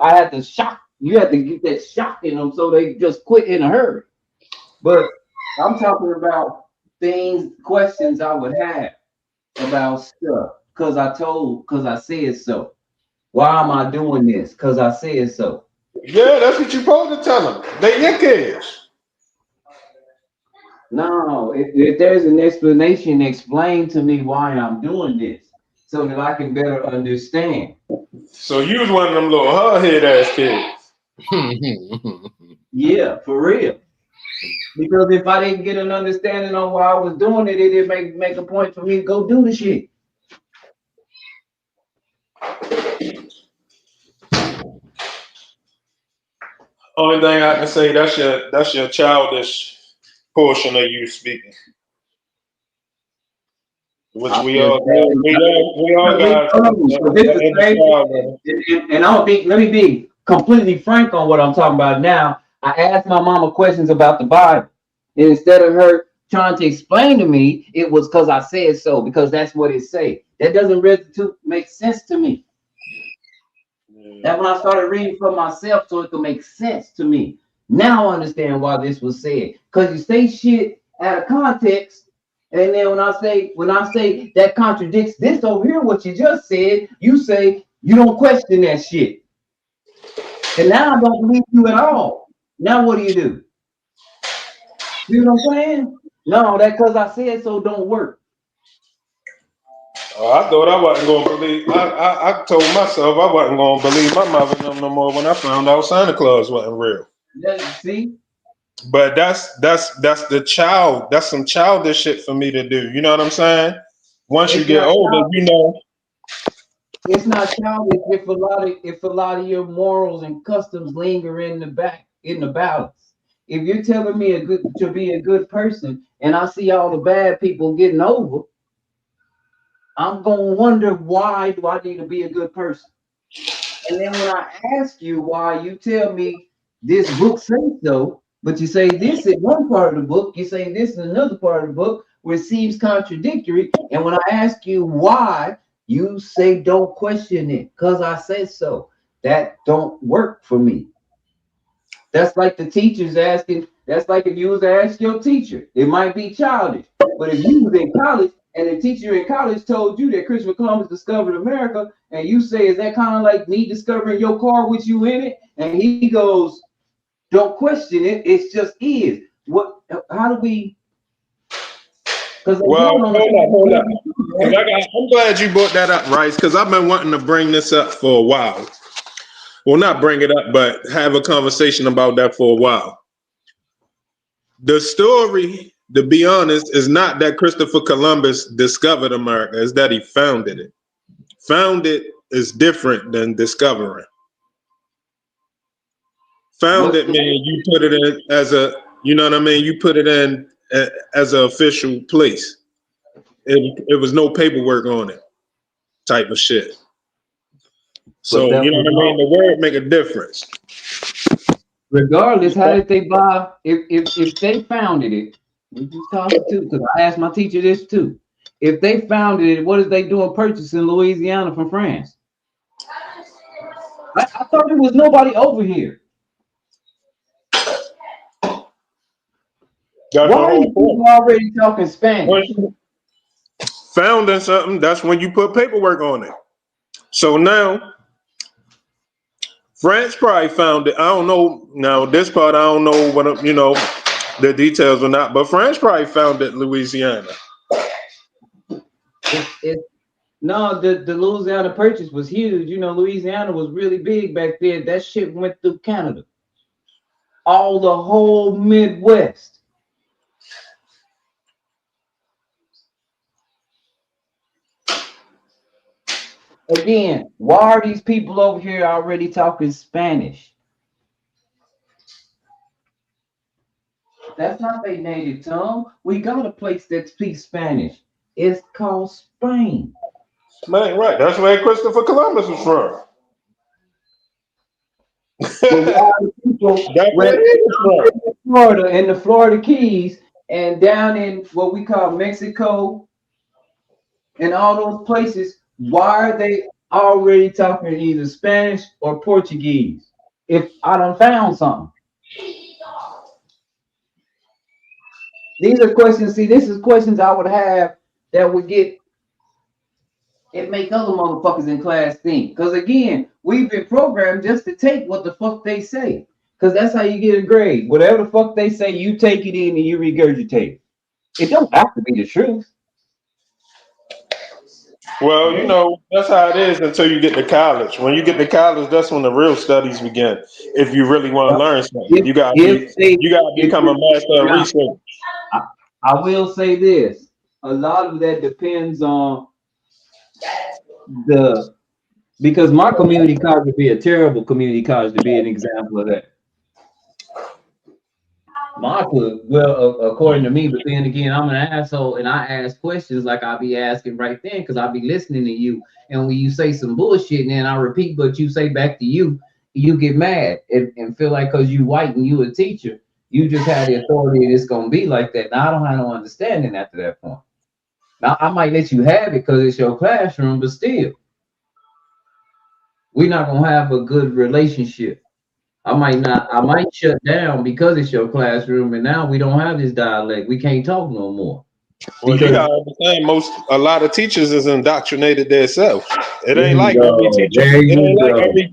I had to shock. You had to get that shock in them so they just quit in a hurry. But I'm talking about questions I would have about stuff because I said so. Why am I doing this? Because I said so. Yeah, that's what you're supposed to tell them. They your kids. No, if there's an explanation, explain to me why I'm doing this so that I can better understand. So you was one of them little hard-head ass kids. Yeah, for real. Because if I didn't get an understanding on why I was doing it, it didn't make a point for me to go do the shit. Only thing I can say, that's your childish portion of you speaking. Which I we feel all got. We all got so this is in the crazy. child, man. And I don't think, let me be completely frank on what I'm talking about now. I asked my mama questions about the Bible. And instead of her trying to explain to me, it was because I said so, because that's what it say. That doesn't really make sense to me. That's when I started reading for myself so it could make sense to me. Now I understand why this was said. Because you say shit out of context, and then when I say that contradicts this over here, what you just said, you say you don't question that shit. And now I don't believe you at all. Now what do? You know what I'm saying? No, that because I said so don't work. Oh, I thought I wasn't going to believe. I told myself I wasn't going to believe my mother no more when I found out Santa Claus wasn't real. See? But that's the child. That's some childish shit for me to do. You know what I'm saying? Once you get older, you know. It's not childish if a lot of your morals and customs linger in the balance. If you're telling me to be a good person and I see all the bad people getting over, I'm gonna wonder why do I need to be a good person? And then when I ask you why, you tell me this book says so, but you say this in one part of the book, you say this in another part of the book, where it seems contradictory. And when I ask you why, you say don't question it, because I said so. That don't work for me. That's like the teachers asking, that's like if you was to ask your teacher. It might be childish, but if you was in college and the teacher in college told you that Christopher Columbus discovered America, and you say, is that kind of like me discovering your car with you in it? And he goes, don't question it, it just is. What, how do we, because Well, hold up. I'm glad you brought that up, Rice, because I've been wanting to bring this up for a while. Well, not bring it up, but have a conversation about that for a while. The story, to be honest, is not that Christopher Columbus discovered America, it's that he founded it. Found it is different than discovering. Found it means you put it in as a, you know what I mean? You put it in as an official place. It was no paperwork on it, type of shit. So, you know what I mean? The word make a difference. Regardless, how did they buy? If they founded it, we just talking too, because I asked my teacher this too. If they founded it, what is they doing purchasing Louisiana from France? I thought there was nobody over here. Why are you people already talking Spanish? Founding something, that's when you put paperwork on it. So now, France probably found it. I don't know. Now, this part, I don't know what, you know, the details or not, but France probably founded Louisiana. No, the Louisiana Purchase was huge. You know, Louisiana was really big back then. That shit went through Canada. All the whole Midwest. Again, why are these people over here already talking Spanish? That's not their native tongue. We got a place that speaks Spanish. It's called Spain. Spain, right. That's where Christopher Columbus was from. But why are people in Florida, in the Florida Keys, and down in what we call Mexico and all those places, why are they already talking either Spanish or Portuguese? If I done found something. These are questions. See, this is questions I would have that would get it make other motherfuckers in class think. Because again, we've been programmed just to take what the fuck they say. Because that's how you get a grade. Whatever the fuck they say, you take it in and you regurgitate. It don't have to be the truth. Well, you know, that's how it is until you get to college. When you get to college, that's when the real studies begin. If you really want to learn something, you gotta become a master of research. I will say this. A lot of that depends on because my community college would be a terrible community college to be an example of that. Mine could, well, according to me, but then again, I'm an asshole and I ask questions like I'll be asking right then because I'll be listening to you. And when you say some bullshit and then I repeat what you say back to you, you get mad and feel like because you white and you a teacher, you just have the authority and it's gonna be like that. Now I don't have no understanding after that point. Now I might let you have it because it's your classroom, but still, we're not gonna have a good relationship. I might shut down because it's your classroom, and now we don't have this dialect. We can't talk no more. Well, you gotta understand, a lot of teachers is indoctrinated themselves. It ain't like every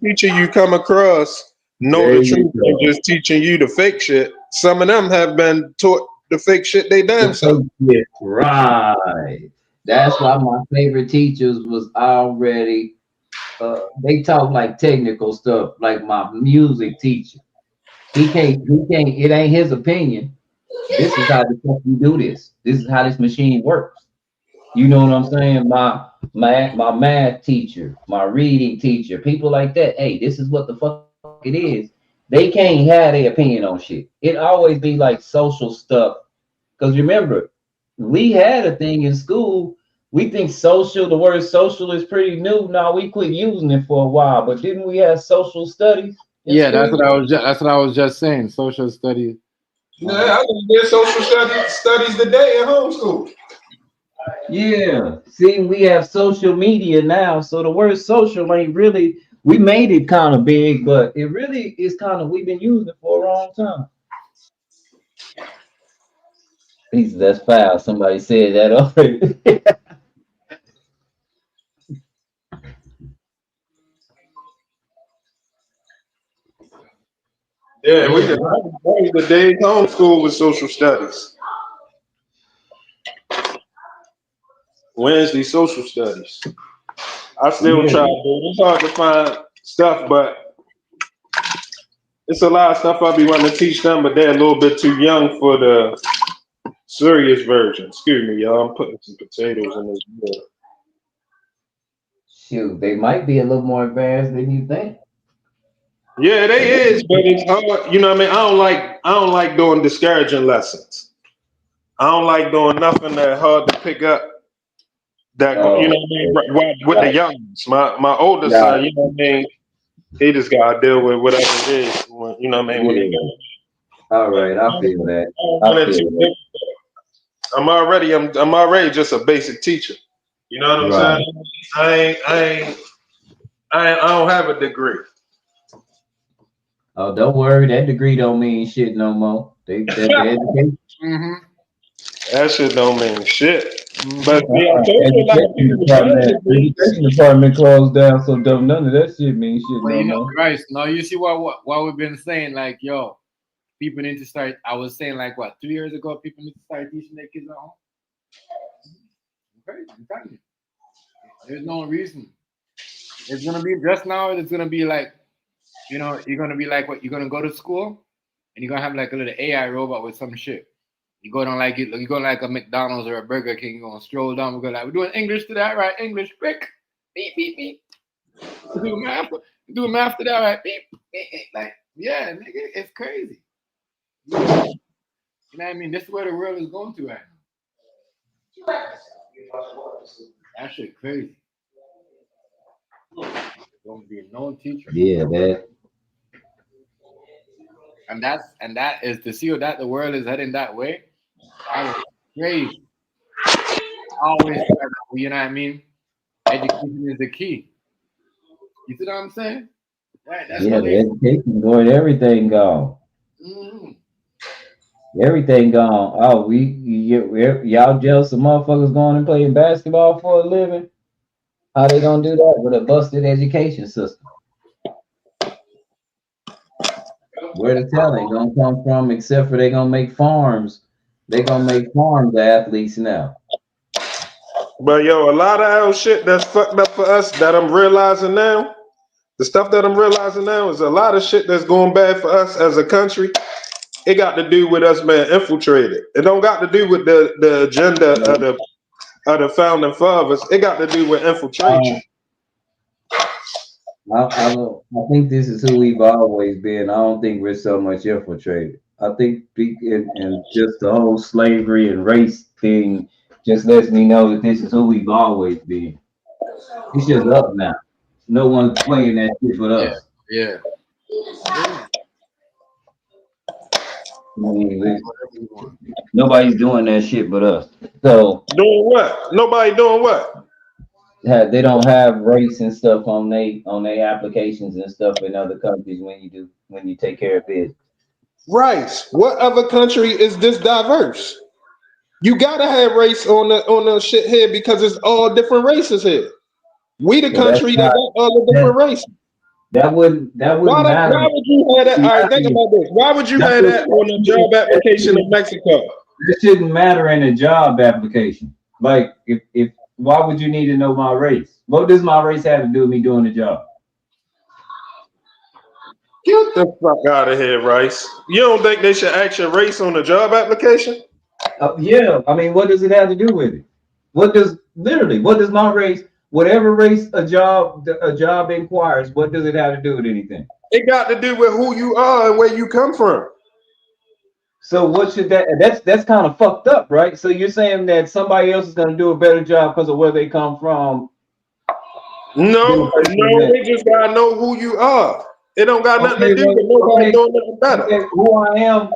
teacher you come across know the truth and just teaching you the fake shit. Some of them have been taught the fake shit they damn self. Right. That's why my favorite teachers was already they talk like technical stuff, like my music teacher. He can't, it ain't his opinion. This is how you do this. This is how this machine works. You know what I'm saying? My math teacher, my reading teacher, people like that. Hey, this is what the fuck it is. They can't have their opinion on shit. It always be like social stuff. Because remember, we had a thing in school. We think the word social is pretty new. Now we quit using it for a while, but didn't we have social studies? Yeah, that's what I was just saying. Social studies. Yeah, I did social studies today in homeschool. Yeah. See, we have social media now, so the word social ain't really. We made it kind of big, but it really is kind of we've been using it for a long time. That's foul. Somebody said that already. Yeah, we did the day homeschool with social studies. Wednesday social studies. I still try to do it. It's hard to find stuff, but it's a lot of stuff I'll be wanting to teach them, but they're a little bit too young for the serious version. Excuse me, y'all. I'm putting some potatoes in this bowl. Shoot, they might be a little more advanced than you think. Yeah, they is, but it's hard. You know what I mean? I don't like doing discouraging lessons. I don't like doing nothing that hard to pick up. That you know what I mean? With the youngins. My older son, you know what I mean? He just gotta deal with whatever it is. You know what I mean? When they go. All right, I feel that. I'm already just a basic teacher. You know what I'm saying? I don't have a degree. Oh, don't worry, that degree don't mean shit no more. The education. That shit don't mean shit. But education department closed down, so none of that shit means shit Well, no you know, more. right? Now you see what we've been saying, like, yo, people need to start. I was saying, like, what, 2 years ago, people need to start teaching their kids at home. Okay, I'm telling you, there's no reason. It's gonna be just now. It's gonna be like, you know, you're gonna be like, what? You're gonna go to school, and you're gonna have like a little AI robot with some shit. You go down like you go like a McDonald's or a Burger King. You're gonna stroll down. We're gonna like, we're doing English today, right? English, quick, beep beep beep. Do math today, right? Beep, beep, beep. Like, yeah, nigga, it's crazy. You know what I mean? This is where the world is going to right now. That shit crazy. There's gonna be no teacher. Yeah, that. And that is to see that the world is heading that way. That is crazy. Always, you know what I mean? Education is the key. You see what I'm saying? Right. That's the education going, everything gone. Everything gone. Oh, y'all jealous of motherfuckers going and playing basketball for a living? How they gonna do that with a busted education system? Where the talent gonna come from? Except for they gonna make farms. They gonna make farms athletes now. But yo, a lot of our shit that's fucked up for us that I'm realizing now. The stuff that I'm realizing now is a lot of shit that's going bad for us as a country. It got to do with us being infiltrated. It don't got to do with the agenda of the founding fathers. It got to do with infiltration. I think this is who we've always been. I don't think we're so much infiltrated. I think and just the whole slavery and race thing just lets me know that this is who we've always been. It's just up now. No one's playing that shit with us. Yeah. I mean, nobody's doing that shit but us. So doing what? Nobody doing what? They don't have race and stuff on they applications and stuff in other countries when you take care of business. Rice. What other country is this diverse? You gotta have race on the shit here because it's all different races here. We the country that got all the different races. That wouldn't matter. Why would you have that? All right, think about this. Why would you have that on a job application in Mexico? It shouldn't matter in a job application. Like if why would you need to know my race? What does my race have to do with me doing the job? Get the fuck out of here, Rice. You don't think they should ask your race on a job application? Yeah, I mean, what does it have to do with it? What does my race, whatever race a job inquires, what does it have to do with anything? It got to do with who you are and where you come from. So what should that's kind of fucked up, right? So you're saying that somebody else is going to do a better job because of where they come from? No, they just gotta know who you are. It don't got nothing to do with nobody doing nothing better. Okay.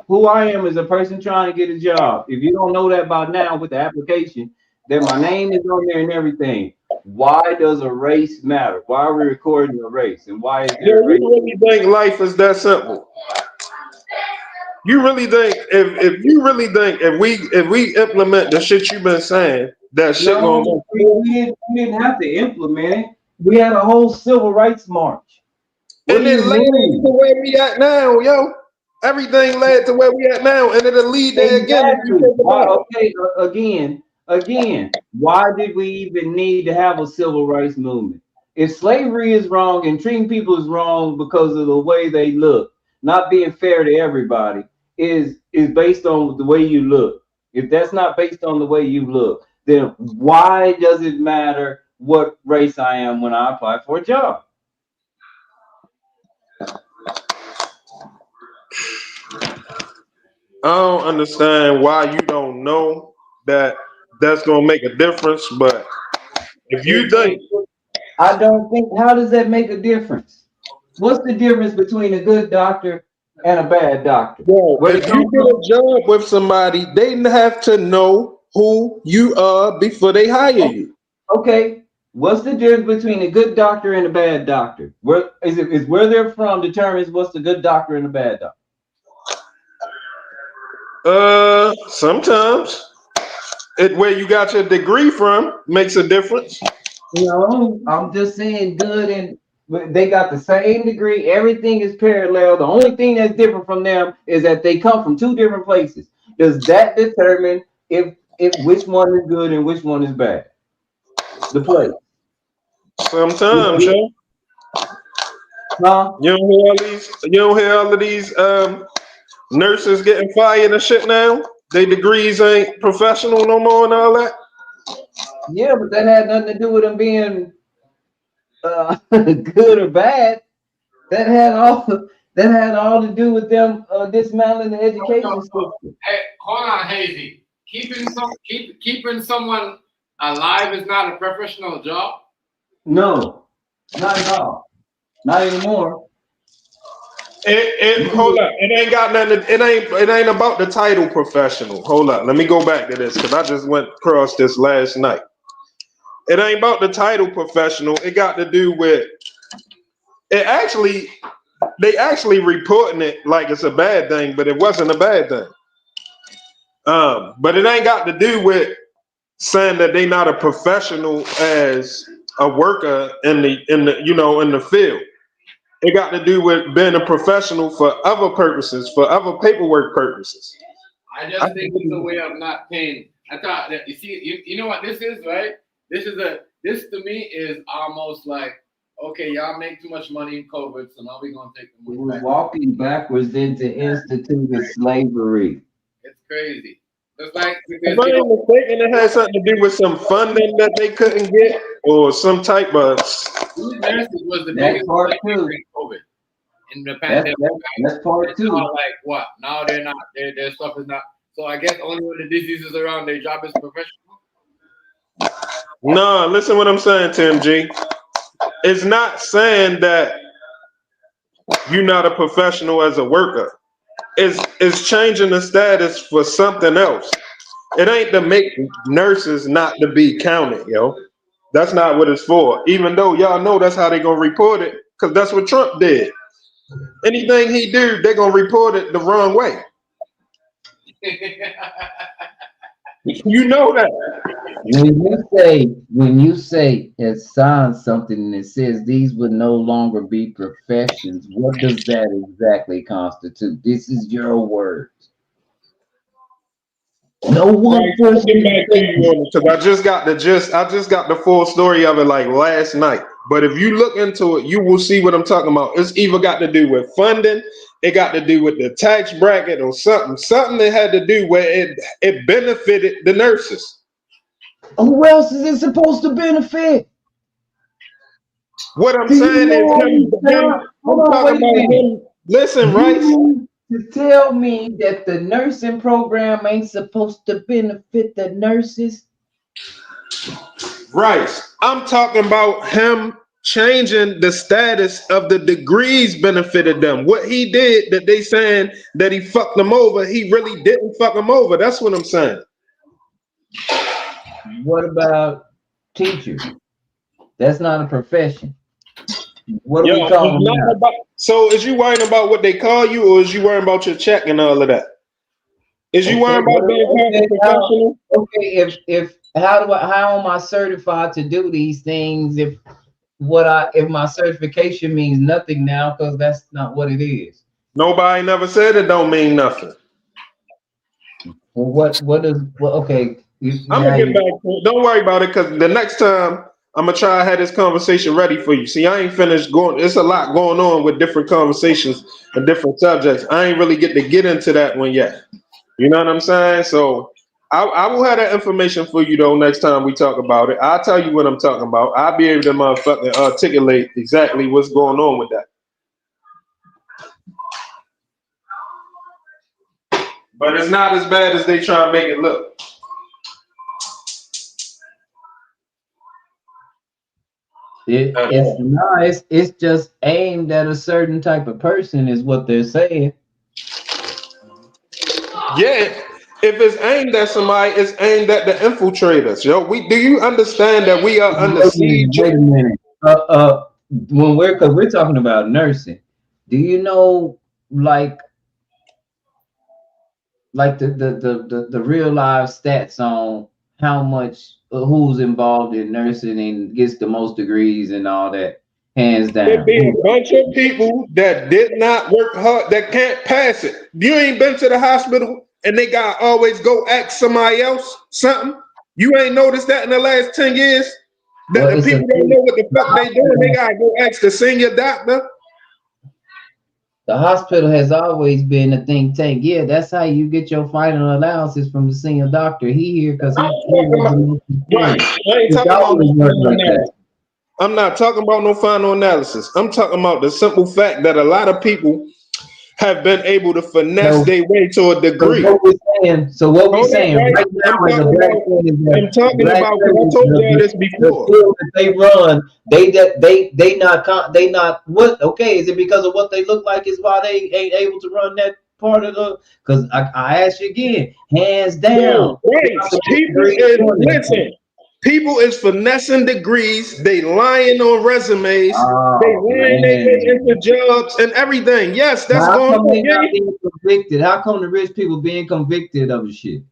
Who I am is a person trying to get a job. If you don't know that by now with the application, then my name is on there and everything. Why does a race matter? Why are we recording a race? And why is there a race? You really think life is that simple? You really think if we implement the shit you've been saying, that shit gonna go? We didn't have to implement it. We had a whole civil rights march. And it led to where we at now, yo. Everything led to where we at now, and it'll lead there again. Okay, again, why did we even need to have a civil rights movement? If slavery is wrong and treating people is wrong because of the way they look, not being fair to everybody is based on the way you look. If that's not based on the way you look, then why does it matter what race I am when I apply for a job? I don't understand why you don't know that that's gonna make a difference, but if you think, I don't think, how does that make a difference? What's the difference between a good doctor and a bad doctor? If you get a job with somebody, they have to know who you are before they hire you. Okay, what's the difference between a good doctor and a bad doctor? Where is where they're from determines what's the good doctor and a bad doctor? Sometimes where you got your degree from makes a difference. No, I'm just saying good and they got the same degree. Everything is parallel. The only thing that's different from them is that they come from two different places. Does that determine if which one is good and which one is bad? The place. Sometimes, yeah. Huh? You don't hear all of these nurses getting fired and shit now. Their degrees ain't professional no more and all that. Yeah, but that had nothing to do with them being good or bad. That had all to do with them dismantling the education system. Hey, hold on, Hazy. Keeping someone alive is not a professional job? No, not at all. Not anymore. Hold up. It ain't got nothing. It ain't about the title professional. Hold up. Let me go back to this because I just went across this last night. It ain't about the title professional. It got to do with it. Actually, they actually reporting it like it's a bad thing, but it wasn't a bad thing. But it ain't got to do with saying that they not a professional as a worker in the field. It got to do with being a professional for other purposes, for other paperwork purposes. I just think it's a way of not paying. I thought that you know what this is, right? This to me is almost like, okay, y'all make too much money in COVID, so now we're gonna take the money We're back. walking backwards into instituted slavery. It's crazy. It's like If because I you ain't know mistaken, it had something to do with some funding that they couldn't get, or some type of. these nurses was the That's biggest part money two. in COVID in the That's pandemic. that's, that's part Now, two. like what? Now they're not. Their stuff is not. So I guess only when the disease is around, their job is professional. No, listen what I'm saying, Tim G. It's not saying that you're not a professional as a worker. It's changing the status for something else. It ain't to make nurses not to be counted, yo. That's not what it's for. Even though y'all know that's how they gonna report it, because that's what Trump did. Anything he do, they gonna report it the wrong way. You know that. When you say it signs something and it says these would no longer be professions, what does that exactly constitute? This is your words. No one Right, I'll person get back to you on it, because I just got the full story of it like last night. But if you look into it, you will see what I'm talking about. It's either got to do with funding, it got to do with the tax bracket, or something that had to do where it benefited the nurses. Who else is it supposed to benefit? What I'm Do you saying is know? Hold I'm on, talking wait a about minute. him. Listen, You Rice. mean to tell me that the nursing program ain't supposed to benefit the nurses? Rice. I'm talking about him changing the status of the degrees benefited them. What he did that they saying that he fucked them over, he really didn't fuck them over. That's what I'm saying. What about teachers? That's not a profession. What do Yo, we call them now? so is you worrying about what they call you, or is you worrying about your check and all of that? Is you worrying about being called a professional? If how am I certified to do these things if my certification means nothing now because that's not what it is? Nobody never said it don't mean nothing. Well, okay. I'm gonna get back to it. Don't worry about it, because the next time I'm gonna try to have this conversation ready for you. See, I ain't finished going. It's a lot going on with different conversations and different subjects. I ain't really get into that one yet. You know what I'm saying? So I will have that information for you though next time we talk about it. I'll tell you what I'm talking about. I'll be able to motherfucking articulate exactly what's going on with that. But it's not as bad as they try to make it look. It's nice. It's just aimed at a certain type of person, is what they're saying. Yeah, if it's aimed at somebody, it's aimed at the infiltrators. Yo, do you understand that we are under siege? Wait a minute. Because we're talking about nursing. Do you know like the real live stats on how much who's involved in nursing and gets the most degrees and all that? Hands down. There be a bunch of people that did not work hard that can't pass it. You ain't been to the hospital and they got always go ask somebody else something. You ain't noticed that in the last 10 years? That Well, the people don't know what the fuck they doing, they gotta go ask the senior doctor. The hospital has always been a think tank. Yeah, that's how you get your final allowances from the senior doctor. He here because I'm not talking about no final analysis. I'm talking about the simple fact that a lot of people have been able to finesse their way to a degree. So what we're saying right now I'm is talking about, because I told y'all this before. The field that they run, they not what? Okay, is it because of what they look like is why they ain't able to run that part of the? Because I ask you again, hands down. People is finessing degrees. They lying on resumes. They lying their way into jobs and everything. Yes, that's going on. They not being convicted? How come the rich people being convicted of the shit?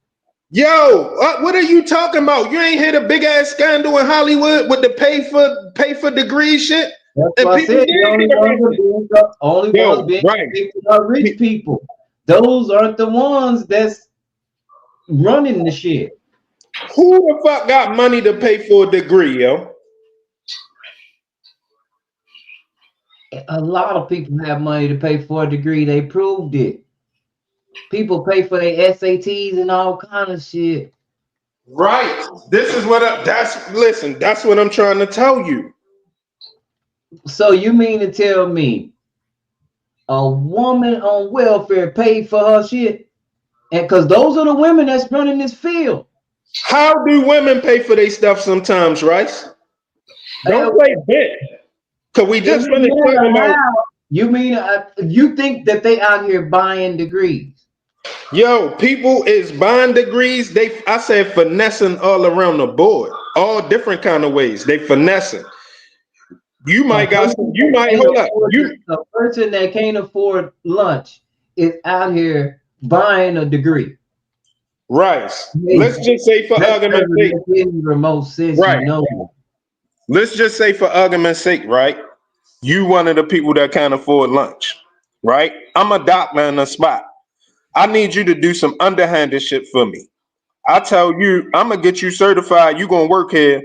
Yo, what are you talking about? You ain't heard a big ass scandal in Hollywood with the pay for degree shit? That's And why I people said the only need to ones get only Yo, ones being right. convicted are rich people. Those aren't the ones that's running the shit. Who the fuck got money to pay for a degree, yo? A lot of people have money to pay for a degree. They proved it. People pay for their SATs and all kind of shit. Right. This is what that's what I'm trying to tell you. So you mean to tell me a woman on welfare paid for her shit? And because those are the women that's running this field. How do women pay for their stuff sometimes, Rice? Don't play bit. Cause we just finished talking about. You mean you think that they out here buying degrees? Yo, people is buying degrees. I said finessing all around the board, all different kind of ways. They finessing. You might got some. You might hold up. A person that can't afford lunch is out here buying a degree. Right. Let's just say for argument's sake. Remote sense, Right. you know. Let's just say for argument's sake, right? You one of the people that can't afford lunch, right? I'm a doctor in a spot. I need you to do some underhanded shit for me. I tell you, I'm gonna get you certified. You gonna work here.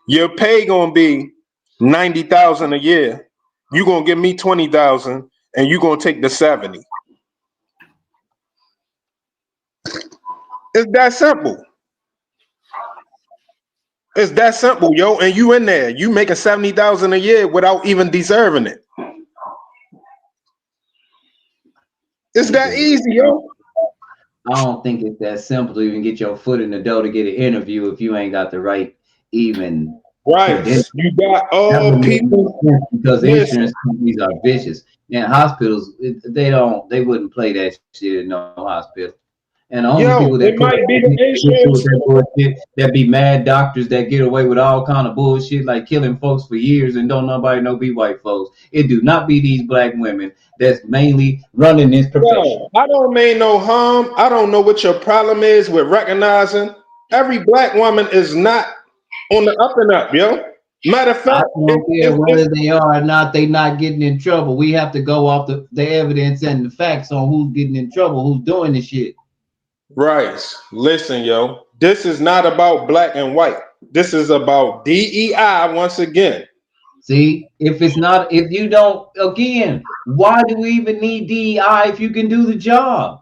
Your pay gonna be 90,000 a year. You gonna give me 20,000, and you gonna take the 70. It's that simple. It's that simple, yo. And you in there, you making 70,000 a year without even deserving it. It's that easy, yo. I don't think it's that simple to even get your foot in the door to get an interview if you ain't got the right even. Right. You got all people because insurance companies are vicious. And hospitals, they wouldn't play that shit in no hospital. And the only people that might be the insurance that be mad doctors that get away with all kind of bullshit like killing folks for years and don't nobody know be white folks. It do not be these black women that's mainly running this profession. Yo, I don't mean no harm. I don't know what your problem is with recognizing every black woman is not on the up and up, yo. Matter of fact, I don't care whether they are or not, they not getting in trouble. We have to go off the evidence and the facts on who's getting in trouble, who's doing the shit. Right. Listen, yo, this is not about black and white. This is about DEI once again. See, if you don't, again, why do we even need DEI if you can do the job?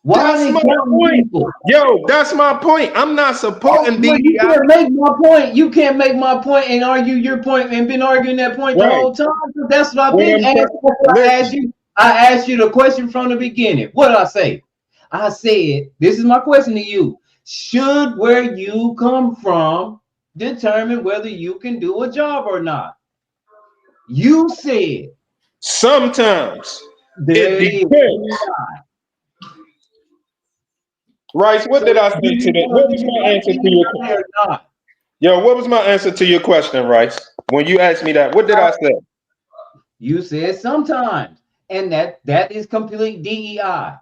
Why that's are they my point. People? Yo, that's my point. I'm not supporting DEI. You can't make my point. You can't make my point and argue your point and been arguing that point the whole time. That's what I've been asking. I asked you the question from the beginning. What did I say? I said, this is my question to you. Should where you come from determine whether you can do a job or not? You said sometimes it depends. Rice, what did I say to that? What was my answer to your question? Yo, what was my answer to your question, Rice? When you asked me that, what did I say? You said sometimes, and that is complete DEI.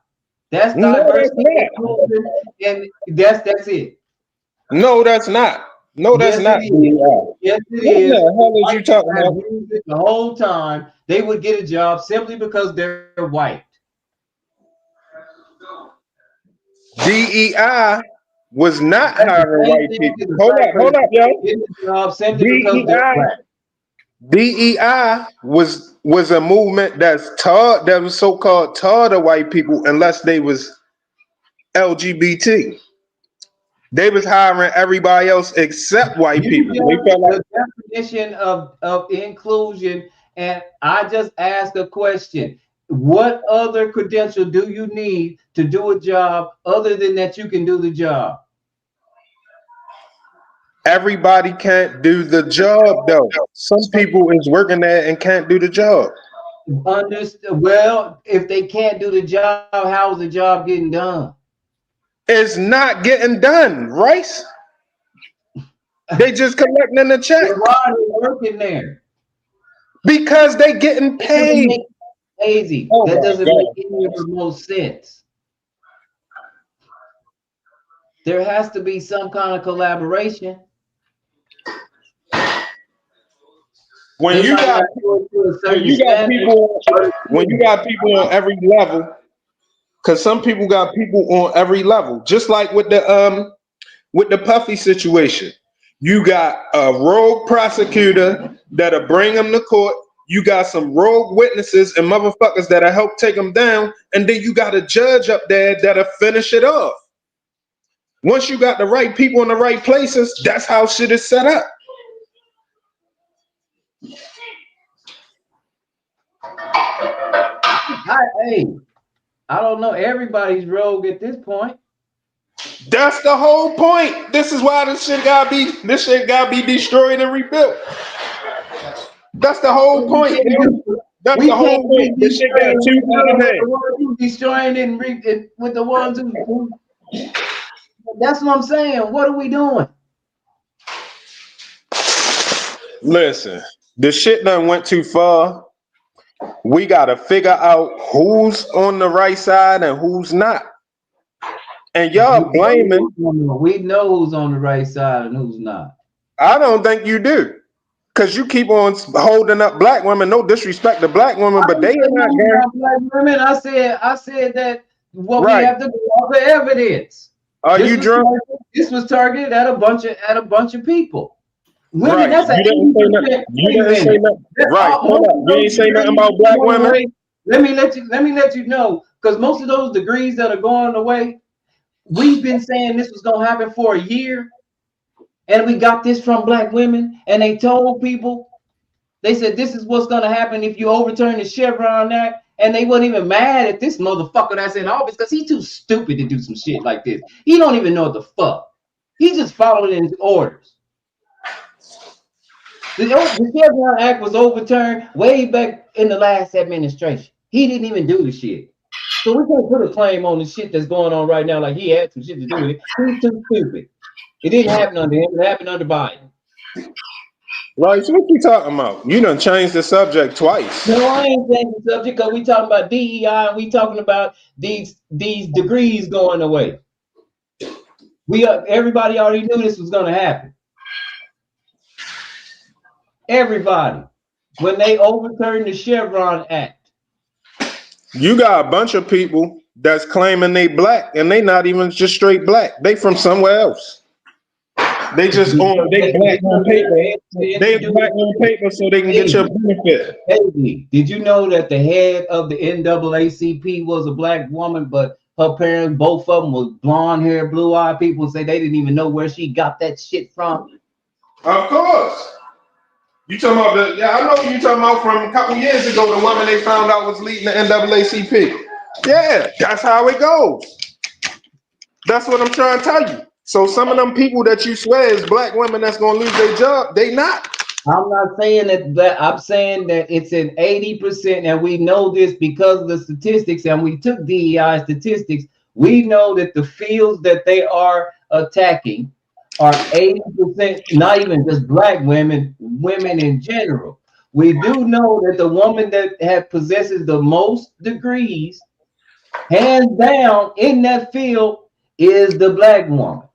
That's diversity, and that's it. No, that's not. No, that's not. Yes, it is. What the hell is you talking about? The whole time they would get a job simply because they're white. DEI was not hiring white people. Hold up, yo. DEI was a movement that was so-called taught to white people unless they was LGBT. They was hiring everybody else except white people. They felt like the definition of inclusion, and I just asked a question. What other credential do you need to do a job other than that you can do the job? Everybody can't do the job, though. Some people is working there and can't do the job. Well, if they can't do the job, how is the job getting done? It's not getting done, Rice. They just collecting the check. Why are they working there? Because they getting paid. Lazy. That doesn't make any remote sense. There has to be some kind of collaboration. when you got people on every level, because some people got people on every level, just like with the Puffy situation. You got a rogue prosecutor that'll bring him to court. You got some rogue witnesses and motherfuckers that'll help take him down, and then you got a judge up there that'll finish it off. Once you got the right people in the right places, that's how shit is set up. I don't know. Everybody's rogue at this point. That's the whole point. This is why this shit gotta be destroyed and rebuilt. That's the whole point. That's the whole point. This shit got two hands. Destroying it with the ones who. That's what I'm saying. What are we doing? Listen, the shit done went too far. We gotta figure out who's on the right side and who's not. And y'all blaming. We know who's on the right side and who's not. I don't think you do. Because you keep on holding up black women. No disrespect to black women, but they are not there. Black women. I said that what we have to do all the evidence. Are you drunk? This was targeted at a bunch of people. Women, right. That's you didn't say nothing. You didn't say nothing. Right. Hold up. You ain't say nothing about black women. Let me let you know, because most of those degrees that are going away, we've been saying this was gonna happen for a year, and we got this from black women, and they told people, they said this is what's gonna happen if you overturn the Chevron Act, and they weren't even mad at this motherfucker that's in office because he's too stupid to do some shit like this. He don't even know what the fuck. He's just following his orders. The Chevron Act was overturned way back in the last administration. He didn't even do the shit. So we can't put a claim on the shit that's going on right now like he had some shit to do with it. He's too stupid. It didn't happen under him. It happened under Biden. Right, so what you talking about? You done changed the subject twice. No, I ain't changed the subject because we talking about DEI and we talking about these degrees going away. Everybody already knew this was going to happen. Everybody. When they overturned the Chevron Act. You got a bunch of people that's claiming they black and they not even just straight black. They from somewhere else. They just black on paper. They black on paper so they can get your benefit. Hey, did you know that the head of the NAACP was a black woman, but her parents, both of them, was blonde hair, blue eyed people say they didn't even know where she got that shit from? Of course. You talking about I know you talking about from a couple years ago, the woman they found out was leading the NAACP. Yeah, that's how it goes. That's what I'm trying to tell you. So some of them people that you swear is black women that's gonna lose their job, they not. I'm not saying that. I'm saying that it's an 80%, and we know this because of the statistics, and we took DEI statistics. We know that the fields that they are attacking are 80%, not even just black women, women in general. We do know that the woman that possesses the most degrees, hands down, in that field is the black woman.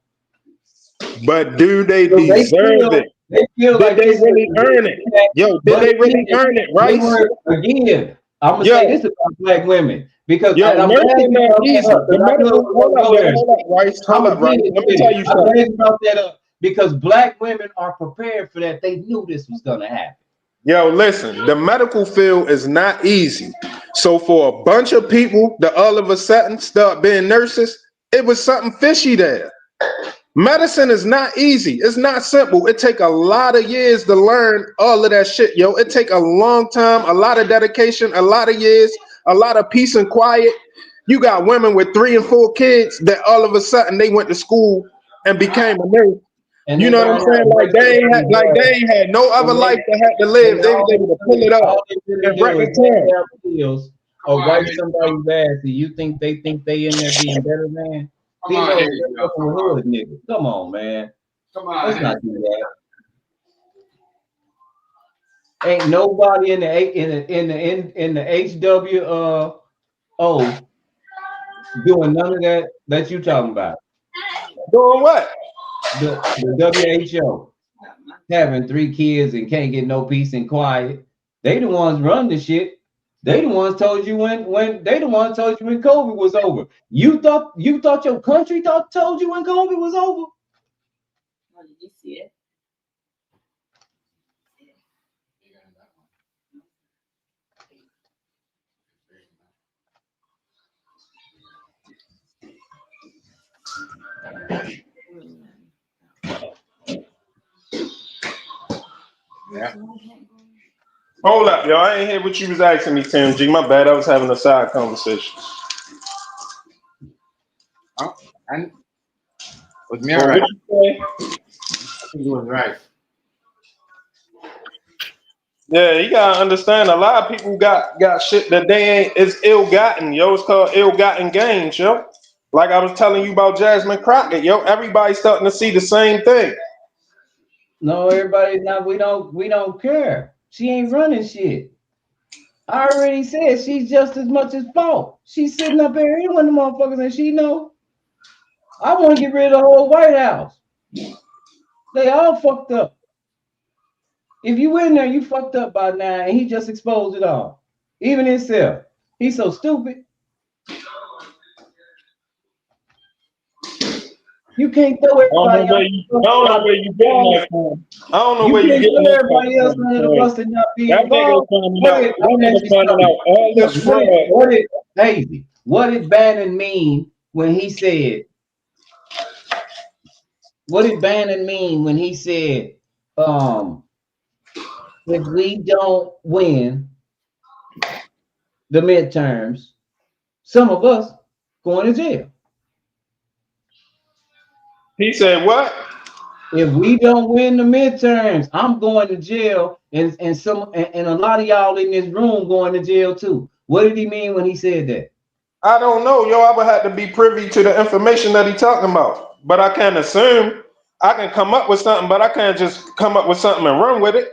But do they deserve it? They feel did they really earn it? Yo, did they really earn it, right? Again, I'm gonna say this about black women because I'm glad you brought that up because black women are prepared for that. They knew this was gonna happen. Yo, listen, the medical field is not easy. So for a bunch of people to all of a sudden start being nurses, it was something fishy there. Medicine is not easy. It's not simple. It take a lot of years to learn all of that shit, yo. It take a long time, a lot of dedication, a lot of years, a lot of peace and quiet. You got women with 3 and 4 kids that all of a sudden they went to school and became a nurse. And you know what I'm saying? Like they ain't had no other life they had to live. They was able to pull it up and record time. Or wipe somebody's ass. Do you think they in there being better, man? Come on, nigga. Come on, man. Come on, let's not do that. Ain't nobody in the HW doing none of that you talking about. Doing what? The WHO. having 3 kids and can't get no peace and quiet. They the ones run the shit. They the ones told you when they the ones told you when COVID was over. You thought your country told you when COVID was over? Oh, did you see it? Yeah. Hold up, yo. I ain't hear what you was asking me, Tim G. My bad. I was having a side conversation. Oh, and was me Well, right? what you say? I think it was right. Yeah, you gotta understand. A lot of people got shit that they ain't. It's ill-gotten, yo. It's called ill-gotten gains, yo. Like I was telling you about Jasmine Crockett, yo. Everybody's starting to see the same thing. No, everybody not. We don't care. She ain't running shit. I already said she's just as much as fault. She's sitting up here in one of the motherfuckers and she know. I want to get rid of the whole White House. They all fucked up. If you in there, you fucked up by now, and he just exposed it all. Even himself. He's so stupid. You can't throw I don't know everybody where else. you. I don't know where you getting that from. I don't know You where you can't getting throw that everybody else under the from. bus and not be That nigga involved. finding out. That nigga finding out all this fraud. What did Bannon mean when he said? What did Bannon mean when he said, if we don't win the midterms, some of us going to jail? He said what? If we don't win the midterms, I'm going to jail, and a lot of y'all in this room going to jail too. What did he mean when he said that? I don't know, yo. I would have to be privy to the information that he talking about. But I can assume I can come up with something, but I can't just come up with something and run with it.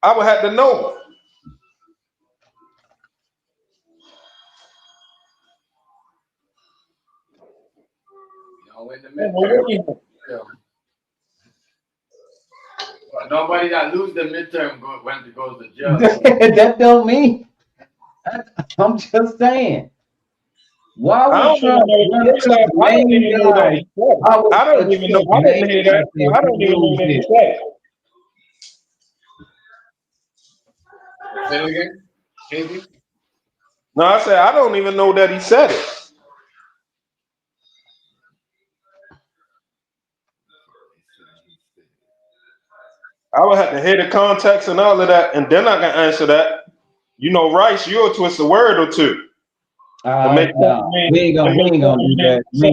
I would have to know. When the midterm, but nobody that lose the midterm goes to jail. That don't mean. I'm just saying. Why would Trump run against the main guy? I don't even know. I didn't hear that. I don't even know what he said. Say it again. Maybe. No, I said I don't even know that he said it. I would have to hear the context and all of that, and then I can answer that. You know, Rice, you'll twist a word or two. We ain't gonna do that. We ain't gonna do that. We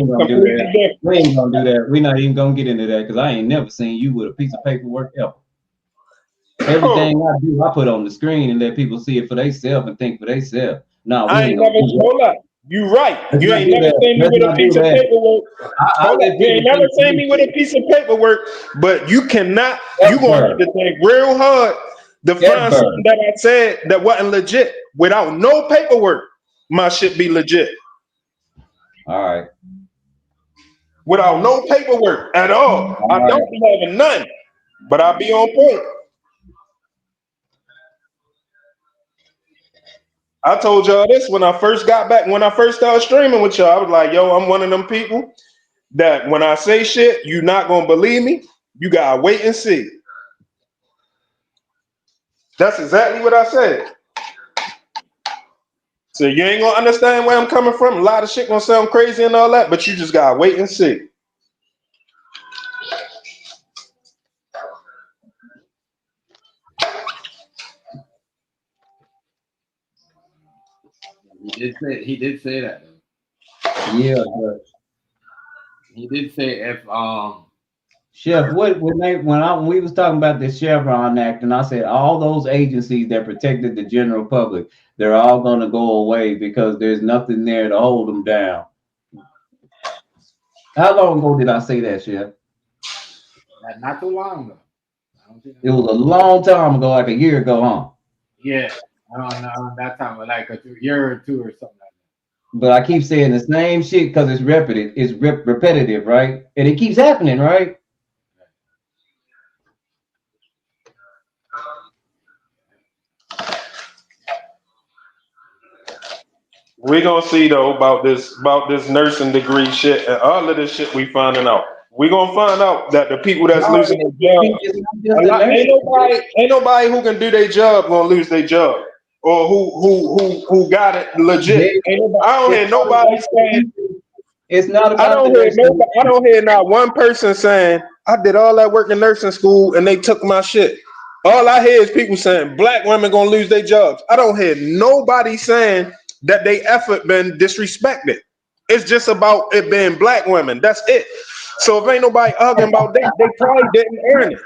ain't gonna do that. We're not even gonna get into that because I ain't never seen you with a piece of paperwork ever. Everything I do, I put on the screen and let people see it for themselves and think for themselves. No, I ain't never. Hold up. You right. You ain't never seen me with a piece of paperwork. Hold up. You ain't never seen me with a piece of paperwork, but you cannot. You gonna have to think real hard to find something that I said that wasn't legit. Without no paperwork, my shit be legit. All right. Without no paperwork at all. I don't be having none, but I be on point. I told y'all this when I first got back, when I first started streaming with y'all. I was like, yo, I'm one of them people that when I say shit, you not gonna believe me. You gotta wait and see. That's exactly what I said. So you ain't gonna understand where I'm coming from. A lot of shit gonna sound crazy and all that, but you just gotta wait and see. He did say that though. Yeah, but he did say if Chef, when we was talking about the Chevron Act, and I said all those agencies that protected the general public, they're all going to go away because there's nothing there to hold them down. How long ago did I say that, Chef? Not too long ago. It was a long time ago, like a year ago, huh? Yeah, I don't know that time, like a year or two or something like that. But I keep saying the same shit because it's repetitive. It's repetitive, right? And it keeps happening, right? We gonna see though about this nursing degree shit and all of this shit we finding out. We gonna find out that the people that's No, losing their job, it's not just the ain't nobody who can do their job gonna lose their job, or who got it legit. I don't hear nobody saying. It's not I about the don't hear nursing. nobody. I don't hear not one person saying I did all that work in nursing school and they took my shit. All I hear is people saying black women gonna lose their jobs. I don't hear nobody saying that they effort been disrespected. It's just about it being black women. That's it. So if ain't nobody arguing about that, they probably didn't earn it.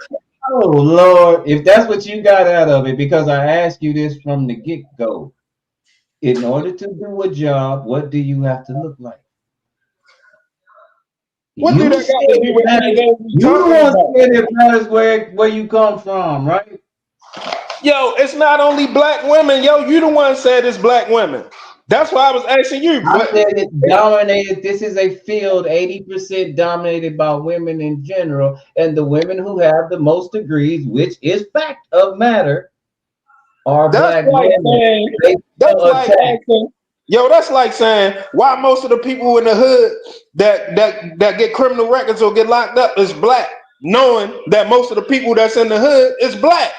Oh Lord, if that's what you got out of it, because I asked you this from the get-go. In order to do a job, what do you have to look like? What do that got to do with anything we You talking want about? to say it matters where you come from, right? Yo, it's not only black women. Yo, you the one said it's black women. That's why I was asking you. I But said it's dominated. This is a field 80% dominated by women in general, and the women who have the most degrees, which is fact of matter, are that's black like women. saying, They that's feel like attacked. asking, yo, that's like saying why most of the people in the hood that get criminal records or get locked up is black, knowing that most of the people that's in the hood is black.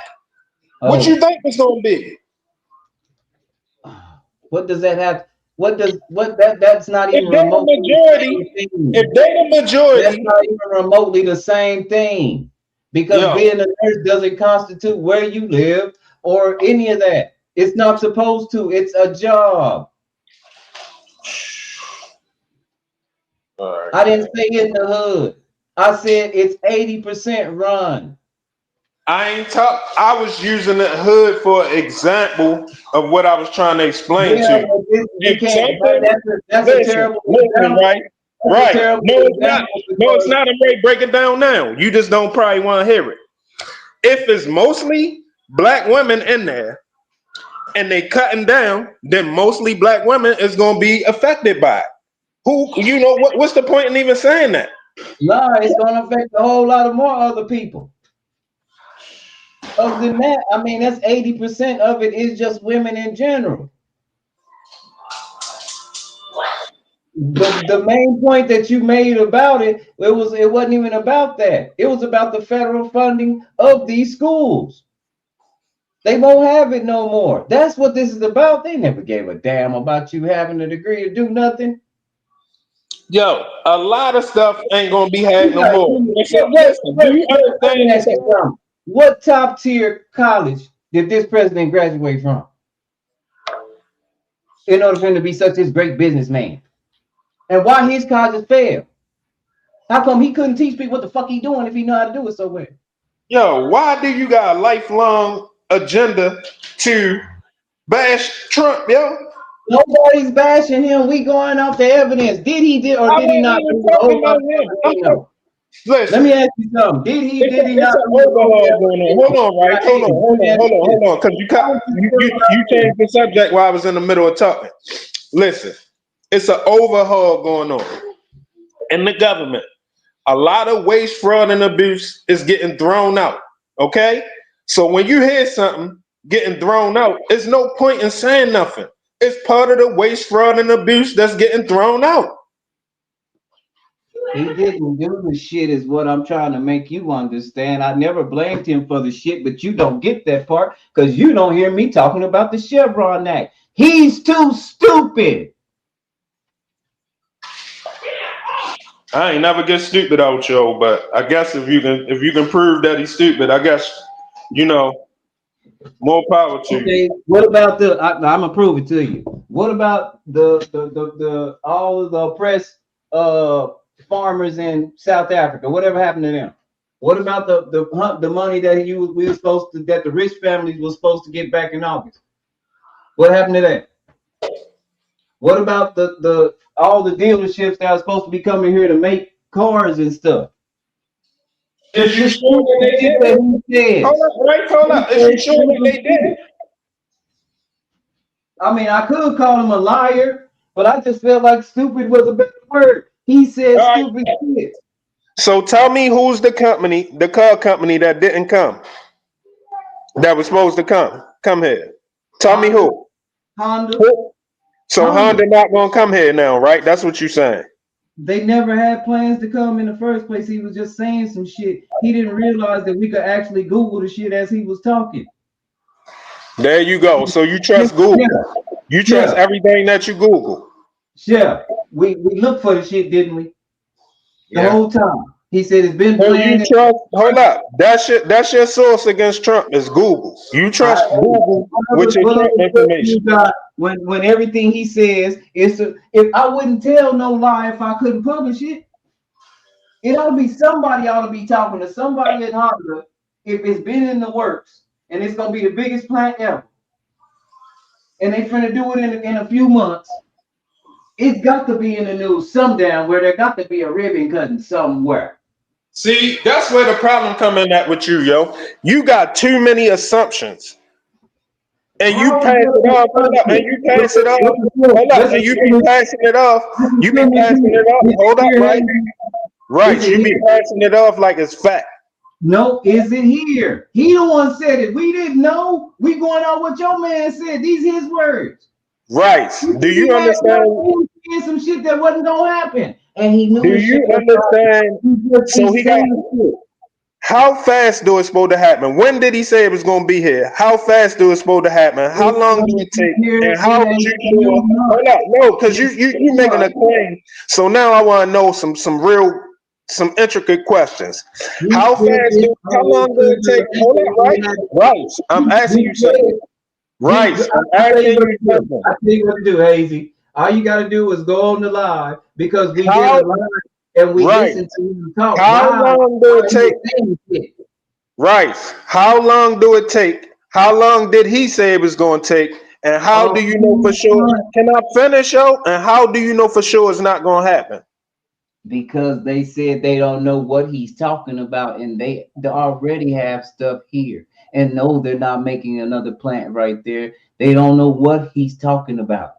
What you think it's gonna be? What does that have? That's not If even they're the remotely the same majority, thing. if they're the That's majority, not even remotely the same thing. Because yo, being a nurse doesn't constitute where you live or any of that. It's not supposed to. It's a job. I didn't say in the hood. I said it's 80% run. I was using the hood for example of what I was trying to explain Yeah, to you. but you If can't. something, That's a terrible listen, example. right? That's a Right. terrible No, it's not. example No, it's because not. I'm ready to break it down now. You just don't probably want to hear it. If it's mostly black women in there and they cutting down, then mostly black women is gonna be affected by it. What's the point in even saying that? nah, it's gonna affect a whole lot of more other people. Other than that, I mean, that's 80% of it is just women in general. The main point that you made about it wasn't even about that. It was about the federal funding of these schools. They won't have it no more. That's what this is about. They never gave a damn about you having a degree to do nothing. Yo, a lot of stuff ain't gonna be had no more. Listen, do you Let me ask understand? you something. What top tier college did this president graduate from in order for him to be such a great businessman? And why his colleges failed? How come he couldn't teach people what the fuck he doing if he know how to do it so well? Yo, why do you got a lifelong agenda to bash Trump, yo? Nobody's bashing him. We going off the evidence. Did he or I did he ain't not even do the talking whole lot about of him. stuff we know? Let Listen, me ask you something. Did he it's not an do the whole overhaul going on. Hold on, right? Hold on. Because you changed the subject while I was in the middle of talking. Listen, it's an overhaul going on in the government. A lot of waste, fraud, and abuse is getting thrown out. Okay? So when you hear something getting thrown out, there's no point in saying nothing. It's part of the waste, fraud, and abuse that's getting thrown out. He didn't do the shit is what I'm trying to make you understand. I never blamed him for the shit, but you don't get that part because you don't hear me talking about the Chevron Act. He's too stupid. I ain't never get stupid out, yo, but I guess if you can prove that he's stupid, I guess more power to you. Okay, what about I'm gonna prove it to you. What about the all of the oppressed farmers in South Africa? Whatever happened to them? What about the money that we were supposed to that the rich families were supposed to get back in August? What happened to that? What about the all the dealerships that are supposed to be coming here to make cars and stuff? Is you sure that they did? Hold up. Is you sure that they did? I mean, I could call him a liar, but I just felt like stupid was a better word. He said stupid shit. So tell me who's the car company that didn't come, that was supposed to come here. Tell me who. Honda. Who? So Honda not gonna come here now, right? That's what you're saying. They never had plans to come in the first place. He was just saying some shit. He didn't realize that we could actually Google the shit as he was talking. There you go. So you trust Google. Yeah. You trust everything that you Google. Yeah. We looked for the shit, didn't we? The whole time. He said it's been planned. Hold up. That's your source against Trump is Google. You trust Google with your Trump information. When everything he says is if I wouldn't tell no lie if I couldn't publish it. It ought to be somebody ought to be talking to somebody at Honda if it's been in the works and it's gonna be the biggest plant ever. And they finna do it in a few months. It's got to be in the news someday where there got to be a ribbon cutting somewhere. See, that's where the problem come in at with you, yo. You got too many assumptions. And you pass it off, and you pass it off, and you be passing it off. You be passing it off. Hold up, right? Right, you be passing it off like it's fact. No, is it here? He the one said it. We didn't know. We going on what your man said. These his words. Right. Do you understand? Some shit that wasn't gonna happen, and he knew. Do you understand? So he got. How fast do it supposed to happen? When did he say it was gonna be here? How fast do it supposed to happen? How long do it take? And how would you sure? Hold up, no, because you making a claim. So now I want to know some intricate questions. How long do it take? Hold up, right. I'm asking you something. Right. I'm asking you something. I think what to do, Hazy. All you got to do is go on the live because we did a live and we listen to you talk. How long do it take? Right. How long do it take? How long did he say it was going to take? And how do you know for sure? Can I finish, yo? And how do you know for sure it's not going to happen? Because they said they don't know what he's talking about, and they already have stuff here. And no, they're not making another plant right there. They don't know what he's talking about.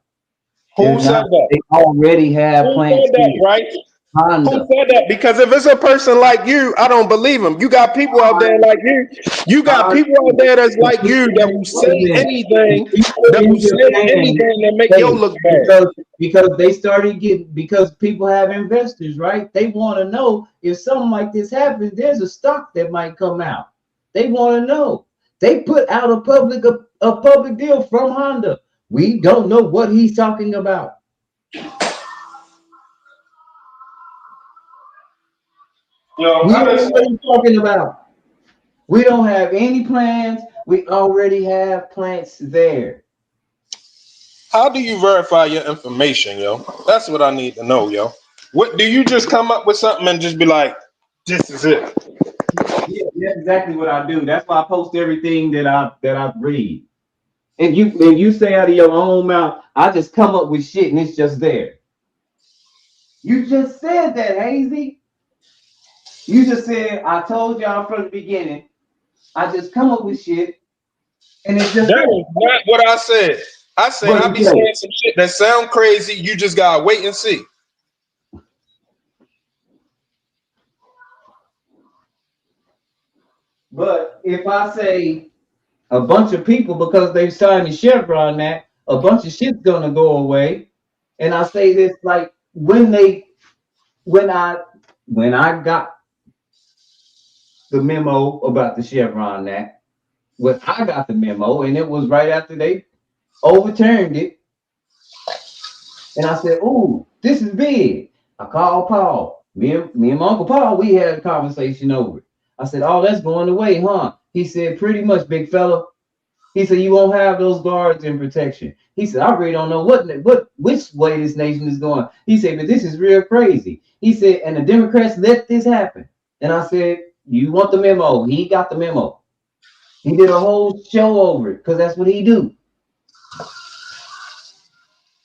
Who said that? They already have plants here. Right? Honda. Who said that? Because if it's a person like you, I don't believe him. You got people out there like you. You got people out there that's like you that will say anything, that make you look bad. Because they started because people have investors, right? They want to know if something like this happens, there's a stock that might come out. They want to know. They put out a public deal from Honda. We don't know what he's talking about. Yo, we don't know what he's talking about. We don't have any plans. We already have plants there. How do you verify your information, yo? That's what I need to know, yo. What do you just come up with something and just be like, this is it? Yeah, that's exactly what I do. That's why I post everything that I read. And you say out of your own mouth, I just come up with shit and it's just there. You just said that, Hazy. You just said, I told y'all from the beginning, I just come up with shit and it's just that is not what I said. I said I be saying some shit that sound crazy. You just gotta wait and see. But if I say a bunch of people because they signed the Chevron that, a bunch of shit's gonna go away. And I say this like when I got the memo about the Chevron that, when I got the memo, and it was right after they overturned it. And I said, "Ooh, this is big." I called Paul. Me and my Uncle Paul, we had a conversation over it. I said, "Oh, that's going away, huh?" He said, "Pretty much, big fella." He said, "You won't have those guards in protection." He said, "I really don't know which way this nation is going." He said, "But this is real crazy." He said, "And the Democrats let this happen." And I said, "You want the memo?" He got the memo. He did a whole show over it because that's what he do.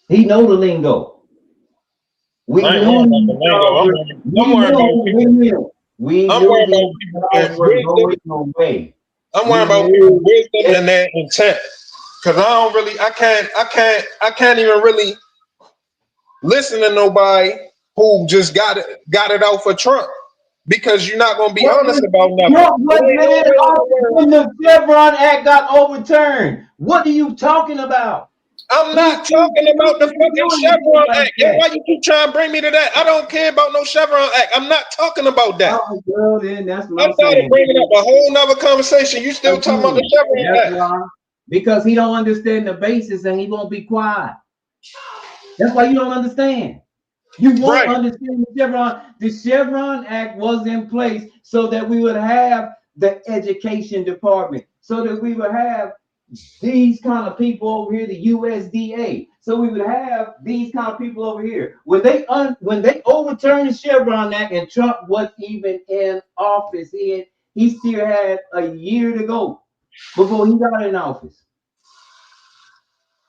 He know the lingo. We know the lingo. I'm worried about people's wisdom and their intent. Cause I can't even really listen to nobody who just got it out for Trump. Because you're not gonna be honest about nothing. When the Chevron Act got overturned, what are you talking about? I'm not talking about the fucking Chevron Act. That's why you keep trying to bring me to that. I don't care about no Chevron Act. I'm not talking about that. Oh, well, then that's what I'm starting bringing up a whole nother conversation. You still talking about the Chevron Act? Why. Because he don't understand the basis and he won't be quiet. That's why you don't understand. You won't understand the Chevron. The Chevron Act was in place so that we would have the education department, so that we would have these kind of people over here, the USDA. So we would have these kind of people over here. When they overturned the Chevron Act and Trump wasn't even in office, he still had a year to go before he got in office.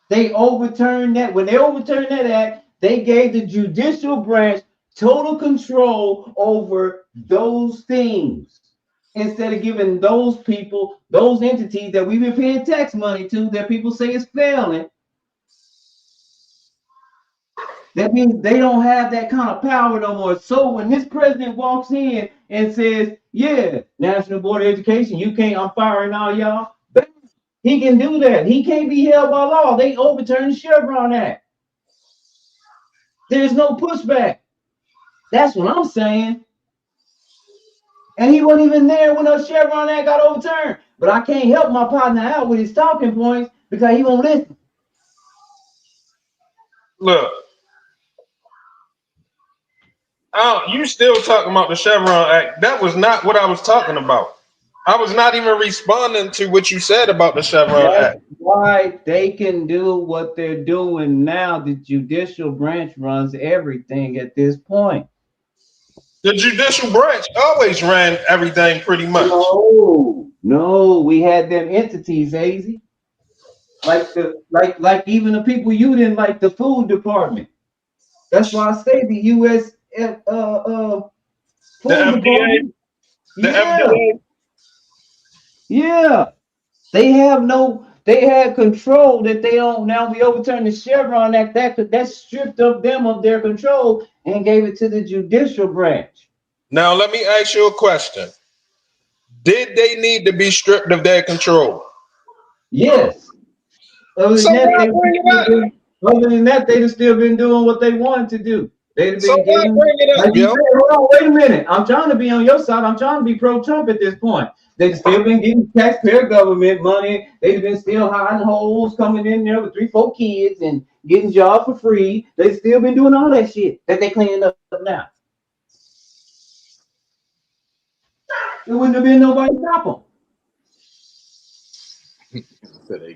They overturned that. When they overturned that act, they gave the judicial branch total control over those things, instead of giving those people, those entities that we've been paying tax money to, that people say is failing. That means they don't have that kind of power no more. So when this president walks in and says, yeah, National Board of Education, you can't, I'm firing all y'all, he can do that. He can't be held by law. They overturned the Chevron Act. There's no pushback. That's what I'm saying. And he wasn't even there when the Chevron Act got overturned. But I can't help my partner out with his talking points because he won't listen. Look, you still talking about the Chevron Act. That was not what I was talking about. I was not even responding to what you said about the Chevron Act. Why they can do what they're doing now. The judicial branch runs everything at this point. The judicial branch always ran everything pretty much. No, we had them entities, Hazy. Like even the people you didn't like, the food department. That's why I say the U.S. Food the FDA, department. the FDA. Yeah, they had control that they don't. Now we overturned the Chevron Act that stripped of them of their control and gave it to the judicial branch. Now let me ask you a question. Did they need to be stripped of their control? Yes. Other than that, they'd have still been doing what they wanted to do. They'd have been getting, like you said, hold on, wait a minute. I'm trying to be on your side. I'm trying to be pro-Trump at this point. They've still been getting taxpayer government money. They've been still hiding holes, coming in there with 3-4 kids and getting jobs for free. They've still been doing all that shit that they cleaning up now. There wouldn't have been nobody to stop them. So they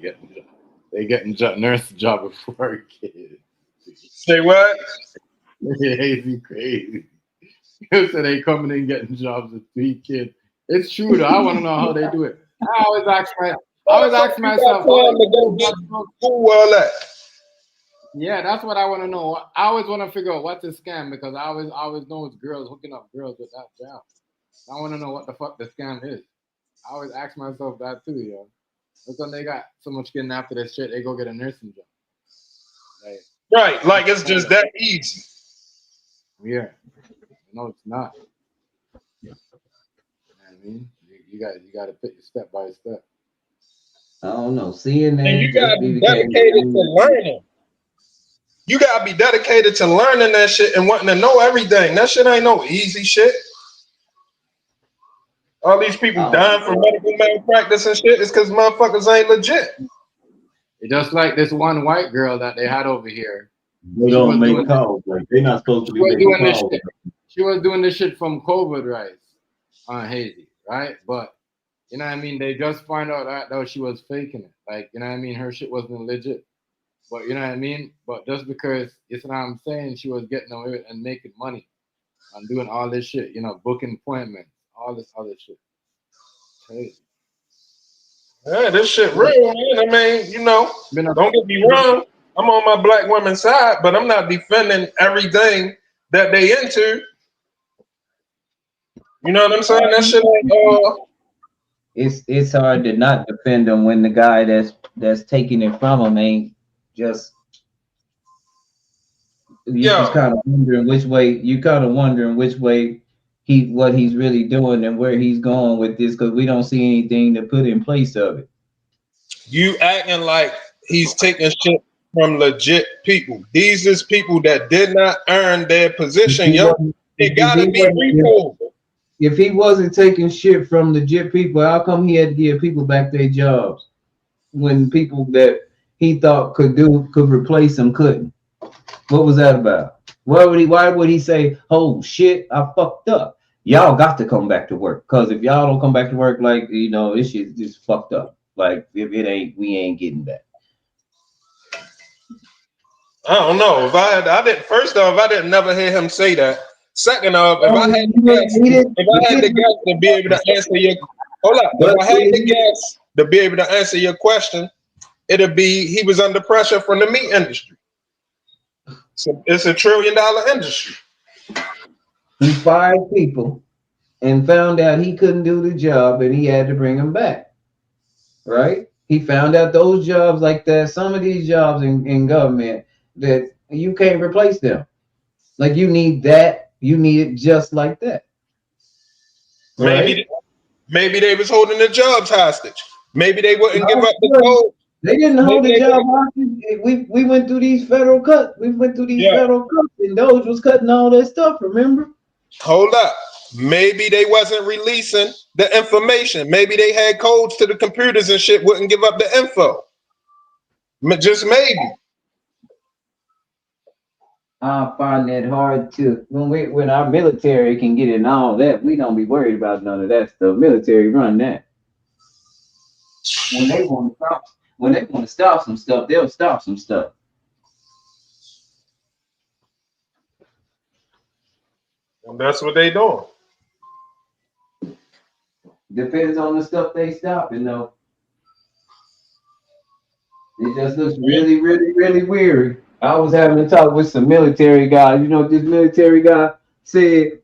getting nurse job before kids. Say what? Hazy crazy. So they coming in getting jobs with 3 kids. It's true though. I want to know how they do it. I always ask myself. Yeah, that's what I want to know. I always want to figure out what's a scam because I always know it's girls hooking up girls with that job. I want to know what the fuck the scam is. I always ask myself that too, yo. Because when they got so much getting after this shit, they go get a nursing job. Like it's just that easy. Yeah. No, it's not. You know what I mean? You got to pick it step by step. I don't know. Seeing that, and you gotta be dedicated to learning. You gotta be dedicated to learning that shit and wanting to know everything. That shit ain't no easy shit. All these people dying from medical malpractice and shit is because motherfuckers ain't legit. It's just like this one white girl that they had over here. They don't make calls. Like they're not supposed to be making calls. She was doing this shit from COVID, right? On Hazy, right? But you know what I mean? They just find out that she was faking it. Like, you know what I mean? Her shit wasn't legit. But you know what I mean? But just because, you know what I'm saying, she was getting away with and making money and doing all this shit, you know, booking appointments, all this other shit. Crazy. Yeah, this shit real, man. I mean, you know, don't get me wrong. I'm on my black women's side, but I'm not defending everything that they into. You know what I'm saying? That shit ain't it's hard to not defend them when the guy that's taking it from them ain't just just kind of wondering which way what he's really doing and where he's going with this, because we don't see anything to put in place of it. You acting like he's taking shit from legit people. These is people that did not earn their position, yo. It gotta be repo. If he wasn't taking shit from legit people, how come he had to give people back their jobs when people that he thought could replace him couldn't? What was that about? Why would he say, "Oh shit, I fucked up"? Y'all got to come back to work, because if y'all don't come back to work, like, you know, this shit just fucked up. Like, if it ain't, we ain't getting back. I don't know. I didn't never hear him say that. Second off, if I had to guess to be able to answer your question, it'd be he was under pressure from the meat industry. So it's $1 trillion industry. He fired people and found out he couldn't do the job, and he had to bring them back. Right? He found out those jobs like that, some of these jobs in government, that you can't replace them. Like, you need that, you need it just like that. Right? Maybe they was holding the jobs hostage. Maybe they wouldn't give up the code. They didn't hold the job hostage. We went through these federal cuts. Federal cuts, and Doge was cutting all that stuff, remember? Hold up. Maybe they wasn't releasing the information. Maybe they had codes to the computers and shit, wouldn't give up the info. Just maybe. I find that hard to, when our military can get in all that, we don't be worried about none of that stuff. Military run that. When they want to stop some stuff, they'll stop some stuff. And that's what they doing. Depends on the stuff they stop, you know. It just looks really, really, really weird. I was having a talk with some military guy. You know what this military guy said?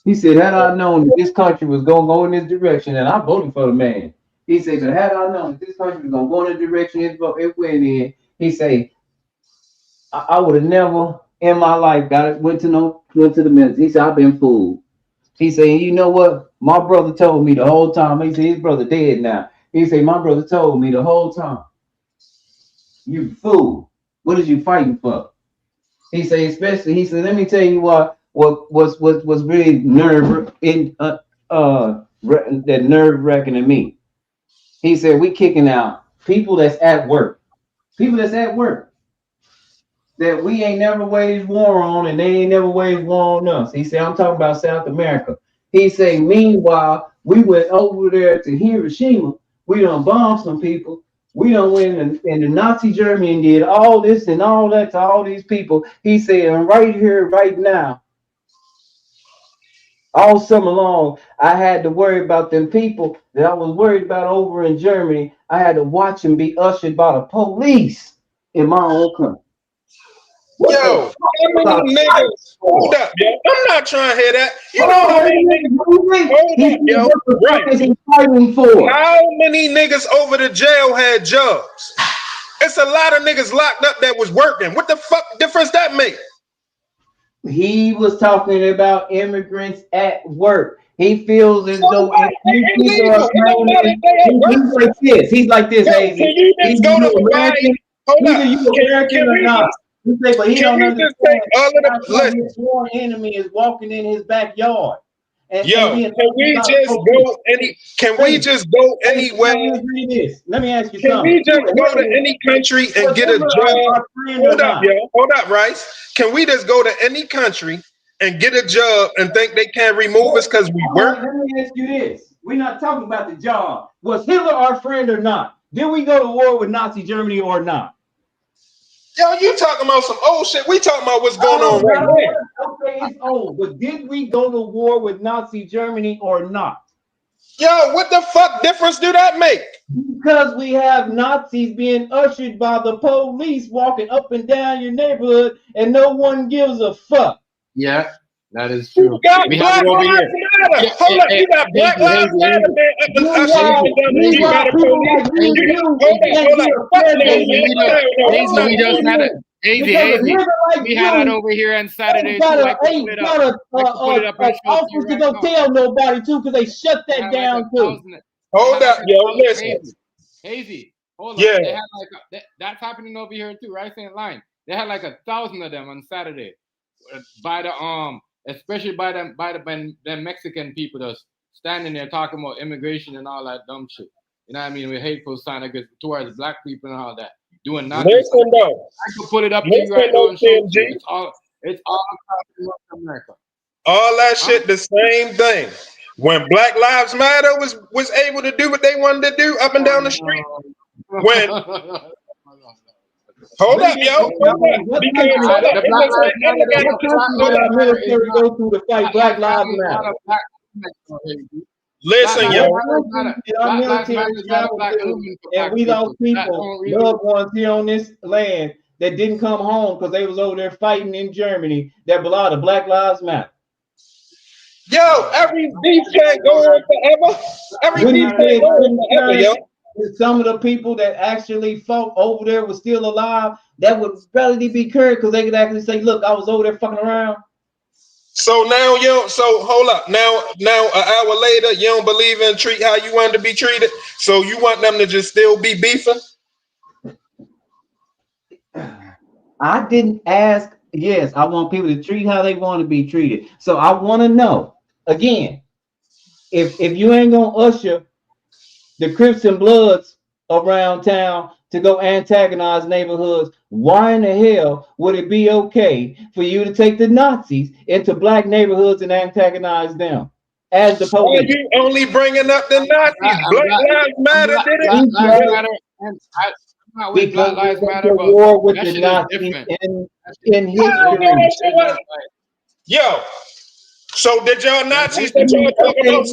He said, had I known that this country was going to go in this direction, and I voted for the man. He said, but had I known that this country was going to go in the direction it went in, he said, I would have never in my life went to the military. He said, I've been fooled. He said, you know what? My brother told me the whole time. He said, his brother dead now. He said, my brother told me the whole time, you fool. What is you fighting for? He said, especially, he said, let me tell you what was really that nerve wracking to me. He said, we kicking out people that's at work. People that's at work that we ain't never waged war on, and they ain't never waged war on us. He said, I'm talking about South America. He said, meanwhile, we went over there to Hiroshima. We done bombed some people. We done went in the Nazi Germany and did all this and all that to all these people. He said, and right here, right now, all summer long, I had to worry about them people that I was worried about over in Germany. I had to watch them be ushered by the police in my own country. Yo, how many niggas? Hold up, yo. I'm not trying to hear that. You know how many niggas? Hold up, yo. Right. How many niggas over the jail had jobs? It's a lot of niggas locked up that was working. What the fuck difference that make? He was talking about immigrants at work. He feels as though he's like this. He's like this. Can you just go to Hawaii? Either you American or not. But he don't understand. His sworn enemy is walking in his backyard. Can we just go anywhere? Let me ask you something. Can we just go to any country and get a job? Hold up, Rice. Can we just go to any country and get a job and think they can't remove us because we work? Let me ask you this. We're not talking about the job. Was Hitler our friend or not? Did we go to war with Nazi Germany or not? Yo, you talking about some old shit. We talking about what's going on right now. Okay, it's old, but did we go to war with Nazi Germany or not? Yo, what the fuck difference do that make? Because we have Nazis being ushered by the police walking up and down your neighborhood, and no one gives a fuck. Yeah, that is true. We got Black Lives Matter. Hold up, you got Black Lives Matter, man. We had that over here on Saturday. Office to go tell nobody too, because they shut that down too. Hold up, yo, listen. Hazy, Hold Yeah. up. They had like that's happening over here too, right? Same line. They had like 1,000 of them on Saturday, by the especially by them Mexican people just standing there talking about immigration and all that dumb shit. You know what I mean? With hateful sign against towards black people and all that, doing nothing. Listen though. I could put it up to you Listen right now though, and show it to you. TMG. It's all across North America. All that shit the same thing. When Black Lives Matter was able to do what they wanted to do up and down the street. When hold up, yo, hold up. Because hold up. Military go through to fight Black Lives Matter. Listen, yo. Our military and we lost people, loved ones here on this land that didn't come home because they was over there fighting in Germany that belong to Black Lives Matter. Yo, every beef can't go on forever. Every beef can't go on forever, yo. Some of the people that actually fought over there were still alive, that would probably be cured because they could actually say, look, I was over there fucking around. So now, yo, so hold up. Now an hour later, you don't believe in treat how you want to be treated. So you want them to just still be beefing? I didn't ask. Yes, I want people to treat how they want to be treated. So I want to know again, if you ain't gonna usher the Crips and Bloods around town to go antagonize neighborhoods, why in the hell would it be okay for you to take the Nazis into black neighborhoods and antagonize them as the police? Why you only bringing up the Nazis? Black Lives Matter did it. Black Lives Matter. I'm not with Black Lives Matter, but war with that the shit Nazis is different. in history. Yo, so did y'all Nazis that y'all talking about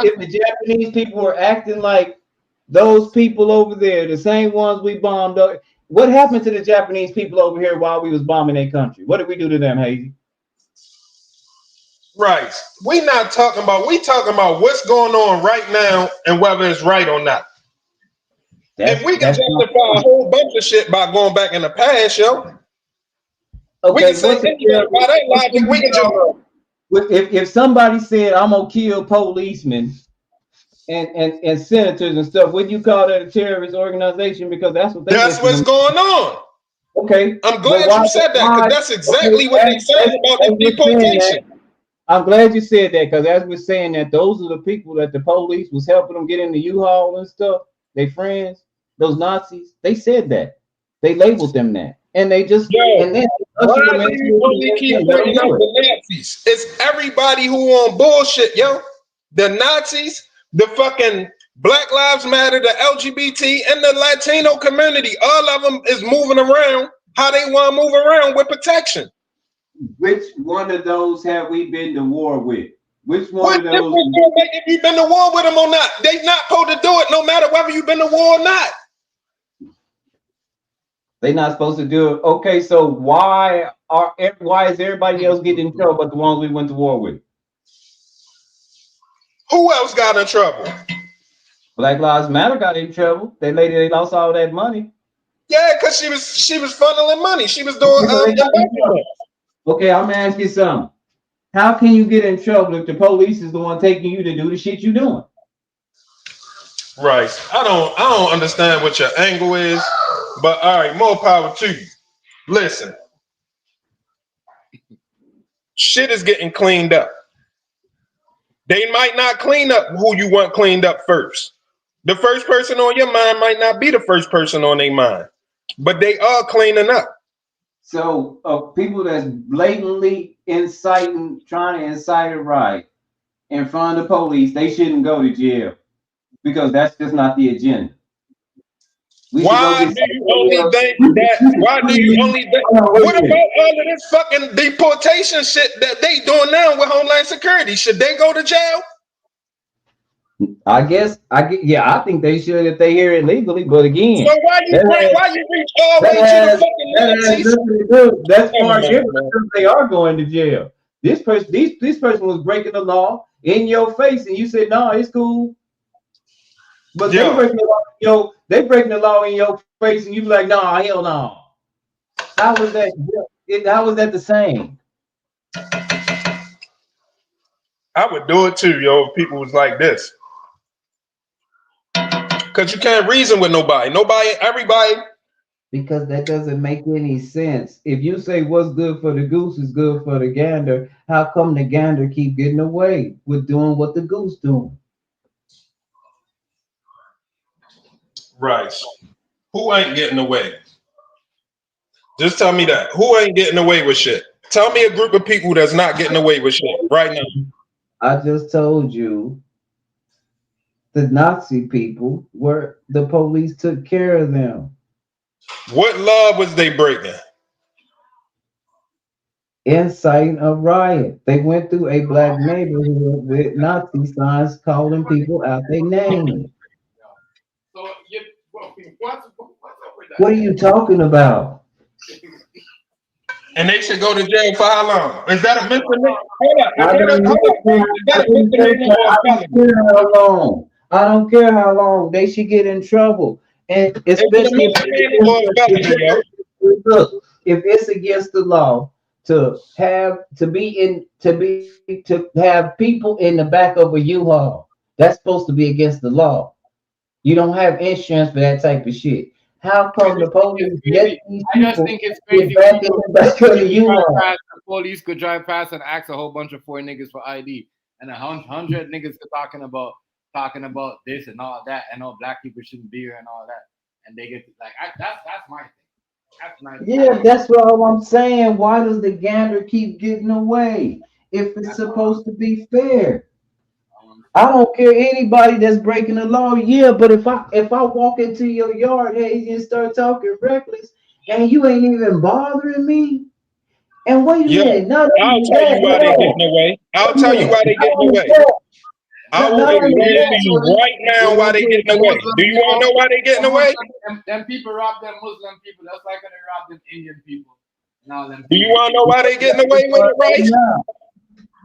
if the Japanese people were acting like those people over there, the same ones we bombed up, what happened to the Japanese people over here while we was bombing their country? What did we do to them, Hazy? Right. We talking about what's going on right now and whether it's right or not. If we can justify a whole bunch of shit by going back in the past, yo. Okay, we can say anything by that logic. We can just if somebody said I'm gonna kill policemen and senators and stuff, would you call that a terrorist organization? Because that's what that's what's going on. Okay, I'm glad you said that because that's exactly what they said about the deportation. I'm glad you said that because as we're saying that, those are the people that the police was helping them get in the U-Haul and stuff. They friends, those Nazis. They said that. They labeled them that, and they just and then why do you only keep bringing up the Nazis? It's everybody who on bullshit, yo. The Nazis, the fucking Black Lives Matter, the LGBT, and the Latino community. All of them is moving around how they want to move around with protection. Which one of those have we been to war with? Which one of those? If you've been to war with them or not, they not supposed to do it no matter whether you've been to war or not. They're not supposed to do it. Okay, so why is everybody else getting in trouble but the ones we went to war with? Who else got in trouble? Black Lives Matter got in trouble. That lady, they lost all that money. Yeah, because she was funneling money. She was doing Okay, I'm gonna ask you something. How can you get in trouble if the police is the one taking you to do the shit you doing? Right. I don't understand what your angle is, but all right, more power to you. Listen. Shit is getting cleaned up. They might not clean up who you want cleaned up first. The first person on your mind might not be the first person on their mind, but they are cleaning up. So people that's blatantly trying to incite a riot in front of the police, they shouldn't go to jail because that's just not the agenda. Why do you only think that? Why do you only think? What about all of this fucking deportation shit that they doing now with Homeland Security? Should they go to jail? I think they should if they hear it legally. But again, so why you reach all the way to the fucking Nazis? That's far different. They are going to jail. This person was breaking the law in your face, and you said, "No, it's cool." But they breaking the law in your face, and you be like, "No, hell no." How was that? How was that the same? I would do it too, yo. If people was like this. Because you can't reason with nobody. Everybody. Because that doesn't make any sense. If you say what's good for the goose is good for the gander, how come the gander keep getting away with doing what the goose doing? Right. Who ain't getting away? Just tell me that. Who ain't getting away with shit? Tell me a group of people that's not getting away with shit right now. I just told you the Nazi people were the police took care of them. What law was they breaking? Inciting a riot. They went through a black neighborhood with Nazi signs calling people out their name. So what's up with that? What are you talking about? And they should go to jail for how long? Is that a misdemeanor? Hold up. I don't care how long. I don't care how long. They should get in trouble. And especially look, if it's against the law to have people in the back of a U-Haul, that's supposed to be against the law. You don't have insurance for that type of shit. How come the police get these I just think it's crazy. The police could drive past and ask a whole bunch of 4 niggas for ID, and 100 niggas are talking about this and all that, and all black people shouldn't be here and all that, and they get like that's my thing. That's my thing. Yeah, that's what I'm saying. Why does the gander keep getting away if it's supposed to be fair? I don't care anybody that's breaking the law. Yeah, but if I walk into your yard, hey, and start talking reckless, and you ain't even bothering me, and wait a minute, I'll tell you why they getting away. I'll tell you why they getting away. I will explain to you right now why they getting away. Do you want to know why they getting away? Them people rob them Muslim people. That's like they rob them Indian people. Now them. Do you want to know why they getting away with it, right?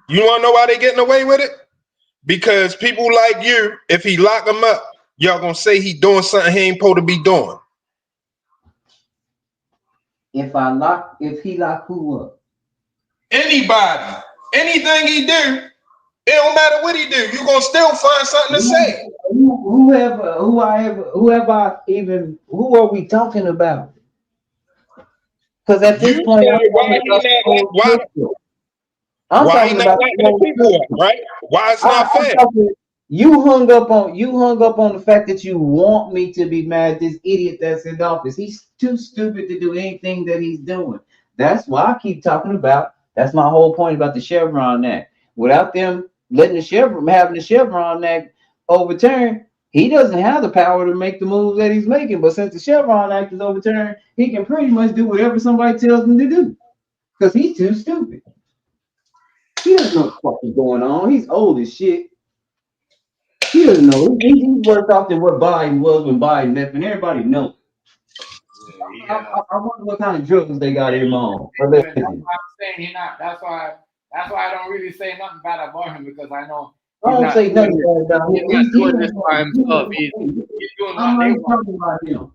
You want to know why they getting away with it? Because people like you, if he lock them up, y'all gonna say he doing something he ain't supposed to be doing. If he lock who up? Anybody, anything he do, it don't matter what he do. You gonna still find something to say. Who are we talking about? Because at this point, why he not letting the people up, right? Why it's not fair? You hung up on the fact that you want me to be mad at this idiot that's in office. He's too stupid to do anything that he's doing. That's why I keep talking about. That's my whole point about the Chevron Act. Without them having the Chevron Act overturned, he doesn't have the power to make the moves that he's making. But since the Chevron Act is overturned, he can pretty much do whatever somebody tells him to do. Because he's too stupid. He doesn't know what the fuck is going on. He's old as shit. He doesn't know. He's worse off than what Biden was when Biden left, and everybody knows. I wonder what kind of drugs they got him on. That's why I'm saying he not. That's why I don't really say nothing bad about him, because I know. I don't say nothing bad about him. He's doing this by himself. He's doing I'm not talking about him.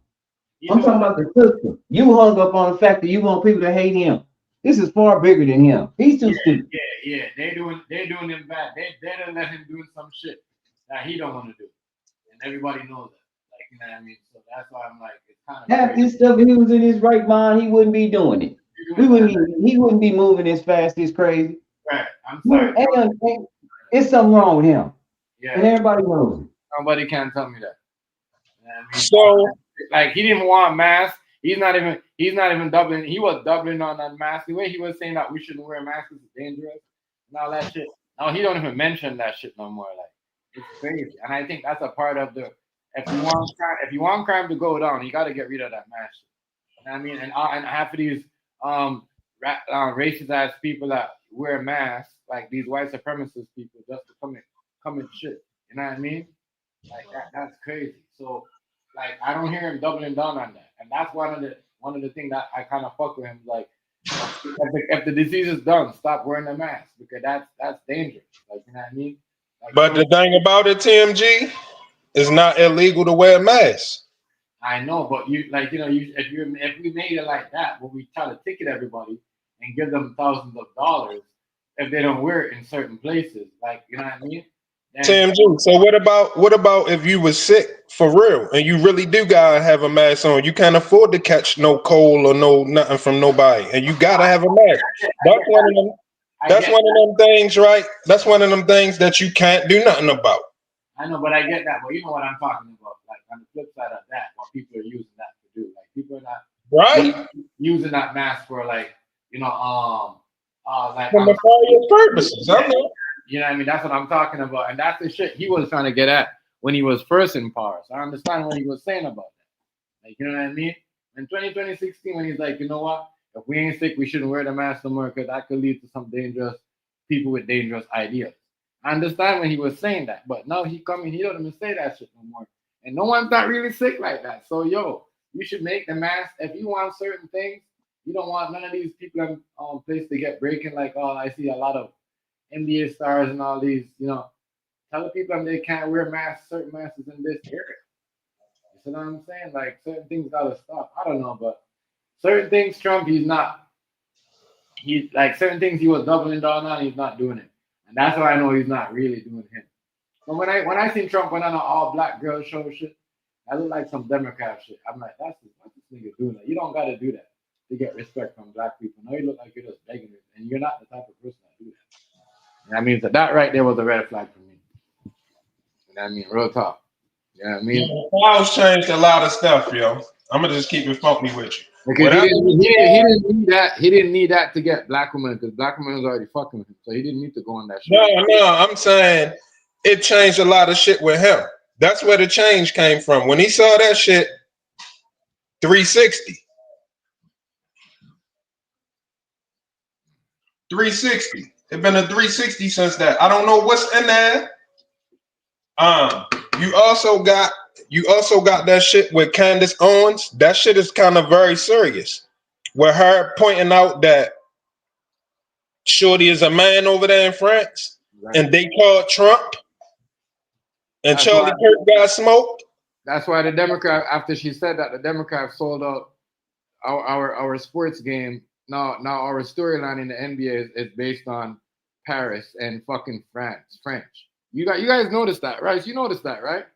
I'm talking about the system. You hung up on the fact that you want people to hate him. This is far bigger than him. He's too stupid. Yeah. They're doing him bad. They done let him do some shit that he don't want to do, and everybody knows that. Like, you know what I mean? So that's why I'm like, it's kind of half this stuff. If he was in his right mind, he wouldn't be doing it. He wouldn't be moving as fast as crazy. Right. I'm sorry. It's something wrong with him. Yeah. And everybody knows it. Nobody can tell me that. You know what I mean? So, like, he didn't want masks. He's not even doubling. He was doubling on that mask. The way he was saying that we shouldn't wear masks is dangerous and all that shit. Now he don't even mention that shit no more. Like, it's crazy. And I think that's a part of the. If you want crime to go down, you got to get rid of that mask. You know what I mean? And half of these racist ass people that wear masks, like these white supremacist people, just to come and shit. You know what I mean? Like that's crazy. So, like, I don't hear him doubling down on that, and that's one of the things that I kind of fuck with him. Like, if the disease is done, stop wearing the mask, because that's dangerous. Like, you know what I mean? Like, but the thing about it, TMG, it's not illegal to wear a mask. I know, but if we made it like that, when we try to ticket everybody and give them thousands of dollars if they don't wear it in certain places, like, you know what I mean? TMG. So what about if you was sick for real, and you really do gotta have a mask on. You can't afford to catch no cold or no nothing from nobody, and you gotta have a mask. That's one of them. That's one of them things, right? That's one of them things that you can't do nothing about. I know, but I get that. But you know what I'm talking about. Like on the flip side of that, what people are using that to do. Like people are not Right? using that mask for like, like For nefarious purposes. I know. you know what I mean? That's what I'm talking about. And that's the shit he was trying to get at when he was first in power. So I understand what he was saying about that. Like, you know what I mean? In 2016, when he's like, you know what? If we ain't sick, we shouldn't wear the mask no more because that could lead to some dangerous people with dangerous ideas. I understand when he was saying that, but now he coming, he don't even say that shit no more. And no one's not really sick like that. So yo, you should make the mask. If you want certain things, you don't want none of these people in place to get breaking. Like, oh, I see a lot of NBA stars and all these, tell the people they can't wear masks, certain masks in this area. You see what I'm saying? Like certain things gotta stop. I don't know, but certain things Trump, he's not. He like certain things he was doubling down on, he's not doing it. And that's why I know he's not really doing him. So when I seen Trump went on an all black girl show shit, that looked like some Democrat shit. I'm like, what this nigga doing? Like, you don't gotta do that to get respect from black people. No, you look like you're just begging it, and you're not the type of person that do that. And that means that right there was a red flag for me. And I mean, real talk. You know what I mean? The clouds changed a lot of stuff, yo. I'm gonna just keep it funky with you. Because he didn't need that. He didn't need that to get black women because black women was already fucking with him, so he didn't need to go on that shit. No, I'm saying it changed a lot of shit with him. That's where the change came from. When he saw that shit, 360. 360. It's been a 360 since that. I don't know what's in there. You also got that shit with Candace Owens. That shit is kind of very serious. With her pointing out that Shorty is a man over there in France, right. And they called Trump, and Charlie Kirk got smoked. That's why the Democrat, after she said that, the Democrats sold out our sports game. Now our storyline in the NBA is based on Paris and fucking French. You guys noticed that, right? You noticed that, right?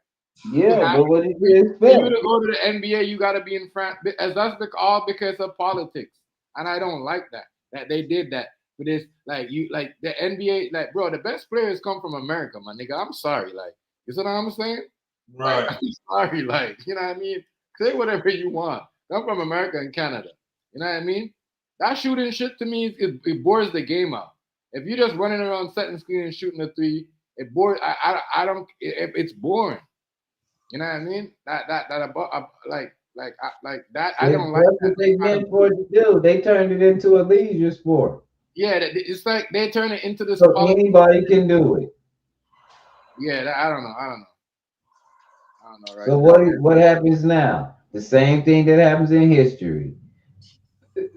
Yeah, but what did you expect? For you to go to the NBA, you got to be in France. That's all because of politics, and I don't like that they did that. But it's like the NBA, like bro, the best players come from America, my nigga. I'm sorry, like you see what I'm saying? Right. Like, I'm sorry, like you know what I mean. Say whatever you want. Come from America and Canada. You know what I mean? That shooting shit to me, it bores the game out. If you're just running around setting screen and shooting a three, it bores. I don't. It's boring. You know what I mean? Like that. I don't like that. That's what they meant for it to do. They turned it into a leisure sport. Yeah, it's like they turn it into this. So anybody can do it. Yeah, I don't know. Right? So what happens now? The same thing that happens in history.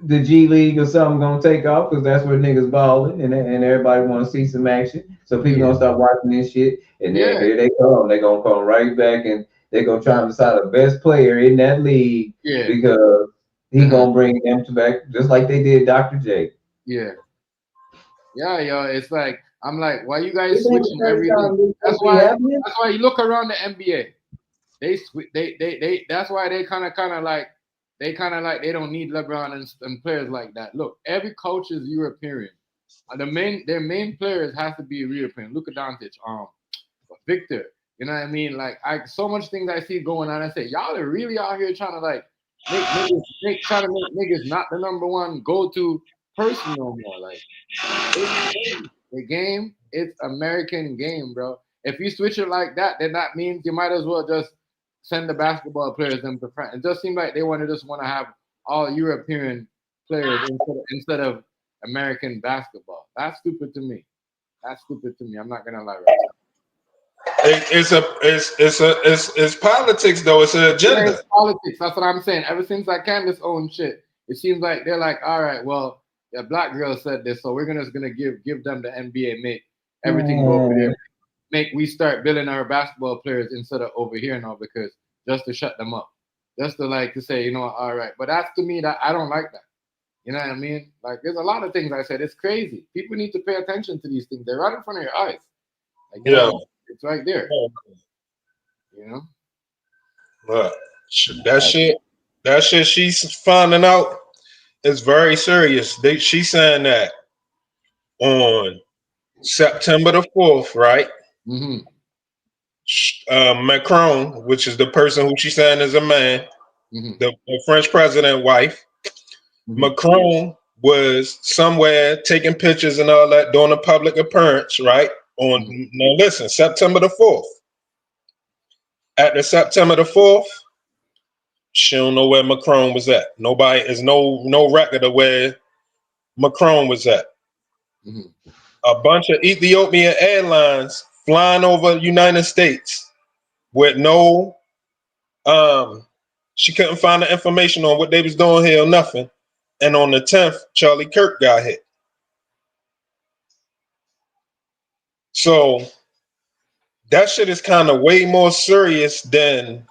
The G League or something gonna take off because that's where niggas balling and everybody want to see some action. So people gonna start watching this shit, and then here they come. They gonna come right back and they gonna try to decide the best player in that league because he gonna bring them to back just like they did Dr. J. Yeah, it's like I'm like, why you guys switching everything? That's why you look around the NBA. They that's why they kind of like they don't need LeBron and players like that. Look, every coach is European. Their main players have to be European. Luka Doncic, Victor. You know what I mean? Like so much things I see going on. I say y'all are really out here trying to like make niggas not the number one go-to person no more. Like the game, it's American game, bro. If you switch it like that, then that means you might as well just send the basketball players them to France. It just seems like they just want to have all European players instead of American basketball. That's stupid to me. I'm not gonna lie. Right now. It's politics though. It's an agenda. It's politics. That's what I'm saying. Ever since I Candace own shit, it seems like they're like, all right, well, the black girl said this, so we're gonna give them the NBA, make everything go over there. We start building our basketball players instead of over here now because just to shut them up, just to say, all right. But that's to me that I don't like that. You know what I mean? Like there's a lot of things I said. It's crazy. People need to pay attention to these things. They're right in front of your eyes. Like, it's right there. You know. But that shit she's finding out is very serious. She's saying that on September the 4th, right? Mm-hmm. Macron, which is the person who she's saying is a man, the French president wife, Macron was somewhere taking pictures and all that during a public appearance, right? Now listen, September the 4th. At the September the 4th, she don't know where Macron was at. Nobody is no record of where Macron was at. A bunch of Ethiopian Airlines flying over the United States with no she couldn't find the information on what they was doing here or nothing. And on the 10th, Charlie Kirk got hit. So that shit is kind of way more serious than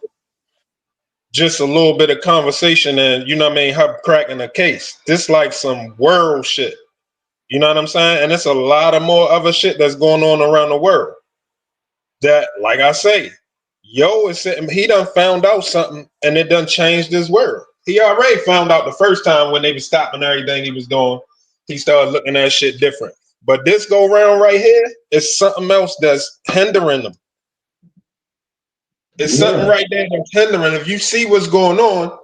just a little bit of conversation and, you know what I mean, her cracking a case. This like some world shit. You know what I'm saying? And it's a lot of more other shit that's going on around the world. That, like I say, Yo is sitting, he done found out something and it done changed his world. He already found out the first time when they was stopping everything he was doing. He started looking at shit different. But this go round right here is something else that's hindering them. It's something right there that's hindering. If you see what's going on,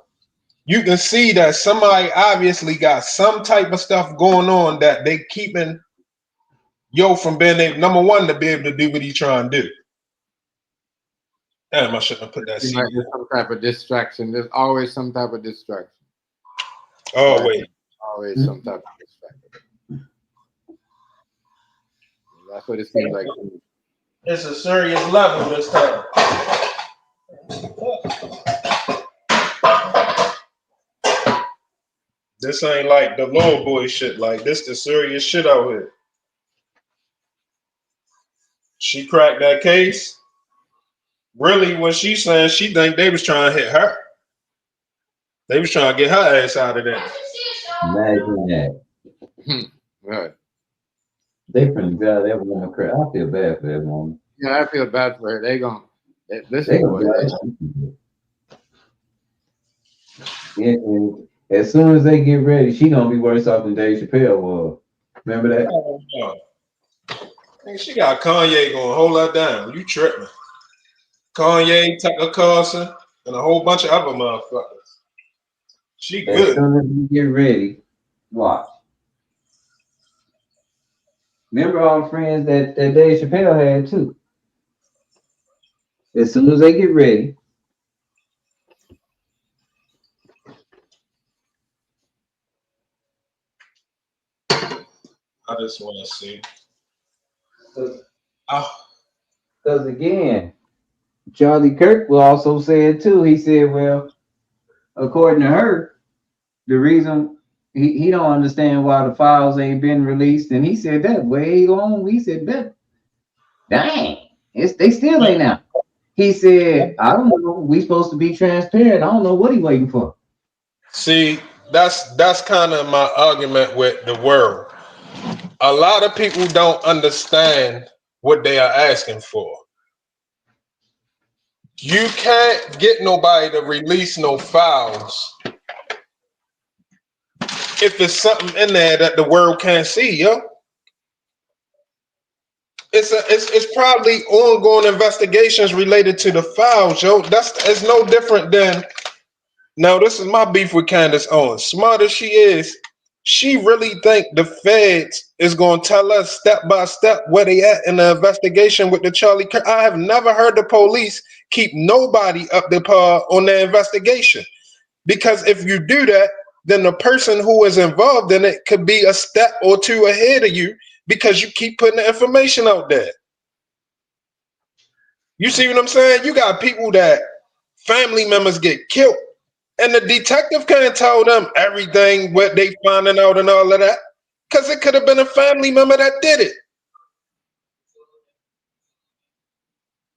you can see that somebody obviously got some type of stuff going on that they keeping Yo from being able, number one, to be able to do what he trying to do. Damn, I shouldn't have put that. Like there's some type of distraction. There's always some type of distraction. Always some type of distraction. That's what it seems like. It's a serious level this time. This ain't like the little boy shit. Like this, the serious shit out here. She cracked that case. Really, what she's saying, she think they was trying to hit her. They was trying to get her ass out of there. Imagine that. Right. They finna drive that woman crazy. I feel bad for that woman. Yeah, I feel bad for her. They gonna Yeah, and as soon as they get ready, she gonna be worse off than Dave Chappelle was. Remember that? Oh, no. She got Kanye going hold her down. You tripping? Kanye, Tucker Carlson, and a whole bunch of other motherfuckers. She good. As soon as you get ready, watch. Remember all the friends that Dave Chappelle had too. As soon as they get ready. I just want to see. Because again, Charlie Kirk will also say it too. He said, well, according to her, the reason he don't understand why the files ain't been released, and he said that way long. He said that, dang, they still ain't out. He said, I don't know. We supposed to be transparent. I don't know what he waiting for. See, that's kind of my argument with the world. A lot of people don't understand what they are asking for. You can't get nobody to release no files if it's something in there that the world can't see, yo. It's probably ongoing investigations related to the files, yo. It's no different than. Now, this is my beef with Candace Owens. Smart as she is, she really think the feds is going to tell us step by step where they at in the investigation with the Charlie Kirk. I have never heard the police keep nobody up to par on their investigation. Because if you do that, then the person who is involved in it could be a step or two ahead of you because you keep putting the information out there. You see what I'm saying? You got people that family members get killed. And the detective can't tell them everything what they finding out and all of that, because it could have been a family member that did it.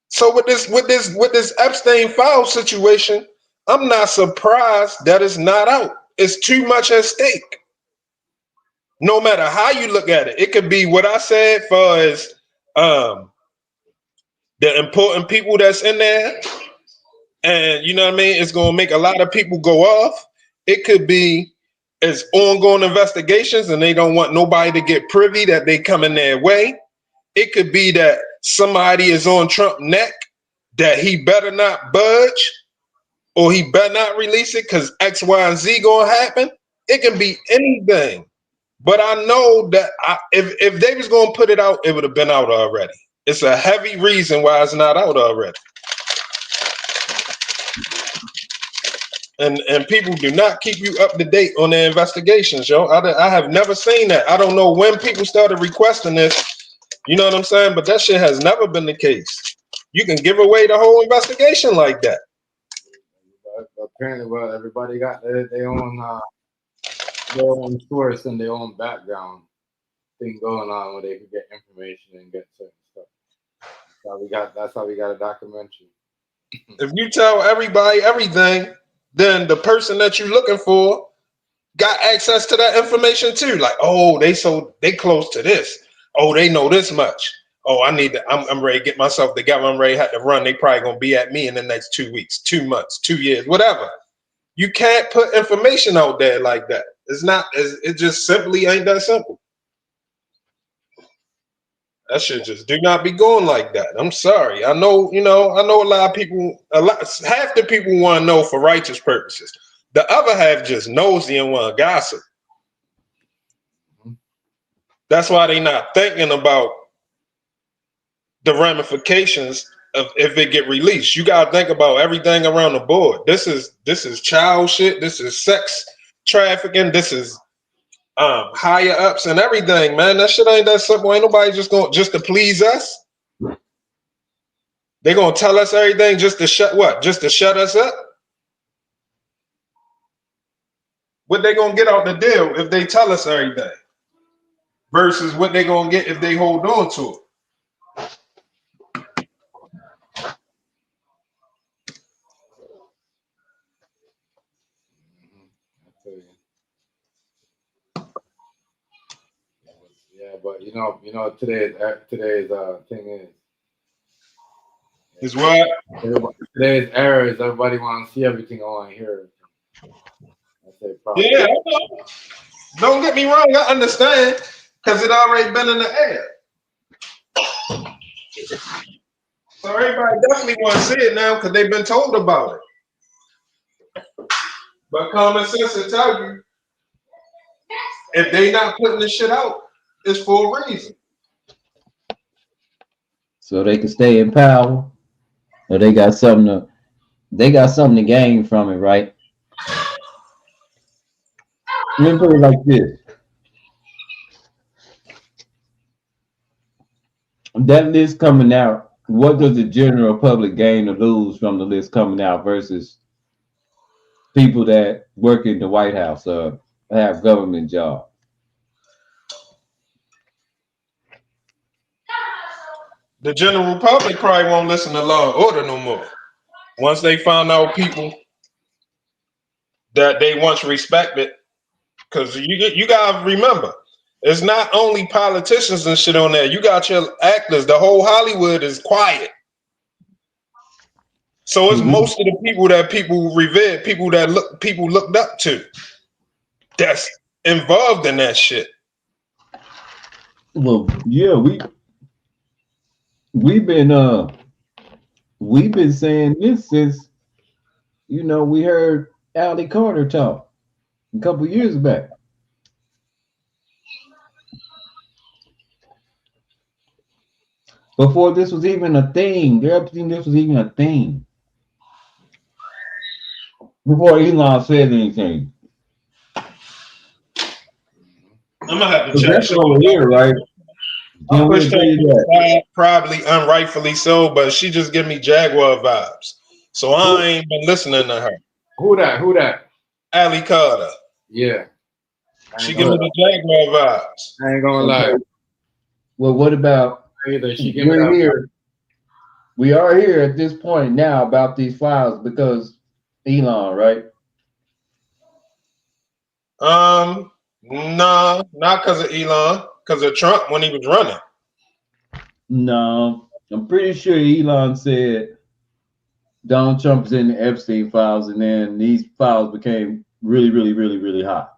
So with this Epstein file situation, I'm not surprised that it's not out. It's too much at stake. No matter how you look at it, it could be what I said far as the important people that's in there. and you know what I mean, it's gonna make a lot of people go off. It could be it's ongoing investigations and they don't want nobody to get privy that they come in their way. It could be that somebody is on Trump's neck that he better not budge or he better not release it because X, Y, and Z gonna happen. It can be anything. But I know that if they was gonna put it out, it would have been out already. It's a heavy reason why it's not out already. And people do not keep you up to date on their investigations, yo. I have never seen that. I don't know when people started requesting this. You know what I'm saying? But that shit has never been the case. You can give away the whole investigation like that. But apparently, well, everybody got their own source and their own background thing going on where they can get information and get certain stuff. That's how we got a documentary. If you tell everybody everything, then the person that you're looking for got access to that information too. Like, oh, they close to this. Oh, they know this much. Oh, I'm ready to get myself together. I'm ready to have to run. They probably gonna be at me in the next 2 weeks, 2 months, 2 years, whatever. You can't put information out there like that. It just simply ain't that simple. That shit just do not be going like that. I'm sorry. I know a lot of people, half the people want to know for righteous purposes. The other half just nosy and want to gossip. That's why they not thinking about the ramifications of if it get released. You gotta think about everything around the board. This is child shit. This is sex trafficking. This is higher ups and everything, man. That shit ain't that simple. Ain't nobody just to please us. They gonna tell us everything just to shut us up. What they gonna get out the deal if they tell us everything versus what they gonna get if they hold on to it. Yeah, but today's thing is what today's era is everybody want to see everything on here. Yeah, don't get me wrong. I understand because it already been in the air. So everybody definitely want to see it now because they've been told about it. But common sense will tell you if they not putting this shit out, it's for a reason. So they can stay in power, or they got something to gain from it, right? Let me put it like this. That list coming out, what does the general public gain or lose from the list coming out versus people that work in the White House or have government jobs? The general public probably won't listen to law and order no more. Once they find out people that they once respected, because you gotta remember, it's not only politicians and shit on there. You got your actors. The whole Hollywood is quiet. So it's most of the people that people revered, people looked up to, that's involved in that shit. Well, yeah, we've been saying this since we heard Ali Carter talk a couple years back. Before this was even a thing, everything this was even a thing. Before Elon said anything. I'm gonna have to check. That's over here, right? I push that probably unrightfully so, but she just give me Jaguar vibes. So I ain't been listening to her. Who that? Ali Carter. Yeah. She give me the Jaguar vibes. I ain't gonna lie. Well, what about we're here? We are here at this point now about these files because Elon, right? No, not because of Elon, because of Trump when he was running. No, I'm pretty sure Elon said Donald Trump's in the Epstein files, and then these files became really hot.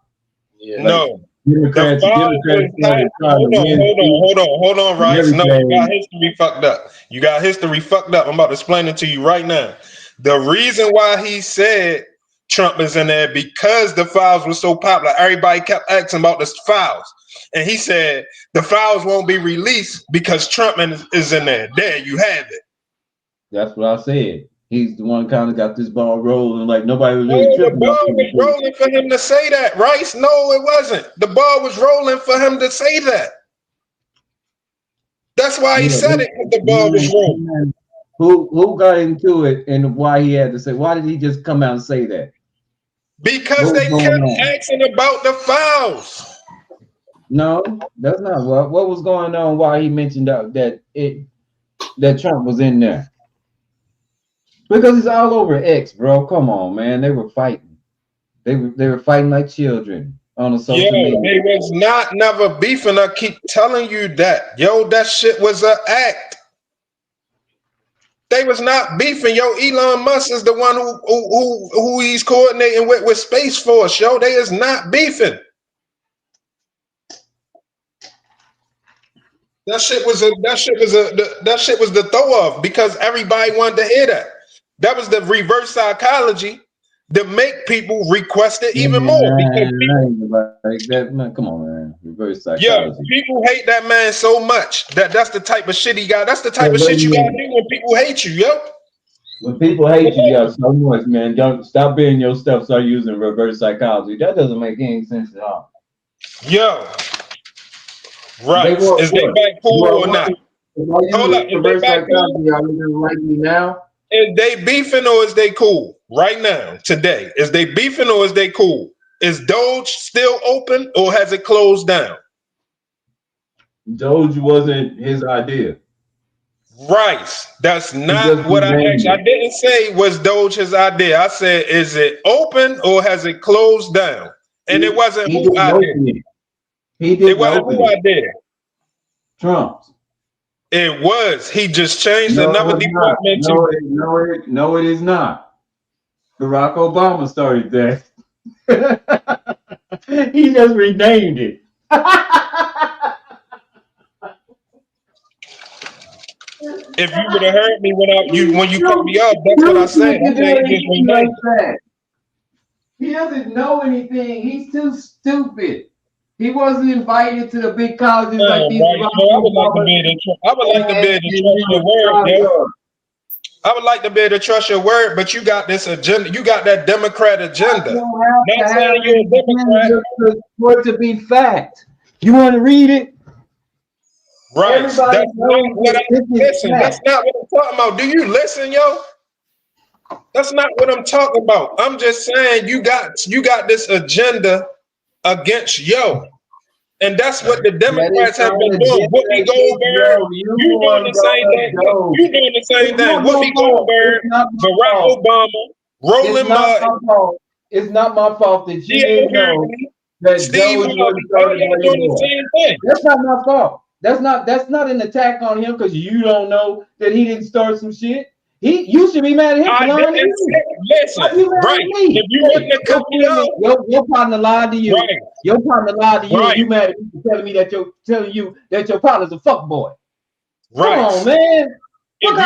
Yeah. No. Democrats The file was started hot. Hold on, and Rice. No, you got everything. history fucked up. You got history fucked up. I'm about to explain it to you right now. The reason why he said Trump is in there because the files were so popular. Everybody kept asking about the files. And he said the files won't be released because Trump is in there. There you have it. That's what I said. He's the one kind of got this ball rolling, like nobody was No, really the tripping. ball was rolling for him to say that, Rice. No, it wasn't. The ball was rolling for him to say that. That's why he said it, because the ball was rolling. Who got into it and why he had to say? Why did he just come out and say that? Because they kept asking about the fouls. No, that's not what was going on. Why he mentioned that Trump was in there? Because it's all over X, bro. Come on, man. They were fighting. They were fighting like children on a social media. They was never beefing. I keep telling you that. Yo, that shit was an act. They was not beefing. Yo, Elon Musk is the one who he's coordinating with Space Force. Yo, they is not beefing. That shit was the throw off because everybody wanted to hear that. That was the reverse psychology to make people request it even more. Because come on, man. Reverse psychology. Yeah, people hate that man so much that's the type of shit he got. That's the type of shit you gotta do when people hate you, yo. When people hate you, yo, so much, man. Don't stop being your stuff. Start using reverse psychology. That doesn't make any sense at all. Yo, right? Is they back cool or not? Hold up, is they back cool? Are you gonna like me now? Is they beefing or is they cool right now today? Is they beefing or is they cool? Is Doge still open or has it closed down? Doge wasn't his idea. Right. That's not what I asked. I didn't say was Doge his idea. I said, is it open or has it closed down? And it wasn't who I did. It wasn't who I did. Trump's. It was. He just changed another department. No, it is not. Barack Obama started that. He just renamed it. If you would have heard me when you cut me off, that's what I said. He doesn't know anything. He's too stupid. He wasn't invited to the big colleges like these. Right. I would like to be able to trust your word, yo. I would like to be able to trust your word, but you got this agenda. You got that Democrat agenda. Not saying you're a Democrat. For it to be fact. You want to read it? Right. That's not what I'm talking about. Do you listen, yo? That's not what I'm talking about. I'm just saying you got this agenda against yo. And that's what the Democrats have been doing. Whoopi Goldberg, you doing the same thing. You doing the same thing. Whoopi Goldberg, Barack Obama, Roland Martin. It's not my fault that you didn't know that Steve Doge was doing the same thing. That's not my fault. That's not an attack on him because you don't know that he didn't start some shit. You should be mad at him. Listen, right. If you wouldn't have cut me off, your partner lied to you. Right. Your partner lied to you. Right. And you mad at me for telling you that your partner's a fuck boy. Right. Come on, man. If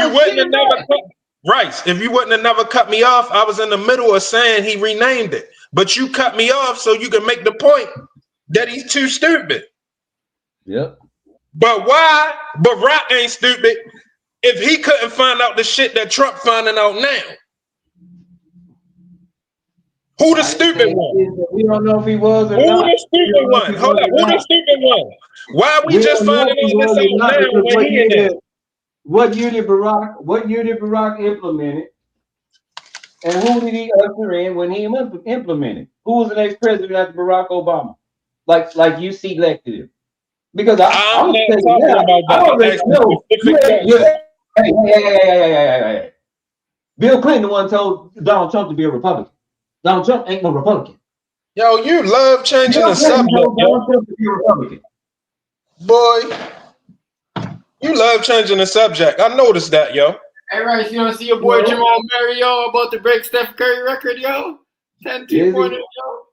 you wouldn't have never cut me off, I was in the middle of saying he renamed it. But you cut me off so you can make the point that he's too stupid. Yep. But why Barack ain't stupid if he couldn't find out the shit that Trump finding out now? Who the stupid one? We don't know if he was or not. Who the stupid one? Hold up. Who the stupid one? Why are we just finding all this out now when he in there? What year did Barack implement it? And who did he usher in when he implemented? Who was the next president after Barack Obama? Like you selected him. Because I'm not talking about that. Hey. Bill Clinton the one told Donald Trump to be a Republican. Donald Trump ain't no Republican. Yo, you love changing the subject. Donald Trump to be a Republican. Boy, you love changing the subject. I noticed that, yo. Hey, Rice, you don't see your boy Jamal Murray, yo, about to break Steph Curry record, yo? 10 3-pointers, yo.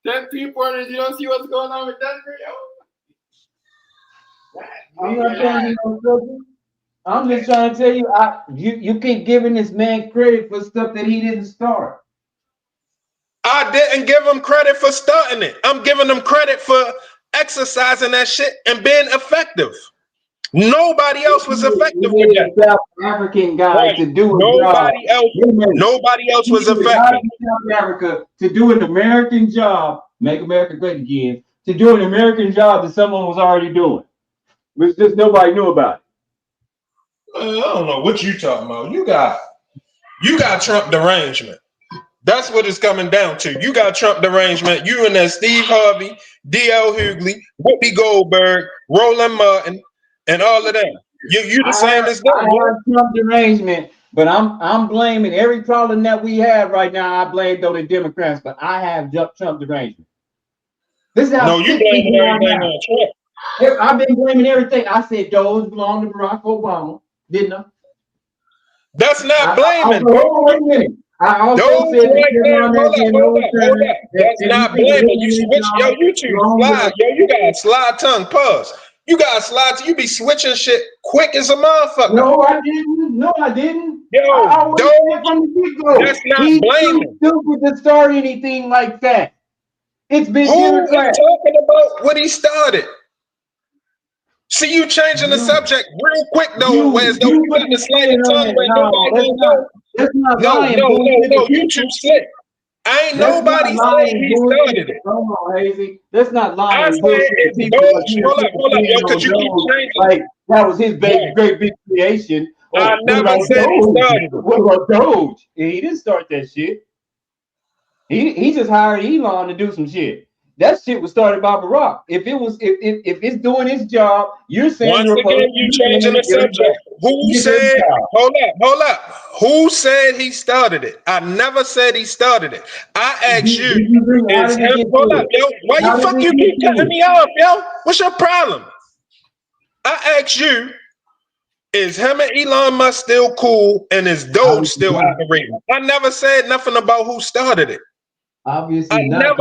10 3-pointers. You don't see what's going on with Denver, yo? I'm not trying to be no trouble. I'm just trying to tell you, you keep giving this man credit for stuff that he didn't start. I didn't give him credit for starting it. I'm giving him credit for exercising that shit and being effective. Nobody else was effective with that. South African guy to do a nobody job. Nobody else was effective. South Africa to do an American job, make America great again, to do an American job that someone was already doing, which just nobody knew about. I don't know what you talking about. You got Trump derangement. That's what it's coming down to. You got Trump derangement. You and that Steve Harvey, D.L. Hughley, Whoopi Goldberg, Roland Martin, and all of them. You the same as them. I have Trump derangement, but I'm blaming every problem that we have right now. I blame on the Democrats, but I have Trump derangement. This is how no, you blaming everything on Trump. I've been blaming everything. I said those belong to Barack Obama, didn't I? That's not blaming. Wait a minute. I also said hold up. That's not blaming. You switch, you two slide. You got a slide tongue. Pause. You got a slide. You be switching shit quick as a motherfucker. No, I didn't. Yo, that's not blaming. Too stupid to start anything like that. It's been Democrats talking about what he started. See you changing the subject real quick though, whereas though you got the slight tongue where nobody don't know. No, you too slick. Ain't nobody saying he started it. Come on, Hazy. That's not lying. I said hold up, yo, because you keep changing. Like that was his great big creation. I never said he started it. What about Doge? He didn't start that shit. He just hired Elon to do some shit. That shit was started by Barack. If it's doing its job, you're saying once again you changing the subject. Who said? Hold up. Who said he started it? I never said he started it. I asked you. Is him? Hold up, yo. Why you keep cutting me off, yo? What's your problem? I asked you. Is him and Elon Musk still cool? And is Doge still operating? I never said nothing about who started it. Obviously not.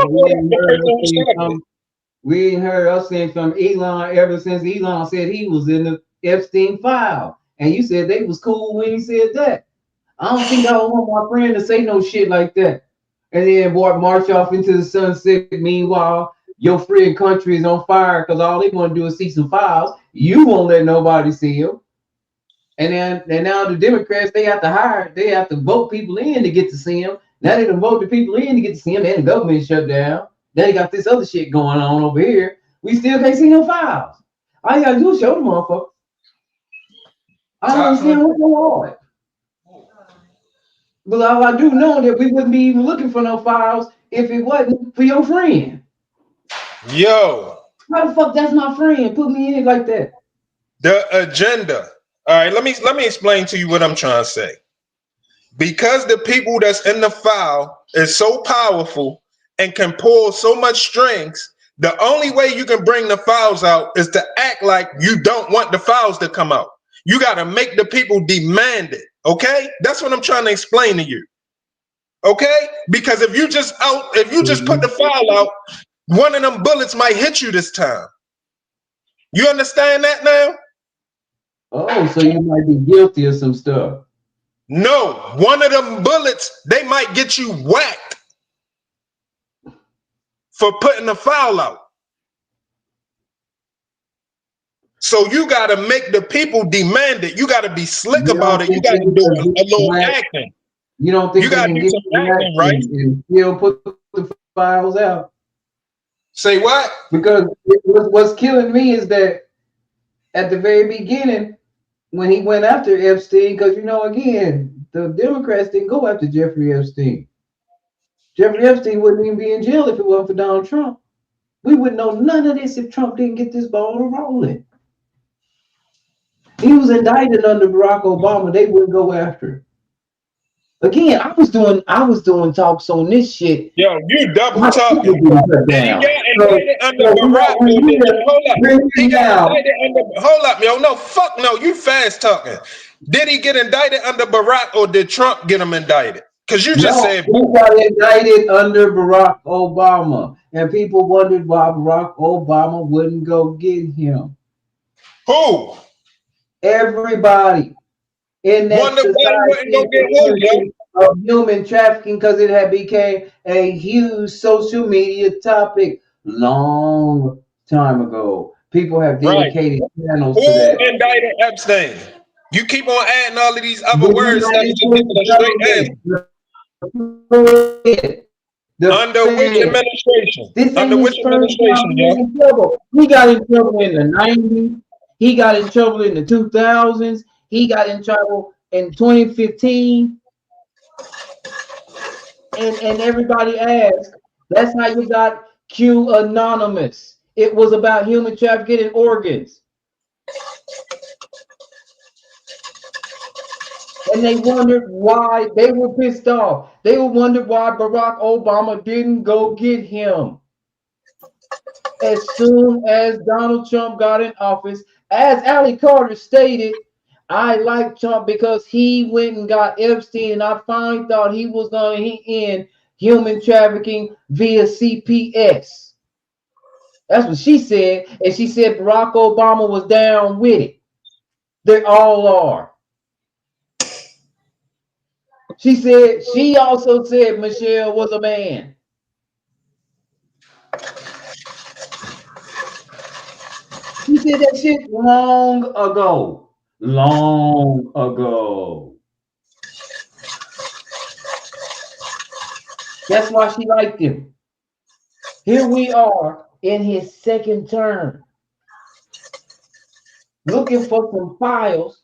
We ain't heard us saying from Elon ever since Elon said he was in the Epstein file. And you said they was cool when he said that. I don't think I would want my friend to say no shit like that. And then march off into the sunset. Meanwhile, your friend country is on fire because all they want to do is see some files. You won't let nobody see them. And now the Democrats, they have to vote people in to get to see them. Now they done vote the people in to get to see them, and the government shut down. Now they got this other shit going on over here. We still can't see no files. All you gotta do is show them, motherfucker. I don't understand what's going on. But I do know that we wouldn't be even looking for no files if it wasn't for your friend. Yo. How the fuck that's my friend? Put me in it like that. The agenda. All right, let me explain to you what I'm trying to say. Because the people that's in the file is so powerful and can pull so much strings, the only way you can bring the files out is to act like you don't want the files to come out. You got to make the people demand it. Okay, that's what I'm trying to explain to you. Okay, because if you just put the file out, one of them bullets might hit you this time. You understand that now? Oh, so you might be guilty of some stuff. No, one of them bullets, they might get you whacked for putting the file out. So you got to make the people demand it. You got to be slick about it. You got to do a little acting. You don't think you got to do some acting, right? And still put the files out. Say what? Because what's killing me is that at the very beginning, when he went after Epstein, because again, the Democrats didn't go after Jeffrey Epstein. Jeffrey Epstein wouldn't even be in jail if it wasn't for Donald Trump. We wouldn't know none of this if Trump didn't get this ball rolling. He was indicted under Barack Obama. They wouldn't go after him. Again, I was doing talks on this shit. Yo, you double My shit talking. was getting cut Did he down. got indicted under So Barack or we did gotta hold up? bring He it got down. indicted under hold up, yo. No, fuck no, you fast talking. Did he get indicted under Barack or did Trump get him indicted? Because you just No, said he both. got indicted under Barack Obama, and people wondered why Barack Obama wouldn't go get him. Who? Everybody in that Wonder why he wouldn't society go and get who, yo? community of human trafficking because it had became a huge social media topic long time ago. People have Right. dedicated channels to Who that. indicted Epstein? You keep on adding all of these other The words instead of United just giving a straight answer. States government, the Under which Fed. administration? This Under ain't which his first time administration, yo? getting in trouble. He got in trouble in the 90s. He got in trouble in the 2000s. He got in trouble in 2015. And everybody asked, that's how you got Q Anonymous. It was about human trafficking and organs. And they wondered why they were pissed off. They wondered why Barack Obama didn't go get him. As soon as Donald Trump got in office, as Ali Carter stated, I like Trump because he went and got Epstein, and I finally thought he was going to end human trafficking via CPS. That's what she said, and she said Barack Obama was down with it. They all are. She also said Michelle was a man. He said that shit long ago. Long ago. That's why she liked him. Here we are in his second term, looking for some files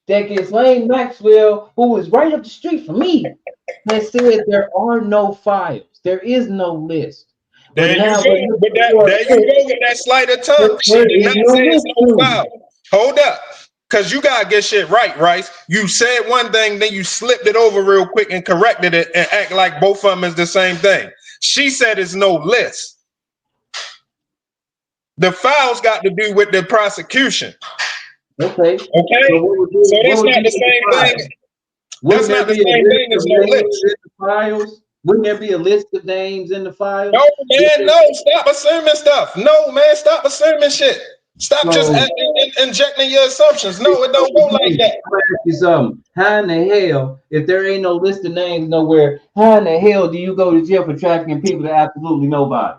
that Ghislaine Maxwell, who was right up the street from me, has said there are no files. There is no list. There But now you go. But there you go with that sleight of tongue. She there did is not no say it's list. no foul. Hold up. Because you got to get shit right, Rice. You said one thing, then you slipped it over real quick and corrected it and act like both of them is the same thing. She said it's no list. The files got to do with the prosecution. Okay. Okay? So that's not the same thing. That's not the same thing as no list. Files? Wouldn't there be a list of names in the files? No, man, no. Stop assuming stuff. No, man, stop assuming shit. Stop just injecting your assumptions. No, it don't go like that. I'm gonna ask you something. How in the hell, if there ain't no list of names nowhere, how in the hell do you go to jail for trafficking people to absolutely nobody?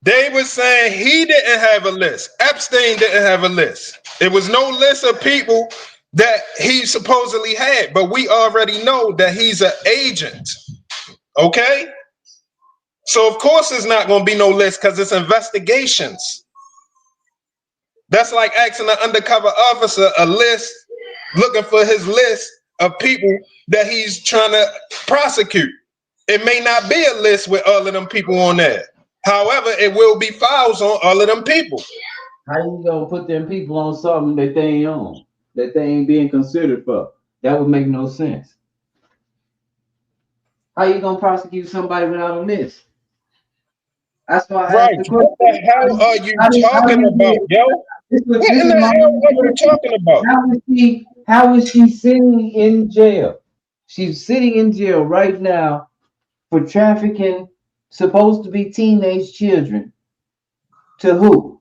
They were saying he didn't have a list. Epstein didn't have a list. It was no list of people that he supposedly had, but we already know that he's an agent. Okay? So of course there's not going to be no list because it's investigations. That's like asking an undercover officer a list, looking for his list of people that he's trying to prosecute. It may not be a list with all of them people on there. However, it will be files on all of them people. How you gonna put them people on something that they ain't on, that they ain't being considered for? That would make no sense. How you gonna prosecute somebody without a list? That's why I asked the question. What the hell are you talking about, yo? What in the hell are you talking about? How is she sitting in jail? She's sitting in jail right now for trafficking supposed to be teenage children. To who?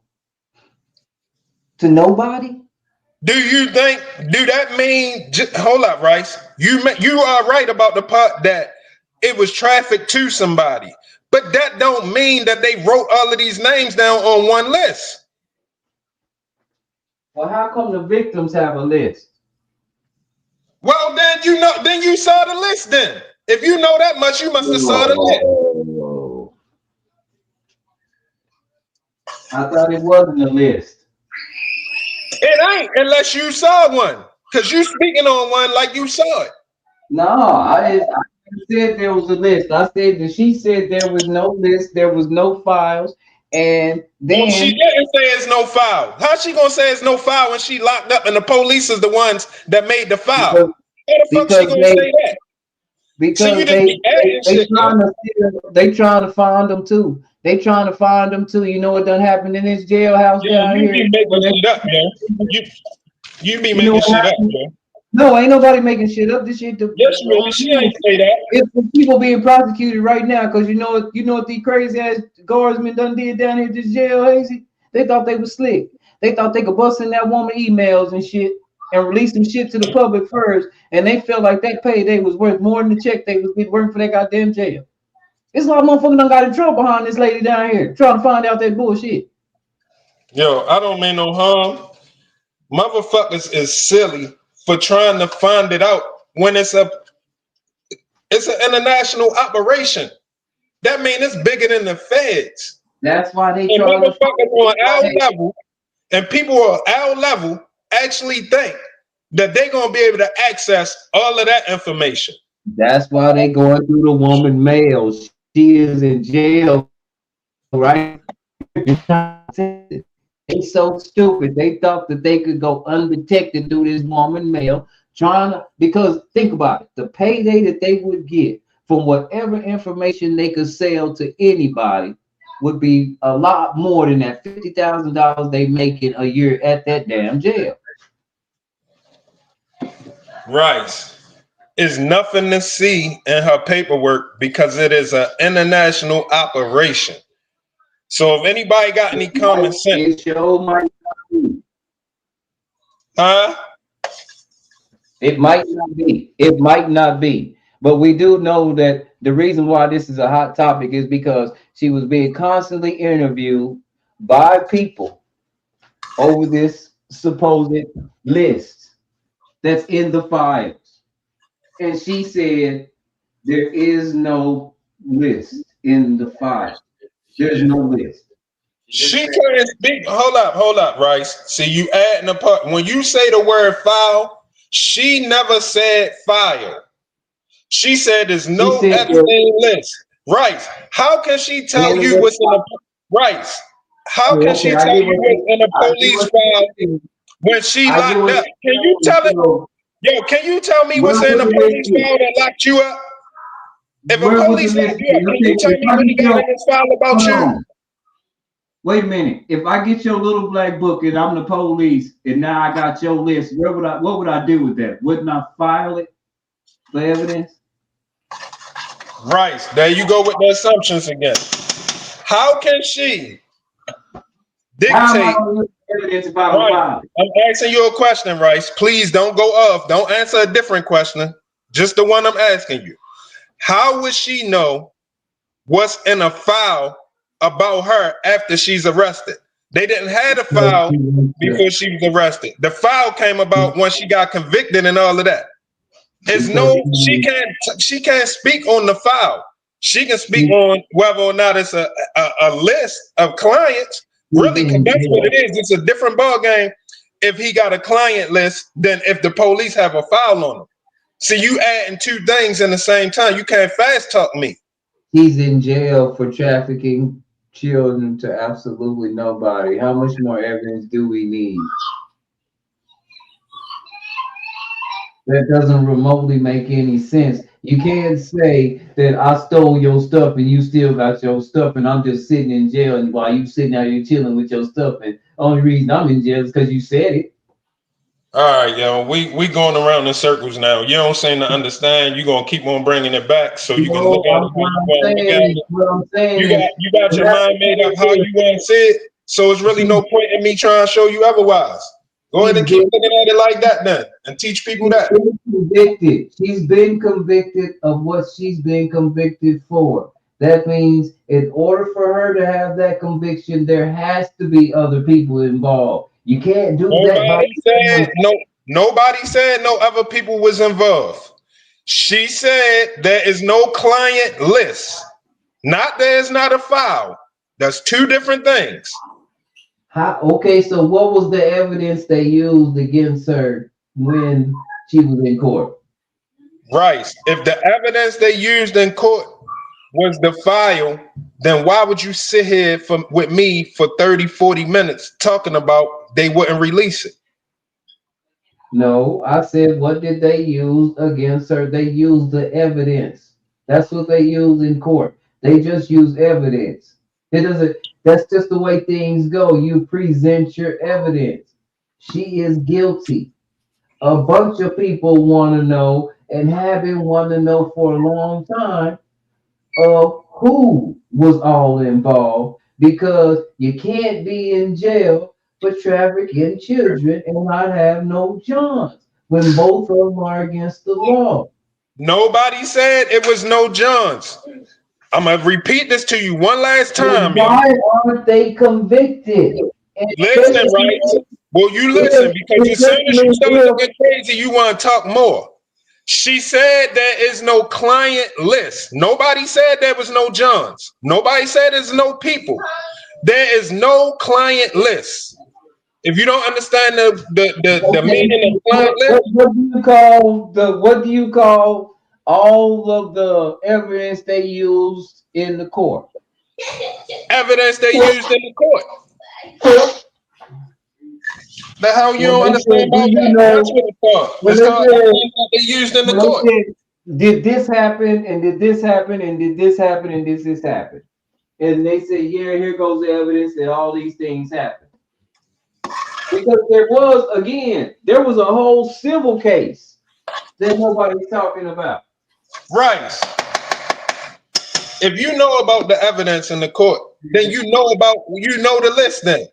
To nobody? Do that mean, hold up, Rice. You are right about the part that it was trafficked to somebody. But that don't mean that they wrote all of these names down on one list. Well, how come the victims have a list? Well, then you saw the list then. If you know that much, you must have saw the list. I thought it wasn't a list. It ain't unless you saw one. Because you speaking on one like you saw it. No, I said there was a list. I said that she said there was no list, there was no files, and then well, she didn't say it's no file. How's she gonna say it's no file when she locked up and the police is the ones that made the file? How the fuck she gonna say that? because just be adding shit. they trying to find them too. They trying to find them too. You know what done happened in this jailhouse down You here? be making shit up, yo. You be You know making what shit up, happened? yo. No, ain't nobody making shit up. This shit. Yes, really. She ain't say that. It's the people being prosecuted right now because you know what these crazy ass guardsmen done did down here at this jail, Hazy. They thought they was slick. They thought they could bust in that woman emails and shit and release some shit to the public first, and they felt like that payday was worth more than the check they was working for that goddamn jail. It's like motherfuckers done got in trouble behind this lady down here trying to find out that bullshit. Yo, I don't mean no harm. Motherfuckers is silly for trying to find it out when it's an international operation. That means it's bigger than the feds. That's why they And trying to motherfuckers on our level and people on our level actually think that they're gonna be able to access all of that information. That's why they going through the woman mail. She is in jail, right? They so stupid. They thought that they could go undetected through this woman mail, because think about it, the payday that they would get from whatever information they could sell to anybody would be a lot more than that $50,000 they making a year at that damn jail. Right. Is nothing to see in her paperwork because it is an international operation. So if anybody got any common sense, huh? It might not be. It might not be. But we do know that the reason why this is a hot topic is because she was being constantly interviewed by people over this supposed list that's in the files. And she said there is no list in the file. There's no list. She couldn't speak. Hold up, Rice. See, you adding a part. When you say the word file, she never said file. She said there's no Epstein list. Rice, how can she tell you what's in the Rice? How can she tell you what's in a police file when she locked up? Can you tell it? Yo, can you tell me what's in a police file that locked you up? If a police locked you up, can you tell me what he got in his file about you? Wait a minute. If I get your little black book and I'm the police and now I got your list, what would I do with that? Wouldn't I file it for evidence? Right. There you go with the assumptions again. How can she dictate evidence about a file? I'm asking you a question, Rice. Please don't go off. Don't answer a different question. Just the one I'm asking you. How would she know what's in a file about her after she's arrested? They didn't have a file before she was arrested. The file came about when she got convicted and all of that. She can't speak on the file. She can speak on whether or not it's a list of clients. Really, because that's what it is. It's a different ballgame if he got a client list than if the police have a file on him. See, you adding two things in the same time. You can't fast talk me. He's in jail for trafficking children to absolutely nobody. How much more evidence do we need? That doesn't remotely make any sense. You can't say that I stole your stuff and you still got your stuff and I'm just sitting in jail and while you sitting out here chilling with your stuff, and the only reason I'm in jail is because you said it. All right, yo, we going around in circles now. You don't seem to understand. You're gonna keep on bringing it back so you can look at it. You got your mind made up how you want to see it. So it's really no point in me trying to show you otherwise. Go ahead and keep looking at it like that then and teach people that. She's been convicted of what she's been convicted for. That means in order for her to have that conviction, there has to be other people involved. You can't do that. Nobody said no other people was involved. She said there is no client list. Not there's not a file. That's two different things. Okay, so what was the evidence they used against her when she was in court? Right. If the evidence they used in court was the file, then why would you sit here with me for 30, 40 minutes talking about they wouldn't release it? No, I said, what did they use against her? They used the evidence. That's what they use in court. They just use evidence. It doesn't, that's just the way things go. You present your evidence. She is guilty. A bunch of people want to know and have been wanting to know for a long time of who was all involved because you can't be in jail for trafficking children and not have no Johns when both of them are against the law. Nobody said it was no Johns. I'm gonna repeat this to you one last Then time, yo. why aren't they convicted? And Listen, especially right? Well, you listen if, because as soon as you especially start if, looking crazy, you want to talk more. She said there is no client list. Nobody said there was no Johns. Nobody said there's no people. There is no client list. If you don't understand the okay, meaning of client list, what do you call all of the evidence they used in the court? evidence they used in the court. The hell you When don't they understand said, do about you that? That's know, what it's called. when It's they called said, evidence that they used in the when they court. said, did this happen and did this happen and did this happen and this happen? And they said, yeah, here goes the evidence that all these things happened. Because there was a whole civil case that nobody's talking about. Right. If you know about the evidence in the court, then you know the list then.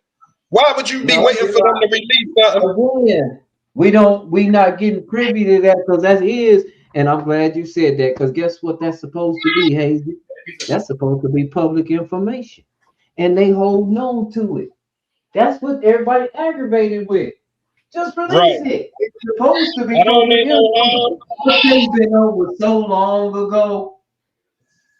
Why would you be No, waiting for them to release something? again, we not getting privy to that because that is, and I'm glad you said that because guess what that's supposed to be, Hazy? That's supposed to be public information. And they hold on to it. That's what everybody aggravated with. Just Right. release it. It's supposed to be I don't public need no information. harm. Her case been over so long ago.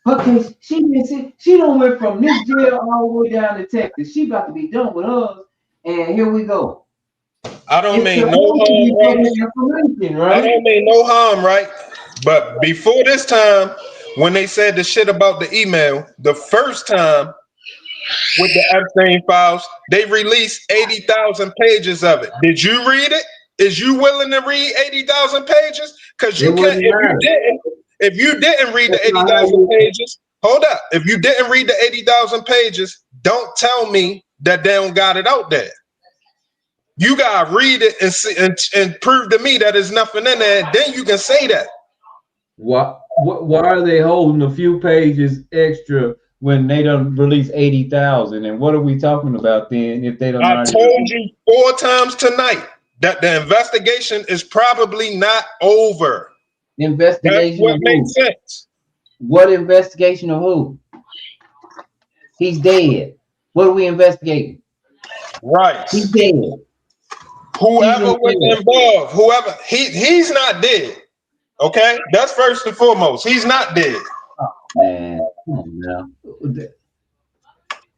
Her case, she don't went from this jail all the way down to Texas. She about to be done with us. And here we go. I don't It's mean no supposed to be harm, right? public information, I right? don't mean no harm, right? But before this time, when they said the shit about the email, the first time with the Epstein files, they released 80,000 pages of it. Did you read it? Is you willing to read 80,000 pages? Because It you can't. wouldn't matter. If you didn't read That's the not how 80,000 you. pages, hold up. If you didn't read the 80,000 pages, don't tell me that they don't got it out there. You gotta read it and see, and prove to me that there's nothing in there. Then you can say that. Why are they holding a few pages extra when they don't release 80,000? And what are we talking about then if they don't I already told release? you 4 times tonight that the investigation is probably not over. That's Investigation what of makes who? sense. What investigation of who? He's dead. What are we investigating? Right. He's dead. He's Whoever in was jail. involved, whoever he's not dead. Okay, that's first and foremost. He's not dead. Man, come on now.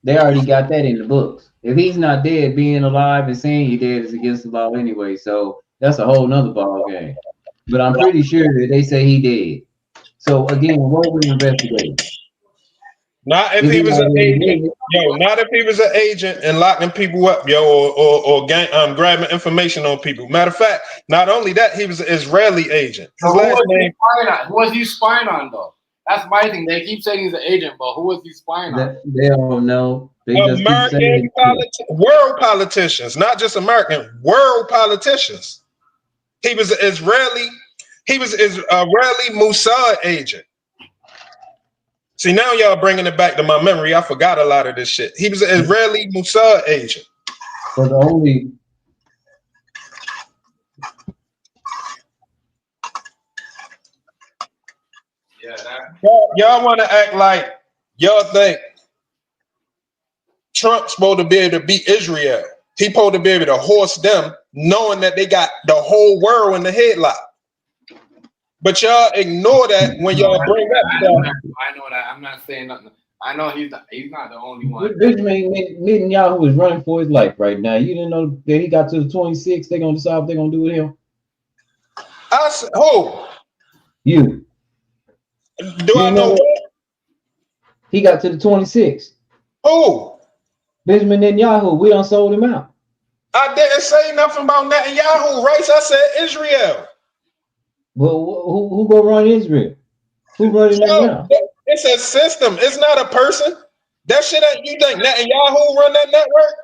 They already got that in the books. If he's not dead, being alive and saying you're dead is against the law anyway. So that's a whole nother ball game. But I'm pretty sure that they say he dead. So again, what are we investigating? Not if If he he was an already agent, dead, yo. Not if he was an agent and locking people up, yo, or grabbing information on people. Matter of fact, not only that, he was an Israeli agent. So His who last was he name. spying on? Who was he spying on though? That's my thing. They keep saying he's an agent, but who was he spying on? that they don't know. They just keep saying World politicians, not just American, world politicians. He was an Israeli. He was an Israeli Mossad agent. See, now y'all bringing it back to my memory. I forgot a lot of this shit. He was an Israeli Mossad agent. but the only Yeah, that. Y'all want to act like y'all think Trump's supposed to be able to beat Israel. He supposed to be able to horse them, knowing that they got the whole world in the headlock. But y'all ignore that when y'all bring up stuff. I know that. I'm not saying nothing. I know he's not the only one. Benjamin Netanyahu is running for his life right now. You didn't know that he got to the 26th. They're gonna decide what they're gonna do with him. I said, who? You Do I know what? He got to the 26th. Who? Benjamin Netanyahu, we done sold him out. I didn't say nothing about Netanyahu rights. I said Israel. Well, who gonna run Israel? Who running that Yo, now? it's a system. It's not a person. That shit ain't, you think Netanyahu run that network?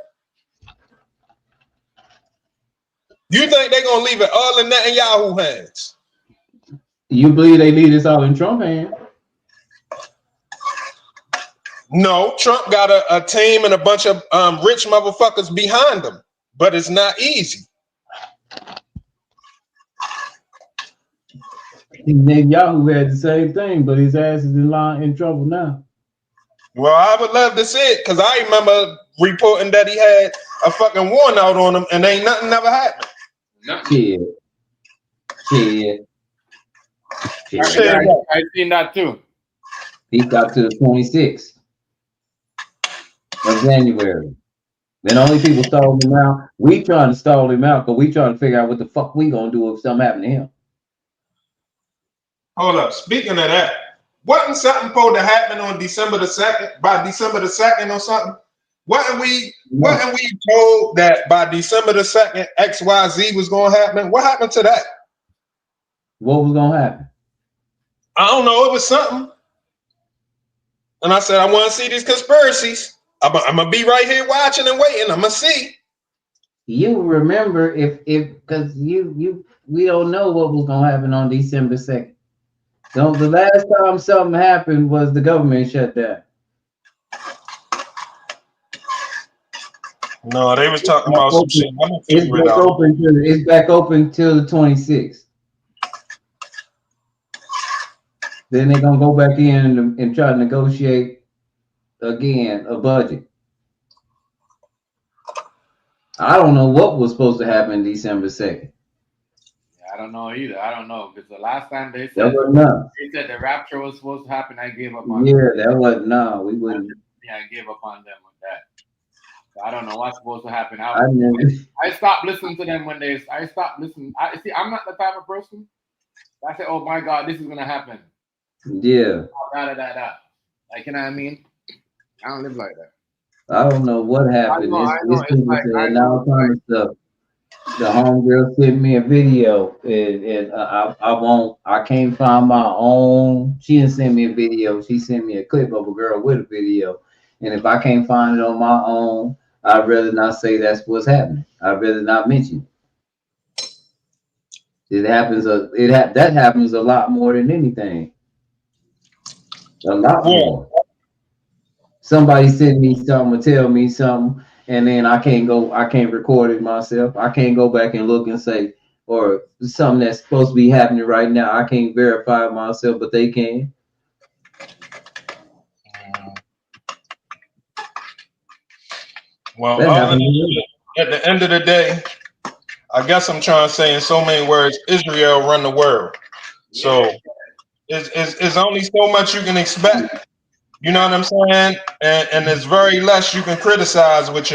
You think they gonna leave it all in Netanyahu hands? You believe they leave this all in Trump hands? No, Trump got a team and a bunch of rich motherfuckers behind him, but it's not easy. Netanyahu had the same thing, but his ass is in trouble now. Well, I would love to see it because I remember reporting that he had a fucking warrant out on him and ain't nothing never happened. Shit. I seen that too. He got to the 26th of January. Then only people stalled him out. We trying to stall him out because we trying to figure out what the fuck we gonna do if something happened to him. Hold up. Speaking of that, wasn't something supposed to happen on December the 2nd? By December the 2nd or something? Wasn't we told that by December the 2nd XYZ was gonna happen? What happened to that? What was gonna happen? I don't know. It was something. And I said, I want to see these conspiracies. I'm gonna be right here watching and waiting. I'm gonna see. You remember if because we don't know what was gonna happen on December 2nd. So the last time something happened was the government shut down. No, they was talking about some shit. I'm gonna figure it out. It's back open till the 26th. Then they're gonna go back in and try to negotiate again a budget. I don't know what was supposed to happen December 2nd. I don't know either. I don't know because the last time they That said the rapture was supposed to happen, I gave up on them. That wasn't. No, we wouldn't. Yeah, I gave up on them with that. So I don't know what's supposed to happen. I stopped listening to them when I stopped listening. I'm not the type of person. I say, oh my God, this is gonna happen. Yeah. Like, you know what I mean? I don't live like that. I don't know what happened. It's all kind of stuff. The homegirl sent me a video, and I can't find my own. She didn't send me a video. She sent me a clip of a girl with a video, and if I can't find it on my own, I'd rather not say that's what's happening. I'd rather not mention it. It happens. That happens a lot more than anything. A lot more. Somebody send me something or tell me something, and then I can't record it myself. I can't go back and look and say, or something that's supposed to be happening right now. I can't verify it myself, but they can. Well, at the end of the day, I guess I'm trying to say in so many words, Israel run the world. So it's only so much you can expect. You know what I'm saying? And there's very less you can criticize with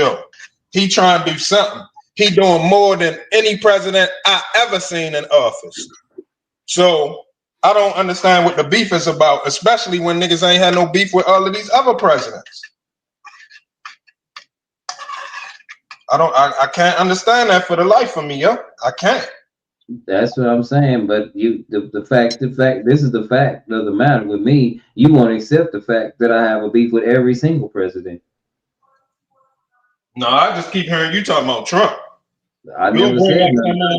he trying to do something. He doing more than any president I ever seen in office. So I don't understand what the beef is about, especially when niggas ain't had no beef with all of these other presidents. I can't understand that for the life of me, yo. I can't. That's what I'm saying. But the fact, this is the fact of the matter with me. You won't accept the fact that I have a beef with every single president. No, I just keep hearing you talking about Trump. I never said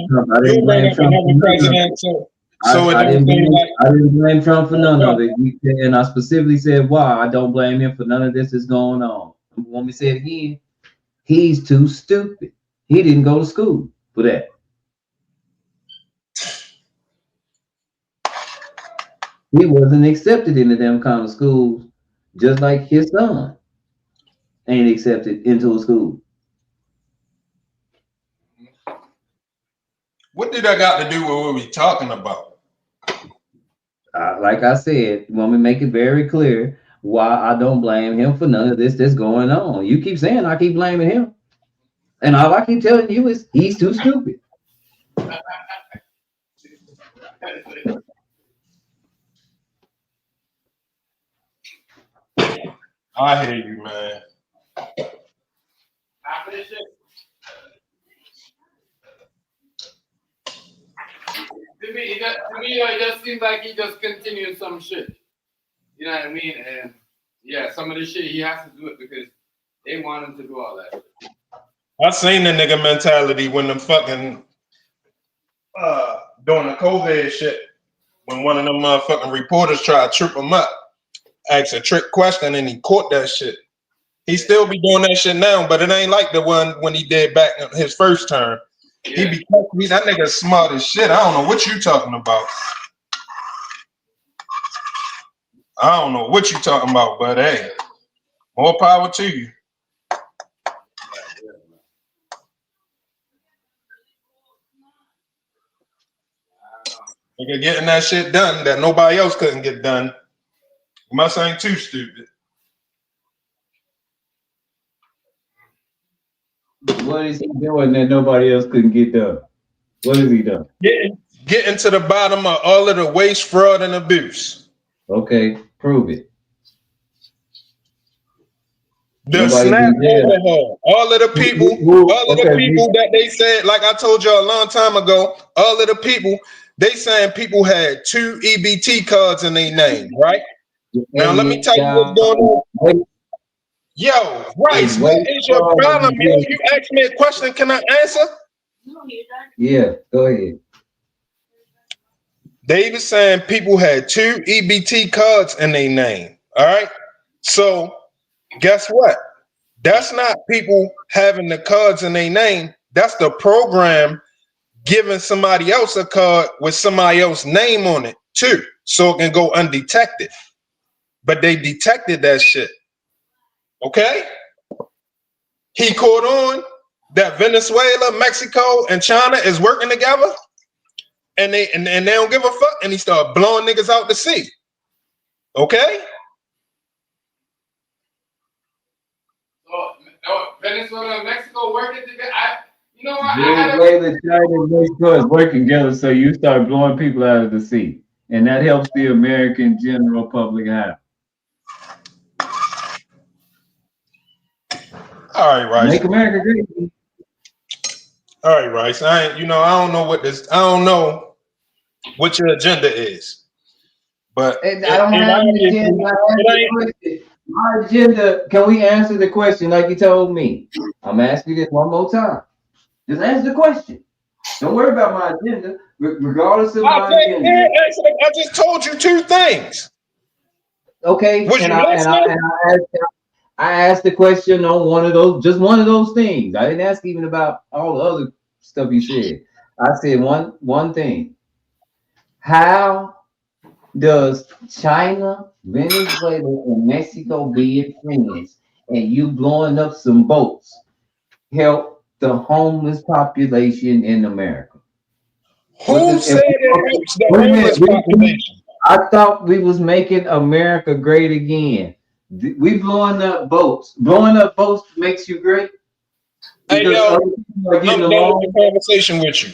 Trump. I didn't blame Trump for none of it. I didn't blame Trump for none of it. And I specifically said why. I don't blame him for none of this is going on. You want me to say it again? He's too stupid. He didn't go to school for that. He wasn't accepted into them kind of schools, just like his son ain't accepted into a school. What did that got to do with what we talking about? Like I said, want me to make it very clear why I don't blame him for none of this that's going on. You keep saying I keep blaming him, and all I keep telling you is he's too stupid. I hear you, man. it just seems like he just continues some shit. You know what I mean? And yeah, some of the shit he has to do it because they want him to do all that shit. I seen the nigga mentality when them fucking doing the COVID shit. When one of them motherfucking reporters tried to trip him up, asked a trick question, and he caught that shit. He still be doing that shit now, but it ain't like the one when he did back in his first term. Yeah. That nigga smart as shit. I don't know what you talking about. I don't know what you talking about, but hey, more power to you. Nigga getting that shit done that nobody else couldn't get done. Must ain't too stupid. What is he doing that nobody else couldn't get done? What is he doing? Getting to the bottom of all of the waste, fraud, and abuse. Okay, prove it. The snap overhaul. All of the people, that they said, like I told you a long time ago, all of the people, they saying people had 2 EBT cards in their name, right? Now let me tell you what's going on. Yo, Rice, what is your problem, yo? You asked me a question, can I answer? Yeah, go ahead. They were saying people had 2 EBT cards in their name. All right. So guess what? That's not people having the cards in their name. That's the program giving somebody else a card with somebody else's name on it too, so it can go undetected. But they detected that shit. Okay? He caught on that Venezuela, Mexico, and China is working together, and they don't give a fuck, and he started blowing niggas out to sea. Okay? So Venezuela and Mexico working together. You know what? Venezuela, China, and Mexico is working together, so you start blowing people out of the sea, and that helps the American general public out. All right, Rice. Make America great. All right, Rice. I don't know what your agenda is. But I don't have an agenda. My agenda, can we answer the question like you told me? I'm asking this one more time. Just answer the question. Don't worry about my agenda, regardless of my agenda. I just told you 2 things. Okay, I asked the question on one of those things. I didn't ask even about all the other stuff you said. I said one thing. How does China, Venezuela, and Mexico being friends and you blowing up some boats help the homeless population in America? Who said it helps the homeless population? I thought we was making America great again. We blowing up boats. Blowing up boats makes you great. Hey yo, I'm done with the conversation with you.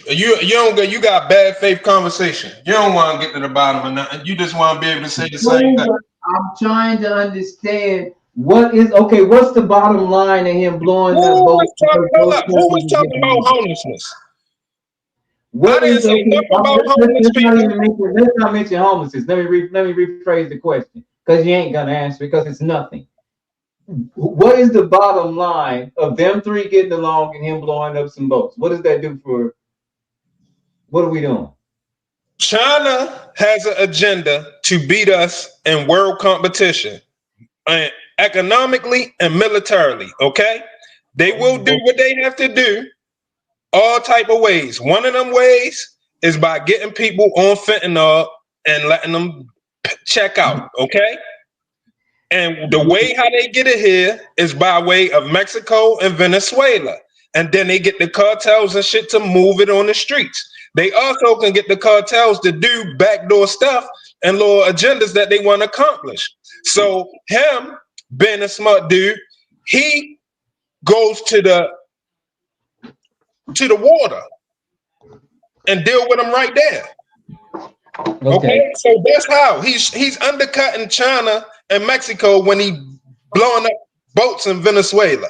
You got bad faith conversation. You don't want to get to the bottom of nothing. You just want to be able to say the same thing. I'm trying to understand what's the bottom line of him blowing that boat? Who was talking about homelessness? I didn't say nothing about homeless people. Let's not mention homelessness. Let me rephrase the question because you ain't gonna answer because it's nothing. What is the bottom line of them 3 getting along and him blowing up some boats? What does that do for? What are we doing? China has an agenda to beat us in world competition, economically and militarily. Okay, they will do what they have to do, all type of ways. One of them ways is by getting people on fentanyl and letting them check out. Okay. And the way how they get it here is by way of Mexico and Venezuela. And then they get the cartels and shit to move it on the streets. They also can get the cartels to do backdoor stuff and little agendas that they want to accomplish. So him being a smart dude, he goes to the water and deal with them right there. Okay, so that's how he's undercutting China and Mexico when he blowing up boats in Venezuela.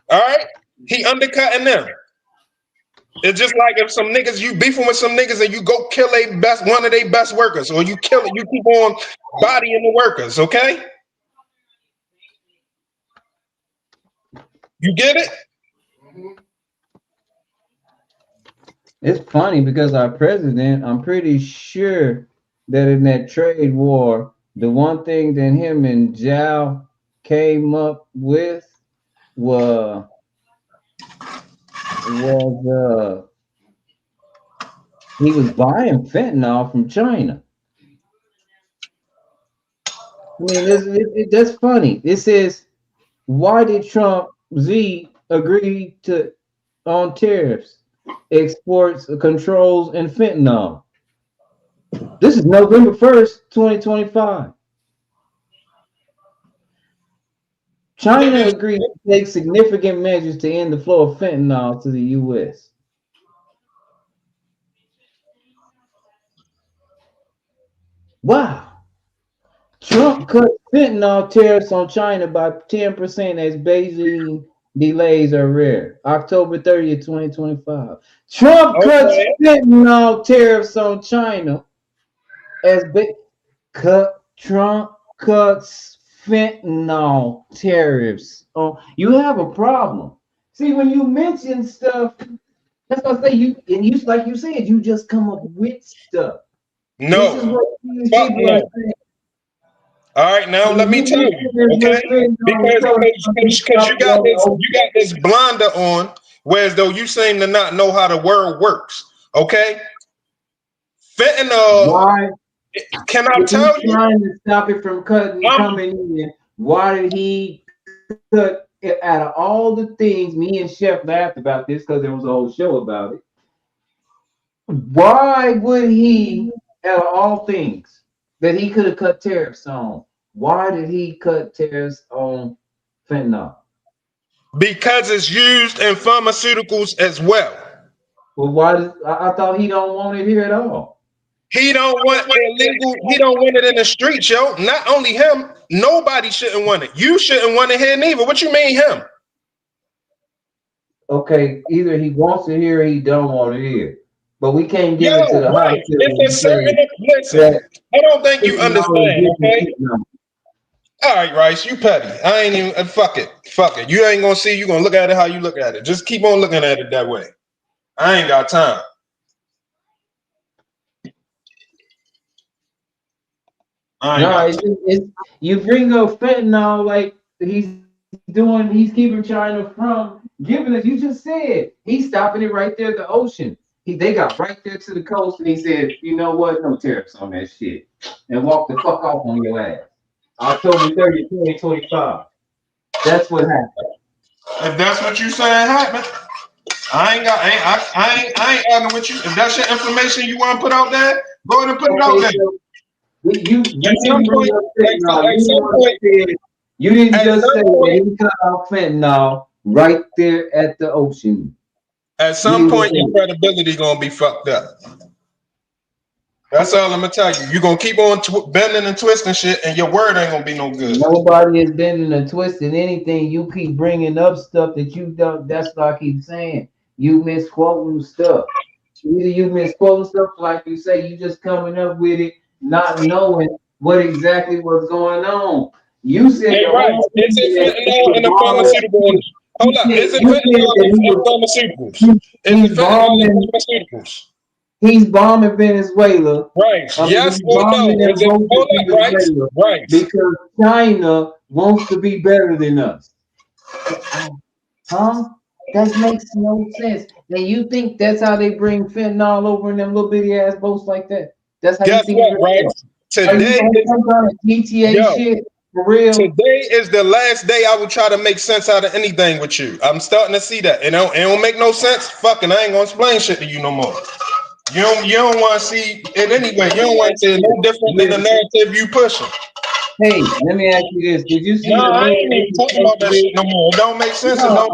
All right, he undercutting them. It's just like if some niggas you beefing with some niggas and you go kill one of their best workers, or you kill it, you keep on bodying the workers. Okay, you get it? It's funny because our president, I'm pretty sure that in that trade war, the one thing that him and Zhao came up with was he was buying fentanyl from China. I mean, that's funny. It says, why did Trump Z agree to on tariffs, exports, controls, and fentanyl? This is November 1st, 2025. China agreed to take significant measures to end the flow of fentanyl to the U.S. Wow. Trump cut fentanyl tariffs on China by 10% as Beijing delays are rare. October 30th, 2025. Trump cuts fentanyl tariffs on China as Trump cuts fentanyl tariffs. Oh, you have a problem. See, when you mention stuff, that's what I say. You like you said, you just come up with stuff. No. This is what these people are saying. All right, now let me tell you, okay? Because you got this blinder on, whereas though you seem to not know how the world works, okay? Fentanyl. Why? Can I tell you? Trying to stop it from coming in. Why did he cut it out of all the things? Me and Chef laughed about this because there was a whole show about it. Why would he, out of all things, that he could have cut tariffs on? Why did he cut tariffs on fentanyl? Because it's used in pharmaceuticals as well. Well, why? I thought he don't want it here at all. He don't want illegal. He don't want it in the streets, yo. Not only him, nobody shouldn't want it. You shouldn't want it here neither. What you mean, him? Okay, either he wants it here or he don't want it here. But we can't give it to the right. It's a certain. Listen, I don't think you understand. Okay. All right, Rice, you petty. I ain't even. Fuck it. Fuck it. You ain't gonna see. You gonna look at it how you look at it. Just keep on looking at it that way. I ain't got time. You bring up fentanyl like he's keeping China from giving us. You just said he's stopping it right there at the ocean. They got right there to the coast, and he said, "You know what? No tariffs on that shit," and walk the fuck off on your ass. October 30th, 2025. That's what happened. If that's what you saying happened, I ain't arguing with you. If that's your information you want to put out there, go ahead and put it out there. You didn't just say that he cut off fentanyl right there at the ocean. At some point, your credibility gonna be fucked up. That's all I'm gonna tell you. You're gonna keep on bending and twisting shit, and your word ain't gonna be no good. Nobody is bending and twisting anything. You keep bringing up stuff that you don't. That's what I keep saying. You misquoting stuff. Either you misquoting stuff, like you say, you just coming up with it, not knowing what exactly was going on. You said, hey, right. Is it fentanyl in the pharmaceutical industry? Hold up. Is it fentanyl in pharmaceuticals? Is it fentanyl in pharmaceuticals? He's bombing Venezuela. Right. Yes or no? Is it, hold up, right. Because China wants to be better than us. Huh? That makes no sense. And you think that's how they bring fentanyl over in them little bitty ass boats like that? That's how you think it right? Today is some kind of GTA shit for real. Today is the last day I will try to make sense out of anything with you. I'm starting to see that. It don't make no sense. Fucking, I ain't gonna explain shit to you no more. You don't want to see it anyway. You don't want to see it no different than the narrative you pushing. Hey, let me ask you this: did you see? No, I ain't even talking about that shit no more. It don't make sense. No,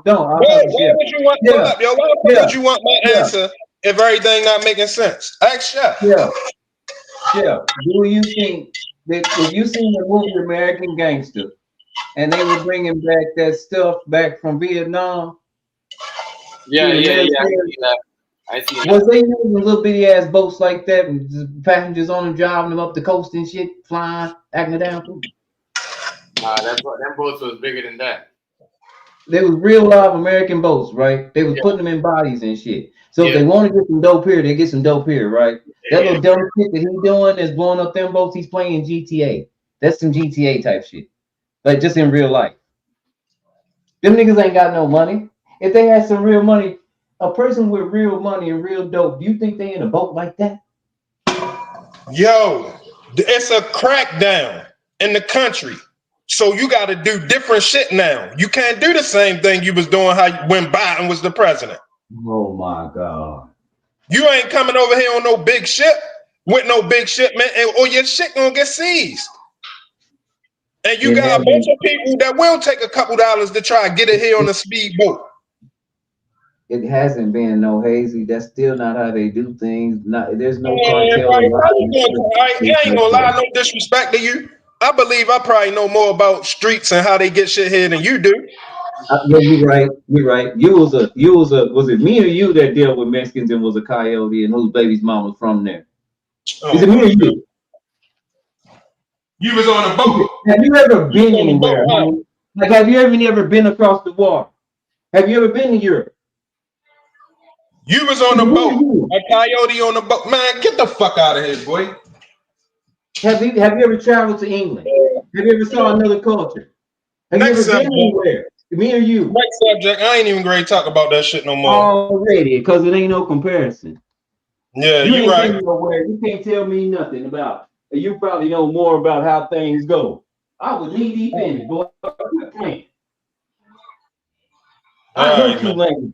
don't. Why would you want? Hold up, yo. Why would you want my answer if everything not making sense? Ask Chef. Yeah. Do you think that if you seen the movie American Gangster, and they were bringing back that stuff back from Vietnam, Yeah, in the yeah, yeah. military. I see that. Was they using little bitty ass boats like that and just passengers on them driving them up the coast and shit, flying, acting a damn fool? Them boats was bigger than that. They was real live American boats, right? They was Yeah, putting them in bodies and shit. So if yeah, they want to get some dope here, they get some dope here, right? That yeah. little dumb shit that he doing is blowing up them boats. He's playing GTA. That's some GTA type shit, like just in real life. Them niggas ain't got no money. If they had some real money, a person with real money and real dope, do you think they in a boat like that? Yo, it's a crackdown in the country. So you got to do different shit now. You can't do the same thing you was doing when Biden was the president. Oh my God. You ain't coming over here on no big ship with no big shipment, or your shit gonna get seized. And you got a bunch of people that will take a couple dollars to try to get it here on a speedboat. It hasn't been no hazy. That's still not how they do things. There's no cartel. I ain't gonna lie, no disrespect to you. I believe I probably know more about streets and how they get shit here than you do. Yeah, you're right. You're right. Was it me or you that dealt with Mexicans and was a coyote and whose baby's mom was from there? Is it me or you? You was on a boat. Have you ever been anywhere? Like, have you ever been across the water? Have you ever been to Europe? You was on a boat, a coyote on a boat. Man, get the fuck out of here, boy. Have you ever traveled to England? Have you ever saw another culture? Have you ever been anywhere? Me or you? Next subject. I ain't even ready to talk about that shit no more. Already, because it ain't no comparison. Yeah, you ain't right. Nowhere. You can't tell me nothing about it. You probably know more about how things go. I was knee deep in it, boy. I know two languages.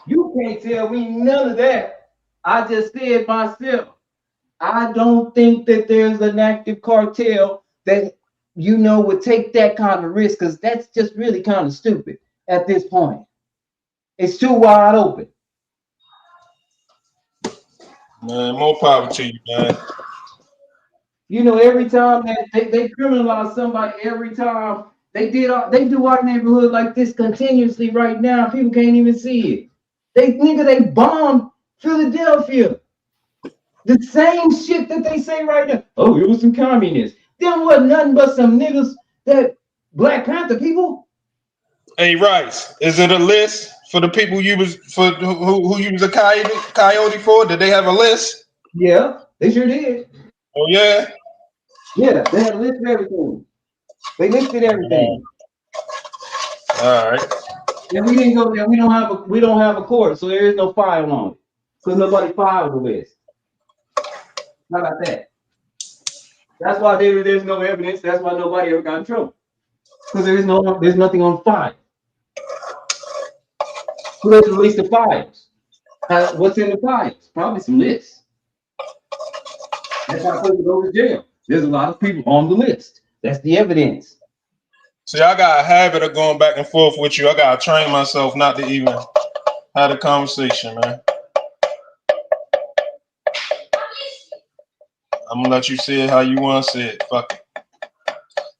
You can't tell me none of that. I just said myself. I don't think that there's an active cartel that would take that kind of risk, because that's just really kind of stupid at this point. It's too wide open. Man, more power to you, man. Every time that they criminalize somebody, every time they do our neighborhood like this continuously right now, people can't even see it. They bombed Philadelphia. The same shit that they say right now. Oh, it was some communists. Them wasn't nothing but some niggas that Black Panther people. Hey, Rice, is it a list for the people you was who you was a coyote for? Did they have a list? Yeah, they sure did. Oh yeah. Yeah, they had a list of everything. They listed everything. All right. And we didn't go there. We don't have a court, so there is no file on it, because nobody filed the list. How about that? That's why there's no evidence. That's why nobody ever got in trouble, because there's nothing on file. Who has released the files? What's in the files? Probably some lists. That's how people go to jail. There's a lot of people on the list. That's the evidence. See, I got a habit of going back and forth with you. I gotta train myself not to even have a conversation, man. I'm gonna let you see it how you want to see it. Fuck it.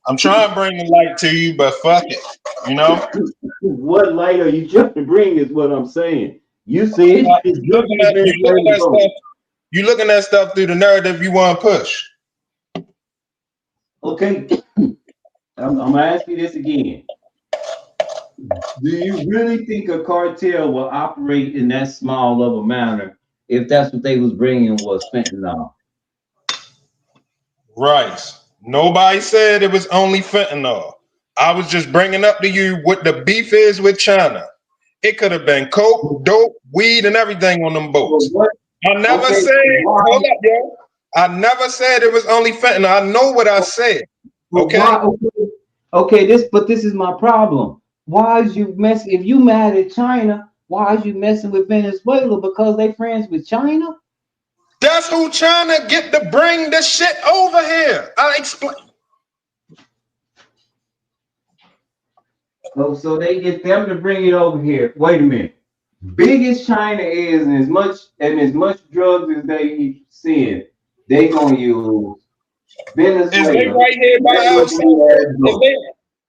I'm trying to bring the light to you, but fuck it. What light are you trying to bring is what I'm saying. You see it. You're looking at stuff through the narrative you want to push. Okay. I'm gonna ask you this again. Do you really think a cartel will operate in that small of a manner if that's what they was bringing was fentanyl? Right. Nobody said it was only fentanyl. I was just bringing up to you what the beef is with China. It could have been coke, dope, weed, and everything on them boats. I never said, hold up, yo. I never said it was only fentanyl. I know what I said. Okay. Okay, this is my problem. Why is you messing? If you mad at China, why is you messing with Venezuela? Because they friends with China? That's who China get to bring this shit over here. I explain. Oh, so they get them to bring it over here. Wait a minute. Big as China is, and as much drugs as they send, they gonna use Venezuela. Is they right here by ourselves?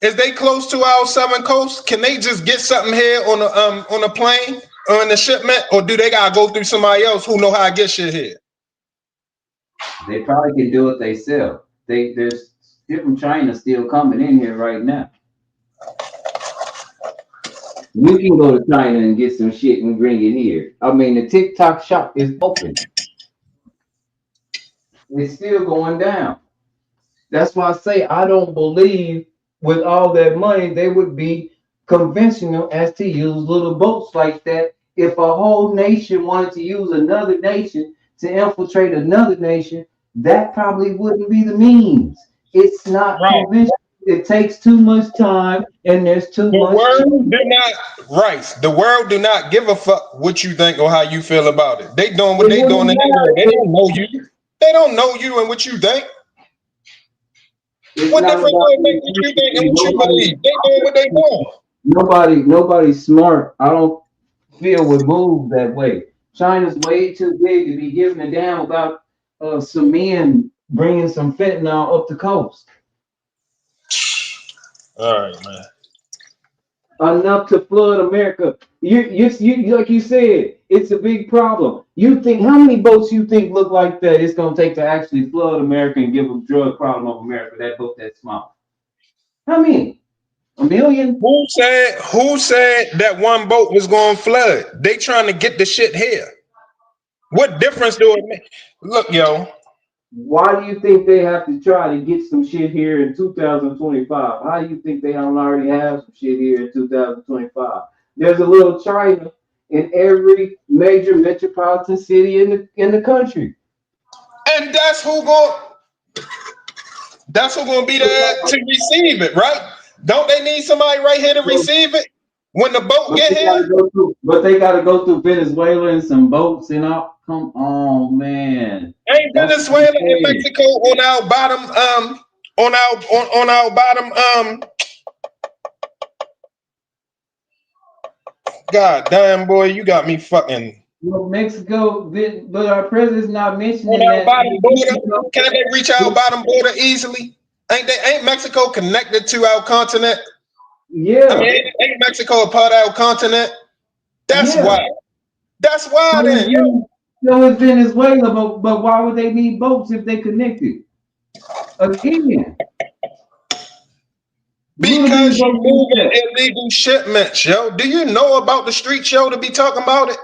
Is they close to our southern coast? Can they just get something here on a plane or in a shipment, or do they gotta go through somebody else who know how to get shit here? They probably can do it themselves. There's shit from China still coming in here right now. You can go to China and get some shit and bring it here. I mean, the TikTok shop is open. It's still going down. That's why I say I don't believe with all that money they would be conventional as to use little boats like that. If a whole nation wanted to use another nation to infiltrate another nation, that probably wouldn't be the means. It's not conventional. It takes too much time and there's too much. The world do not give a fuck what you think or how you feel about it. They doing what they doing in their world. They don't know you. They don't know you and what you think. What difference does it make what you think and what you believe? They doing what they doing. Nobody's smart. I don't feel would move that way. China's way too big to be giving a damn about some men bringing some fentanyl up the coast. All right, man. Enough to flood America. You like you said, it's a big problem. You think how many boats you think look like that it's gonna take to actually flood America and give a drug problem of America? That boat that small. How many? A million? Who said that one boat was going to flood? They trying to get the shit here. What difference do it make? Look, yo. Why do you think they have to try to get some shit here in 2025? How do you think they don't already have some shit here in 2025? There's a little China in every major metropolitan city in the country. And that's who gonna be there to receive it, right? Don't they need somebody right here to receive it when the boat get here? But they got to go through Venezuela and some boats and all. Come on, man. Ain't Venezuela and Mexico on our bottom on our bottom God damn, boy, you got me fucking. Well, Mexico, but our president's not mentioning on our that. bottom border. Can they reach our bottom border easily? Ain't Mexico connected to our continent? Yeah. I mean, ain't Mexico a part of our continent? That's why. That's why then. No, it's Venezuela, but why would they need boats if they connected? Again. Because you're moving illegal shipments, yo. Do you know about the streets, yo, to be talking about it?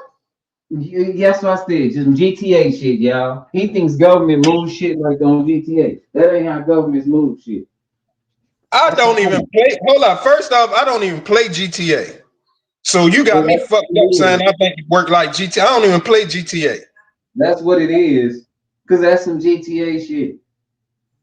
Yes, what I said. Just GTA shit, y'all. He thinks government moves shit like on GTA. That ain't how governments move shit. I don't even play. Hold on. First off, I don't even play GTA. So you got me fucked up saying I think it work like GTA. I don't even play GTA. That's what it is. Because that's some GTA shit.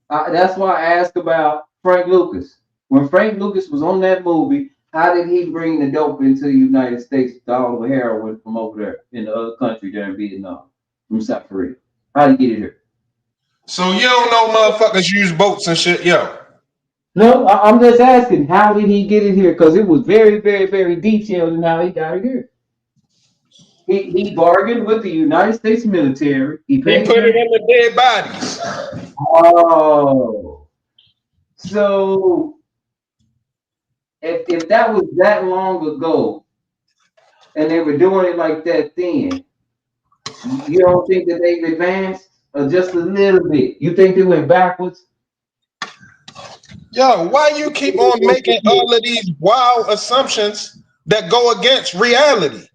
That's why I asked about Frank Lucas. When Frank Lucas was on that movie, how did he bring the dope into the United States with all the heroin from over there in the other country there in Vietnam, from South Korea? How did he get it here? So you don't know motherfuckers use boats and shit, yo. No, I'm just asking, how did he get it here? Because it was very, very, very detailed in how he got it here. He bargained with the United States military. He put it in the dead bodies. Oh. So if that was that long ago and they were doing it like that then, you don't think that they've advanced just a little bit? You think they went backwards? Yo, why you keep on making all of these wild assumptions that go against reality?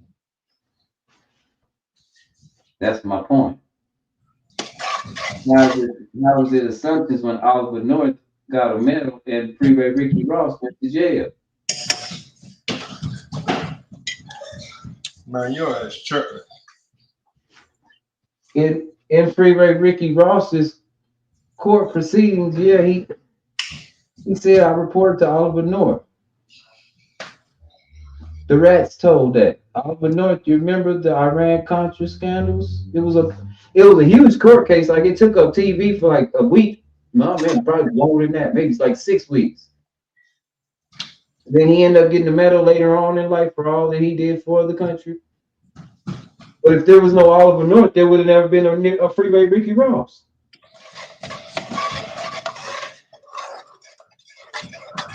That's my point. Now was it assumptions when Oliver North got a medal and Freeway Ricky Ross went to jail? Man, your ass tripping. In Freeway Ricky Ross's court proceedings, yeah, he said I reported to Oliver North. The rats told that. Oliver North, you remember the Iran-Contra scandals? It was a huge court case. Like it took up TV for like a week. No, man, probably longer than that. Maybe it's like 6 weeks. Then he ended up getting a medal later on in life for all that he did for the country. But if there was no Oliver North, there would have never been a Freeway Ricky Ross.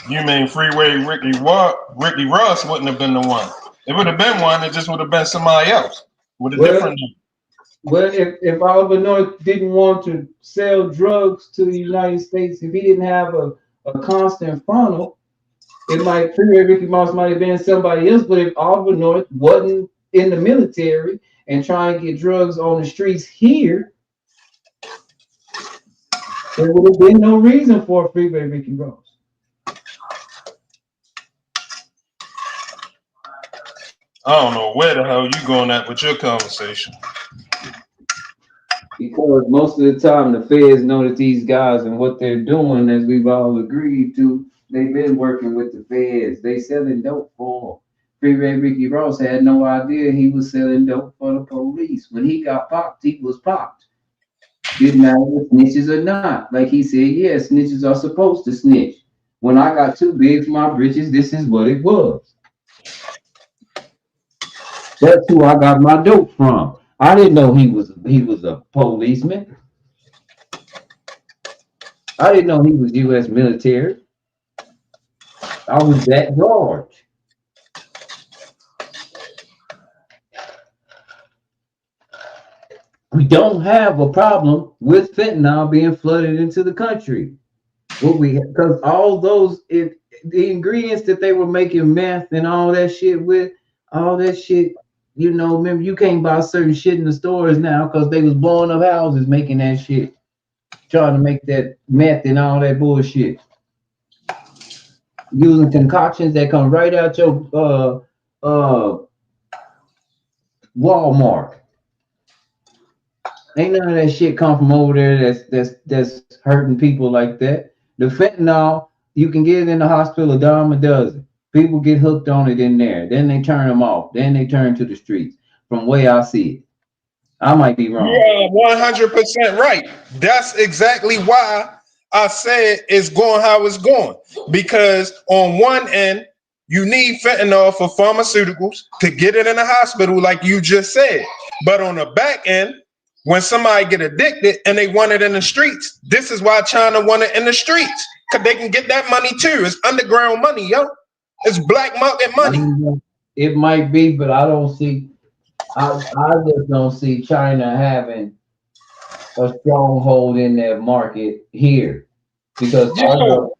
You mean Freeway Ricky Ross wouldn't have been the one. It would have been one, it just would have been somebody else with a different name. Well, if Oliver North didn't want to sell drugs to the United States, if he didn't have a constant funnel, Freeway Ricky Ross might have been somebody else. But if Oliver North wasn't in the military and trying to get drugs on the streets here, there would have been no reason for Freeway Ricky Ross. I don't know where the hell you going at with your conversation. Because most of the time the feds know that these guys and what they're doing, as we've all agreed to, they've been working with the feds. They selling dope for Freeway Ricky Ross had no idea he was selling dope for the police. When he got popped, he was popped. Didn't matter if snitches or not. Like he said, yeah, snitches are supposed to snitch. When I got too big for my britches, this is what it was. That's who I got my dope from. I didn't know he was a policeman. I didn't know he was U.S. military. I was that large. We don't have a problem with fentanyl being flooded into the country. Because all those the ingredients that they were making meth and all that shit with, all that shit. You know, remember you can't buy certain shit in the stores now because they was blowing up houses making that shit, trying to make that meth and all that bullshit. Using concoctions that come right out your Walmart. Ain't none of that shit come from over there that's hurting people like that. The fentanyl, you can get it in the hospital a dime a dozen. People get hooked on it in there. Then they turn them off. Then they turn to the streets. From the way I see it. I might be wrong. Yeah, 100% right. That's exactly why I said it's going how it's going. Because on one end, you need fentanyl for pharmaceuticals to get it in the hospital, like you just said. But on the back end, when somebody get addicted and they want it in the streets, this is why China want it in the streets. Because they can get that money too. It's underground money, yo. It's black market money. It might be, but I don't see. I just don't see China having a stronghold in that market here, because our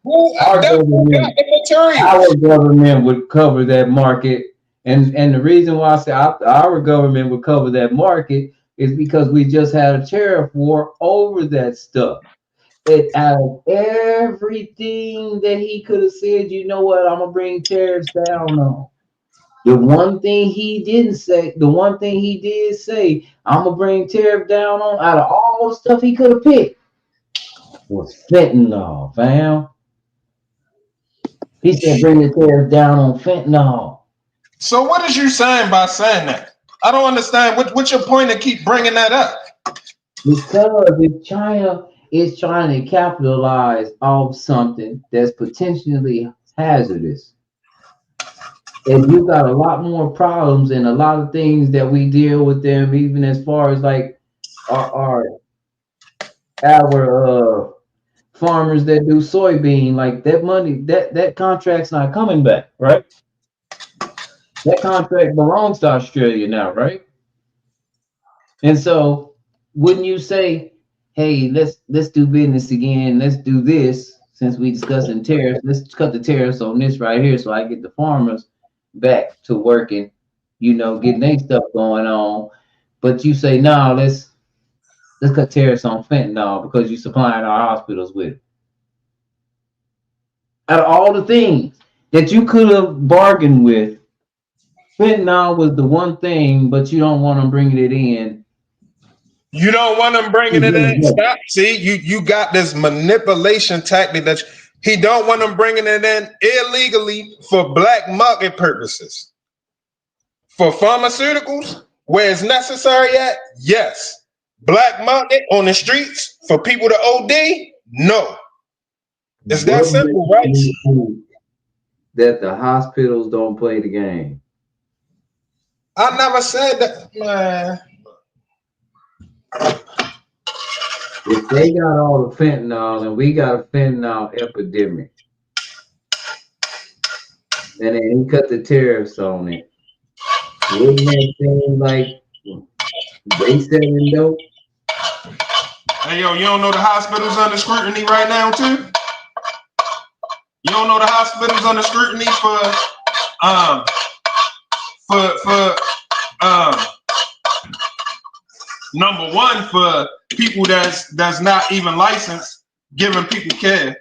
government would cover that market, and the reason why I say our government would cover that market is because we just had a tariff war over that stuff. Out of everything that he could have said, you know what, I'm gonna bring tariffs down on. The one thing he didn't say, the one thing he did say, I'm gonna bring tariff down on, out of all the stuff he could have picked, was fentanyl, fam. He said bring the tariff down on fentanyl. So what is you saying by saying that? I don't understand. What's your point to keep bringing that up? Because if China is trying to capitalize off something that's potentially hazardous, and you got a lot more problems and a lot of things that we deal with them, even as far as like our farmers that do soybean, like that money, that contract's not coming back, right? That contract belongs to Australia now, right? And so wouldn't you say, hey, let's do business again, let's do this, since we discussing tariffs, let's cut the tariffs on this right here so I get the farmers back to working, you know, getting their stuff going on. But you say, no, let's cut tariffs on fentanyl because you're supplying our hospitals with it. Out of all the things that you could have bargained with, fentanyl was the one thing, but you don't want them bringing it in. You don't want them bringing it in. Stop. See, you got this manipulation tactic that he don't want them bringing it in illegally for black market purposes. For pharmaceuticals, where it's necessary at, yes. Black market on the streets for people to OD, no. It's that simple, right? That the hospitals don't play the game. I never said that, man. If they got all the fentanyl and we got a fentanyl epidemic, and then he cut the tariffs on it. Wouldn't that seem like they selling dope? Hey, yo, you don't know the hospital's under scrutiny right now, too? You don't know the hospital's under scrutiny for number one, for people that's not even licensed giving people care.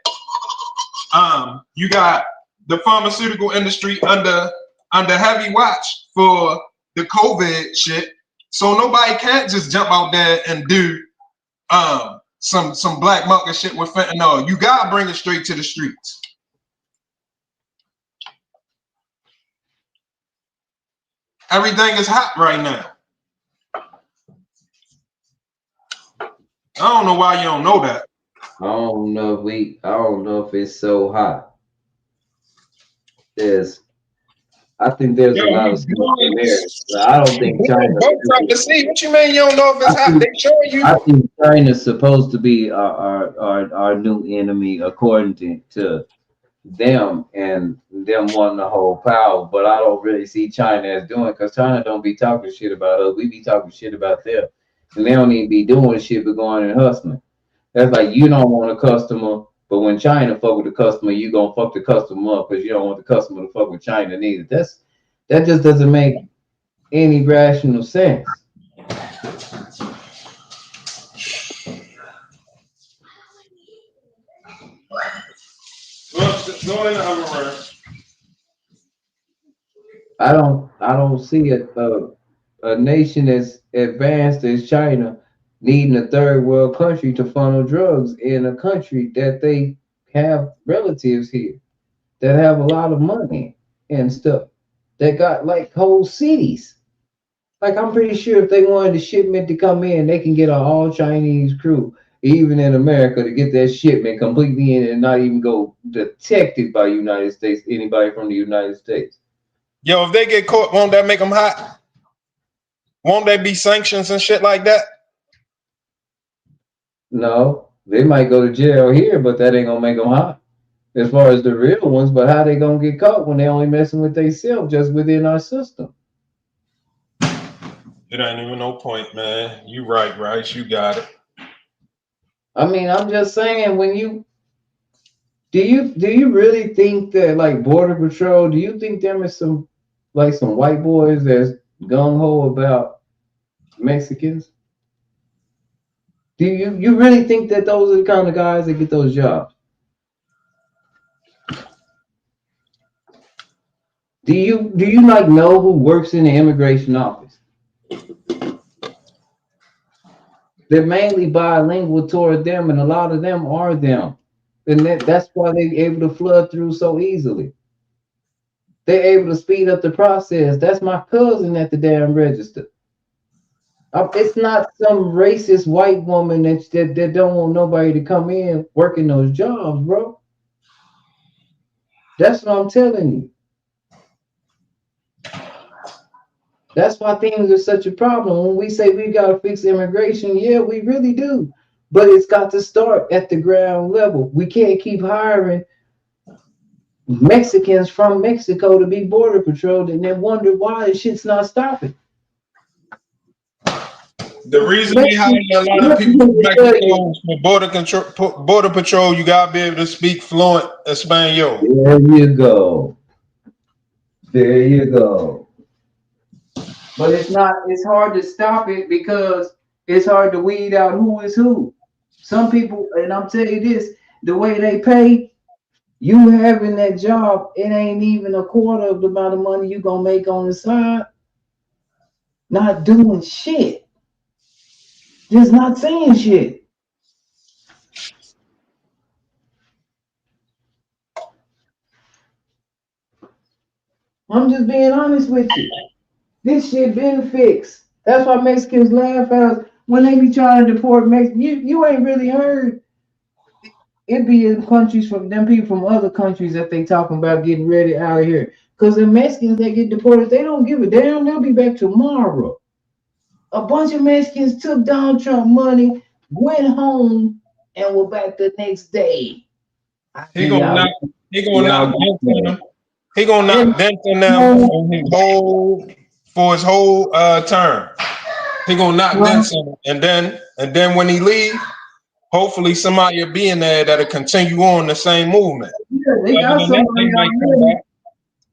You got the pharmaceutical industry under heavy watch for the COVID shit. So nobody can't just jump out there and do some black market shit with fentanyl. You gotta bring it straight to the streets. Everything is hot right now. I don't know why you don't know that. I don't know if it's so hot. I think there's a lot of smoke in there. But I don't think China. What you mean you don't know if it's hot? They showing you. I think China's supposed to be our new enemy according to them and them wanting to hold power. But I don't really see China as doing, because China don't be talking shit about us. We be talking shit about them. And they don't even be doing shit but going and hustling. That's like, you don't want a customer, but when China fuck with the customer, you gonna fuck the customer up because you don't want the customer to fuck with China neither. That just doesn't make any rational sense. Go in the other room. I don't see a nation as advanced as China needing a third world country to funnel drugs in a country that they have relatives here that have a lot of money and stuff, that got like whole cities. Like, I'm pretty sure if they wanted the shipment to come in, they can get an all Chinese crew, even in America, to get that shipment completely in and not even go detected by United States, anybody from the United States. Yo, if they get caught, won't that make them hot? Won't there be sanctions and shit like that? No, they might go to jail here, but that ain't gonna make them hot as far as the real ones. But how they gonna get caught when they only messing with themselves just within our system? It ain't even no point, man. You right, Rice. You got it. I mean, I'm just saying, when you do you really think that, like, Border Patrol, do you think them is some white boys that's gung ho about Mexicans? Do you really think that those are the kind of guys that get those jobs? Do you like know who works in the immigration office? They're mainly bilingual toward them, and a lot of them are them. And that's why they're able to flood through so easily. They're able to speed up the process. That's my cousin at the damn register. It's not some racist white woman that don't want nobody to come in working those jobs, bro. That's what I'm telling you. That's why things are such a problem. When we say we got to fix immigration, yeah, we really do. But it's got to start at the ground level. We can't keep hiring Mexicans from Mexico to be border patrol and then wonder why the shit's not stopping. The reason we hire a lot of people from Mexico for border patrol, you gotta be able to speak fluent Espanol. There you go. There you go. But it's hard to stop it because it's hard to weed out who is who. Some people, and I'm telling you this, the way they pay, you having that job, it ain't even a quarter of the amount of money you gonna make on the side. Not doing shit. Just not saying shit. I'm just being honest with you. This shit been fixed. That's why Mexicans laugh at us when they be trying to deport Mexicans. You ain't really heard. It be in countries from them people from other countries that they talking about getting ready out of here. Because the Mexicans that get deported, they don't give a damn. They'll be back tomorrow. A bunch of Mexicans took Donald Trump money, went home, and were back the next day. He gonna knock on him. He gonna knock dents in them in his whole term. He gonna knock dents in them. And then when he leave, hopefully somebody will be in there that'll continue on the same movement. Yeah, they got somebody already.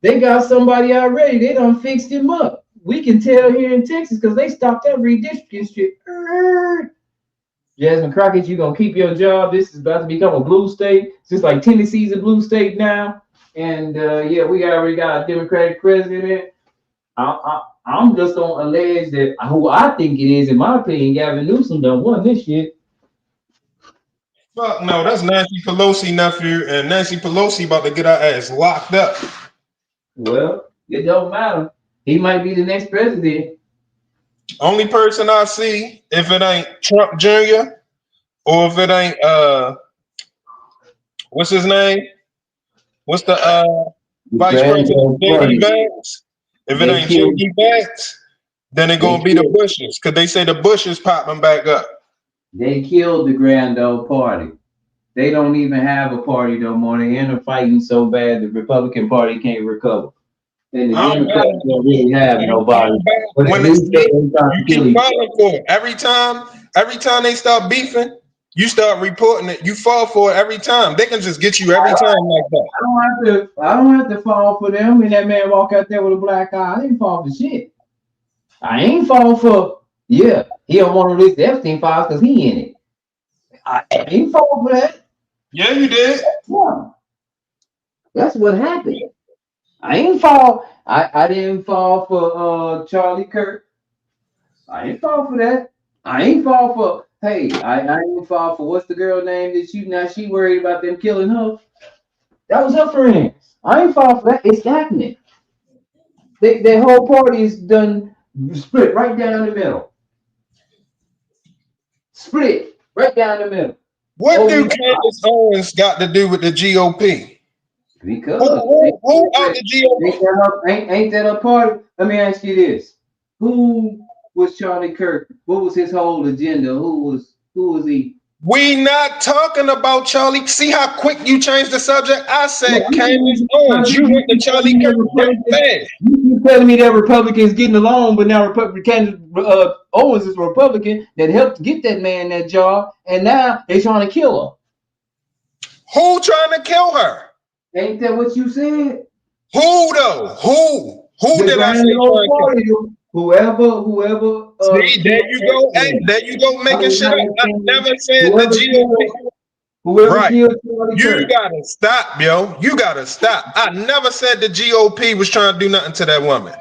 They got somebody already. They done fixed him up. We can tell here in Texas because they stopped that redistricting shit. Jasmine Crockett, you gonna keep your job. This is about to become a blue state. It's just like Tennessee's a blue state now. And yeah, we already got a Democratic president. I'm just gonna allege that who I think it is, in my opinion, Gavin Newsom done won this shit. Fuck no, that's Nancy Pelosi nephew, and Nancy Pelosi about to get her ass locked up. Well, it don't matter. He might be the next president. Only person I see, if it ain't Trump Jr. or if it ain't what's his name? What's the vice president? J.D. Vance. If it ain't J.D. Vance, then it gonna be the Bushes, because they say the Bushes popping back up. They killed the Grand Old Party. They don't even have a party no more. They end up fighting so bad the Republican Party can't recover. And the Democrats don't really have nobody. But When you keep falling for it. Every time they start beefing, you start reporting it. You fall for it every time. They can just get you every time like that. I don't have to fall for them. And that man walk out there with a black eye. I didn't fall for shit. I ain't fall for, yeah, he don't want to release the Epstein files because he in it. I ain't fall for that. Yeah, you did. Yeah. That's what happened. I ain't fall. I didn't fall for Charlie Kirk. I ain't fall for that. I ain't fall for, hey, I ain't fall for what's the girl name that she worried about them killing her. That was her friends. I ain't fall for that. It's happening. Their whole party is done split right down the middle. Split right down the middle. What do Candace Owens got to do with the GOP? Because who out the GOP? Ain't that a party? Let me ask you this: who was Charlie Kirk? What was his whole agenda? Who was he? We not talking about Charlie. See how quick you changed the subject? I said Candace Owens. You went to Charlie Kirk. You telling me that Republicans getting along, but now Candace Owens is a Republican that helped get that man that job, and now they trying to kill her. Who trying to kill her? Ain't that what you said? Who though? Who did I say trying to kill? Whoever. See, there you go. Hey, there you go, making shit up. I never said the GOP. Whoever killed Charlie Kirk. You gotta stop, yo. You gotta stop. I never said the GOP was trying to do nothing to that woman.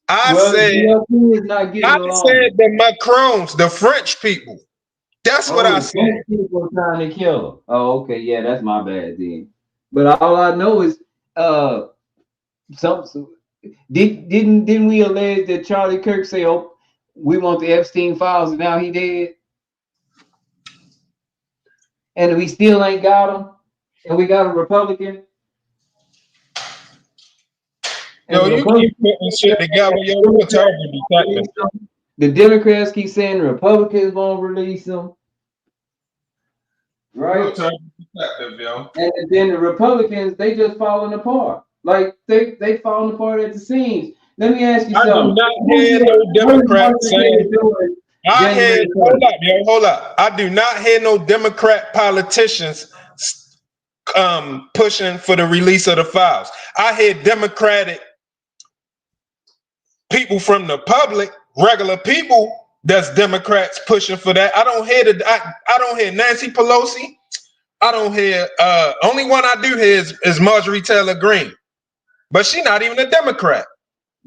I said the Macrons, the French people. That's what I said. French people trying to kill her. Oh, okay, yeah, that's my bad then. But all I know is didn't we allege that Charlie Kirk say, "Oh, we want the Epstein files," and now he dead, and we still ain't got him, and we got a Republican. Yo, you keep putting shit together. Yo, you're terrible detective. The Democrats keep saying the Republicans won't release them. Right? Yo. And then the Republicans, they just falling apart. Like they falling apart at the seams. Let me ask you something. I do not hear no Democrats saying. Hold up. I do not hear no Democrat politicians pushing for the release of the files. I hear Democratic people from the public, regular people that's Democrats pushing for that. I don't hear Nancy Pelosi. I don't hear only one I do hear is Marjorie Taylor Greene. But she's not even a Democrat.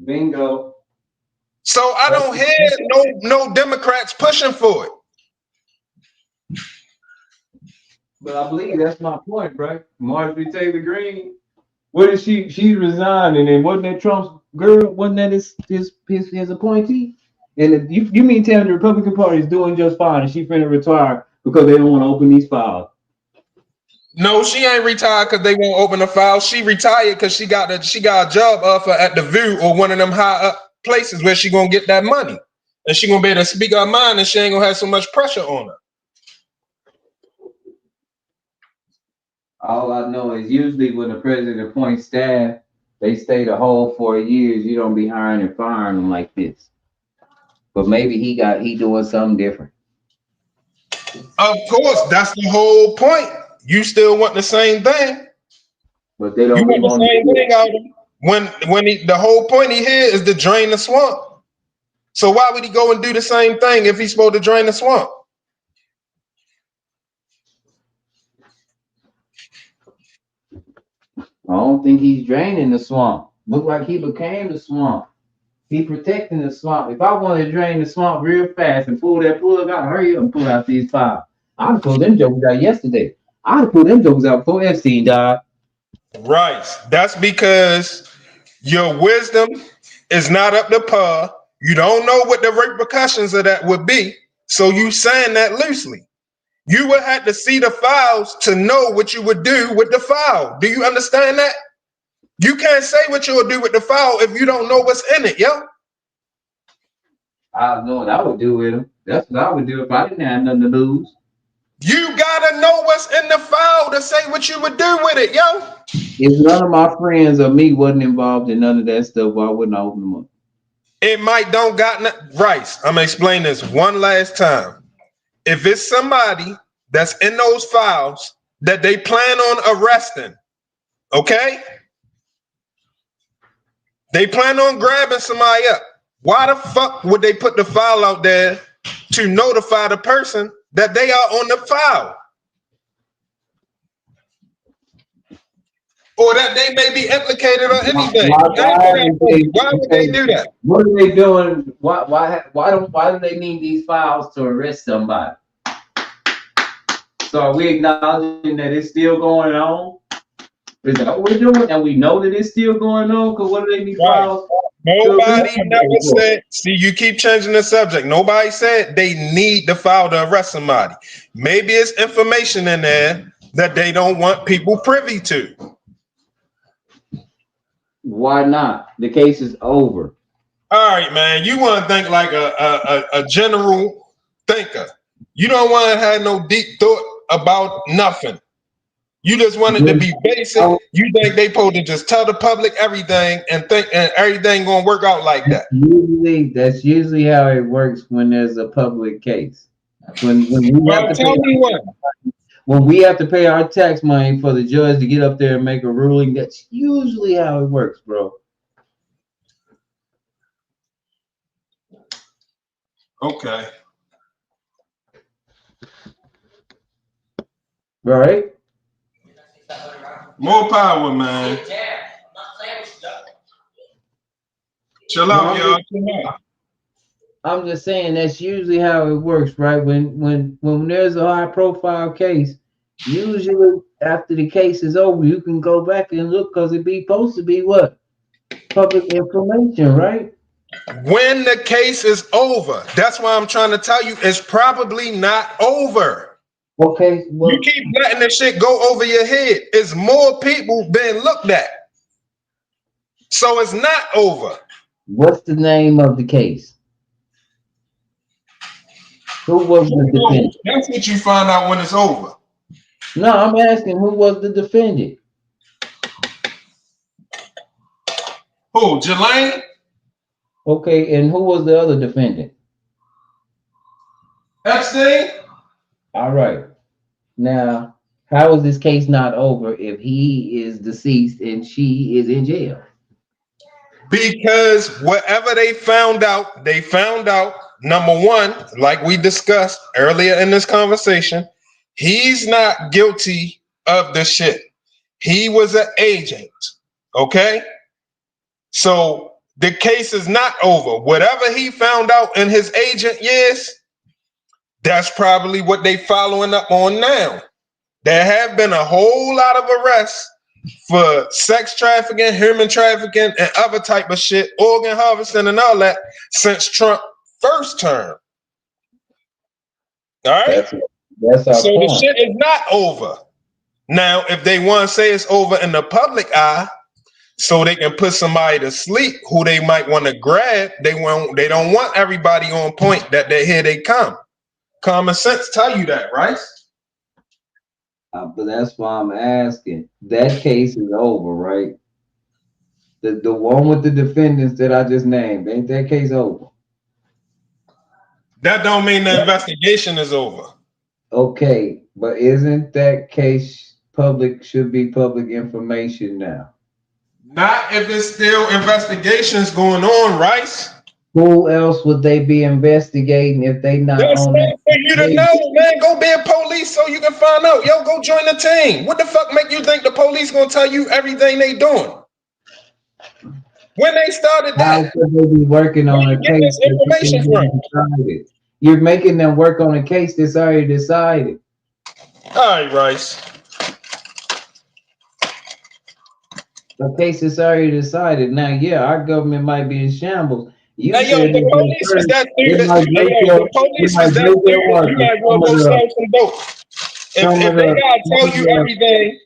Bingo. So I don't hear no Democrats pushing for it. But I believe that's my point, right? Marjorie Taylor Greene. What is she? She resigned, and then wasn't that Trump's girl? Wasn't that his appointee? And you mean tell me the Republican Party is doing just fine, and she finna retire because they don't want to open these files? No, she ain't retired because they won't open the file. She retired because she got a job offer at the View or one of them high up places where she gonna get that money, and she gonna be able to speak her mind, and she ain't gonna have so much pressure on her. All I know is usually when the president appoints staff, They stay the whole 4 years. You don't be hiring and firing them like this. But maybe he doing something different. Of course, that's the whole point. You still want the same thing. But they You don't be want the wanting to same do it. thing out of him. The whole point he here is to drain the swamp. So why would he go and do the same thing if he's supposed to drain the swamp? I don't think he's draining the swamp. Look like he became the swamp. He protecting the swamp. If I want to drain the swamp real fast and pull that plug out, hurry up and pull out these five. I'd have pulled them jokers out yesterday. I'd have pulled them jokers out before Epstein died. Right. That's because your wisdom is not up to par. You don't know what the repercussions of that would be. So you saying that loosely. You would have to see the files to know what you would do with the file. Do you understand that? You can't say what you'll do with the file if you don't know what's in it, yo. I know what I would do with them. That's what I would do if I didn't have nothing to lose. You gotta know what's in the file to say what you would do with it, yo. If none of my friends or me wasn't involved in none of that stuff, why wouldn't I open them up? It might don't got Rice. I'm gonna explain this one last time. If it's somebody that's in those files that they plan on arresting, okay? They plan on grabbing somebody up. Why the fuck would they put the file out there to notify the person that they are on the file? Or that they may be implicated or anything. Why would they do that? What are they doing? Why do they need these files to arrest somebody? So are we acknowledging that it's still going on? Is that what we're doing? And we know that it's still going on? Because what do they need files? Nobody never said, see, you keep changing the subject. Nobody said they need the file to arrest somebody. Maybe it's information in there that they don't want people privy to. Why not? The case is over. All right, man. You want to think like a general thinker. You don't want to have no deep thought about nothing. You just want it to be basic. You think they supposed to just tell the public everything and think and everything gonna work out like that. That's usually how it works when there's a public case. When we have to pay our tax money for the judge to get up there and make a ruling, that's usually how it works, bro. Okay. Right? More power, man. Chill out, y'all. Chill out. I'm just saying that's usually how it works, right? When there's a high profile case, usually after the case is over, you can go back and look because it be supposed to be what? Public information, right? When the case is over, that's why I'm trying to tell you it's probably not over. Okay. Well, you keep letting this shit go over your head. It's more people being looked at. So it's not over. What's the name of the case? Who was the defendant? That's what you find out when it's over. No, I'm asking who was the defendant? Who, Jelane? Okay, and who was the other defendant? Epstein? All right. Now, how is this case not over if he is deceased and she is in jail? Because whatever they found out, number one, like we discussed earlier in this conversation, he's not guilty of the shit. He was an agent. Okay? So the case is not over. Whatever he found out in his agent years, that's probably what they following up on now. There have been a whole lot of arrests for sex trafficking, human trafficking, and other type of shit, organ harvesting and all that since Trump first term. All right? That's our so point. The shit is not over. Now, if they want to say it's over in the public eye, so they can put somebody to sleep who they might want to grab, they don't want everybody on point that here they come. Common sense tell you that, right? But that's why I'm asking. That case is over, right? The one with the defendants that I just named, ain't that case over? That don't mean the investigation is over. Okay, but isn't that case should be public information now? Not if it's still investigations going on, Rice. Who else would they be investigating if they not That's on not that for you to case? know, man. Go be a police so you can find out. Yo, go join the team. What the fuck make you think the police gonna tell you everything they doing? When they started How that, could they be working where on you a get case this that information you from? decided? You're making them work on a case that's already decided. All right, Rice. The case is already decided. Now, yeah, our government might be in shambles. You Hey, yo, said the it police was that it stupid. might Hey, break yo, your, the it police might was that break your stupid. heart. You might as well go sell some dope. If they gotta tell you everything,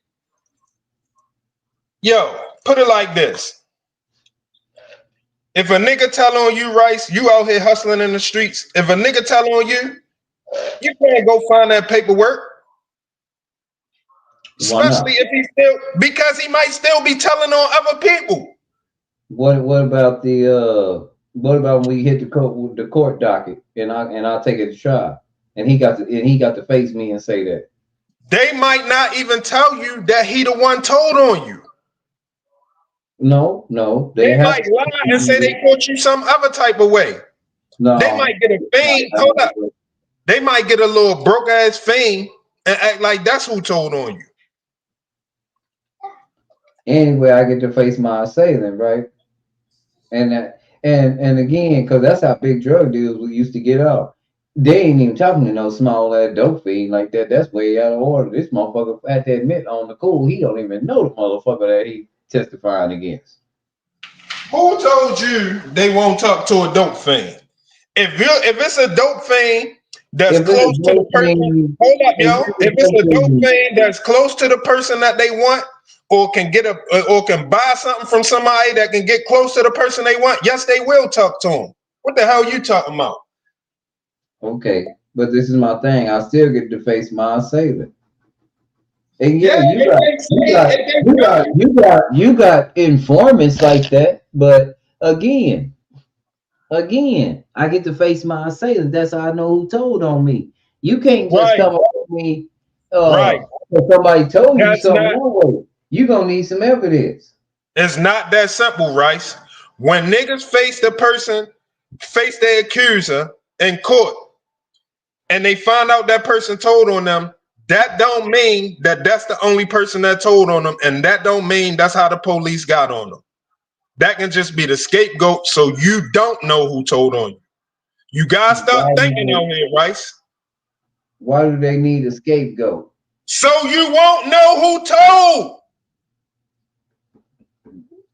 yo, put it like this. If a nigga tell on you, Rice, you out here hustling in the streets. If a nigga tell on you, you can't go find that paperwork. Especially if he still, because he might still be telling on other people. What about what about when we hit the court docket and I'll take it to trial and he got to face me and say that? They might not even tell you that he the one told on you. No, they might lie and say they caught you some other type of way. No, they might get a fame. Hold up. They might get a little broke ass fame and act like that's who told on you. Anyway, I get to face my assailant, right? And again, because that's how big drug deals we used to get out. They ain't even talking to no small ass dope fiend like that. That's way out of order. This motherfucker had to admit on the cool, he don't even know the motherfucker that he testifying against. Who told you they won't talk to a dope fiend? If it's a dope fiend that's close to the person, hold up, yo. If it's a dope fiend that's close to the person that they want, or can buy something from somebody that can get close to the person they want, yes, they will talk to them. What the hell are you talking about? Okay, but this is my thing. I still get to face my assailant. And yeah, you got informants like that, but again, I get to face my assailant. That's how I know who told on me. You can't just come up with me. If somebody told you something one way, you're gonna need some evidence. It's not that simple, Rice. When niggas face their accuser in court, and they find out that person told on them, that don't mean that that's the only person that told on them, and that don't mean that's how the police got on them. That can just be the scapegoat, so you don't know who told on you. You gotta start thinking out here, Rice. Why do they need a scapegoat? So you won't know who told.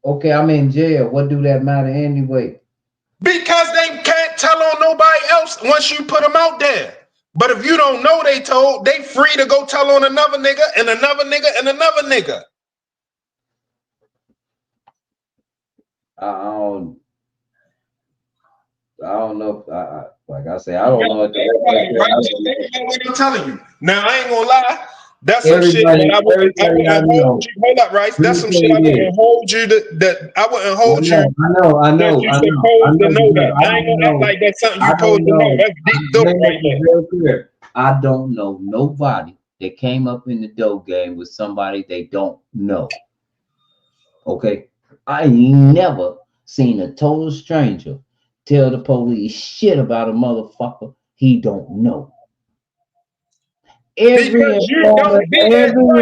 Okay, I'm in jail. What do that matter anyway? Because they can't tell on nobody else once you put them out there. But if you don't know they told, they free to go tell on another nigga and another nigga and another nigga. I don't know. Like I say, I don't know what what I'm telling you. Now I ain't gonna lie. That's some shit that I wouldn't hold you. Hold up, Rice. That's some shit I wouldn't hold you that I wouldn't hold you. I know. That you supposed to know that. I ain't gonna act like that's something you supposed to know. That's deep throat right there. I don't know nobody that came up in the dope game with somebody they don't know. Okay, I ain't never seen a total stranger tell the police shit about a motherfucker he don't know. Every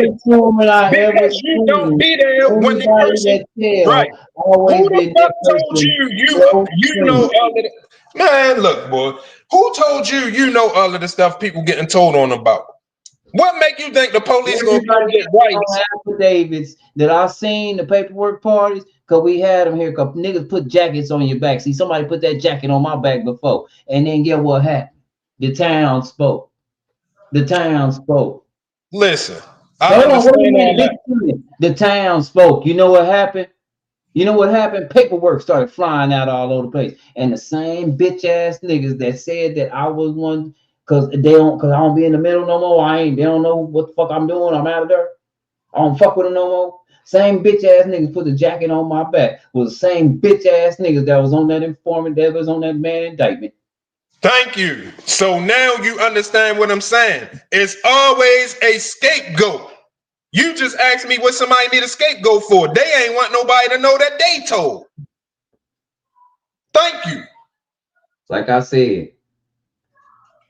informant I ever seen, you don't be there when the person, right? Who the fuck told you know all of the, man, look, boy, who told you know all of the stuff people getting told on about? What make you think the police gonna come get rights? Affidavits that I seen, the paperwork parties, because we had them here, because niggas put jackets on your back. See, somebody put that jacket on my back before, and then get what happened? The town spoke. Listen, the town spoke. You know what happened? Paperwork started flying out all over the place. And the same bitch ass niggas that said that I was one, because I don't be in the middle no more. They don't know what the fuck I'm doing. I'm out of there. I don't fuck with them no more. Same bitch ass niggas put the jacket on my back was the same bitch ass niggas that was on that informant, that was on that man indictment. Thank you. So now you understand what I'm saying. It's always a scapegoat. You just asked me what somebody need a scapegoat for. They ain't want nobody to know that they told. Thank you. Like I said,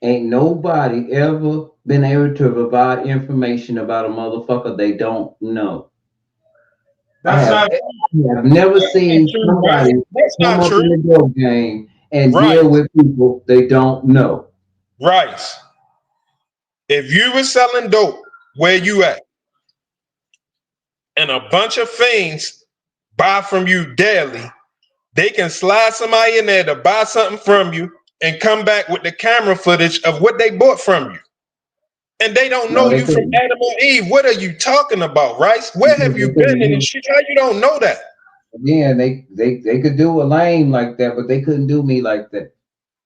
ain't nobody ever been able to provide information about a motherfucker they don't know. That's not I've never seen true, somebody That's come not up true. in the dope game and Right. deal with people they don't know. Right. If you were selling dope, where you at? And a bunch of fiends buy from you daily, they can slide somebody in there to buy something from you and come back with the camera footage of what they bought from you. And they don't know you from Adam or Eve. What are you talking about, Rice? Where have you been in this shit? How you don't know that? Yeah, they could do a lame like that, but they couldn't do me like that.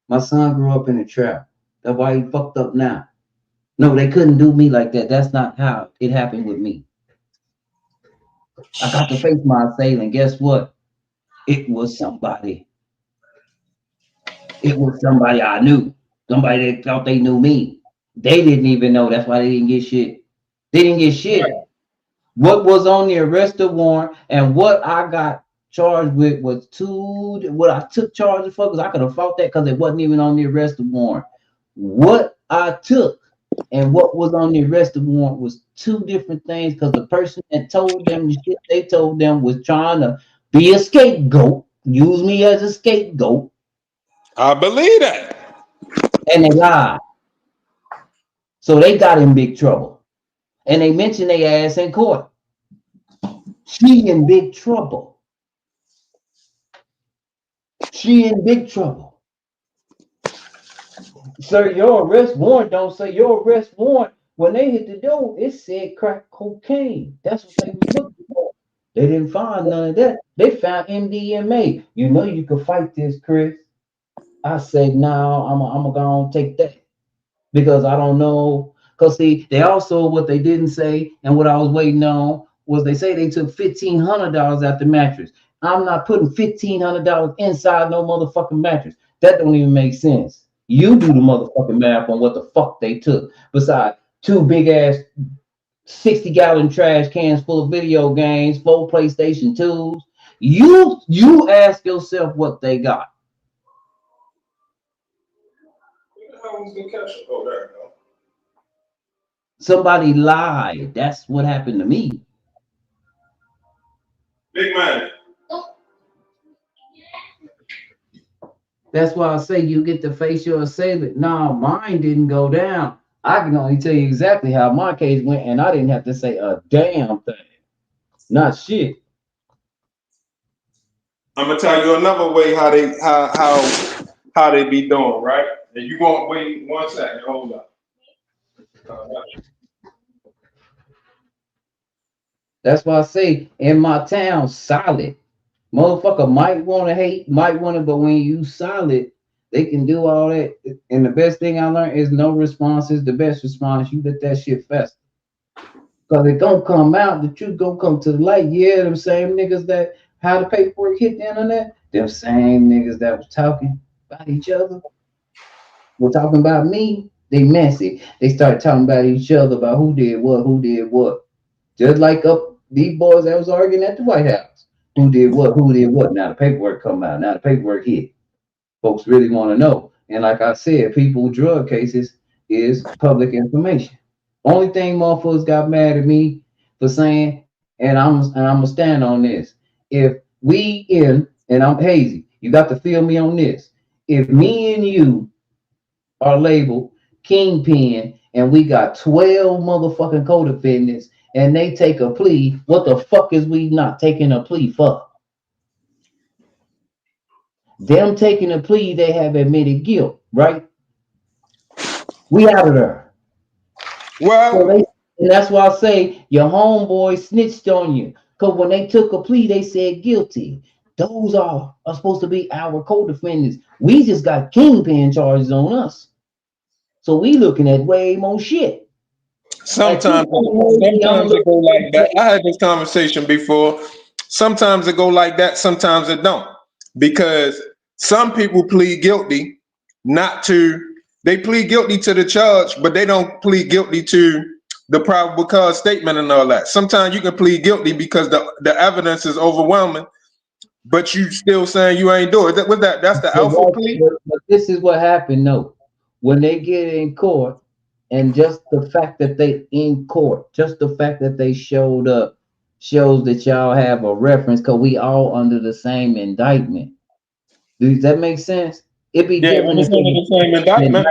My son grew up in a trap. That's why he fucked up now. No, they couldn't do me like that. That's not how it happened with me. I got to face my assailant. Guess what? It was somebody. It was somebody I knew. Somebody that thought they knew me. They didn't even know. That's why they didn't get shit. They didn't get shit. Right. What was on the arrest warrant and what I got charged with was what I took charges for, because I could have fought that because it wasn't even on the arrest warrant. What I took and what was on the arrest warrant was two different things, because the person that told them the shit they told them was trying to be a scapegoat, use me as a scapegoat. I believe that. And they lied. So they got in big trouble. And they mentioned their ass in court. She in big trouble. She in big trouble. Sir, your arrest warrant don't say your arrest warrant. When they hit the door, it said crack cocaine. That's what they was looking for. They didn't find none of that. They found MDMA. You know you could fight this, Chris. I said, no, I'm gonna take that. Because I don't know. Because see, they also, what they didn't say, and what I was waiting on, was they say they took $1,500 out the mattress. I'm not putting $1,500 inside no motherfucking mattress. That don't even make sense. You do the motherfucking math on what the fuck they took. Besides, 2 big ass 60-gallon trash cans full of video games, 4 PlayStation 2s. You ask yourself what they got. Oh, there we go. Somebody lied. That's what happened to me. Big man. That's why I say you get to face your assailant. No, mine didn't go down. I can only tell you exactly how my case went, and I didn't have to say a damn thing. Not shit. I'm gonna tell you another way how they be doing, right? And you won't wait 1 second. Hold up. That's why I say in my town, solid. Motherfucker might want to hate, might want to, but when you solid, they can do all that. And the best thing I learned is no response is the best response. You let that shit fester. Because it gonna come out, the truth gonna come to the light. Yeah, them same niggas that how the paperwork hit the internet, them same niggas that was talking about each other were talking about me. They messy. They start talking about each other about who did what. Just like up these boys that was arguing at the White House. Who did what? Now the paperwork come out. Now the paperwork hit. Folks really want to know. And like I said, people drug cases is public information. Only thing motherfuckers got mad at me for saying, and I'm gonna stand on this. If we and I'm hazy, you got to feel me on this. If me and you are labeled kingpin and we got 12 motherfucking co-defendants and they take a plea, what the fuck is we not taking a plea for? Them taking a plea, they have admitted guilt, right? We out of there. Well, and that's why I say your homeboy snitched on you. Because when they took a plea, they said guilty. Those are supposed to be our co-defendants. We just got kingpin charges on us. So we looking at way more shit. Sometimes it go like that. I had this conversation before. Sometimes it go like that, sometimes it don't. Because some people plead guilty they plead guilty to the charge, but they don't plead guilty to the probable cause statement and all that. Sometimes you can plead guilty because the evidence is overwhelming, but you still saying you ain't do it. That's the alpha plea. But this is what happened, though. When they get in court, and just the fact that they in court, just the fact that they showed up, shows that y'all have a reference, because we all under the same indictment. Does that make sense? It'd be different if under the same indictment.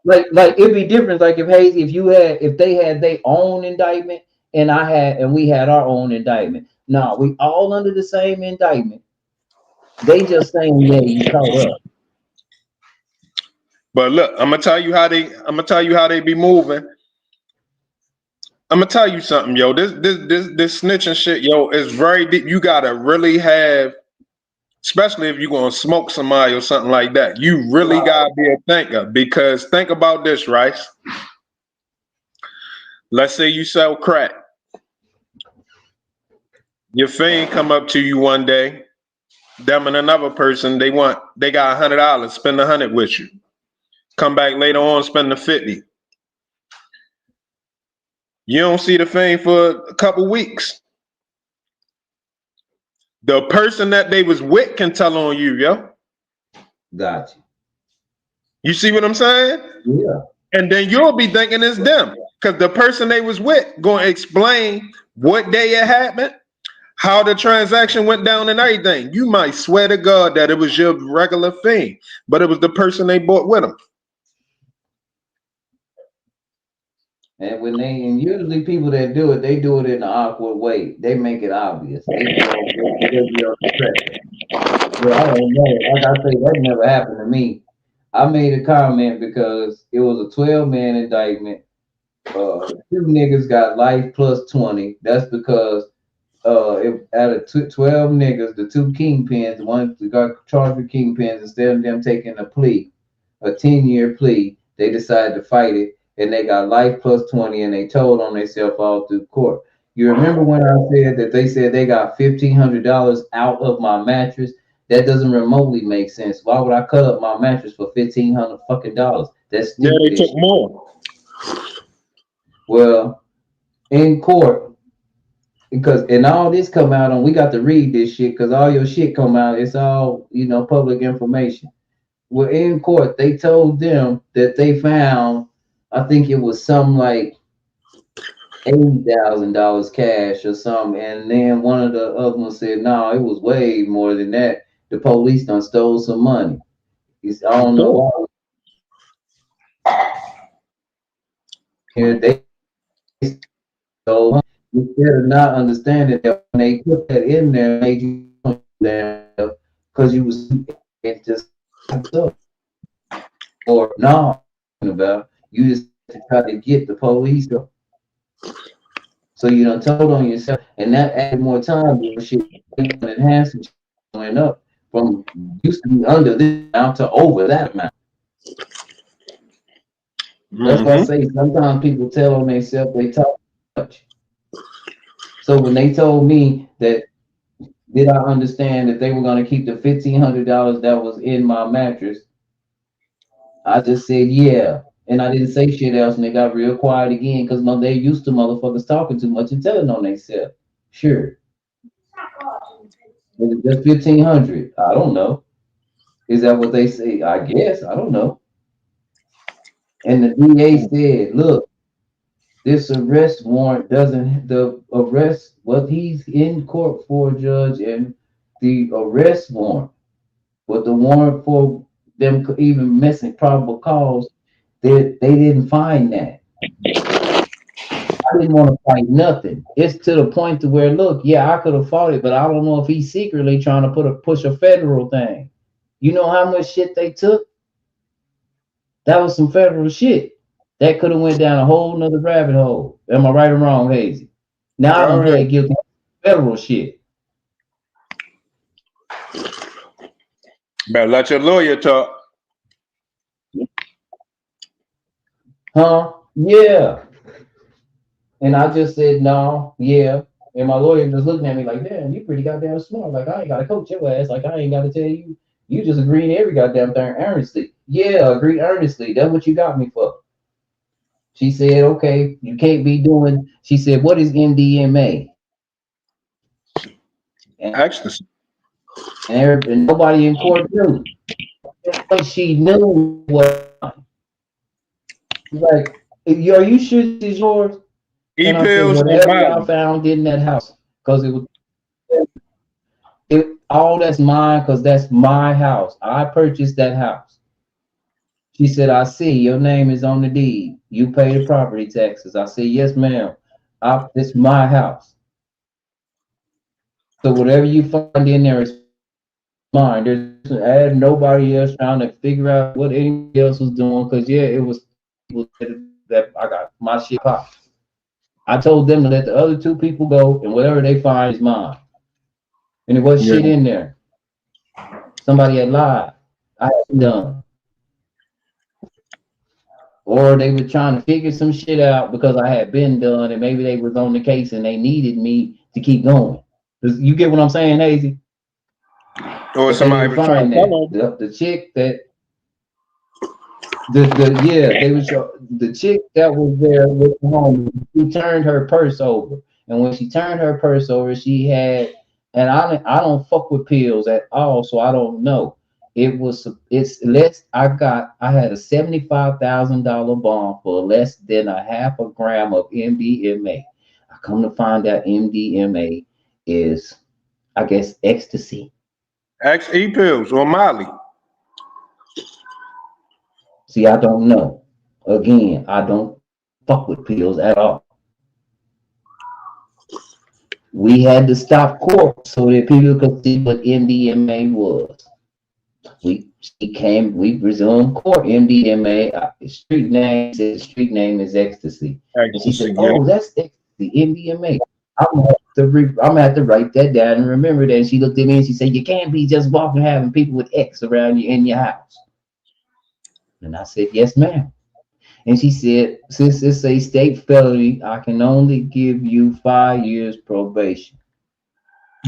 like it'd be different. Like if they had their own indictment and we had our own indictment. No, we all under the same indictment. They just saying, yeah, you caught up. But look, I'm gonna tell you how they be moving. I'm gonna tell you something, yo. This snitching shit, yo, is very deep. You gotta really have, especially if you're gonna smoke somebody or something like that. You really gotta be a thinker, because think about this, right? Let's say you sell crack. Your fiend come up to you one day, them and another person, they got $100, spend $100 with you. Come back later on, spend the 50. You don't see the fiend for a couple weeks. The person that they was with can tell on you, yo. Gotcha. You see what I'm saying? Yeah. And then you'll be thinking it's them, because the person they was with gonna explain what day it happened, how the transaction went down, and everything. You might swear to God that it was your regular fiend, but it was the person they bought with them. And usually people that do it, they do it in an awkward way. They make it obvious. They be on the track. Well, I don't know. Like I say, that never happened to me. I made a comment because it was a 12-man indictment. Two niggas got life plus 20. That's because out of 12 niggas, the two kingpins, one got charged with kingpins, instead of them taking a 10-year plea, they decided to fight it, and they got life plus 20, and they told on themselves all through court. You remember when I said that they said they got $1,500 out of my mattress? That doesn't remotely make sense. Why would I cut up my mattress for $1,500 fucking dollars? That's stupid. Yeah, they took more. Well, in court, and all this come out on, we got to read this shit because all your shit come out. It's all, public information. Well, in court, they told them that they found, I think it was something like $80,000 cash or something. And then one of the other ones said, no, it was way more than that. The police done stole some money. I don't know why. Yeah, they stole money. Instead of not understanding that when they put that in there, made you because you was just up. Or no, about you just try to get the police up. So you done told on yourself, and that added more time to shit enhancement went up from used to be under this amount to over that amount. That's why I say sometimes people tell on themselves they talk too much. So when they told me that, did I understand that they were going to keep the $1,500 that was in my mattress? I just said, yeah. And I didn't say shit else, and they got real quiet again because they're used to motherfuckers talking too much and telling on themselves. Sure. Is it just $1,500? I don't know. Is that what they say? I guess. I don't know. And the DA said, look, this arrest warrant what he's in court for, Judge, and the arrest warrant, but the warrant for them even missing probable cause, they didn't find that. I didn't want to fight nothing. It's to the point to where, look, yeah, I could have fought it, but I don't know if he's secretly trying to push a federal thing. You know how much shit they took? That was some federal shit. That could have went down a whole nother rabbit hole. Am I right or wrong, Hazy? Now I don't play guilty of federal shit. Better let your lawyer talk. Huh? Yeah. And I just said, no, yeah. And my lawyer just looking at me like, damn, you pretty goddamn smart. Like, I ain't got to coach your ass. Like, I ain't got to tell you. You just agreeing to every goddamn thing earnestly. Yeah, agree earnestly. That's what you got me for. She said, okay, you can't be doing. She said, what is MDMA? Ecstasy. And nobody in court knew. But she knew what. Like, are you sure this is yours? And I said, E-pills or whatever y'all Molly? found in that house, because all that's mine, because that's my house. I purchased that house. She said, I see your name is on the deed. You pay the property taxes. I said, yes, ma'am. It's my house. So whatever you find in there is mine. There's nobody else trying to figure out what anybody else was doing, because yeah, it was people that I got my shit popped. I told them to let the other two people go, and whatever they find is mine. And there was shit in there. Somebody had lied. I had done. Or they were trying to figure some shit out because I had been done, and maybe they was on the case and they needed me to keep going. You get what I'm saying, Hazy? Or But somebody was trying to tell them. the chick that they was the chick that was there with the homie. She turned her purse over, and when she turned her purse over, she had, and I don't fuck with pills at all, so I don't know. It's less. I had a $75,000 bond for less than a half a gram of MDMA. I come to find out MDMA is, I guess, ecstasy. E-pills or Molly. See, I don't know. Again, I don't fuck with pills at all. We had to stop court so that people could see what MDMA was. We resumed court. MDMA, street name is ecstasy. And she said, "Oh, that's ecstasy, MDMA." I'm gonna have to write that down and remember that. And she looked at me and she said, "You can't be just walking having people with X around you in your house." And I said, "Yes, ma'am." And she said, "Since it's a state felony, I can only give you 5 years probation.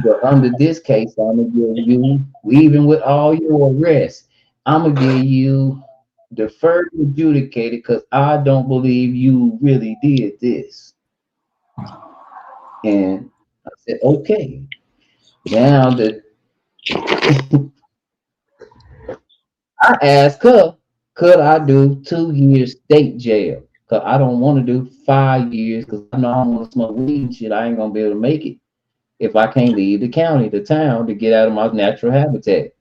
But under this case, I'm gonna give you, even with all your arrests, I'm gonna give you deferred adjudicated because I don't believe you really did this." And I said, okay. Now that I asked her, could I do 2 years state jail? Because I don't want to do 5 years because I know I'm gonna smoke weed and shit. I ain't gonna be able to make it if I can't leave the county, the town, to get out of my natural habitat.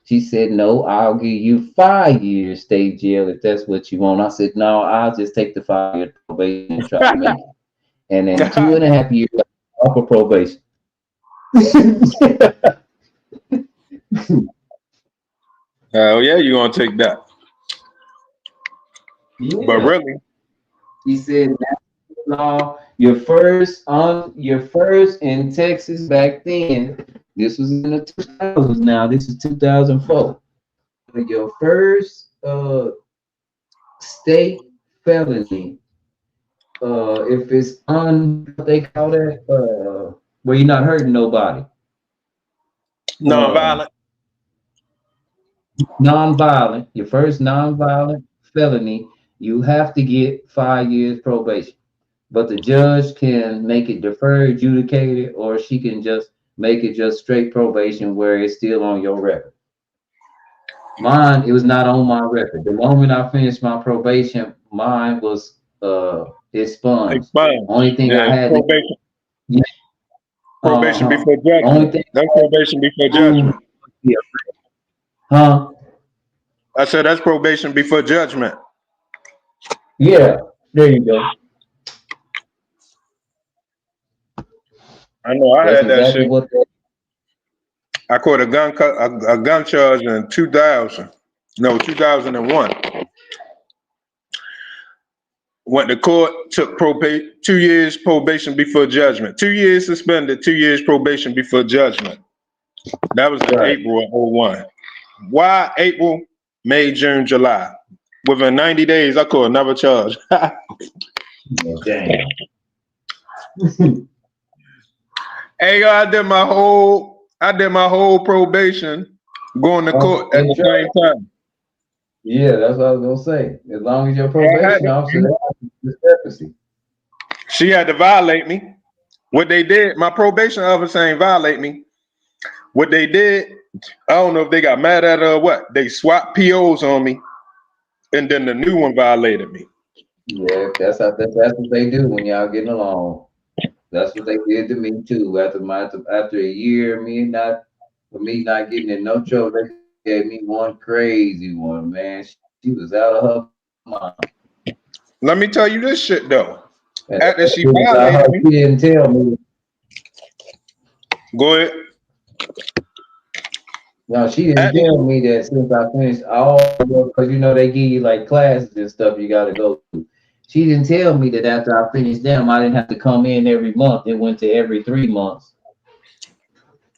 She said, no, I'll give you 5 years state jail if that's what you want. I said, no, I'll just take the 5 year probation and try to make it. And then 2.5 years off of probation. Oh yeah, you're gonna take that. Yeah. But really, He said, law, your first in Texas back then. This was in the 2000s. Now this is 2004. Your first state felony, if it's what they call that, where you're not hurting nobody. non-violent. Non-violent. Your first non-violent felony, you have to get 5 years probation. But the judge can make it deferred adjudicated, or she can just make it just straight probation where it's still on your record. Mine, it was not on my record. The moment I finished my probation, mine was expunged. Only thing I had probation. Probation before judgment. Only thing that's probation before judgment. Huh? I said that's probation before judgment. Yeah, there you go. I know I had that exactly shit. I caught a gun charge in 2001. Went to court, took 2 years probation before judgment. 2 years suspended, 2 years probation before judgment. That was in April of 01. Why April, May, June, July? Within 90 days, I caught another charge. Damn. Hey, I did my whole probation going to court at the same time. Yeah, that's what I was gonna say. As long as your I had probation to- officer, that's a discrepancy. She had to violate me. What they did, my probation officer ain't violate me. What they did, I don't know if they got mad at her or what. They swapped POs on me, and then the new one violated me. Yeah, that's what they do when y'all getting along. That's what they did to me too. After a year, for me not getting in no trouble, they gave me one crazy one, man. She was out of her mind. Let me tell you this shit though. And After she I violated heard me, she didn't tell me. go ahead. No, she didn't After tell me that since I finished all, because they give you like classes and stuff you got to go to. She didn't tell me that after I finished them, I didn't have to come in every month. It went to every 3 months.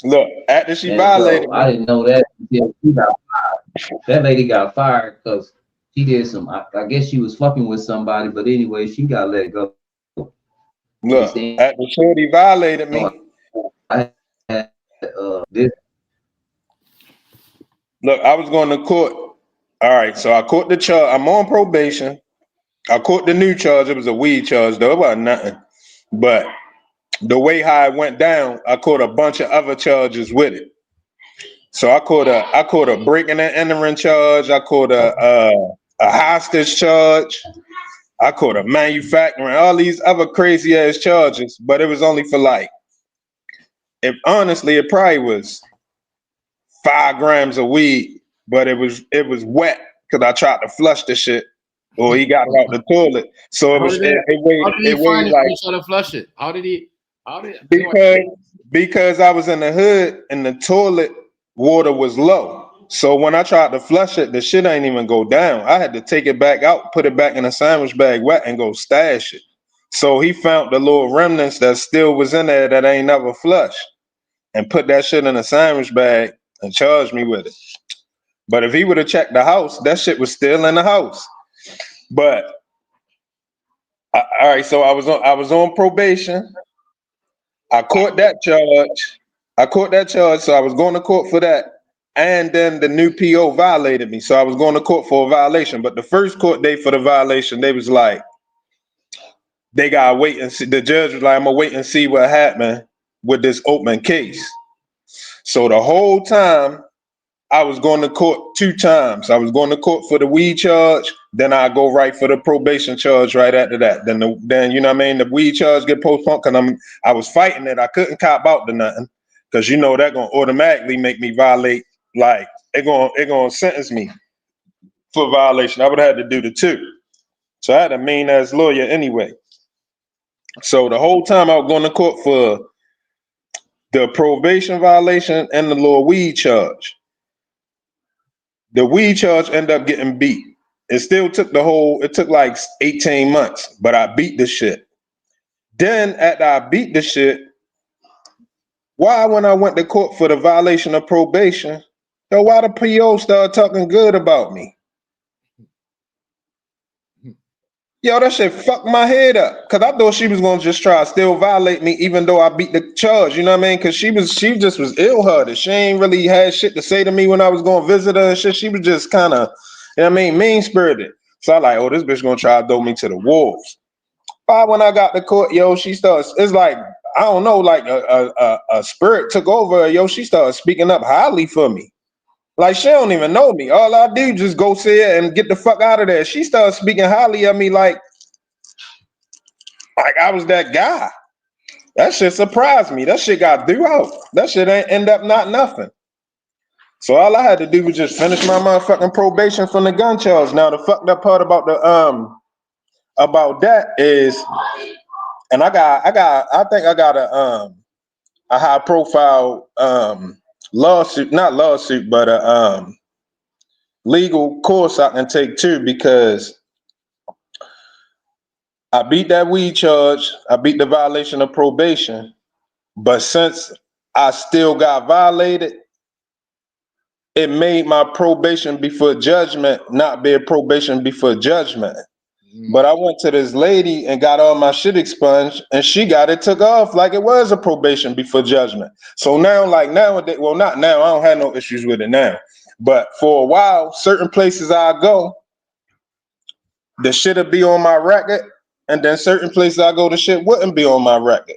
Look, after she And violated so I me, didn't know that until she got fired. That lady got fired because she did some, I guess she was fucking with somebody, but anyway, she got let go. look, after Shorty violated me, I had this. look, I was going to court. All right, so I caught the charge. I'm on probation. I caught the new charge. It was a weed charge, though. It wasn't nothing. But the way how it went down, I caught a bunch of other charges with it. So I caught a breaking and entering charge. I caught a hostage charge. I caught a manufacturing, all these other crazy ass charges. But it was only for like, if honestly, it probably was 5 grams of weed. But it was wet because I tried to flush the shit, or he got it out the toilet. So How did it he find weighed it like. when he tried to flush it? How did he? Because I was in the hood and the toilet water was low. So when I tried to flush it, the shit ain't even go down. I had to take it back out, put it back in a sandwich bag wet, and go stash it. So he found the little remnants that still was in there that ain't never flushed, and put that shit in a sandwich bag and charged me with it. But if he would have checked the house, that shit was still in the house. But all right, so I was on probation. I caught that charge. So I was going to court for that. And then the new PO violated me. So I was going to court for a violation. But the first court date for the violation, they was like, they gotta wait and see. The judge was like, I'm gonna wait and see what happened with this open case. So the whole time I was going to court 2 times. I was going to court for the weed charge, then I go right for the probation charge right after that. Then you know what I mean, the weed charge get postponed because I was fighting it. I couldn't cop out to nothing because that gonna automatically make me violate. Like it gonna sentence me for violation. I would have had to do the 2. So I had a mean ass lawyer anyway. So the whole time I was going to court for the probation violation and the little weed charge. The weed charge ended up getting beat. It still took it took like 18 months, but I beat the shit. Then after I beat the shit, why when I went to court for the violation of probation, why the PO started talking good about me? Yo, that shit fucked my head up. Cause I thought she was gonna just try to still violate me even though I beat the charge, you know what I mean? Cause she just was ill-hearted. She ain't really had shit to say to me when I was gonna visit her and shit. She was just kind of, you know what I mean, mean-spirited. So I like, oh, this bitch gonna try to throw me to the wolves. But when I got to court, yo, she starts, it's like, I don't know, like a spirit took over her, yo, she started speaking up highly for me. Like she don't even know me. All I do just go see her and get the fuck out of there. She started speaking highly of me like I was that guy. That shit surprised me. That shit got threw out. That shit ain't end up not nothing. So all I had to do was just finish my motherfucking probation from the gun charge. Now the fucked up part about about that is, and I think I got a high profile lawsuit, not lawsuit, but a legal course I can take too, because I beat that weed charge, I beat the violation of probation, but since I still got violated, it made my probation before judgment not be a probation before judgment. But I went to this lady and got all my shit expunged, and she got it took off like it was a probation before judgment. So now, like nowadays, well, not now. I don't have no issues with it now. But for a while, certain places I go, the shit'll be on my record, and then certain places I go, the shit wouldn't be on my record.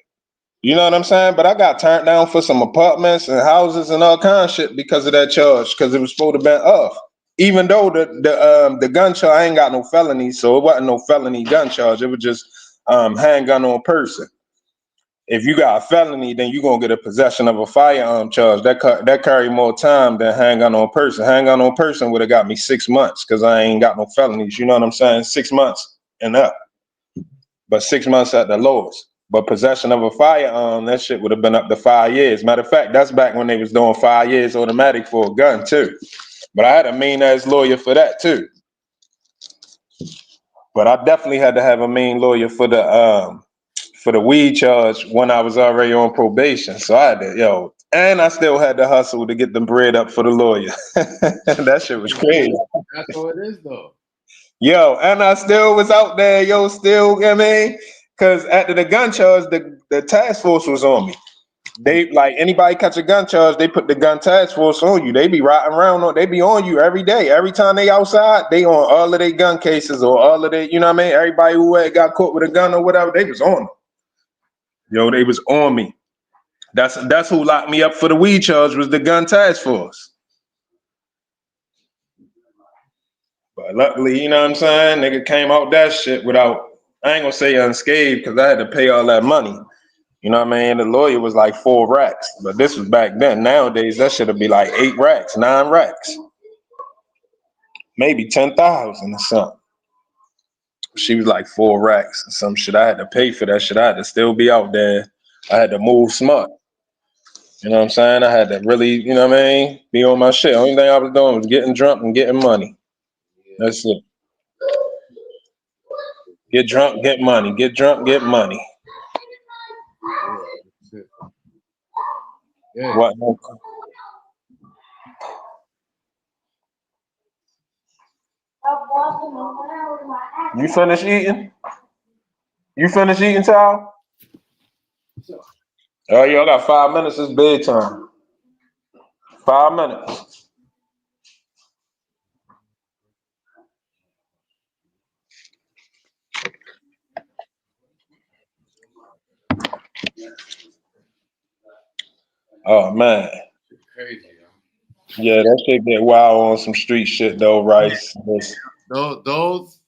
You know what I'm saying? But I got turned down for some apartments and houses and all kind of shit because of that charge, because it was supposed to be off. Even though the gun charge, I ain't got no felony, so it wasn't no felony gun charge. It was just handgun on person. If you got a felony, then you gonna get a possession of a firearm charge. That carry more time than handgun on person. Handgun on person would have got me 6 months because I ain't got no felonies. You know what I'm saying? 6 months and up, but 6 months at the lowest. But possession of a firearm, that shit would have been up to 5 years. Matter of fact, that's back when they was doing 5 years automatic for a gun too. But I had a mean ass lawyer for that too. But I definitely had to have a mean lawyer for the weed charge when I was already on probation. So I had to, and I still had to hustle to get the bread up for the lawyer. That shit was crazy. That's how it is though. And I still was out there, still, you know what I mean? Because after the gun charge, the task force was on me. They, like, anybody catch a gun charge, they put the gun task force on you. They be riding around, they be on you every day. Every time they outside, they on all of their gun cases or all of their, you know what I mean? Everybody who had got caught with a gun or whatever, they was on them. They was on me. That's who locked me up for the weed charge, was the gun task force. But luckily, you know what I'm saying? Nigga came out that shit without, I ain't gonna say unscathed, because I had to pay all that money. You know what I mean? The lawyer was like 4 racks, but this was back then. Nowadays, that should be like 8 racks, 9 racks, maybe 10,000 or something. She was like 4 racks or some shit. I had to pay for that shit. I had to still be out there. I had to move smart. You know what I'm saying? I had to really, you know what I mean, be on my shit. Only thing I was doing was getting drunk and getting money. That's it. Get drunk, get money. Get drunk, get money. Yeah. What? You finished eating? You finished eating, child? Oh, y'all got 5 minutes. It's bedtime. 5 minutes. Oh man. Crazy, Yeah, that shit get wild on some street shit though, Rice. Those,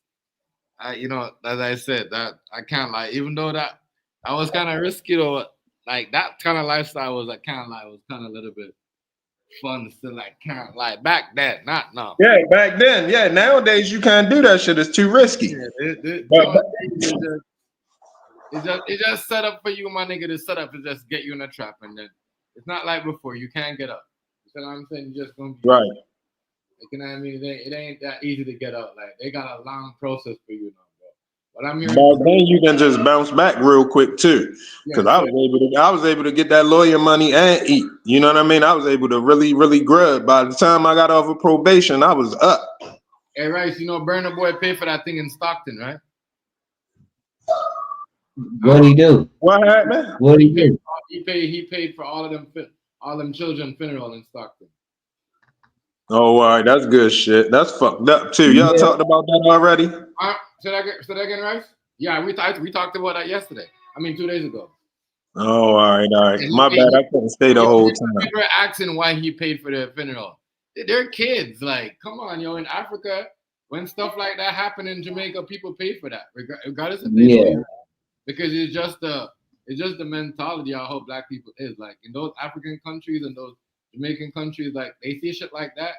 as I said, that I can't lie. Even though that was kind of risky though, like that kind of lifestyle was, I can't lie, was kind of a little bit fun still. Like, can't lie. Back then, not now. Yeah, back then. Yeah, nowadays you can't do that shit. It's too risky. Yeah, it's just set up for you, my nigga. The setup is just get you in a trap, and then it's not like before. You can't get up. You know what I'm saying? You just gonna be right. Like, you know what I mean? It ain't that easy to get up. Like, they got a long process for you now, bro. But I'm hearing back then you can just bounce back real quick too, because I was able to get that lawyer money and eat. You know what I mean? I was able to really grub. By the time I got off of probation, I was up. Hey, Rice, Burna Boy paid for that thing in Stockton, right? What'd he do? What happened? What'd he do? He paid for all them children funeral in Stockton. Oh, all right, that's good shit. That's fucked up too. Y'all talked about that already? Say that again, Rice? Yeah, we talked about that yesterday. 2 days ago. Oh, all right. My bad. I couldn't stay the whole time. People are asking why he paid for the funeral. They're kids. Like, come on, in Africa, when stuff like that happen in Jamaica, people pay for that, regardless if they know. Because it's just the mentality of how black people is. Like, in those African countries and those Jamaican countries, like, they see shit like that.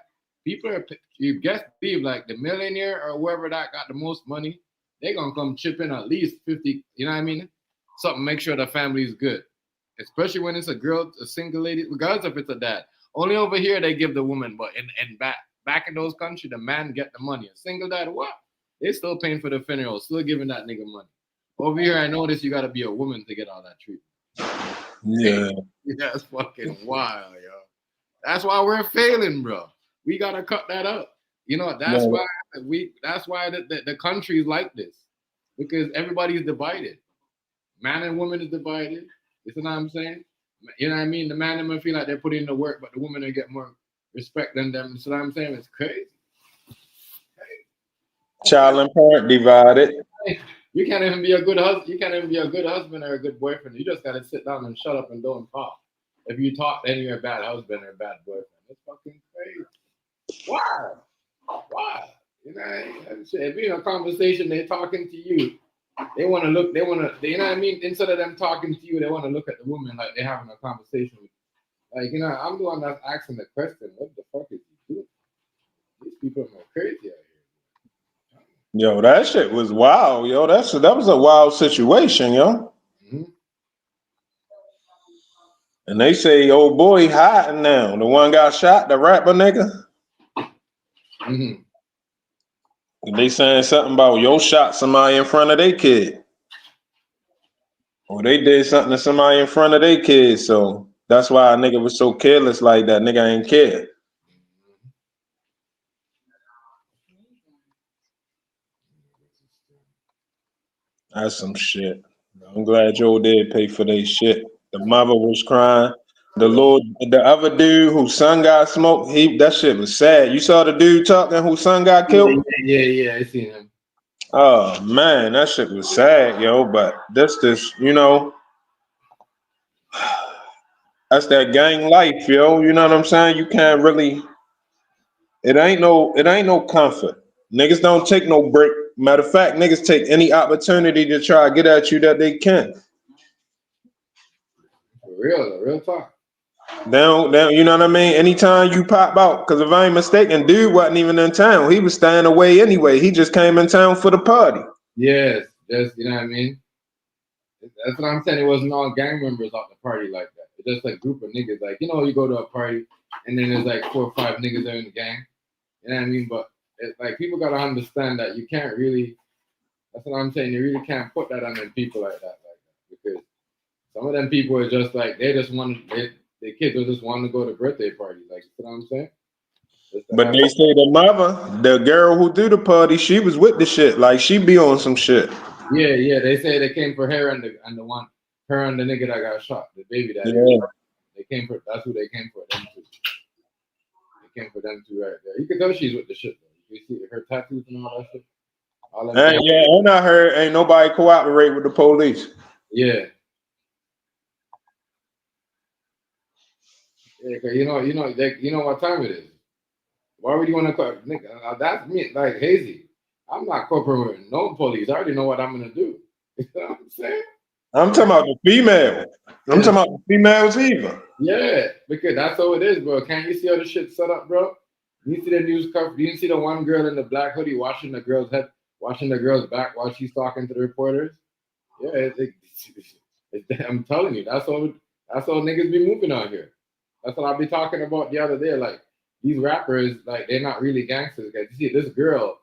People are, you guess, believe, like, the millionaire or whoever that got the most money, they gonna come chip in at least 50, you know what I mean? Something, make sure the family's good. Especially when it's a girl, a single lady, regardless if it's a dad. Only over here they give the woman, but back in those countries, the man get the money. A single dad, what? They still paying for the funeral, still giving that nigga money. Over here, I noticed you gotta be a woman to get all that treatment. Yeah. That's fucking wild, yo. That's why we're failing, bro. We gotta cut that up. That's why That's why the country is like this, because everybody's divided. Man and woman is divided. You see what I'm saying? You know what I mean? The man and woman feel like they're putting in the work, but the woman will get more respect than them. You see what I'm saying? It's crazy. Child and parent divided. You can't even be a good husband. You can't even be a good husband or a good boyfriend. You just gotta sit down and shut up and don't talk. If you talk, then you're a bad husband or a bad boyfriend. It's fucking crazy. Why? Why? You know, if you're in a conversation, they're talking to you. They want to look. You know what I mean? Instead of them talking to you, they want to look at the woman like they're having a conversation with. Like, you know, I'm the one that's asking the question. What the fuck is he doing? These people are crazy out here. Yo, that shit was wild, yo. That was a wild situation, yo. Mm-hmm. And they say, old boy hiding now. The one got shot, the rapper nigga. Mm-hmm. They saying something about yo shot somebody in front of their kid. Or they did something to somebody in front of their kid. So that's why a nigga was so careless like that. Nigga ain't care. That's some shit. I'm glad Joe did pay for their shit. The mother was crying. The other dude whose son got smoked, that shit was sad. You saw the dude talking whose son got killed? Yeah, I seen him. Oh man, that shit was sad, yo. But this, you know, that's that gang life, yo. You know what I'm saying? You can't really. It ain't no comfort. Niggas don't take no break. Matter of fact, niggas take any opportunity to try to get at you that they can. For real talk. They don't, you know what I mean? Anytime you pop out, because if I ain't mistaken, dude wasn't even in town. He was staying away anyway. He just came in town for the party. Yes, just, you know what I mean? That's what I'm saying. It wasn't all gang members at the party like that. It's just like a group of niggas. Like, you know, you go to a party and then there's like 4 or 5 niggas there in the gang. You know what I mean? But like, people gotta understand that you can't really. That's what I'm saying. You really can't put that on them people like that, because some of them people are just like they just want the kids will just want to go to birthday parties. Like, you know what I'm saying? But they say the mother, the girl who do the party, she was with the shit. Like she be on some shit. Yeah. They say they came for her and the one, her and the nigga that got shot, the baby that. Yeah. They came for. That's who they came for. Them two. They came for them two right there. You can tell she's with the shit. Though. You see her tattoos and all that shit. And I heard ain't nobody cooperate with the police. Yeah. Yeah, cause you know what time it is. Why would you want to call nigga? That's me, like Hazy. I'm not cooperating with no police. I already know what I'm gonna do. You know what I'm saying? I'm talking about the female. I'm talking about the females even. Yeah, because that's how it is, bro. Can't you see how the shit set up, bro? You see the news cover? You see the one girl in the black hoodie washing the girl's head, washing the girl's back while she's talking to the reporters? Yeah, I'm telling you, that's how niggas be moving out here. That's what I be talking about the other day. Like these rappers, like they're not really gangsters. Guys, you see this girl,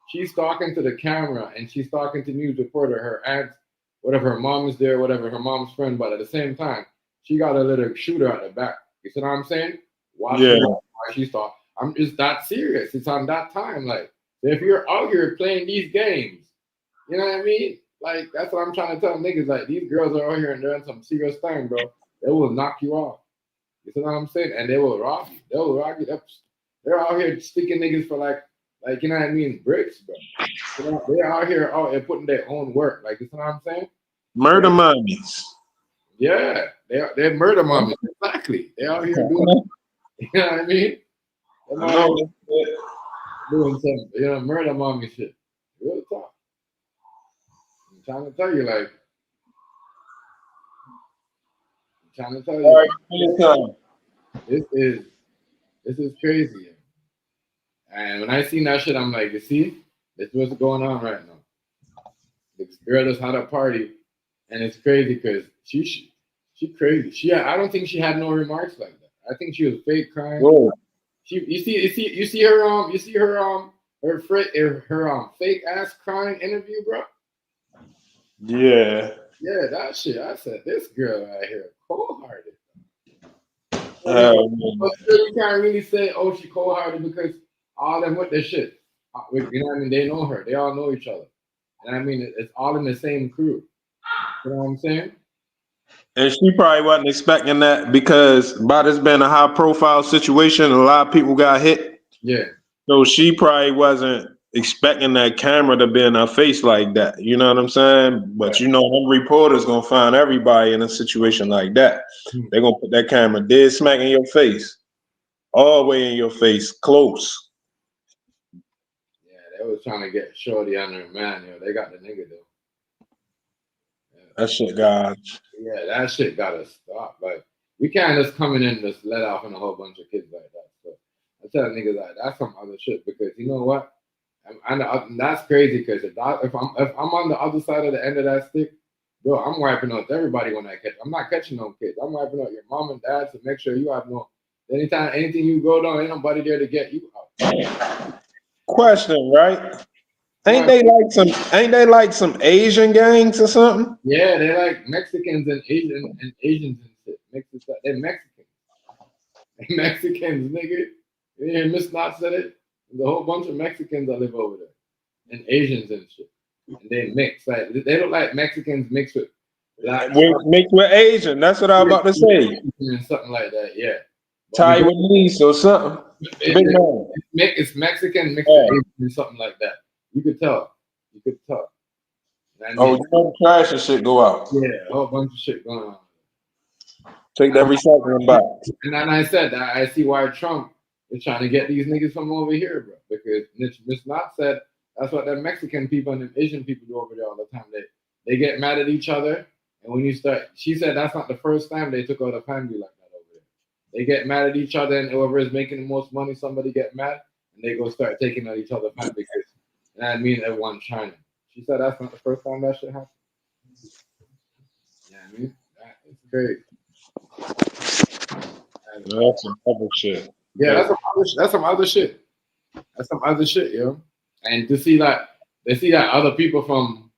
she's talking to the camera and she's talking to news reporter, her aunt, whatever, her mom is there, whatever, her mom's friend, but at the same time, she got a little shooter at the back. You see what I'm saying? Watching while she's talking. I'm just that serious. It's on that time. Like, if you're out here playing these games, you know what I mean? Like, that's what I'm trying to tell niggas. Like, these girls are out here and they're in some serious time, bro. They will knock you off. You see what I'm saying? And they will rob you. They will rob you. They're out here sticking niggas for like you know what I mean, bricks, bro. You know, they're out here putting their own work. Like, you know what I'm saying? Murder mummies. Yeah, they're murder mummies. Exactly. They're out here doing, you know what I mean? Doing some, murder mommy shit. Real talk. I'm trying to tell you, like, this is crazy. And when I seen that shit, I'm like, you see, this is what's going on right now. This girl just had a party, and it's crazy because she crazy. I don't think she had no remarks like that. I think she was fake crying. Whoa. You see her fake ass crying interview, bro. Yeah. Yeah, that shit. I said this girl right here, cold hearted. But still, you can't really say, oh, she cold hearted because all them with their shit. You know what I mean? They know her. They all know each other. And I mean, it's all in the same crew. You know what I'm saying? And she probably wasn't expecting that because by this being a high profile situation, a lot of people got hit. Yeah. So she probably wasn't expecting that camera to be in her face like that. You know what I'm saying? But you know, them reporters gonna find everybody in a situation like that. They're gonna put that camera dead smack in your face, all the way in your face, close. Yeah, they was trying to get Shorty under a man. They got the nigga though. That shit, God. Yeah, that shit gotta stop. Like, we can't just come in and just let off on a whole bunch of kids like that. So I tell niggas like that's some other shit because you know what? And that's crazy because if I'm on the other side of the end of that stick, bro, I'm wiping out everybody when I catch. I'm not catching no kids. I'm wiping out your mom and dad to make sure you have no. Anytime anything you go down, ain't nobody there to get you out. Question, right? Ain't they like some Asian gangs or something? Yeah, they like Mexicans and Asians and shit. They're Mexicans. They're Mexicans, nigga. You hear Miss Knott said it? There's a whole bunch of Mexicans that live over there. And Asians and shit. And they mix. Like they don't like Mexicans mixed with black. Mixed with Asian. That's what I'm about to say. And something like that, yeah. Taiwanese or something. It's Mexican mixed with Asian and something like that. You could tell. Oh, you know the trash and shit go out. Yeah, a whole bunch of shit going on. Take that recycling back. And then I said that I see why Trump is trying to get these niggas from over here, bro. Because Miss Knott said that's what the Mexican people and the Asian people do over there all the time. They get mad at each other, and when you start, she said that's not the first time they took out a family like that over there. They get mad at each other, and whoever is making the most money, somebody get mad, and they go start taking out each other's family. And I mean everyone China. She said that's not the first time that shit happened. Yeah, I mean it's crazy. That's some other shit. Yeah, that's some other shit. That's some other shit, yo. And to see that other people from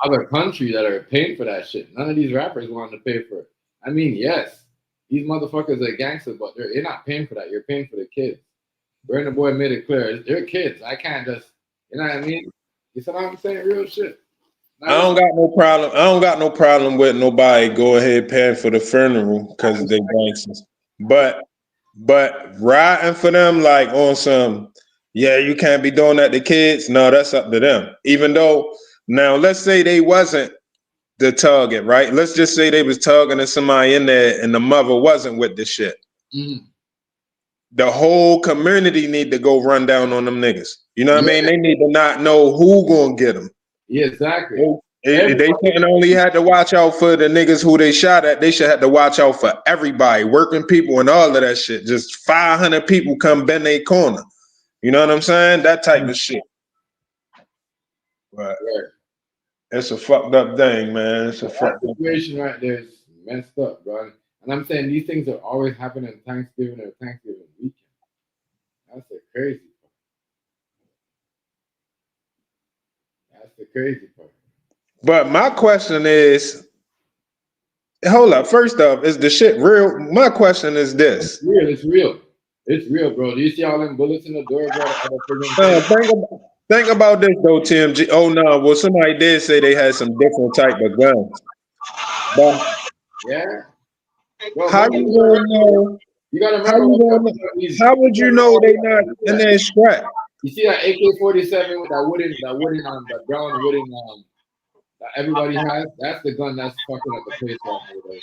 other countries that are paying for that shit. None of these rappers wanted to pay for it. I mean, yes, these motherfuckers are gangsters, but you're not paying for that. You're paying for the kids. Burna Boy made it clear. They're kids. I can't just, you know what I mean? You see what I'm saying? Real shit. I don't got no problem. I don't got no problem with nobody go ahead paying for the funeral because they gangsters. But riding for them like on some, yeah, you can't be doing that to kids. No, that's up to them. Even though now let's say they wasn't the target, right? Let's just say they was targeting somebody in there and the mother wasn't with the shit. Mm-hmm. The whole community need to go run down on them niggas. You know what I mean? They need to not know who gonna get them. Yeah, exactly. They shouldn't only had to watch out for the niggas who they shot at. They should have to watch out for everybody, working people and all of that shit. Just 500 people come bend their corner. You know what I'm saying? That type of shit. But it's a fucked up thing, man. It's a fucked up situation right there is messed up, bro. And I'm saying these things are always happening Thanksgiving or Thanksgiving weekend. That's the crazy part. That's the crazy part. But my question is, hold up. First off, is the shit real? My question is this. It's real. It's real, bro. Do you see all them bullets in the door, bro? Think about this though, TMG. Oh no, well somebody did say they had some different type of guns. But yeah. Bro, how you gonna know? You gotta remember. How would you know they not in that strap? You see that AK-47 with that wooden that brown wooden that everybody has? That's the gun that's fucking up the place right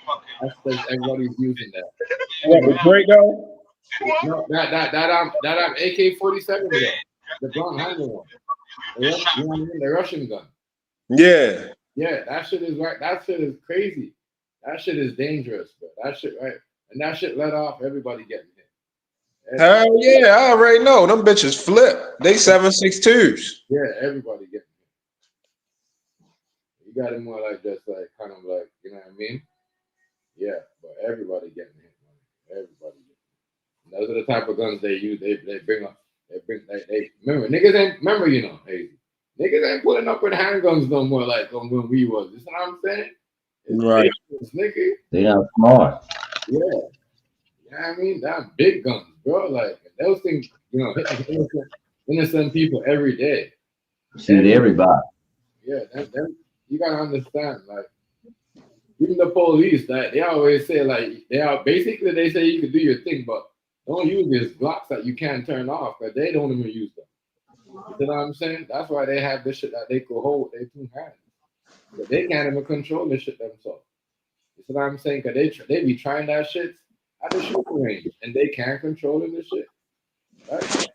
now. That's everybody's using that. What, the Draco? No, that AK-47 gun, the brown handle one. You know what I mean? The Russian gun. Yeah. Yeah, that shit is right. That shit is crazy. That shit is dangerous, bro. That shit right, and that shit let off everybody getting hit. Hell yeah, I already know. Them bitches flip. They 7.62s. Yeah, everybody getting hit. You got it more like just like kind of like, you know what I mean? Yeah, but everybody getting hit, man. Everybody getting hit. Those are the type of guns they use. They bring up. They remember niggas ain't remember, you know, hey, niggas ain't pulling up with handguns no more like when we was. You know what I'm saying? It's right. Nigga. They are smart. Yeah. You know what I mean? That big guns, bro. Like those things, you know, hitting innocent people every day. Shoot everybody. Yeah, then you gotta understand, like even the police, that they always say like basically they say you can do your thing, but don't use these blocks that you can't turn off because they don't even use them. You know what I'm saying? That's why they have this shit that they could hold with their two hands. But they can't even control this shit themselves. You see what I'm saying? Because they be trying that shit at the shooting range and they can't control this shit. Right?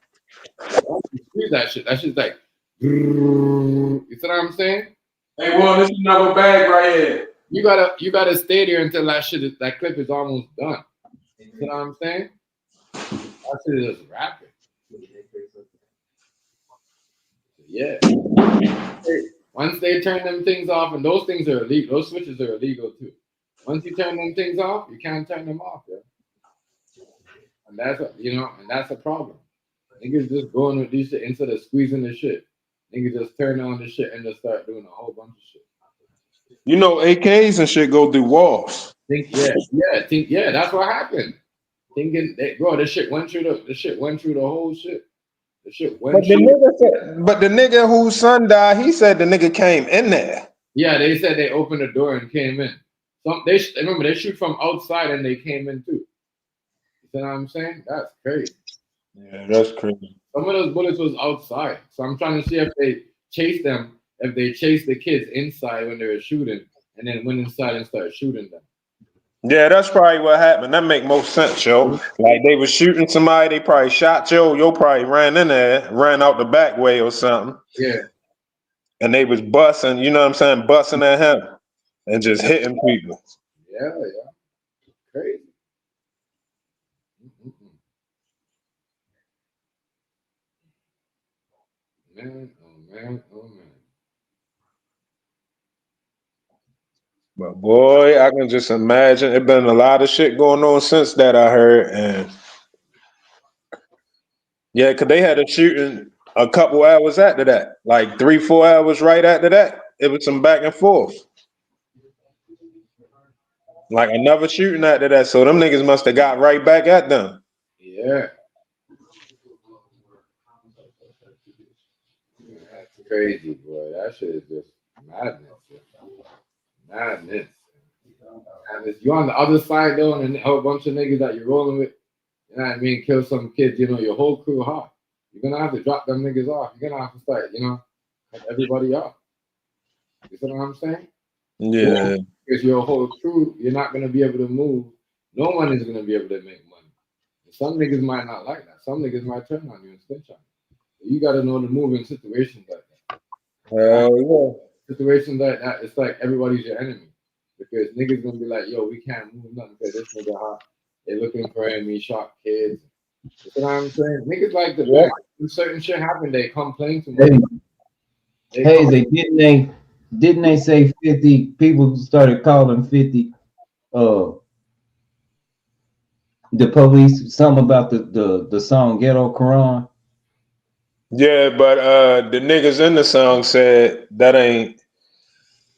Once you squeeze that shit, that shit's like, you see what I'm saying? Hey, well, this is another bag right here. You gotta stay there until that clip is almost done. You see what I'm saying? That shit is just rapid. Yeah. Once they turn them things off, and those things are illegal, those switches are illegal too. Once you turn them things off, you can't turn them off, yeah. And that's a problem. Niggas just going with this shit instead of squeezing the shit. Niggas just turn on the shit and just start doing a whole bunch of shit. You know, AKs and shit go through walls. Yeah, that's what happened. Thinking that, bro, this shit went through the whole shit. The shit went But the nigga whose son died, he said the nigga came in there. Yeah, they said they opened the door and came in. Remember they shoot from outside and they came in too. You know what I'm saying? That's crazy. Yeah, that's crazy. Some of those bullets was outside. So I'm trying to see if they chased the kids inside when they were shooting and then went inside and started shooting them. Yeah, that's probably what happened. That make most sense, yo. Like they was shooting somebody, they probably shot yo probably ran in there, ran out the back way or something. Yeah. And they was busting, you know what I'm saying, busting at him and just hitting people. Yeah. Crazy. Man. But boy, I can just imagine it been a lot of shit going on since that I heard. And yeah, because they had a shooting a couple hours after that, like 3-4 hours right after that. It was some back and forth. Like another shooting after that. So them niggas must have got right back at them. Yeah. That's crazy, boy. That shit is just madness. Madness. And if you're on the other side though, and a whole bunch of niggas that you're rolling with, you know what I mean, kill some kids, you know, your whole crew hot. You're gonna have to drop them niggas off. You're gonna have to start, you know, cut everybody off. You see what I'm saying? Yeah. Because your whole crew, you're not gonna be able to move. No one is gonna be able to make money. Some niggas might not like that. Some niggas might turn on you and snitch on you. You gotta know to move in situations like that. Yeah. Situations like that, it's like everybody's your enemy. Because niggas gonna be like, yo, we can't move nothing because this nigga hot. They looking for him, he shot kids. You know what I'm saying? Niggas like the fact when certain shit happen, they complain to me. Didn't they say 50 people started calling 50 the police something about the song Ghetto Quran? Yeah, but the niggas in the song said that ain't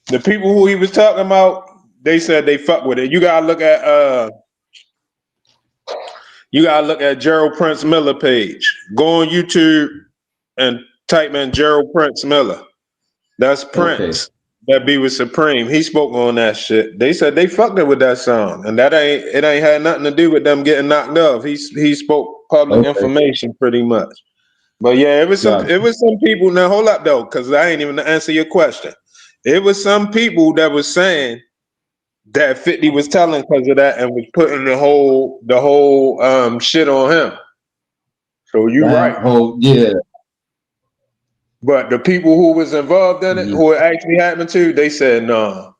the people who he was talking about. They said they fuck with it. You gotta look at Gerald Prince Miller page. Go on YouTube and type in Gerald Prince Miller. That's Prince. That be with Supreme. He spoke on that shit. They said they fucked it with that song, and it ain't had nothing to do with them getting knocked off. He spoke public information pretty much. But yeah, it was some people. Now hold up though, because I ain't even answer your question. It was some people that was saying that 50 was telling because of that and was putting the whole shit on him. So you right. Yeah. But the people who was involved in it, who it actually happened to, they said no.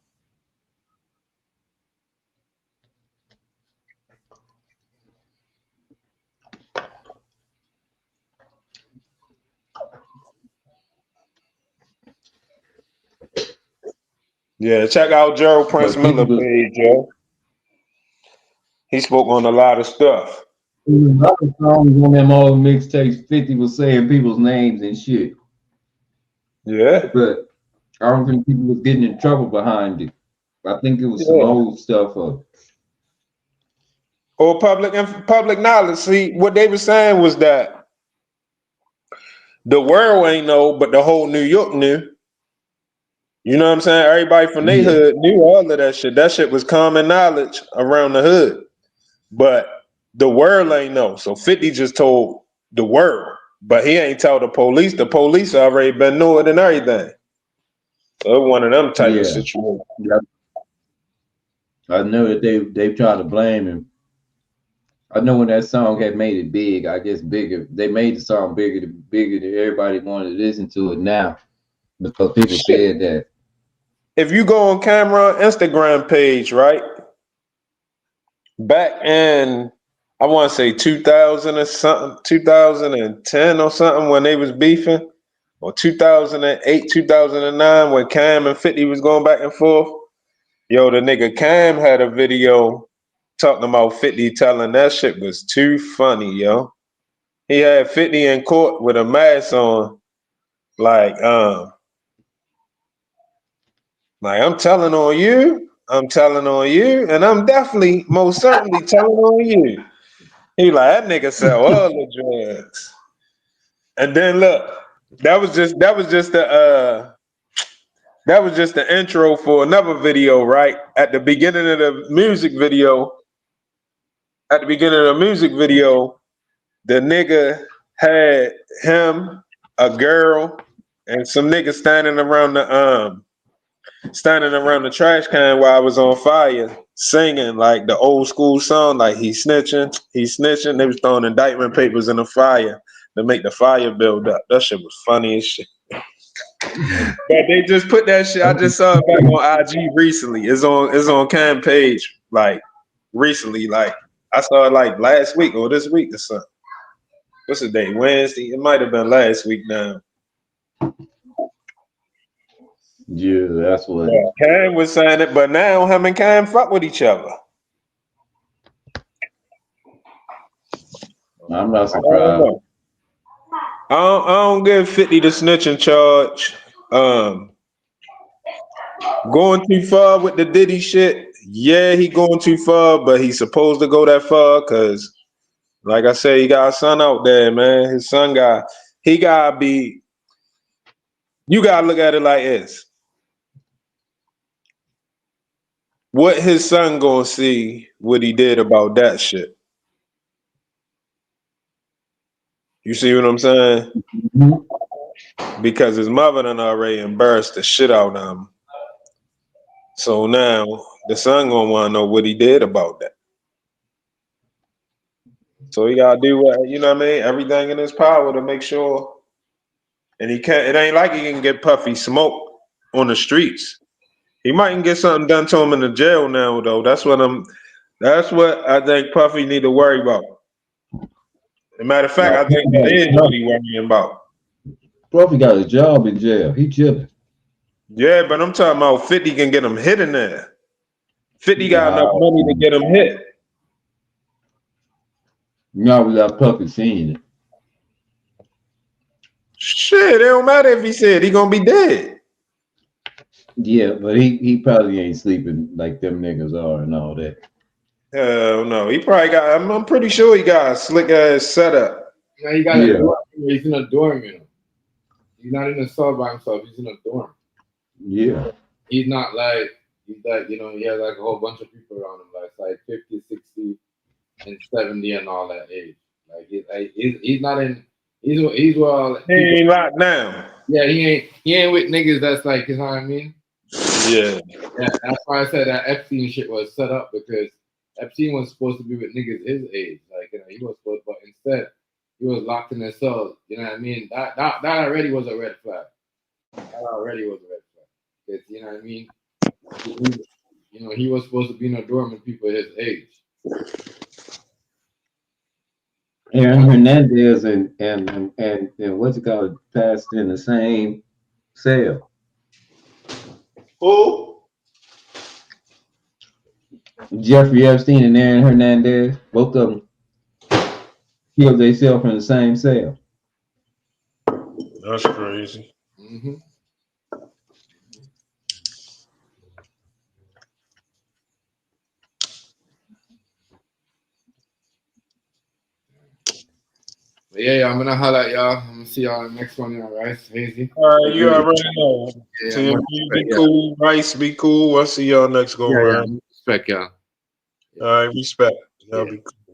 Yeah, check out Gerald Prince Miller page, yo. He spoke on a lot of stuff. Other songs on them old mixtapes, 50 was saying people's names and shit. Yeah. But I don't think people was getting in trouble behind it. I think it was some old stuff. or public knowledge. See, what they were saying was that the world ain't know, but the whole New York knew. You know what I'm saying? Everybody from their Yeah. hood knew all of that shit. That shit was common knowledge around the hood. But the world ain't know. So 50 just told the world. But he ain't tell the police. The police already been knew it and everything. So it's one of them type of Yeah. situations. Yep. I know that they tried to blame him. I know when that song had made it big, I guess bigger. They made the song bigger than everybody wanted to listen to it now because people Shit. said that. If you go on camera Instagram page, right? Back in I want to say 2000 or something, 2010 or something when they was beefing, or 2008, 2009 when Cam and 50 was going back and forth. Yo, the nigga Cam had a video talking about 50 telling that shit was too funny, yo. He had 50 in court with a mask on, like I'm telling on you, and I'm definitely most certainly telling on you. He like, that nigga sell all the drugs. And then look, that was just the intro for another video, right? At the beginning of the music video, the nigga had him, a girl, and some niggas standing around the trash can while I was on fire, singing like the old school song, like he's snitching. They was throwing indictment papers in the fire to make the fire build up. That shit was funny as shit. But they just put that shit. I just saw it back on IG recently. It's on Cam page like recently. Like I saw it like last week or this week or something. What's the day? Wednesday. It might have been last week now. Yeah, that's what. Yeah, Cam was saying it, but now him and Cam fuck with each other. I'm not I don't surprised. know. I don't give 50 the snitching charge. Going too far with the Diddy shit. Yeah, he going too far, but he's supposed to go that far because, like I said, he got a son out there, man. His son he gotta be. You gotta look at it like this. What his son gonna see what he did about that shit? You see what I'm saying? Because his mother done already embarrassed the shit out of him. So now the son gonna want to know what he did about that. So he gotta do what, you know what I mean? Everything in his power to make sure. And he can't. It ain't like he can get Puffy smoke on the streets. He might get something done to him in the jail now, though. That's what I think Puffy need to worry about. As a matter of fact, No, I think that is what he worrying about. Puffy got a job in jail. He chilling. Yeah, but I'm talking about 50 can get him hit in there. 50 got enough Wow. money to get him hit. Now we got Puffy seeing it. Shit, it don't matter if he said he gonna be dead. Yeah, but he probably ain't sleeping like them niggas are and all that. Hell no, he probably got. I'm pretty sure he got a slick ass setup. Now he got Yeah. a dorm. He's in a dorm, you know. He's not in a cell by himself. He's in a dorm. Yeah. He's not like he has like a whole bunch of people around him, like 50, 60, and 70 and all that age. Like he's not in. He's well. He ain't locked down. Yeah, he ain't with niggas that's like, you know what I mean? Yeah. Yeah, that's why I said that Epstein shit was set up because Epstein was supposed to be with niggas his age. Like, he was supposed, but instead he was locked in his cell. You know what I mean? That already was a red flag. That already was a red flag. Because, you know what I mean? He was supposed to be in a dorm with people his age. Aaron Hernandez and what's it called passed in the same cell. Who? Jeffrey Epstein and Aaron Hernandez, both of them killed themselves in the same cell. That's crazy. Mm-hmm. Yeah, I'm gonna holler at y'all. I'm gonna see y'all in the next one, y'all, right? Hazy. All right, you already know. Yeah, TMP, much be respect, yeah. cool. Rice, be cool. I'll see y'all next go Yeah, round. much respect, y'all. All right, respect. Y'all Yeah. be cool.